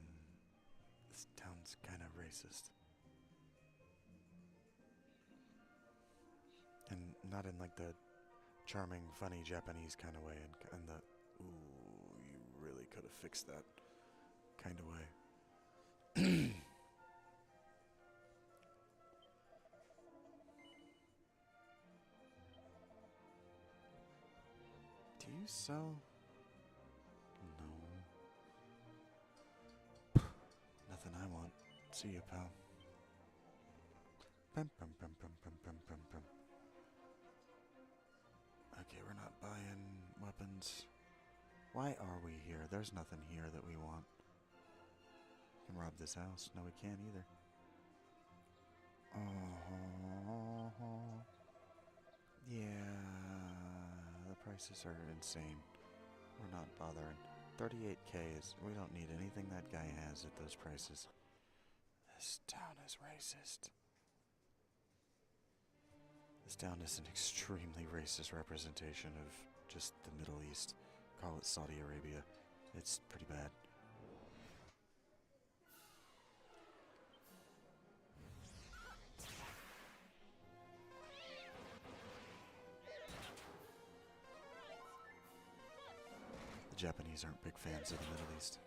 This town's kind of racist. And not in like the charming, funny Japanese kind of way, and the, ooh, you really could have fixed that kind of way. Do you sell? No. Nothing I want. See you, pal. Pum, pum, pum, pum, pum, pum, pum, pum. Okay, we're not buying weapons. Why are we here? There's nothing here that we want. Can rob this house? No, we can't either. Yeah, the prices are insane. We're not bothering. 38K is, we don't need anything that guy has at those prices. This town is racist. This town is an extremely racist representation of just the Middle East. Call it Saudi Arabia. It's pretty bad. The Japanese aren't big fans of the Middle East.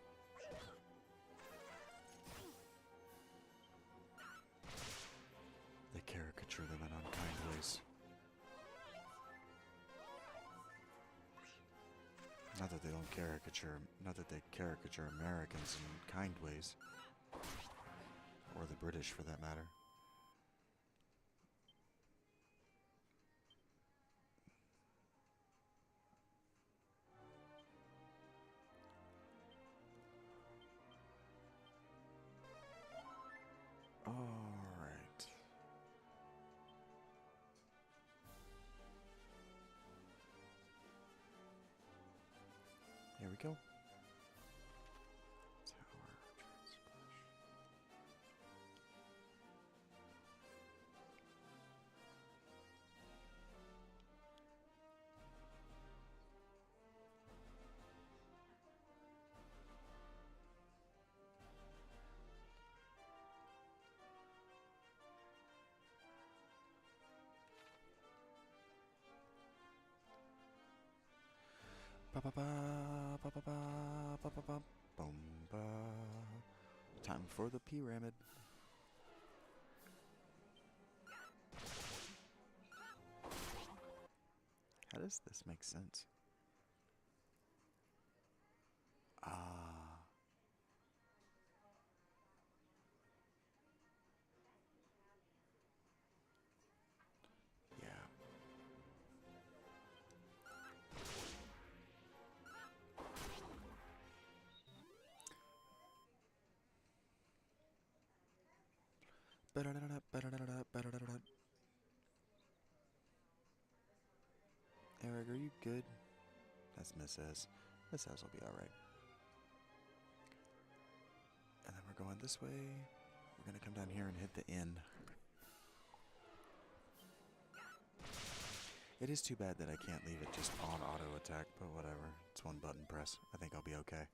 They caricature them in unkind ways. Not that they don't caricature, not that they caricature Americans in kind ways. Or the British, for that matter. Alright. Here we go. Tower Transplash. Ba ba ba ba ba ba ba ba ba boom ba. Time for the pyramid. How does this make sense? Ah. Yeah. Ba-da-da-da, ba-da-da-da, ba-da-da-da. Eric, are you good? That's Miss S. Miss S will be alright. And then we're going this way. We're gonna come down here and hit the inn. It is too bad that I can't leave it just on auto attack, but whatever. It's one button press. I think I'll be okay.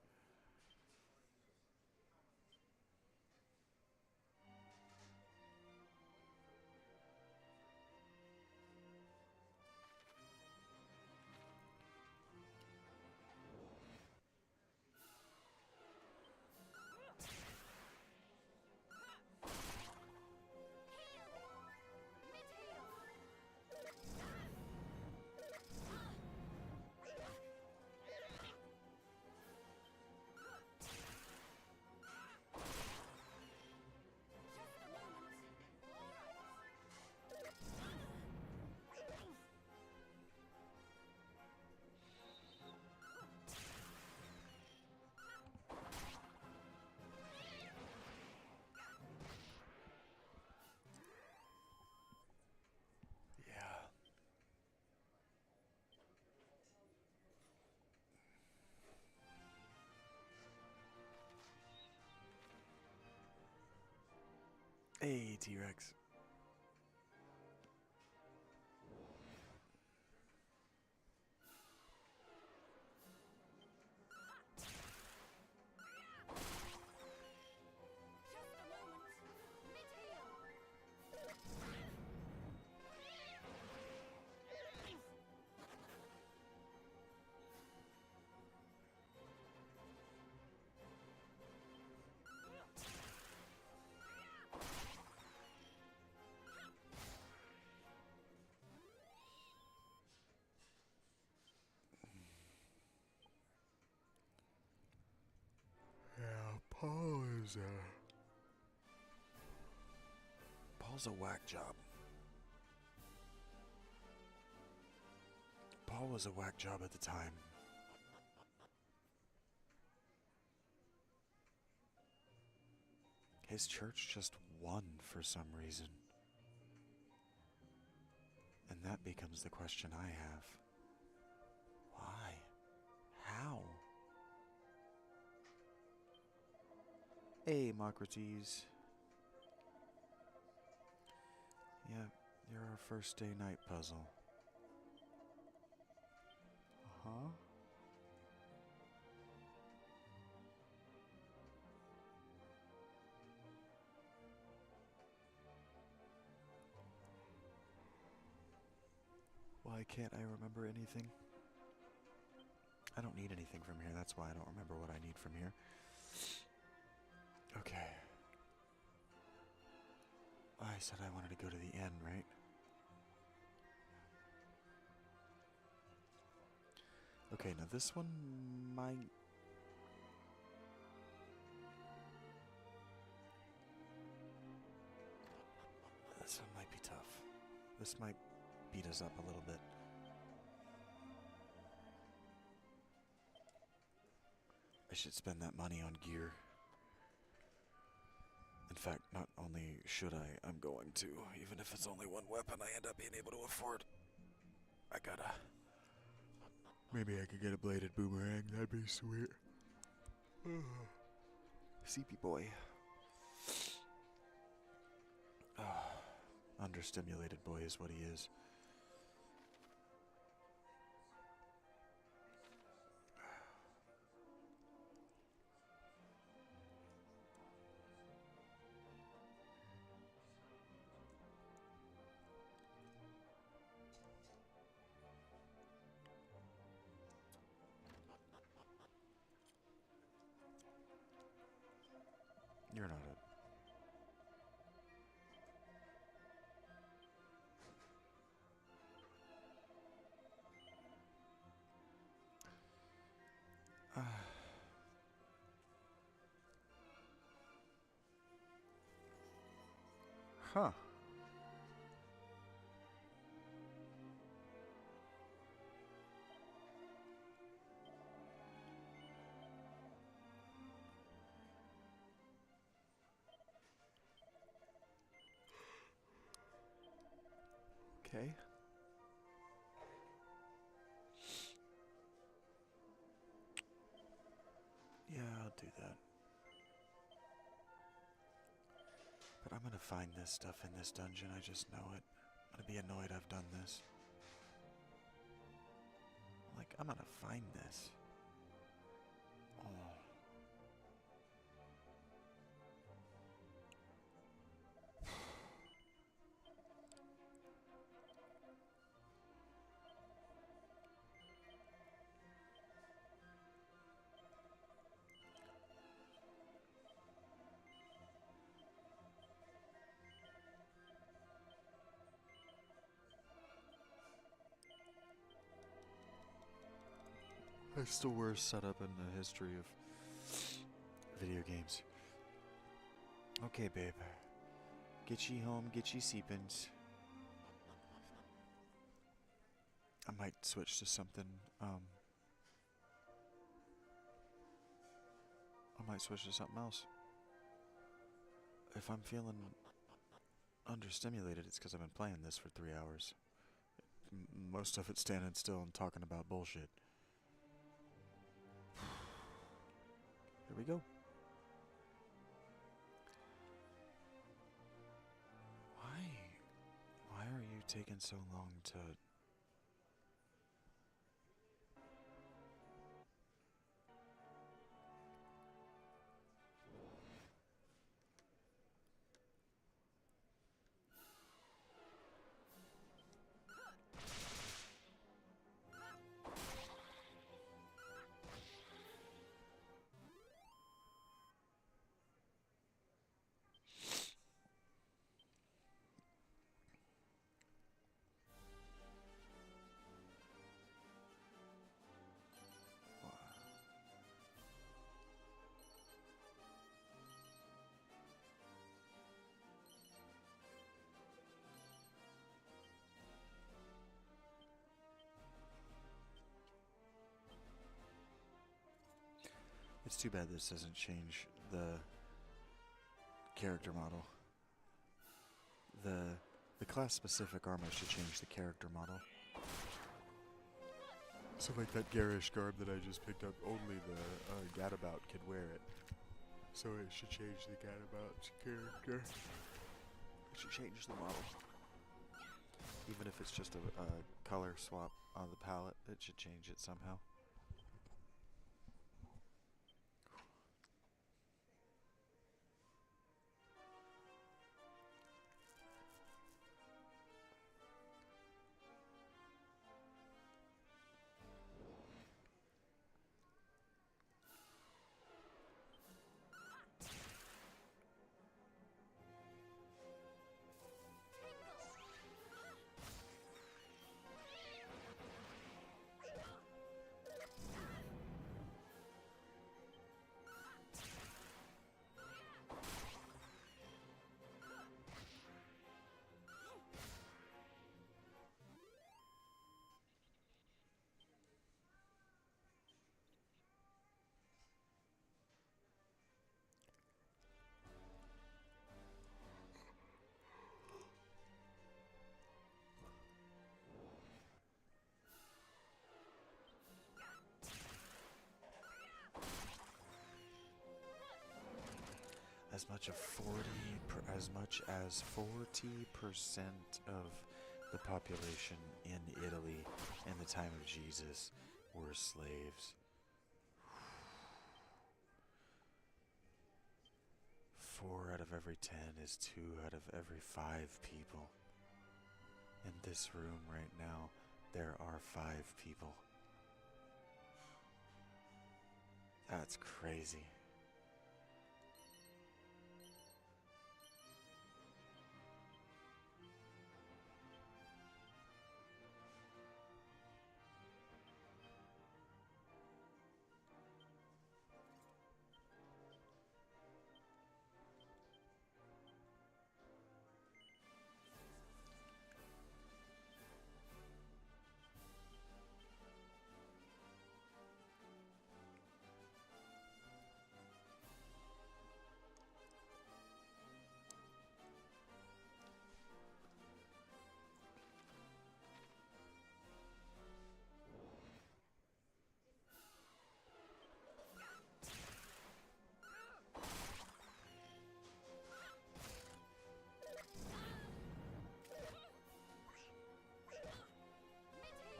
Yeah. Hey, T-Rex. Yeah, Paul's a whack job. Paul was a whack job at the time. His church just won for some reason. And that becomes the question I have. Why? How? Hey, Mocrates. Yeah, you're our first day night puzzle. Uh-huh. Why can't I remember anything? I don't need anything from here, that's why I don't remember what I need from here. Okay. I said I wanted to go to the inn, right? Okay, now this one might... This one might be tough. This might beat us up a little bit. I should spend that money on gear. In fact, not only should I, I'm going to. Even if it's only one weapon I end up being able to afford. I gotta... Maybe I could get a bladed boomerang. That'd be sweet. Sleepy boy. Understimulated boy is what he is. You're not it. Huh. Okay. Yeah, I'll do that. But I'm gonna find this stuff in this dungeon, I just know it. I'm gonna be annoyed I've done this. Like, I'm gonna find this. Oh. It's the worst setup in the history of video games. Okay, babe. Get ye home, get ye seepins. I might switch to something, I might switch to something else. If I'm feeling understimulated, it's because I've been playing this for 3 hours. Most of it standing still and talking about bullshit. Here we go. Why are you taking so long to... It's too bad this doesn't change the character model. The class-specific armor should change the character model. So like that garish garb that I just picked up, only the gadabout could wear it. So it should change the gadabout's character. It should change the model. Even if it's just a color swap on the palette, it should change it somehow. as much as 40% of the population in Italy in the time of Jesus were slaves. 4 out of every 10 is 2 out of every 5 people. In this room right now, there are 5 people. That's crazy.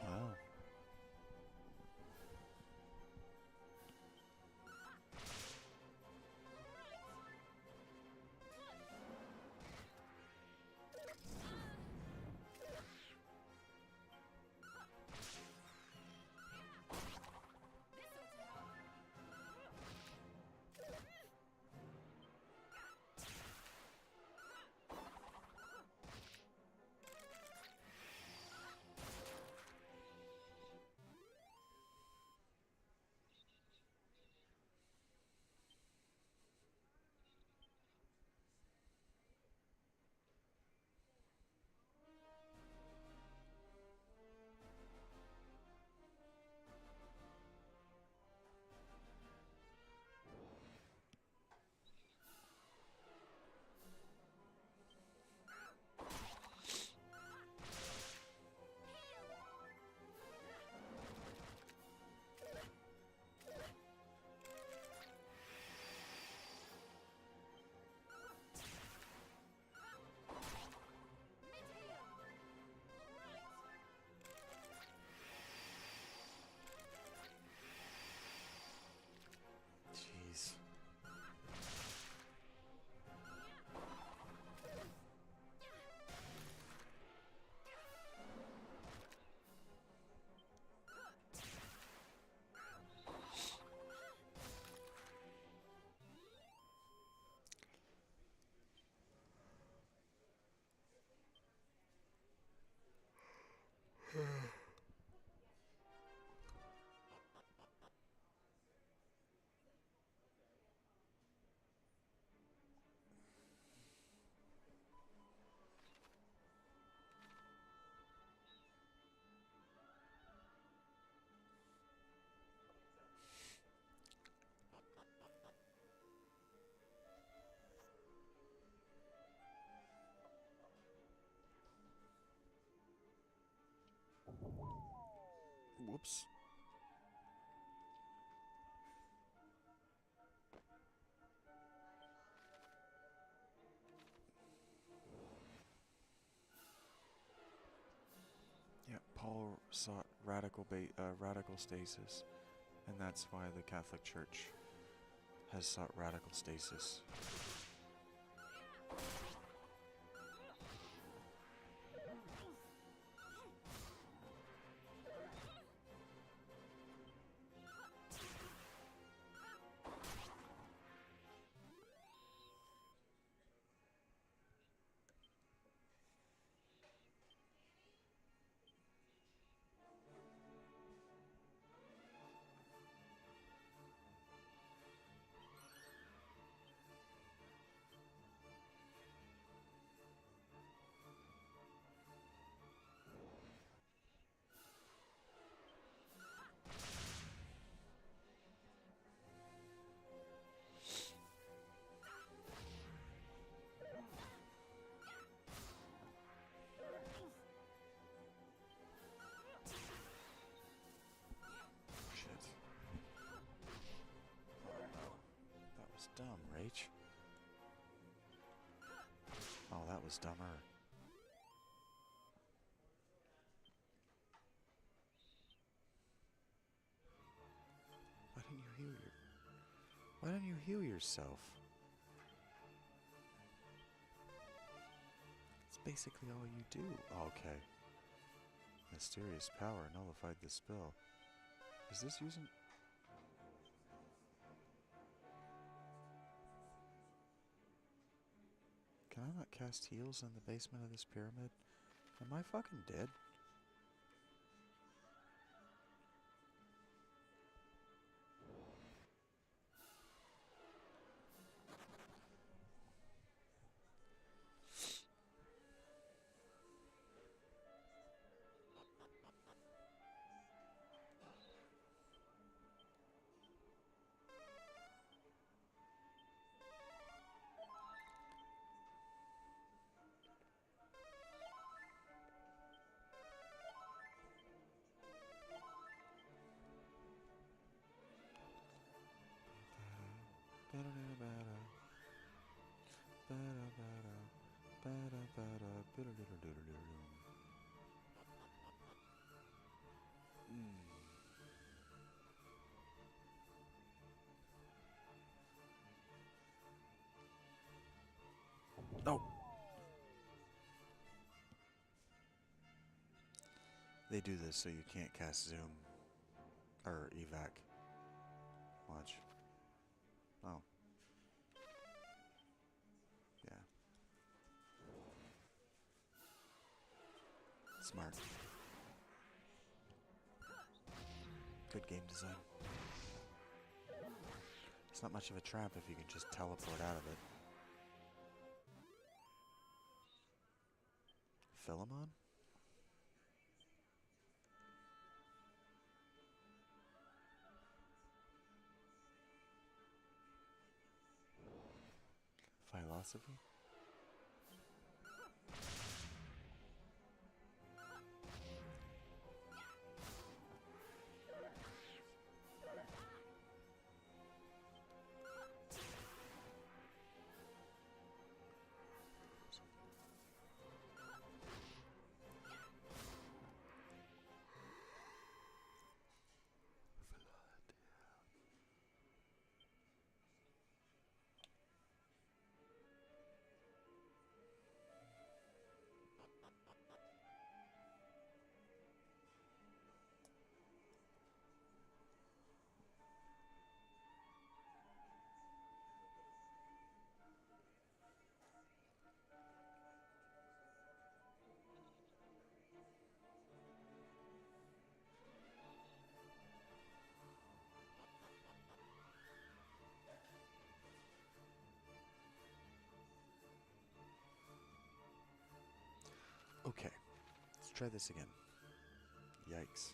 Wow. Jeez. Whoops. Yeah, Paul sought radical stasis, and that's why the Catholic Church has sought radical stasis. was dumber. Why didn't you heal your... Why didn't you heal yourself? It's basically all you do. Oh, okay. Mysterious power nullified the spell. Is this using... Can I not cast heals in the basement of this pyramid? Am I fucking dead? Oh! They do this so you can't cast Zoom. Or evac. Watch. Oh. Yeah. Smart. Good game design. It's not much of a trap if you can just teleport out of it. Philemon? Philosophy? Okay, let's try this again. Yikes.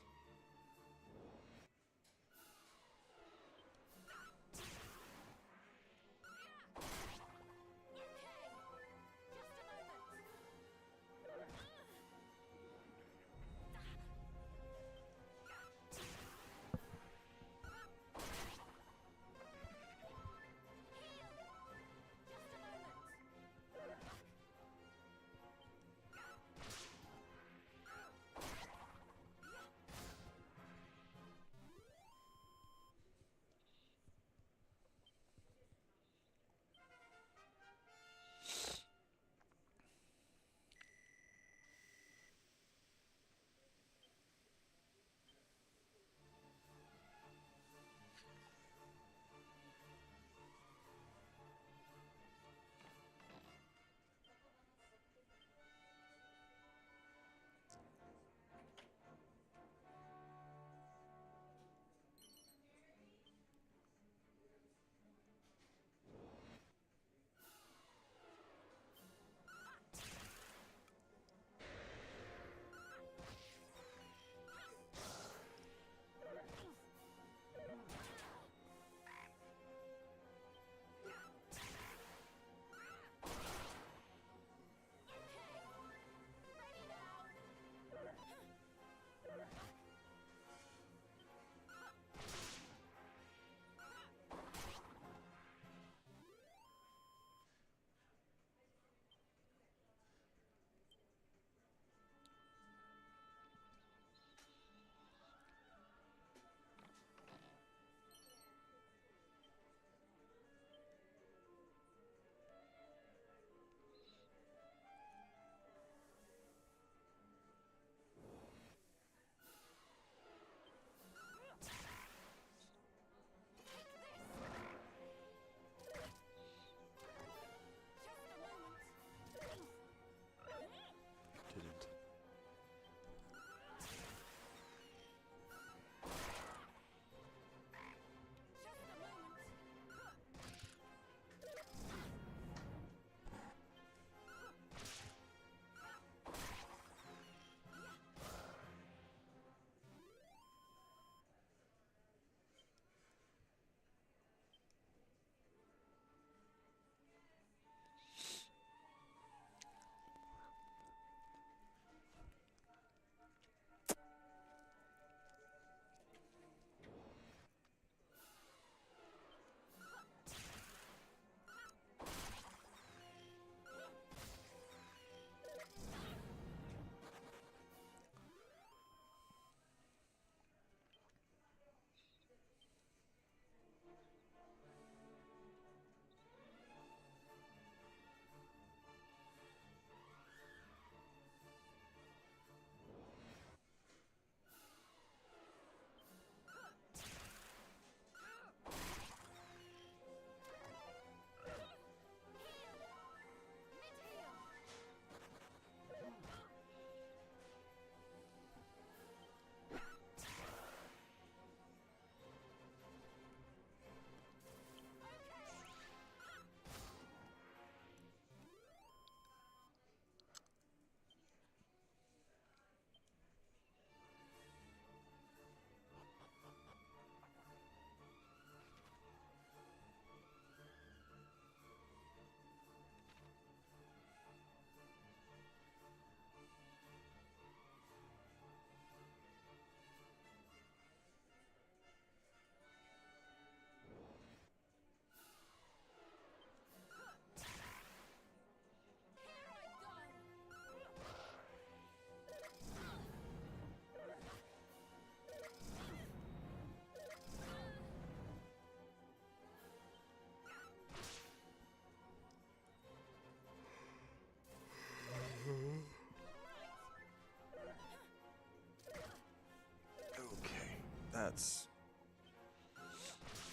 It's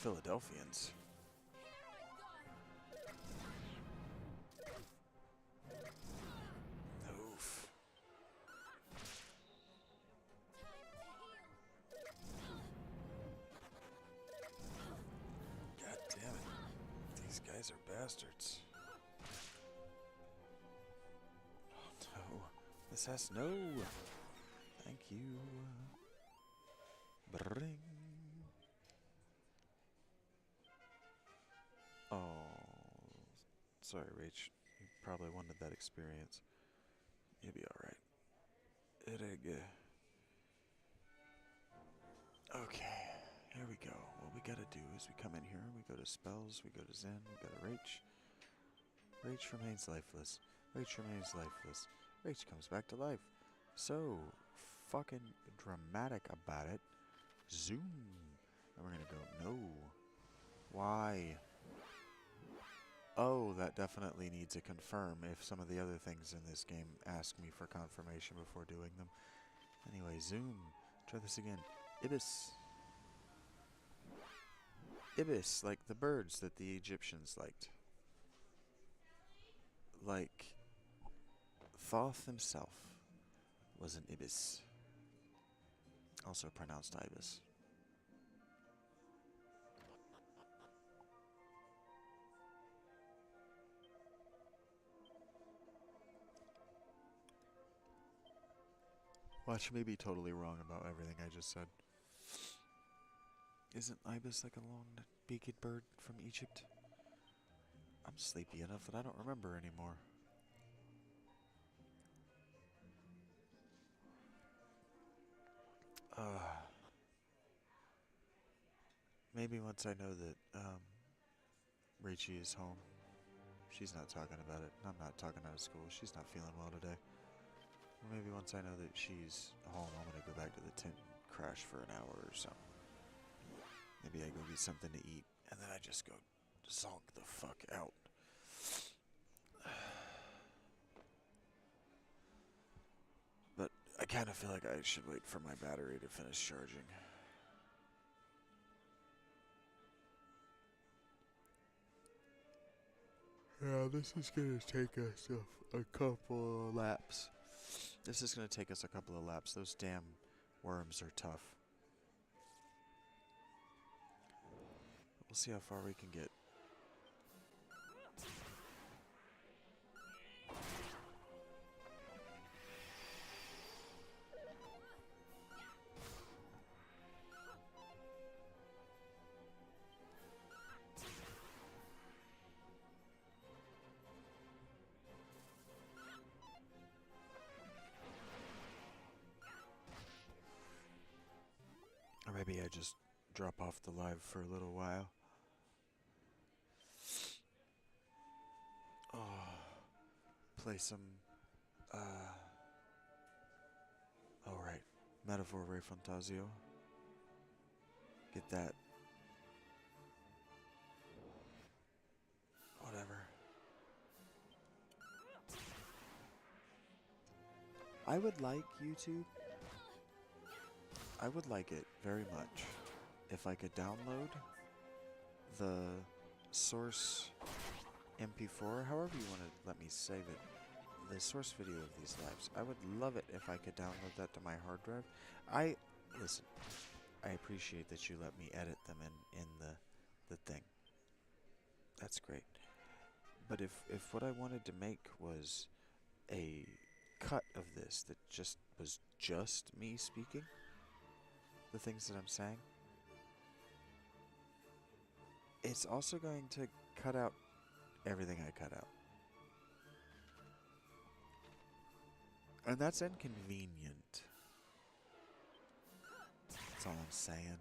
Philadelphians. Oof. God damn it. These guys are bastards. Oh no. This has no. Thank you. Bring. Oh. Sorry, Rach. You probably wanted that experience. You'll be alright. Okay, here we go. What we gotta do is we come in here, we go to spells, we go to Zen, we go to Rach. Rach remains lifeless. Rach remains lifeless. Rach comes back to life. So fucking dramatic about it. Zoom. And we're gonna go, no. Why? Oh, that definitely needs a confirm if some of the other things in this game ask me for confirmation before doing them. Anyway, zoom. Try this again. Ibis. Ibis, like the birds that the Egyptians liked. Like Thoth himself was an ibis. Also pronounced ibis. Watch me be totally wrong about everything I just said. Isn't ibis like a long-beaked bird from Egypt? I'm sleepy enough that I don't remember anymore. Maybe once I know that Rachie is home. She's not talking about it. I'm not talking out of school. She's not feeling well today. Maybe once I know that she's home, I'm gonna go back to the tent and crash for an hour or something. Maybe I go get something to eat, and then I just go zonk the fuck out. But I kind of feel like I should wait for my battery to finish charging. Yeah, this is gonna take us a couple of laps. This is gonna take us a couple of laps. Those damn worms are tough. We'll see how far we can get. Or maybe I just drop off the live for a little while. Oh, play some, oh right, Metaphor Re Fantasio. Get that. Whatever. I would like YouTube. I would like it very much if I could download the source MP4, however you want to let me save it, the source video of these lives. I would love it if I could download that to my hard drive. Listen, I appreciate that you let me edit them in the thing. That's great. But if what I wanted to make was a cut of this that just was just me speaking, the things that I'm saying, it's also going to cut out everything I cut out. And that's inconvenient. That's all I'm saying.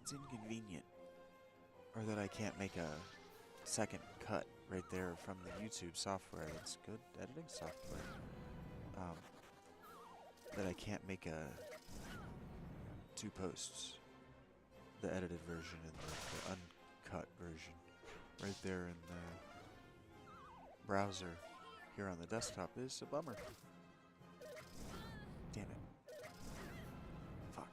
It's inconvenient. Or that I can't make a second cut right there from the YouTube software. That's good editing software. That I can't make two posts. The edited version and the uncut version. Right there in the browser here on the desktop is a bummer. Damn it. Fuck.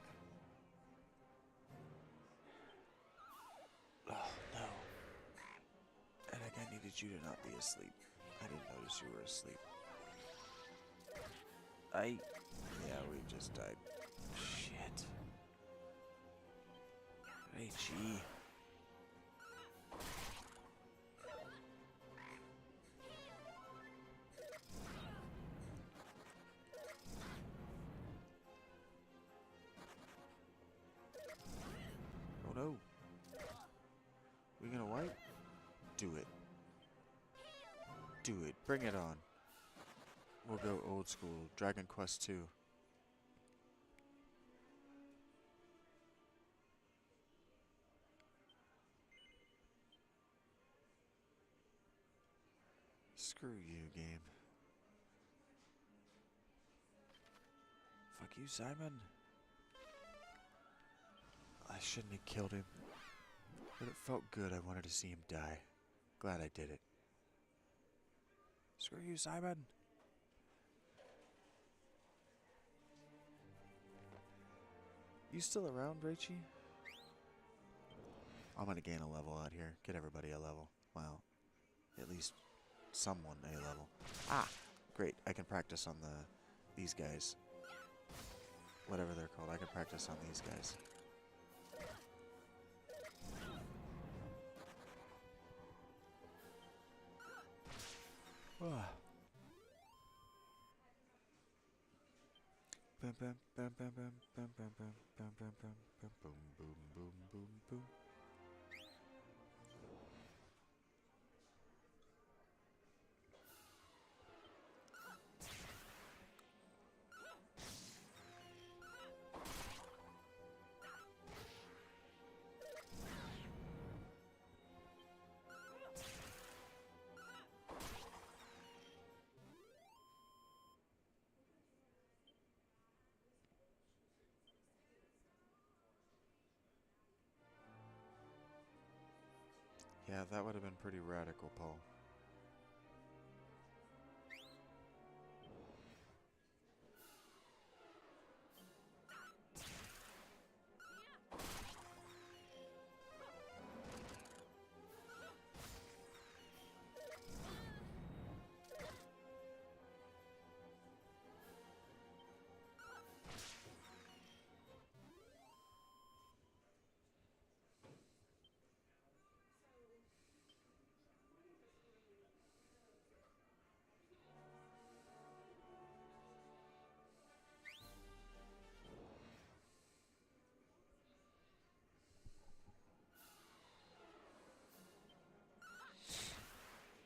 you to not be asleep. I didn't notice you were asleep. Yeah, we just died. Shit. Raichi. Oh no. We gonna wipe? Do it. Do it. Bring it on. We'll go old school. Dragon Quest 2. Screw you, game. Fuck you, Simon. I shouldn't have killed him. But it felt good. I wanted to see him die. Glad I did it. Screw you, Simon. You still around, Raichi? I'm gonna gain a level out here. Get everybody a level. Well, at least someone a level. Ah! Great. I can practice on these guys. Whatever they're called. I can practice on these guys. Bam bam bam bam bam bam bam bam bam bam bam bam boom boom boom boom boom. Yeah, that would have been pretty radical, Paul.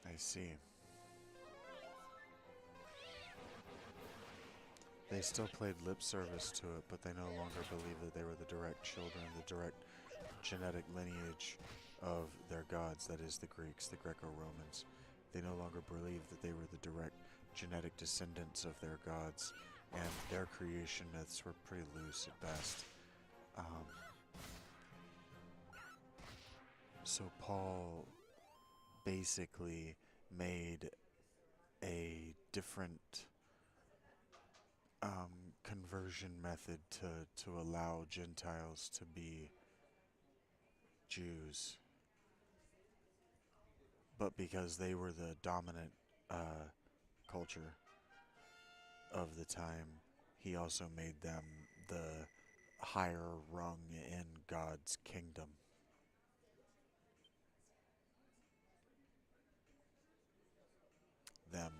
I see. They still played lip service to it, but they no longer believed that they were the direct children, the direct genetic lineage of their gods, that is the Greeks, the Greco-Romans. They no longer believed that they were the direct genetic descendants of their gods, and their creation myths were pretty loose at best. So Paul basically made a different conversion method to allow Gentiles to be Jews. But because they were the dominant culture of the time, he also made them the higher rung in God's kingdom. Them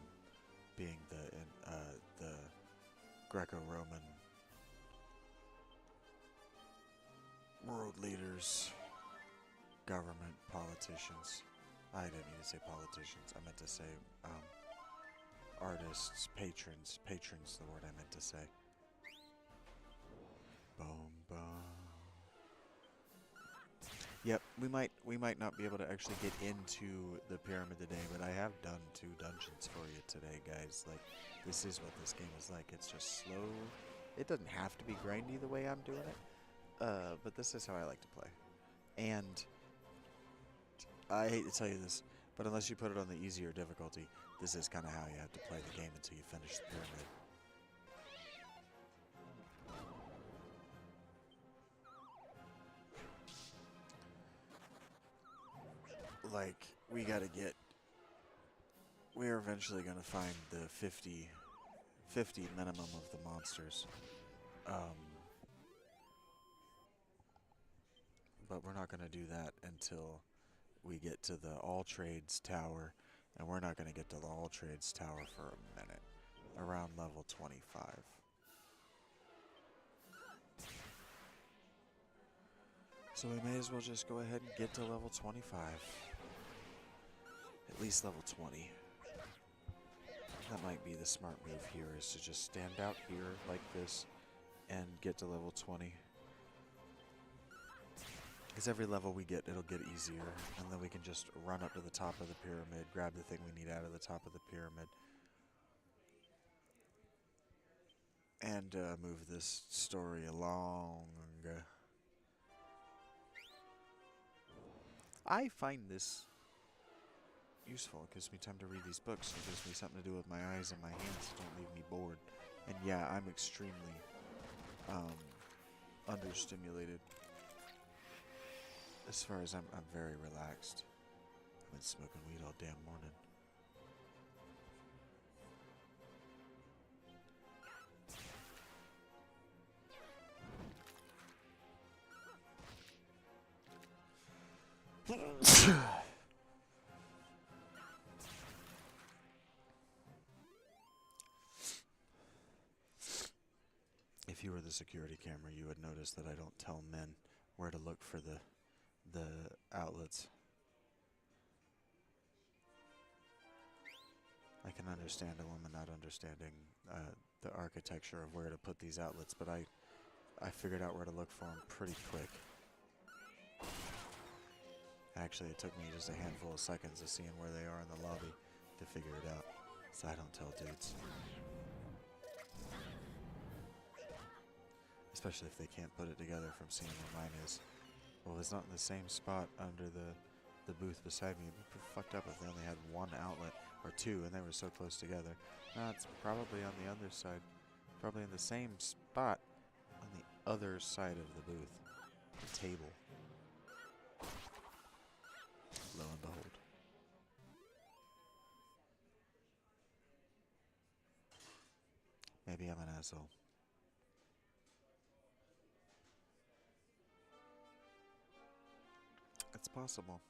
being the Greco-Roman world leaders, government, politicians. I didn't mean to say politicians. I meant to say artists, patrons. Patrons, the word I meant to say. Boom, boom. Yep, we might not be able to actually get into the pyramid today, but I have done 2 dungeons for you today, guys. Like, this is what this game is like. It's just slow. It doesn't have to be grindy the way I'm doing it, but this is how I like to play. And I hate to tell you this, but unless you put it on the easier difficulty, this is kind of how you have to play the game until you finish the pyramid. Like, we gotta get we're eventually going to find the 50 minimum of the monsters. But we're not going to do that until we get to the All Trades Tower, and we're not going to get to the All Trades Tower for a minute, around level 25. So we may as well just go ahead and get to level 25. At least level 20. That might be the smart move here, is to just stand out here like this and get to level 20. Because every level we get, it'll get easier, and then we can just run up to the top of the pyramid, grab the thing we need out of the top of the pyramid, and move this story along. I find this useful. It gives me time to read these books. It gives me something to do with my eyes and my hands. Don't leave me bored. And yeah, I'm extremely understimulated. As far as I'm very relaxed. I've been smoking weed all damn morning. If you were the security camera, you would notice that I don't tell men where to look for the outlets. I can understand a woman not understanding the architecture of where to put these outlets, but I figured out where to look for them pretty quick. Actually, it took me just a handful of seconds of seeing where they are in the lobby to figure it out, so I don't tell dudes. Especially if they can't put it together from seeing where mine is. Well, it's not in the same spot under the booth beside me. It'd be fucked up if they only had one outlet, or two, and they were so close together. No, it's probably on the other side. Probably in the same spot on the other side of the booth. The table. Lo and behold. Maybe I'm an asshole. It's possible.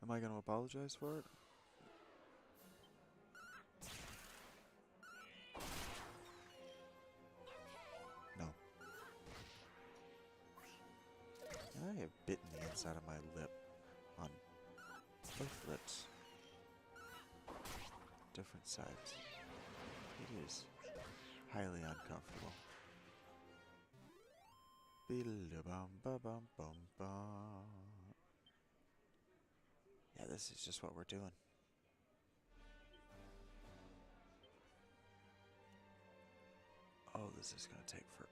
Am I going to apologize for it? No. I have bitten the inside of my lip on both lips. Different sides. It is highly uncomfortable. Yeah, this is just what we're doing. Oh, this is gonna take forever.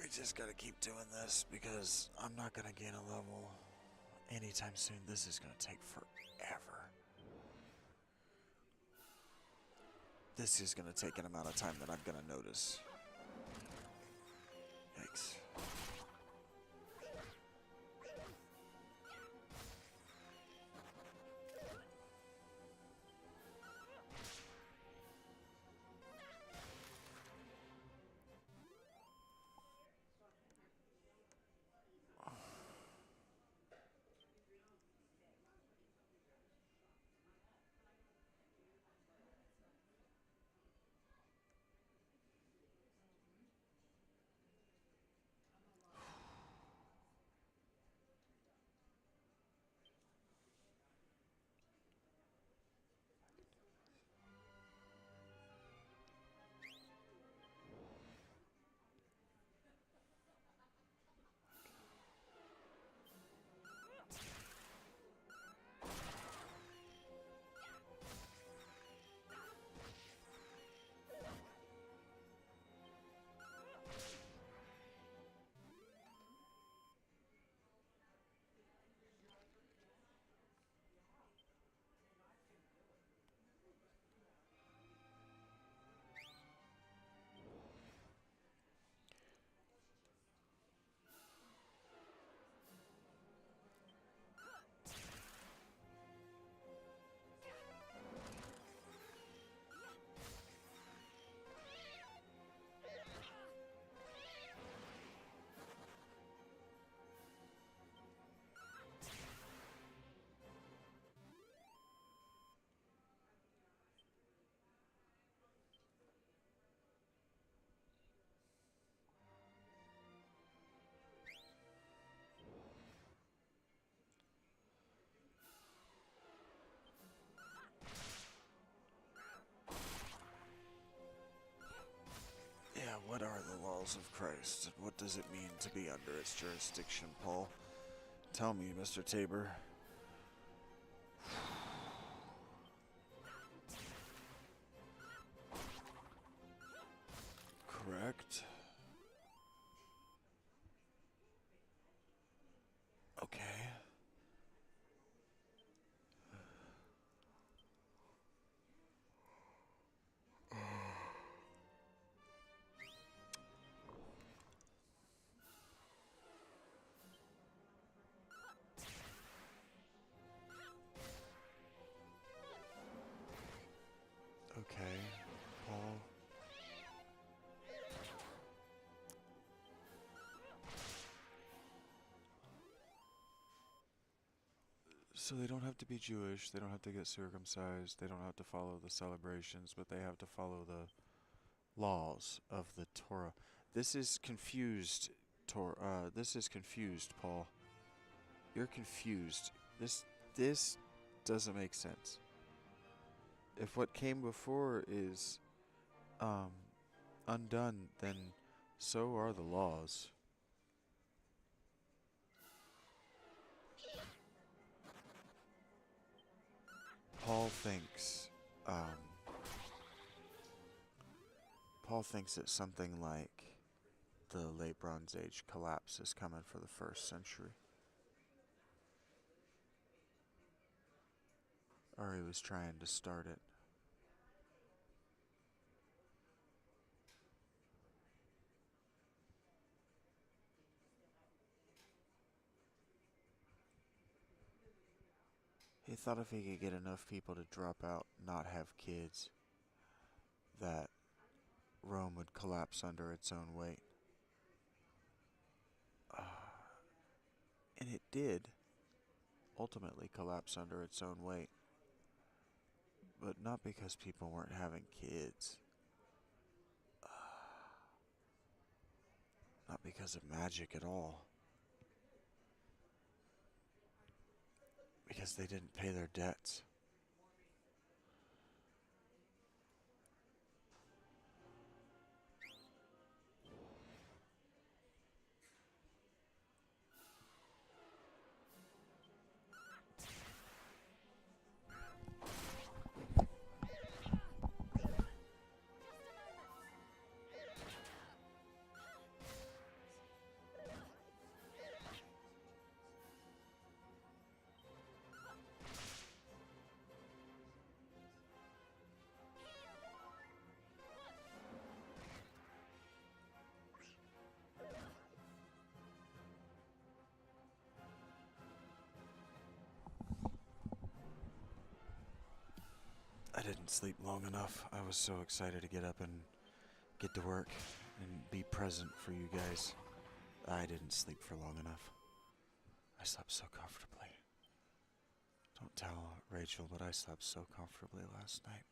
We just gotta keep doing this because I'm not gonna gain a level anytime soon. This is gonna take forever. This is gonna take an amount of time that I'm gonna notice. Yikes. laws of Christ, and what does it mean to be under its jurisdiction, Paul? Tell me, Mr. Tabor. Correct. Okay. Okay, Paul. So they don't have to be Jewish, they don't have to get circumcised, they don't have to follow the celebrations, but they have to follow the laws of the Torah. This is confused, this is confused, Paul. You're confused. This doesn't make sense. If what came before is undone, then so are the laws. Paul thinks Paul thinks that something like the late Bronze Age collapse is coming for the 1st century. Or he was trying to start it. He thought if he could get enough people to drop out, not have kids, that Rome would collapse under its own weight. And it did ultimately collapse under its own weight. But not because people weren't having kids. Not because of magic at all. Because they didn't pay their debts. I didn't sleep long enough. I was so excited to get up and get to work and be present for you guys. I didn't sleep for long enough. I slept so comfortably. Don't tell Rachel, but I slept so comfortably last night.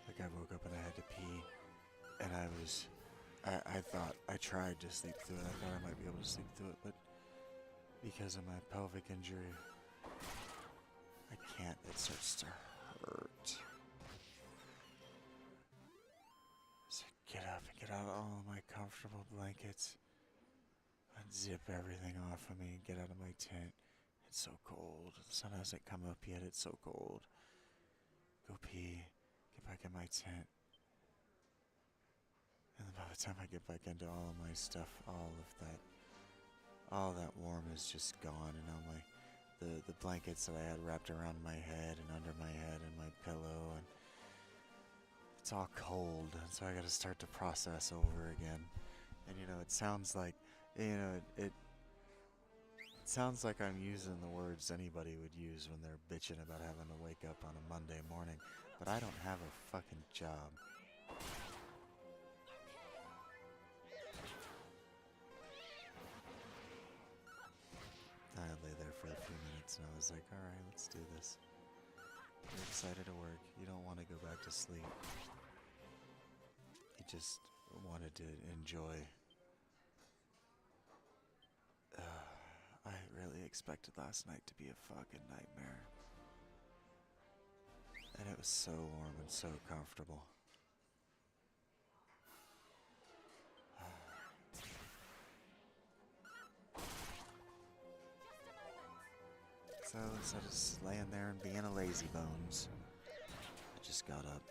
Like I woke up and I had to pee, and I thought, I tried to sleep through it. I thought I might be able to sleep through it, but because of my pelvic injury, I can't. It starts to hurt. So get up and get out of all my comfortable blankets. Unzip everything off of me and get out of my tent. It's so cold. The sun hasn't come up yet. It's so cold. Go pee. Get back in my tent. And then by the time I get back into all of my stuff, all that warm is just gone, and all the blankets that I had wrapped around my head and under my head and my pillow, and it's all cold, and so I got to start to process over again. And it sounds like, it sounds like I'm using the words anybody would use when they're bitching about having to wake up on a Monday morning, but I don't have a fucking job. I lay there for a few minutes and I was like, alright, let's do this. You're excited to work. You don't want to go back to sleep. You just wanted to enjoy expected last night to be a fucking nightmare. And it was so warm and so comfortable. So instead of just laying there and being a lazy bones, I just got up.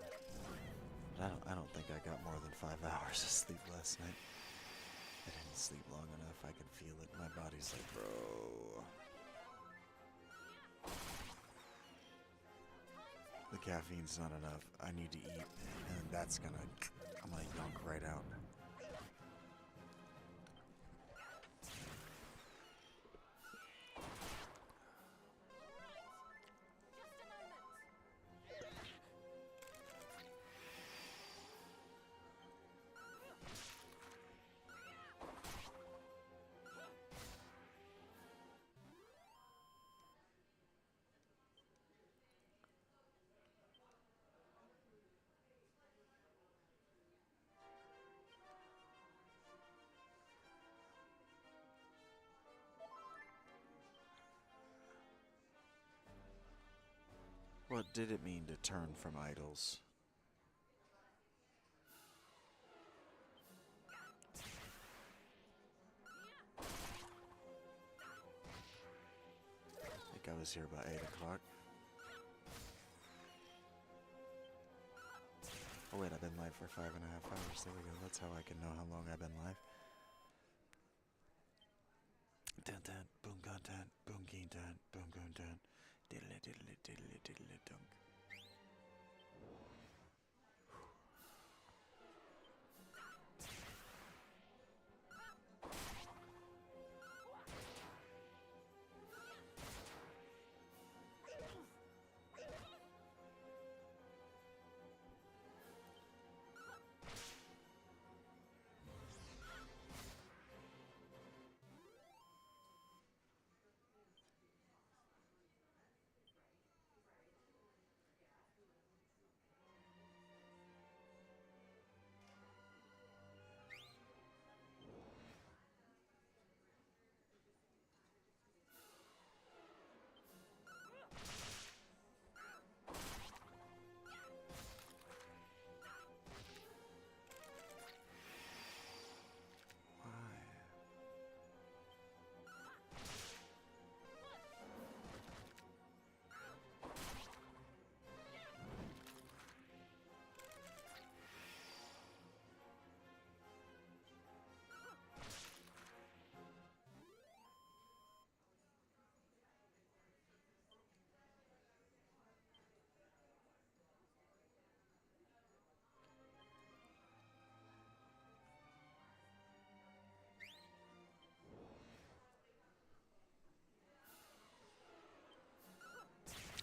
But I don't think I got more than 5 hours of sleep last night. I didn't sleep long enough. I can feel it. My body's like, bro. The caffeine's not enough. I need to eat, and I'm gonna yonk right out. What did it mean to turn from idols? I think I was here by 8 o'clock. Oh wait, I've been live for 5.5 hours. There we go. That's how I can know how long I've been live. Dun dun, boom gun dun, boom geen dun, boom gun dun, diddly diddly diddly diddly dunk.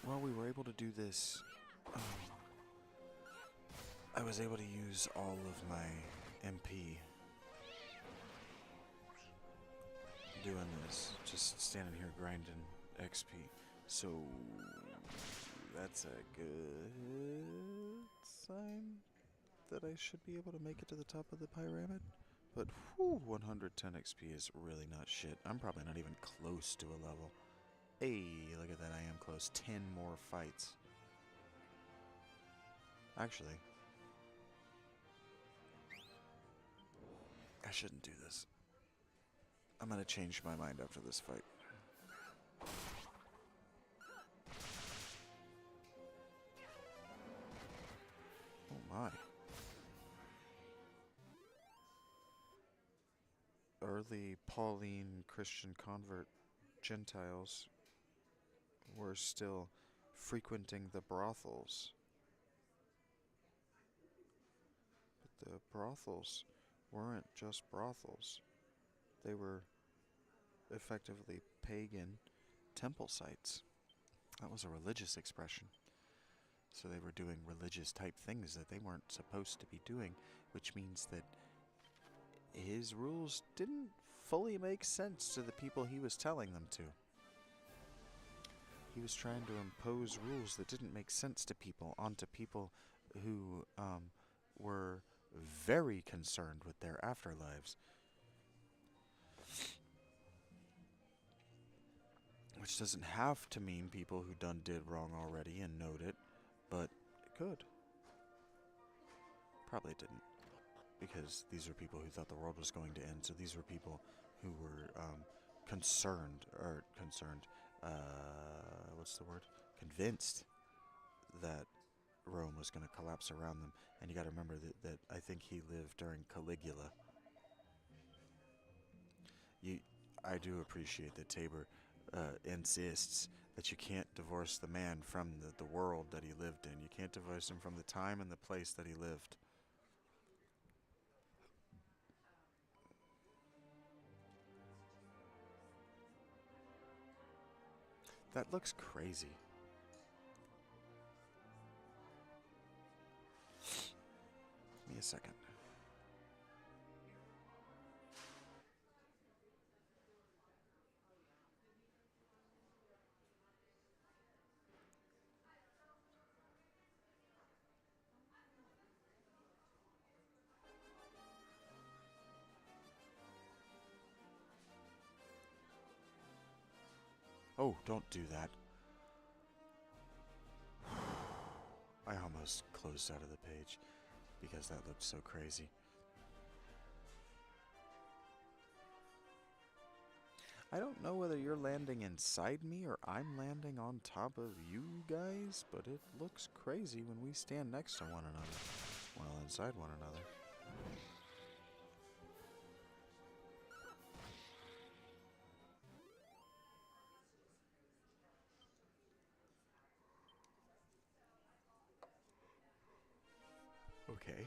Well, we were able to do this. I was able to use all of my MP doing this, just standing here grinding XP. So that's a good sign that I should be able to make it to the top of the pyramid. But whew, 110 XP is really not shit. I'm probably not even close to a level. Hey, look at that, I am close. 10 more fights. Actually, I shouldn't do this. I'm gonna change my mind after this fight. Oh my. Early Pauline Christian convert Gentiles were still frequenting the brothels. But the brothels weren't just brothels. They were effectively pagan temple sites. That was a religious expression. So they were doing religious type things that they weren't supposed to be doing, which means that his rules didn't fully make sense to the people he was telling them to. He was trying to impose rules that didn't make sense to people onto people who were very concerned with their afterlives. which doesn't have to mean people who did wrong already and knowed it, but it could. Probably didn't, because these were people who thought the world was going to end. So these were people who were what's the word? Convinced that Rome was going to collapse around them. And you got to remember that I think he lived during Caligula. I do appreciate that Tabor insists that you can't divorce the man from the world that he lived in. You can't divorce him from the time and the place that he lived. That looks crazy. Give me a second. Oh, don't do that. I almost closed out of the page because that looked so crazy. I don't know whether you're landing inside me or I'm landing on top of you guys, but it looks crazy when we stand next to one another. Well, inside one another. Okay.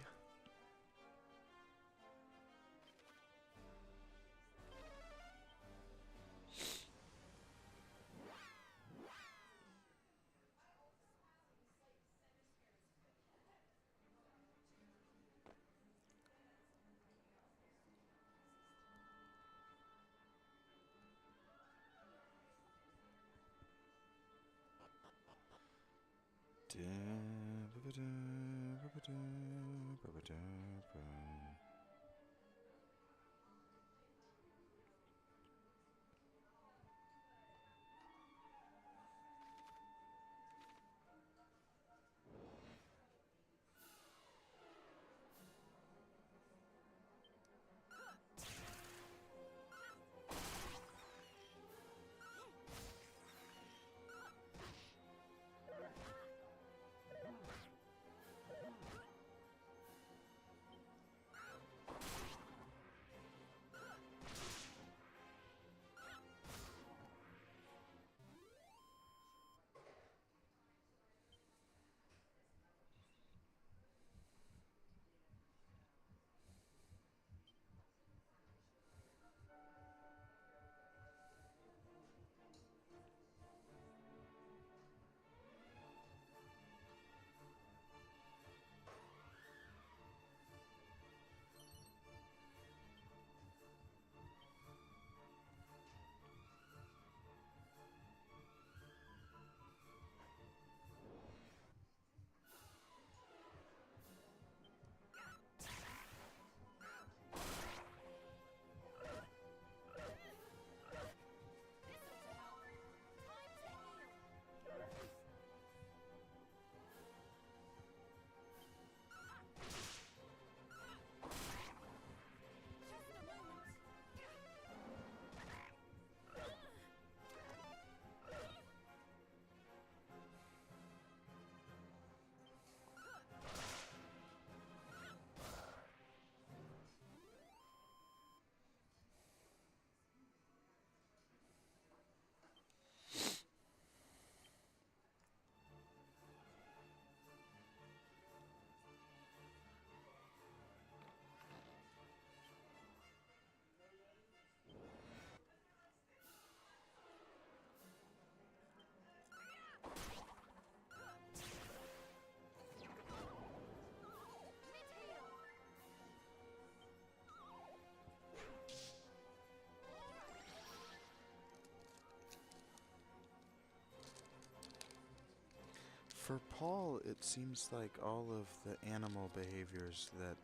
For Paul, it seems like all of the animal behaviors that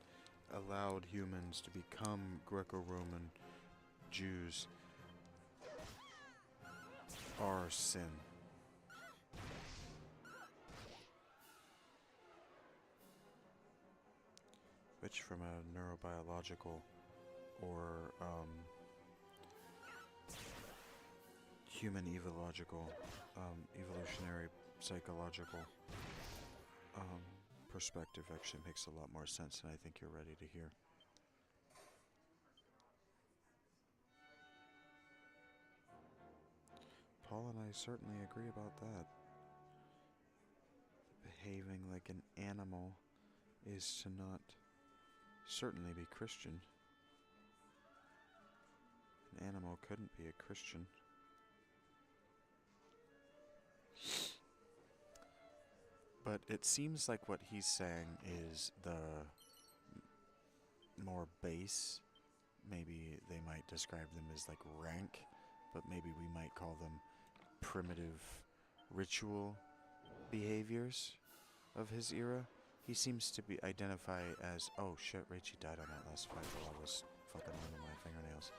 allowed humans to become Greco-Roman Jews are sin. Which, from a neurobiological or human evolutionary, psychological perspective, actually makes a lot more sense than I think you're ready to hear. Paul and I certainly agree about that. Behaving like an animal is to not certainly be Christian. An animal couldn't be a Christian. But it seems like what he's saying is the more base. Maybe they might describe them as like rank, but maybe we might call them primitive ritual behaviors of his era. He seems to be identify as, oh shit, Rachie died on that last fight while I was fucking running my fingernails.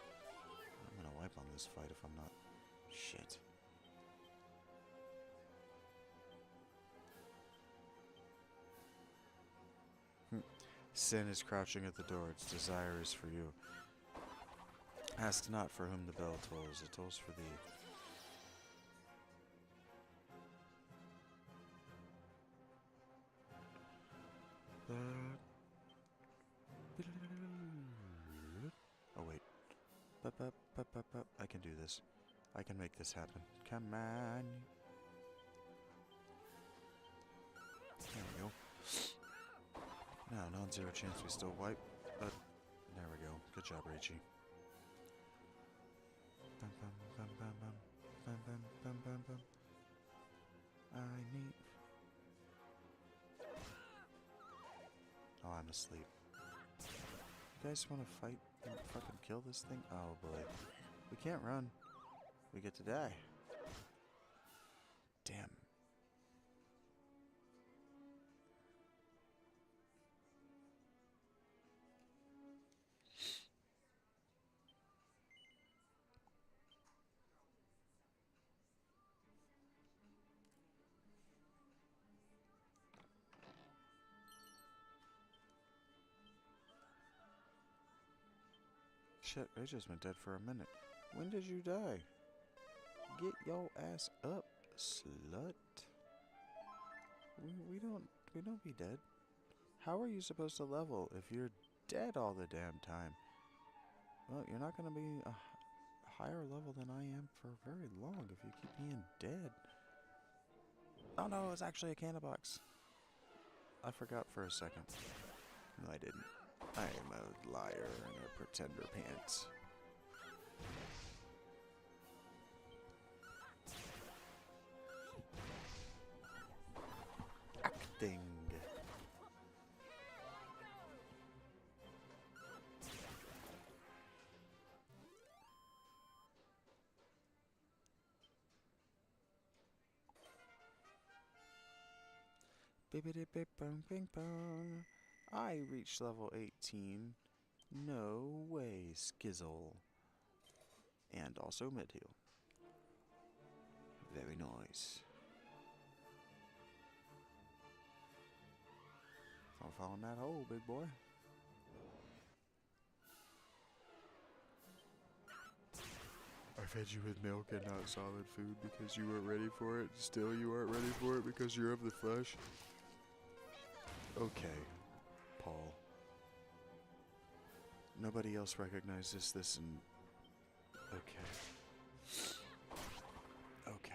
I'm gonna wipe on this fight if I'm not. Shit. Sin is crouching at the door, its desire is for you. Ask not for whom the bell tolls, it tolls for thee. Oh wait. I can do this. I can make this happen. Come on. There we go. Now, non-zero chance we still wipe, but there we go. Good job, Rachie. Bum, bum, bum, bum, bum. Bum, bum, bum, bum, bum. I need... Oh, I'm asleep. You guys want to fight and fucking kill this thing? Oh boy. We can't run. We get to die. Damn. Shit, I just been dead for a minute. When did you die? Get your ass up, slut. We don't be dead. How are you supposed to level if you're dead all the damn time? Well, you're not gonna be a higher level than I am for very long if you keep being dead. Oh no, it's actually a candy box. I forgot for a second. No, I didn't. I am a liar and a pretender pants. Acting. Bibbidi bip bong ping pong. I reached level 18. No way, Skizzle. And also mid-heal. Very nice. Don't fall in that hole, big boy. I fed you with milk and not solid food because you weren't ready for it. Still you aren't ready for it because you're of the flesh. Okay, Paul. Nobody else recognizes this and... Okay. Okay.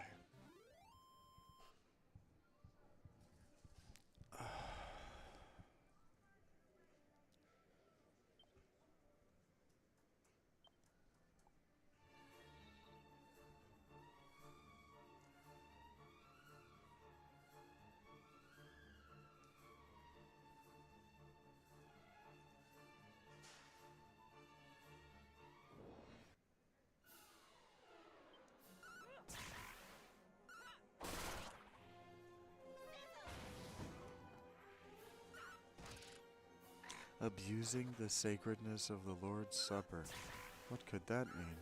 Abusing the sacredness of the Lord's Supper. What could that mean?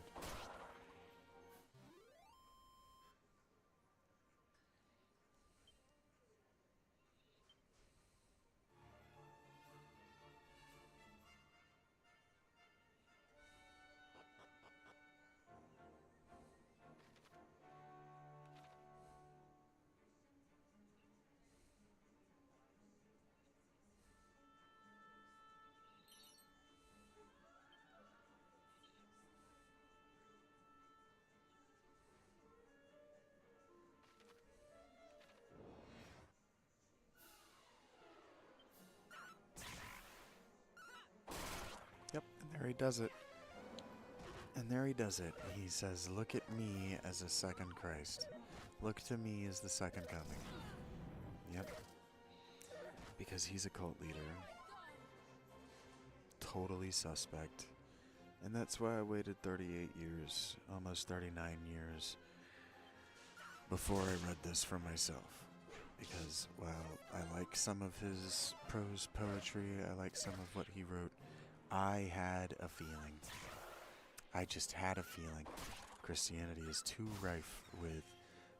he does it. And there he does it. He says, look at me as a second Christ. Look to me as the second coming. Yep. Because he's a cult leader. Totally suspect. And that's why I waited 38 years, almost 39 years, before I read this for myself. Because, while I like some of his prose poetry, I like some of what he wrote, I had a feeling. I just had a feeling. Christianity is too rife with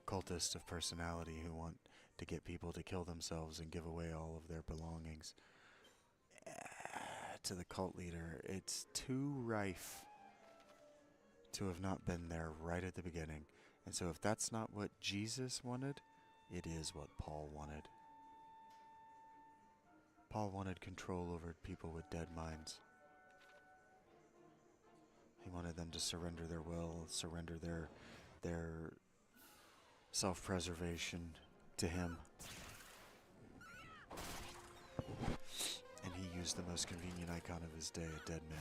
cultists of personality who want to get people to kill themselves and give away all of their belongings. To the cult leader, it's too rife to have not been there right at the beginning. And so if that's not what Jesus wanted, it is what Paul wanted. Paul wanted control over people with dead minds. He wanted them to surrender their will, surrender their self-preservation to him. And he used the most convenient icon of his day, a dead man.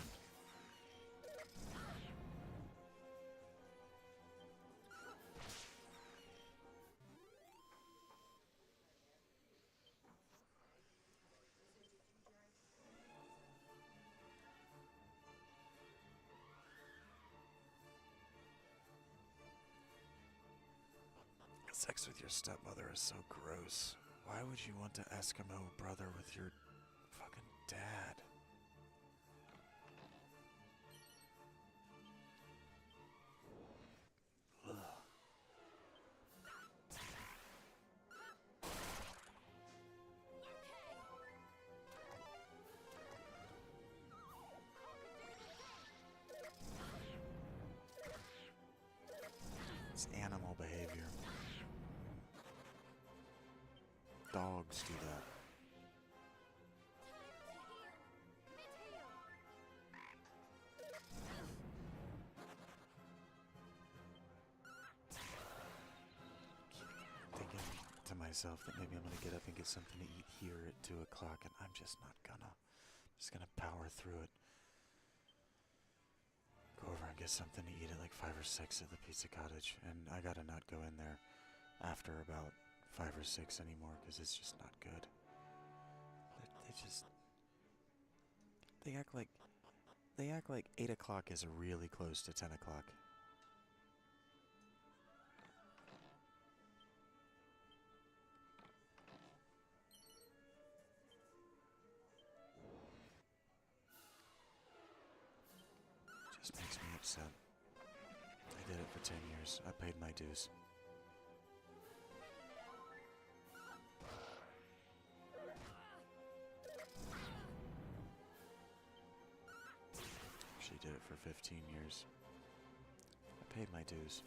Sex with your stepmother is so gross. Why would you want to Eskimo brother with your fucking dad? Ugh. It's animal behavior. Dogs do that. Thinking to myself that maybe I'm gonna get up and get something to eat here at 2 o'clock, and I'm just not gonna. Just gonna power through it. Go over and get something to eat at like 5 or 6 at the Pizza Cottage, and I gotta not go in there after about 5 or 6 anymore, because it's just not good. They act like 8 o'clock is really close to 10 o'clock. Just makes me upset. I did it for 10 years. I paid my dues. She did it for 15 years. I paid my dues.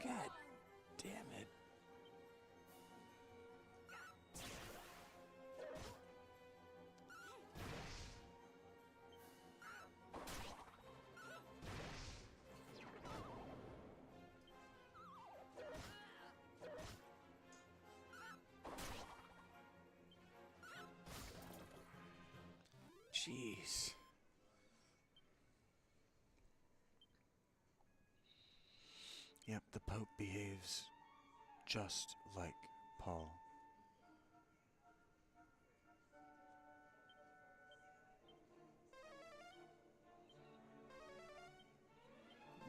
God damn it. Jeez. Yep, the Pope behaves just like Paul.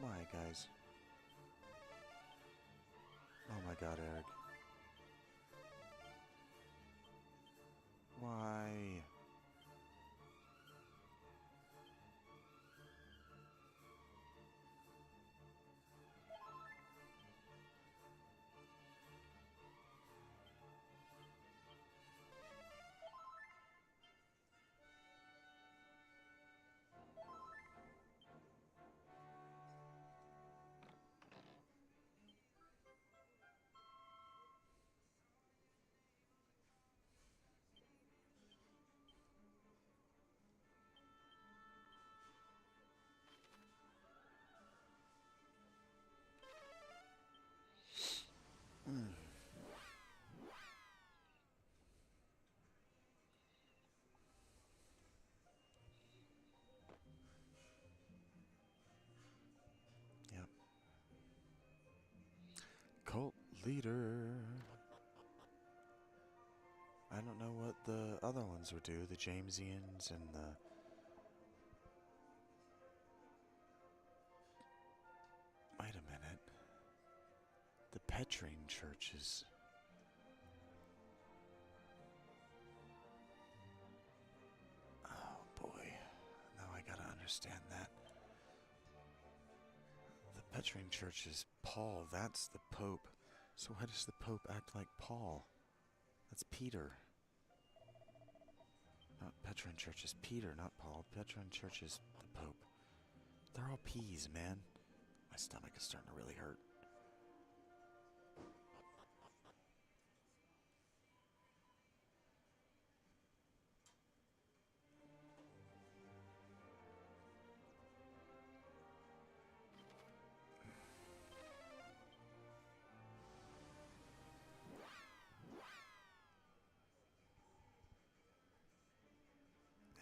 Why, guys? Oh my god, Eric. Why? leader. I don't know what the other ones would do, the Jamesians and the... Wait a minute. The Petrine churches. Oh boy. Now I gotta understand that. The Petrine church is Paul, that's the Pope. So why does the Pope act like Paul? That's Peter. Petrine church is Peter, not Paul. Petrine church is the Pope. They're all P's, man. My stomach is starting to really hurt.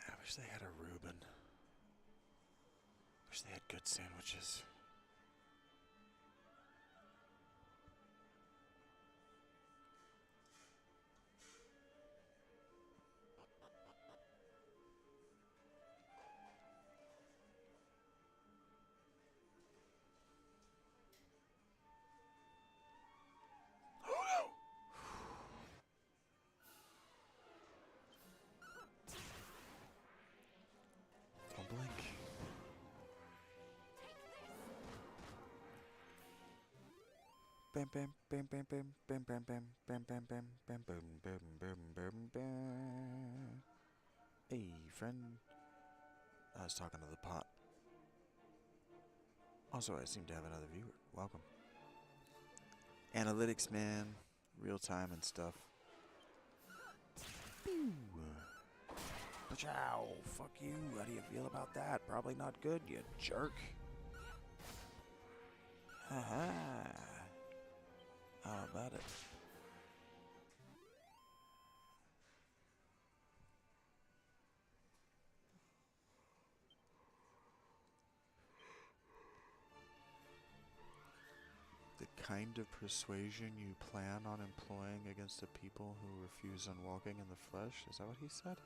I wish they had a Reuben. Wish they had good sandwiches. Don't blink. Bam bam bam bam bam bam bam bam bam bam bam bam boom boom boom boom bam. Hey friend. I was talking to the pot. Also, I seem to have another viewer. Welcome. Analytics, man. Real time and stuff. Pew. Pachow. Fuck you. How do you feel about that? Probably not good, you jerk. Haha. How about it? The kind of persuasion you plan on employing against the people who refuse on walking in the flesh? Is that what he said?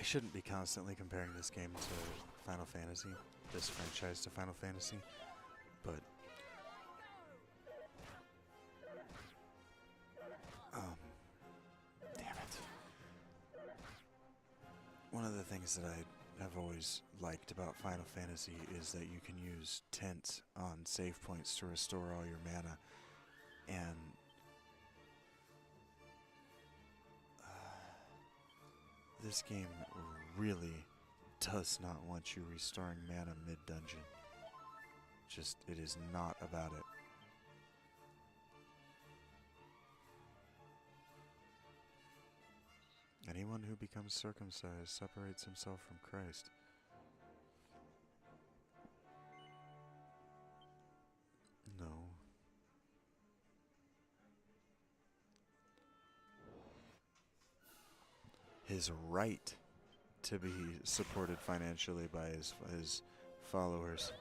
shouldn't be constantly comparing this game to Final Fantasy, this franchise to Final Fantasy, but damn it. One of the things that I have always liked about Final Fantasy is that you can use tents on save points to restore all your mana, and this game really does not want you restoring mana mid-dungeon. Just, it is not about it. Anyone who becomes circumcised separates himself from Christ. No. His right to be supported financially by his followers.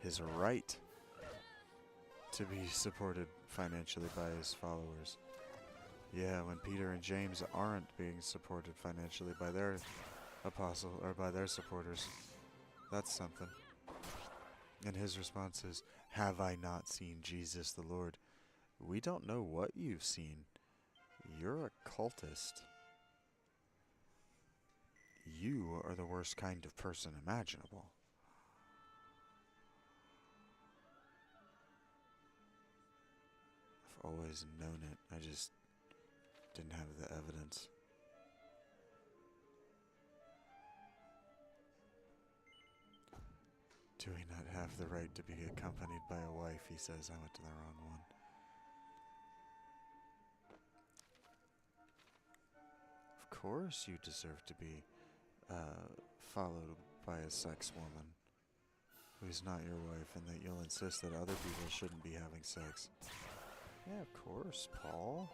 His right to be supported financially by his followers. Yeah, when Peter and James aren't being supported financially by their apostle or by their supporters, that's something. And his response is, "Have I not seen Jesus the Lord?" We don't know what you've seen. You're a cultist. You are the worst kind of person imaginable. I've always known it. I just didn't have the evidence. Do we not have the right to be accompanied by a wife? He says. I went to the wrong one. Of course you deserve to be followed by a sex woman who's not your wife, and that you'll insist that other people shouldn't be having sex. Yeah, of course, Paul.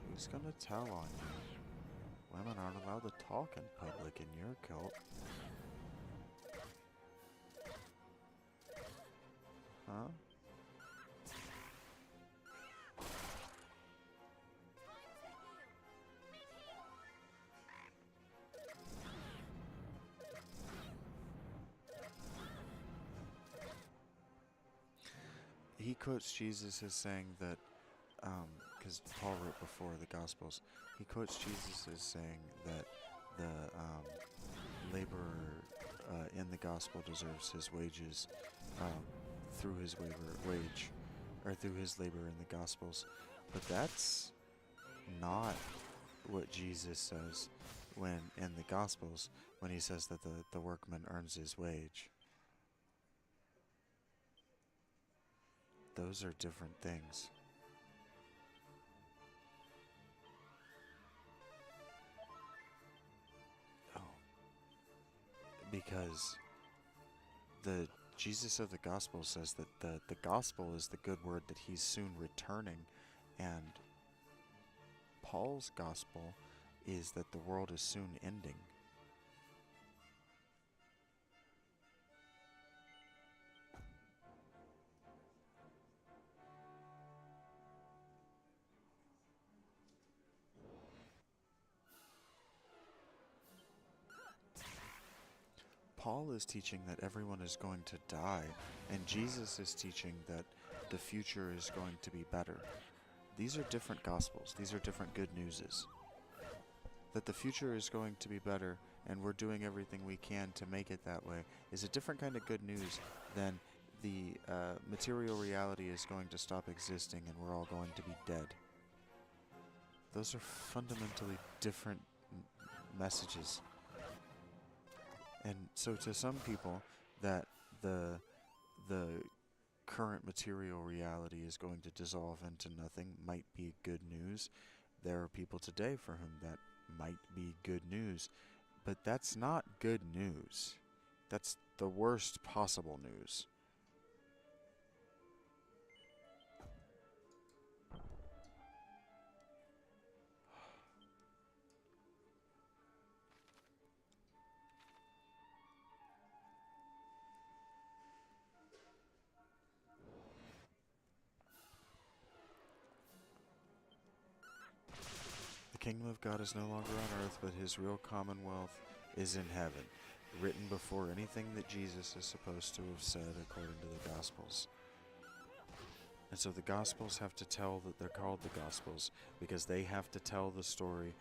Who's gonna tell on you? Women aren't allowed to talk in public in your cult. Huh? He quotes Jesus as saying that, because Paul wrote before the Gospels, he quotes Jesus as saying that the laborer in the Gospel deserves his wages through his wage, or through his labor in the Gospels. But that's not what Jesus says when in the Gospels, when he says that the workman earns his wage. Those are different things. Oh. Because the Jesus of the gospel says that the gospel is the good word, that he's soon returning, and Paul's gospel is that the world is soon ending. Paul is teaching that everyone is going to die, and Jesus is teaching that the future is going to be better. These are different gospels. These are different good newses. That the future is going to be better, and we're doing everything we can to make it that way, is a different kind of good news than the material reality is going to stop existing and we're all going to be dead. Those are fundamentally different messages. And so to some people, that the current material reality is going to dissolve into nothing might be good news. There are people today for whom that might be good news, but that's not good news. That's the worst possible news. The kingdom of God is no longer on earth, but his real commonwealth is in heaven, written before anything that Jesus is supposed to have said according to the Gospels. And so the Gospels have to tell that they're called the Gospels because they have to tell the story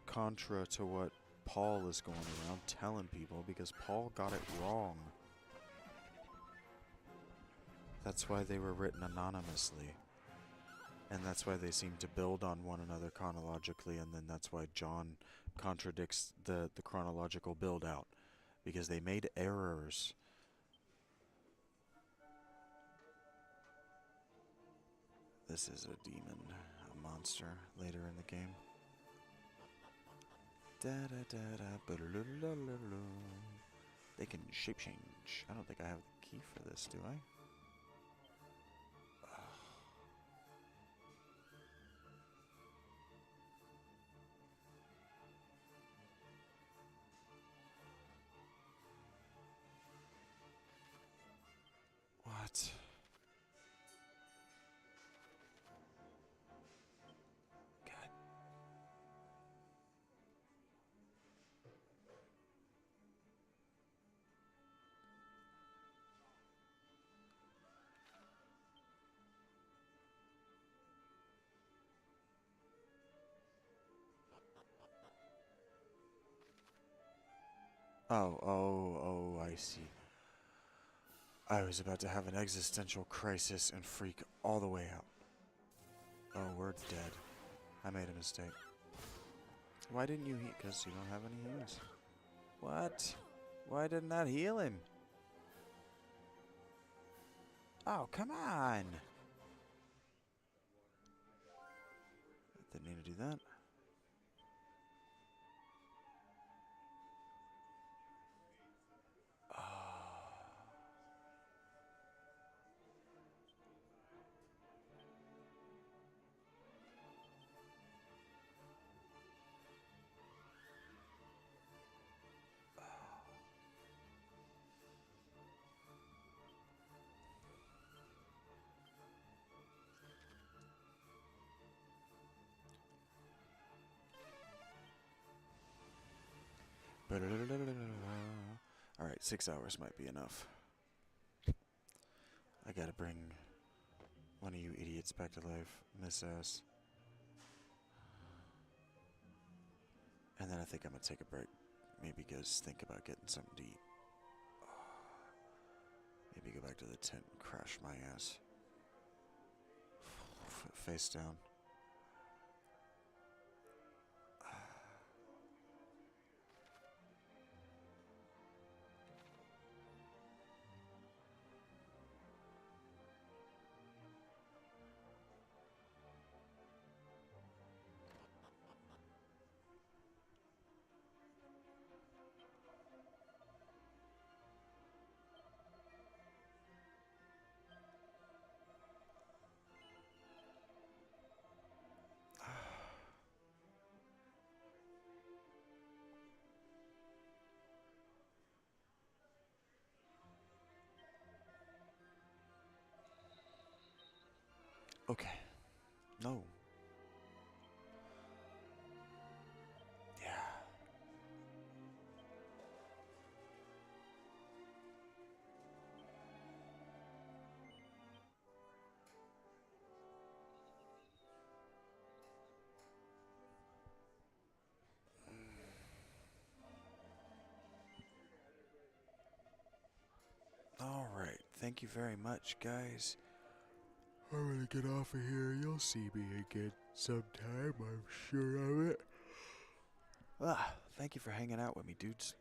contra to what Paul is going around telling people, because Paul got it wrong. That's why they were written anonymously. And that's why they seem to build on one another chronologically, and then that's why John contradicts the chronological build out, because they made errors. This is a demon, a monster later in the game. They can shape change. I don't think I have the key for this, do I? What? God. Oh, I see. I was about to have an existential crisis and freak all the way out. Oh, we're dead. I made a mistake. Why didn't you heal? Because you don't have any heals. What? Why didn't that heal him? Oh, come on! Didn't need to do that. Alright, 6 hours might be enough. I gotta bring one of you idiots back to life, Miss S. And then I think I'm gonna take a break. Maybe think about getting something to eat. Maybe go back to the tent and crash my ass. Face down. Okay. No. Yeah. Alright, thank you very much, guys. I'm gonna get off of here. You'll see me again sometime, I'm sure of it. Thank you for hanging out with me, dudes.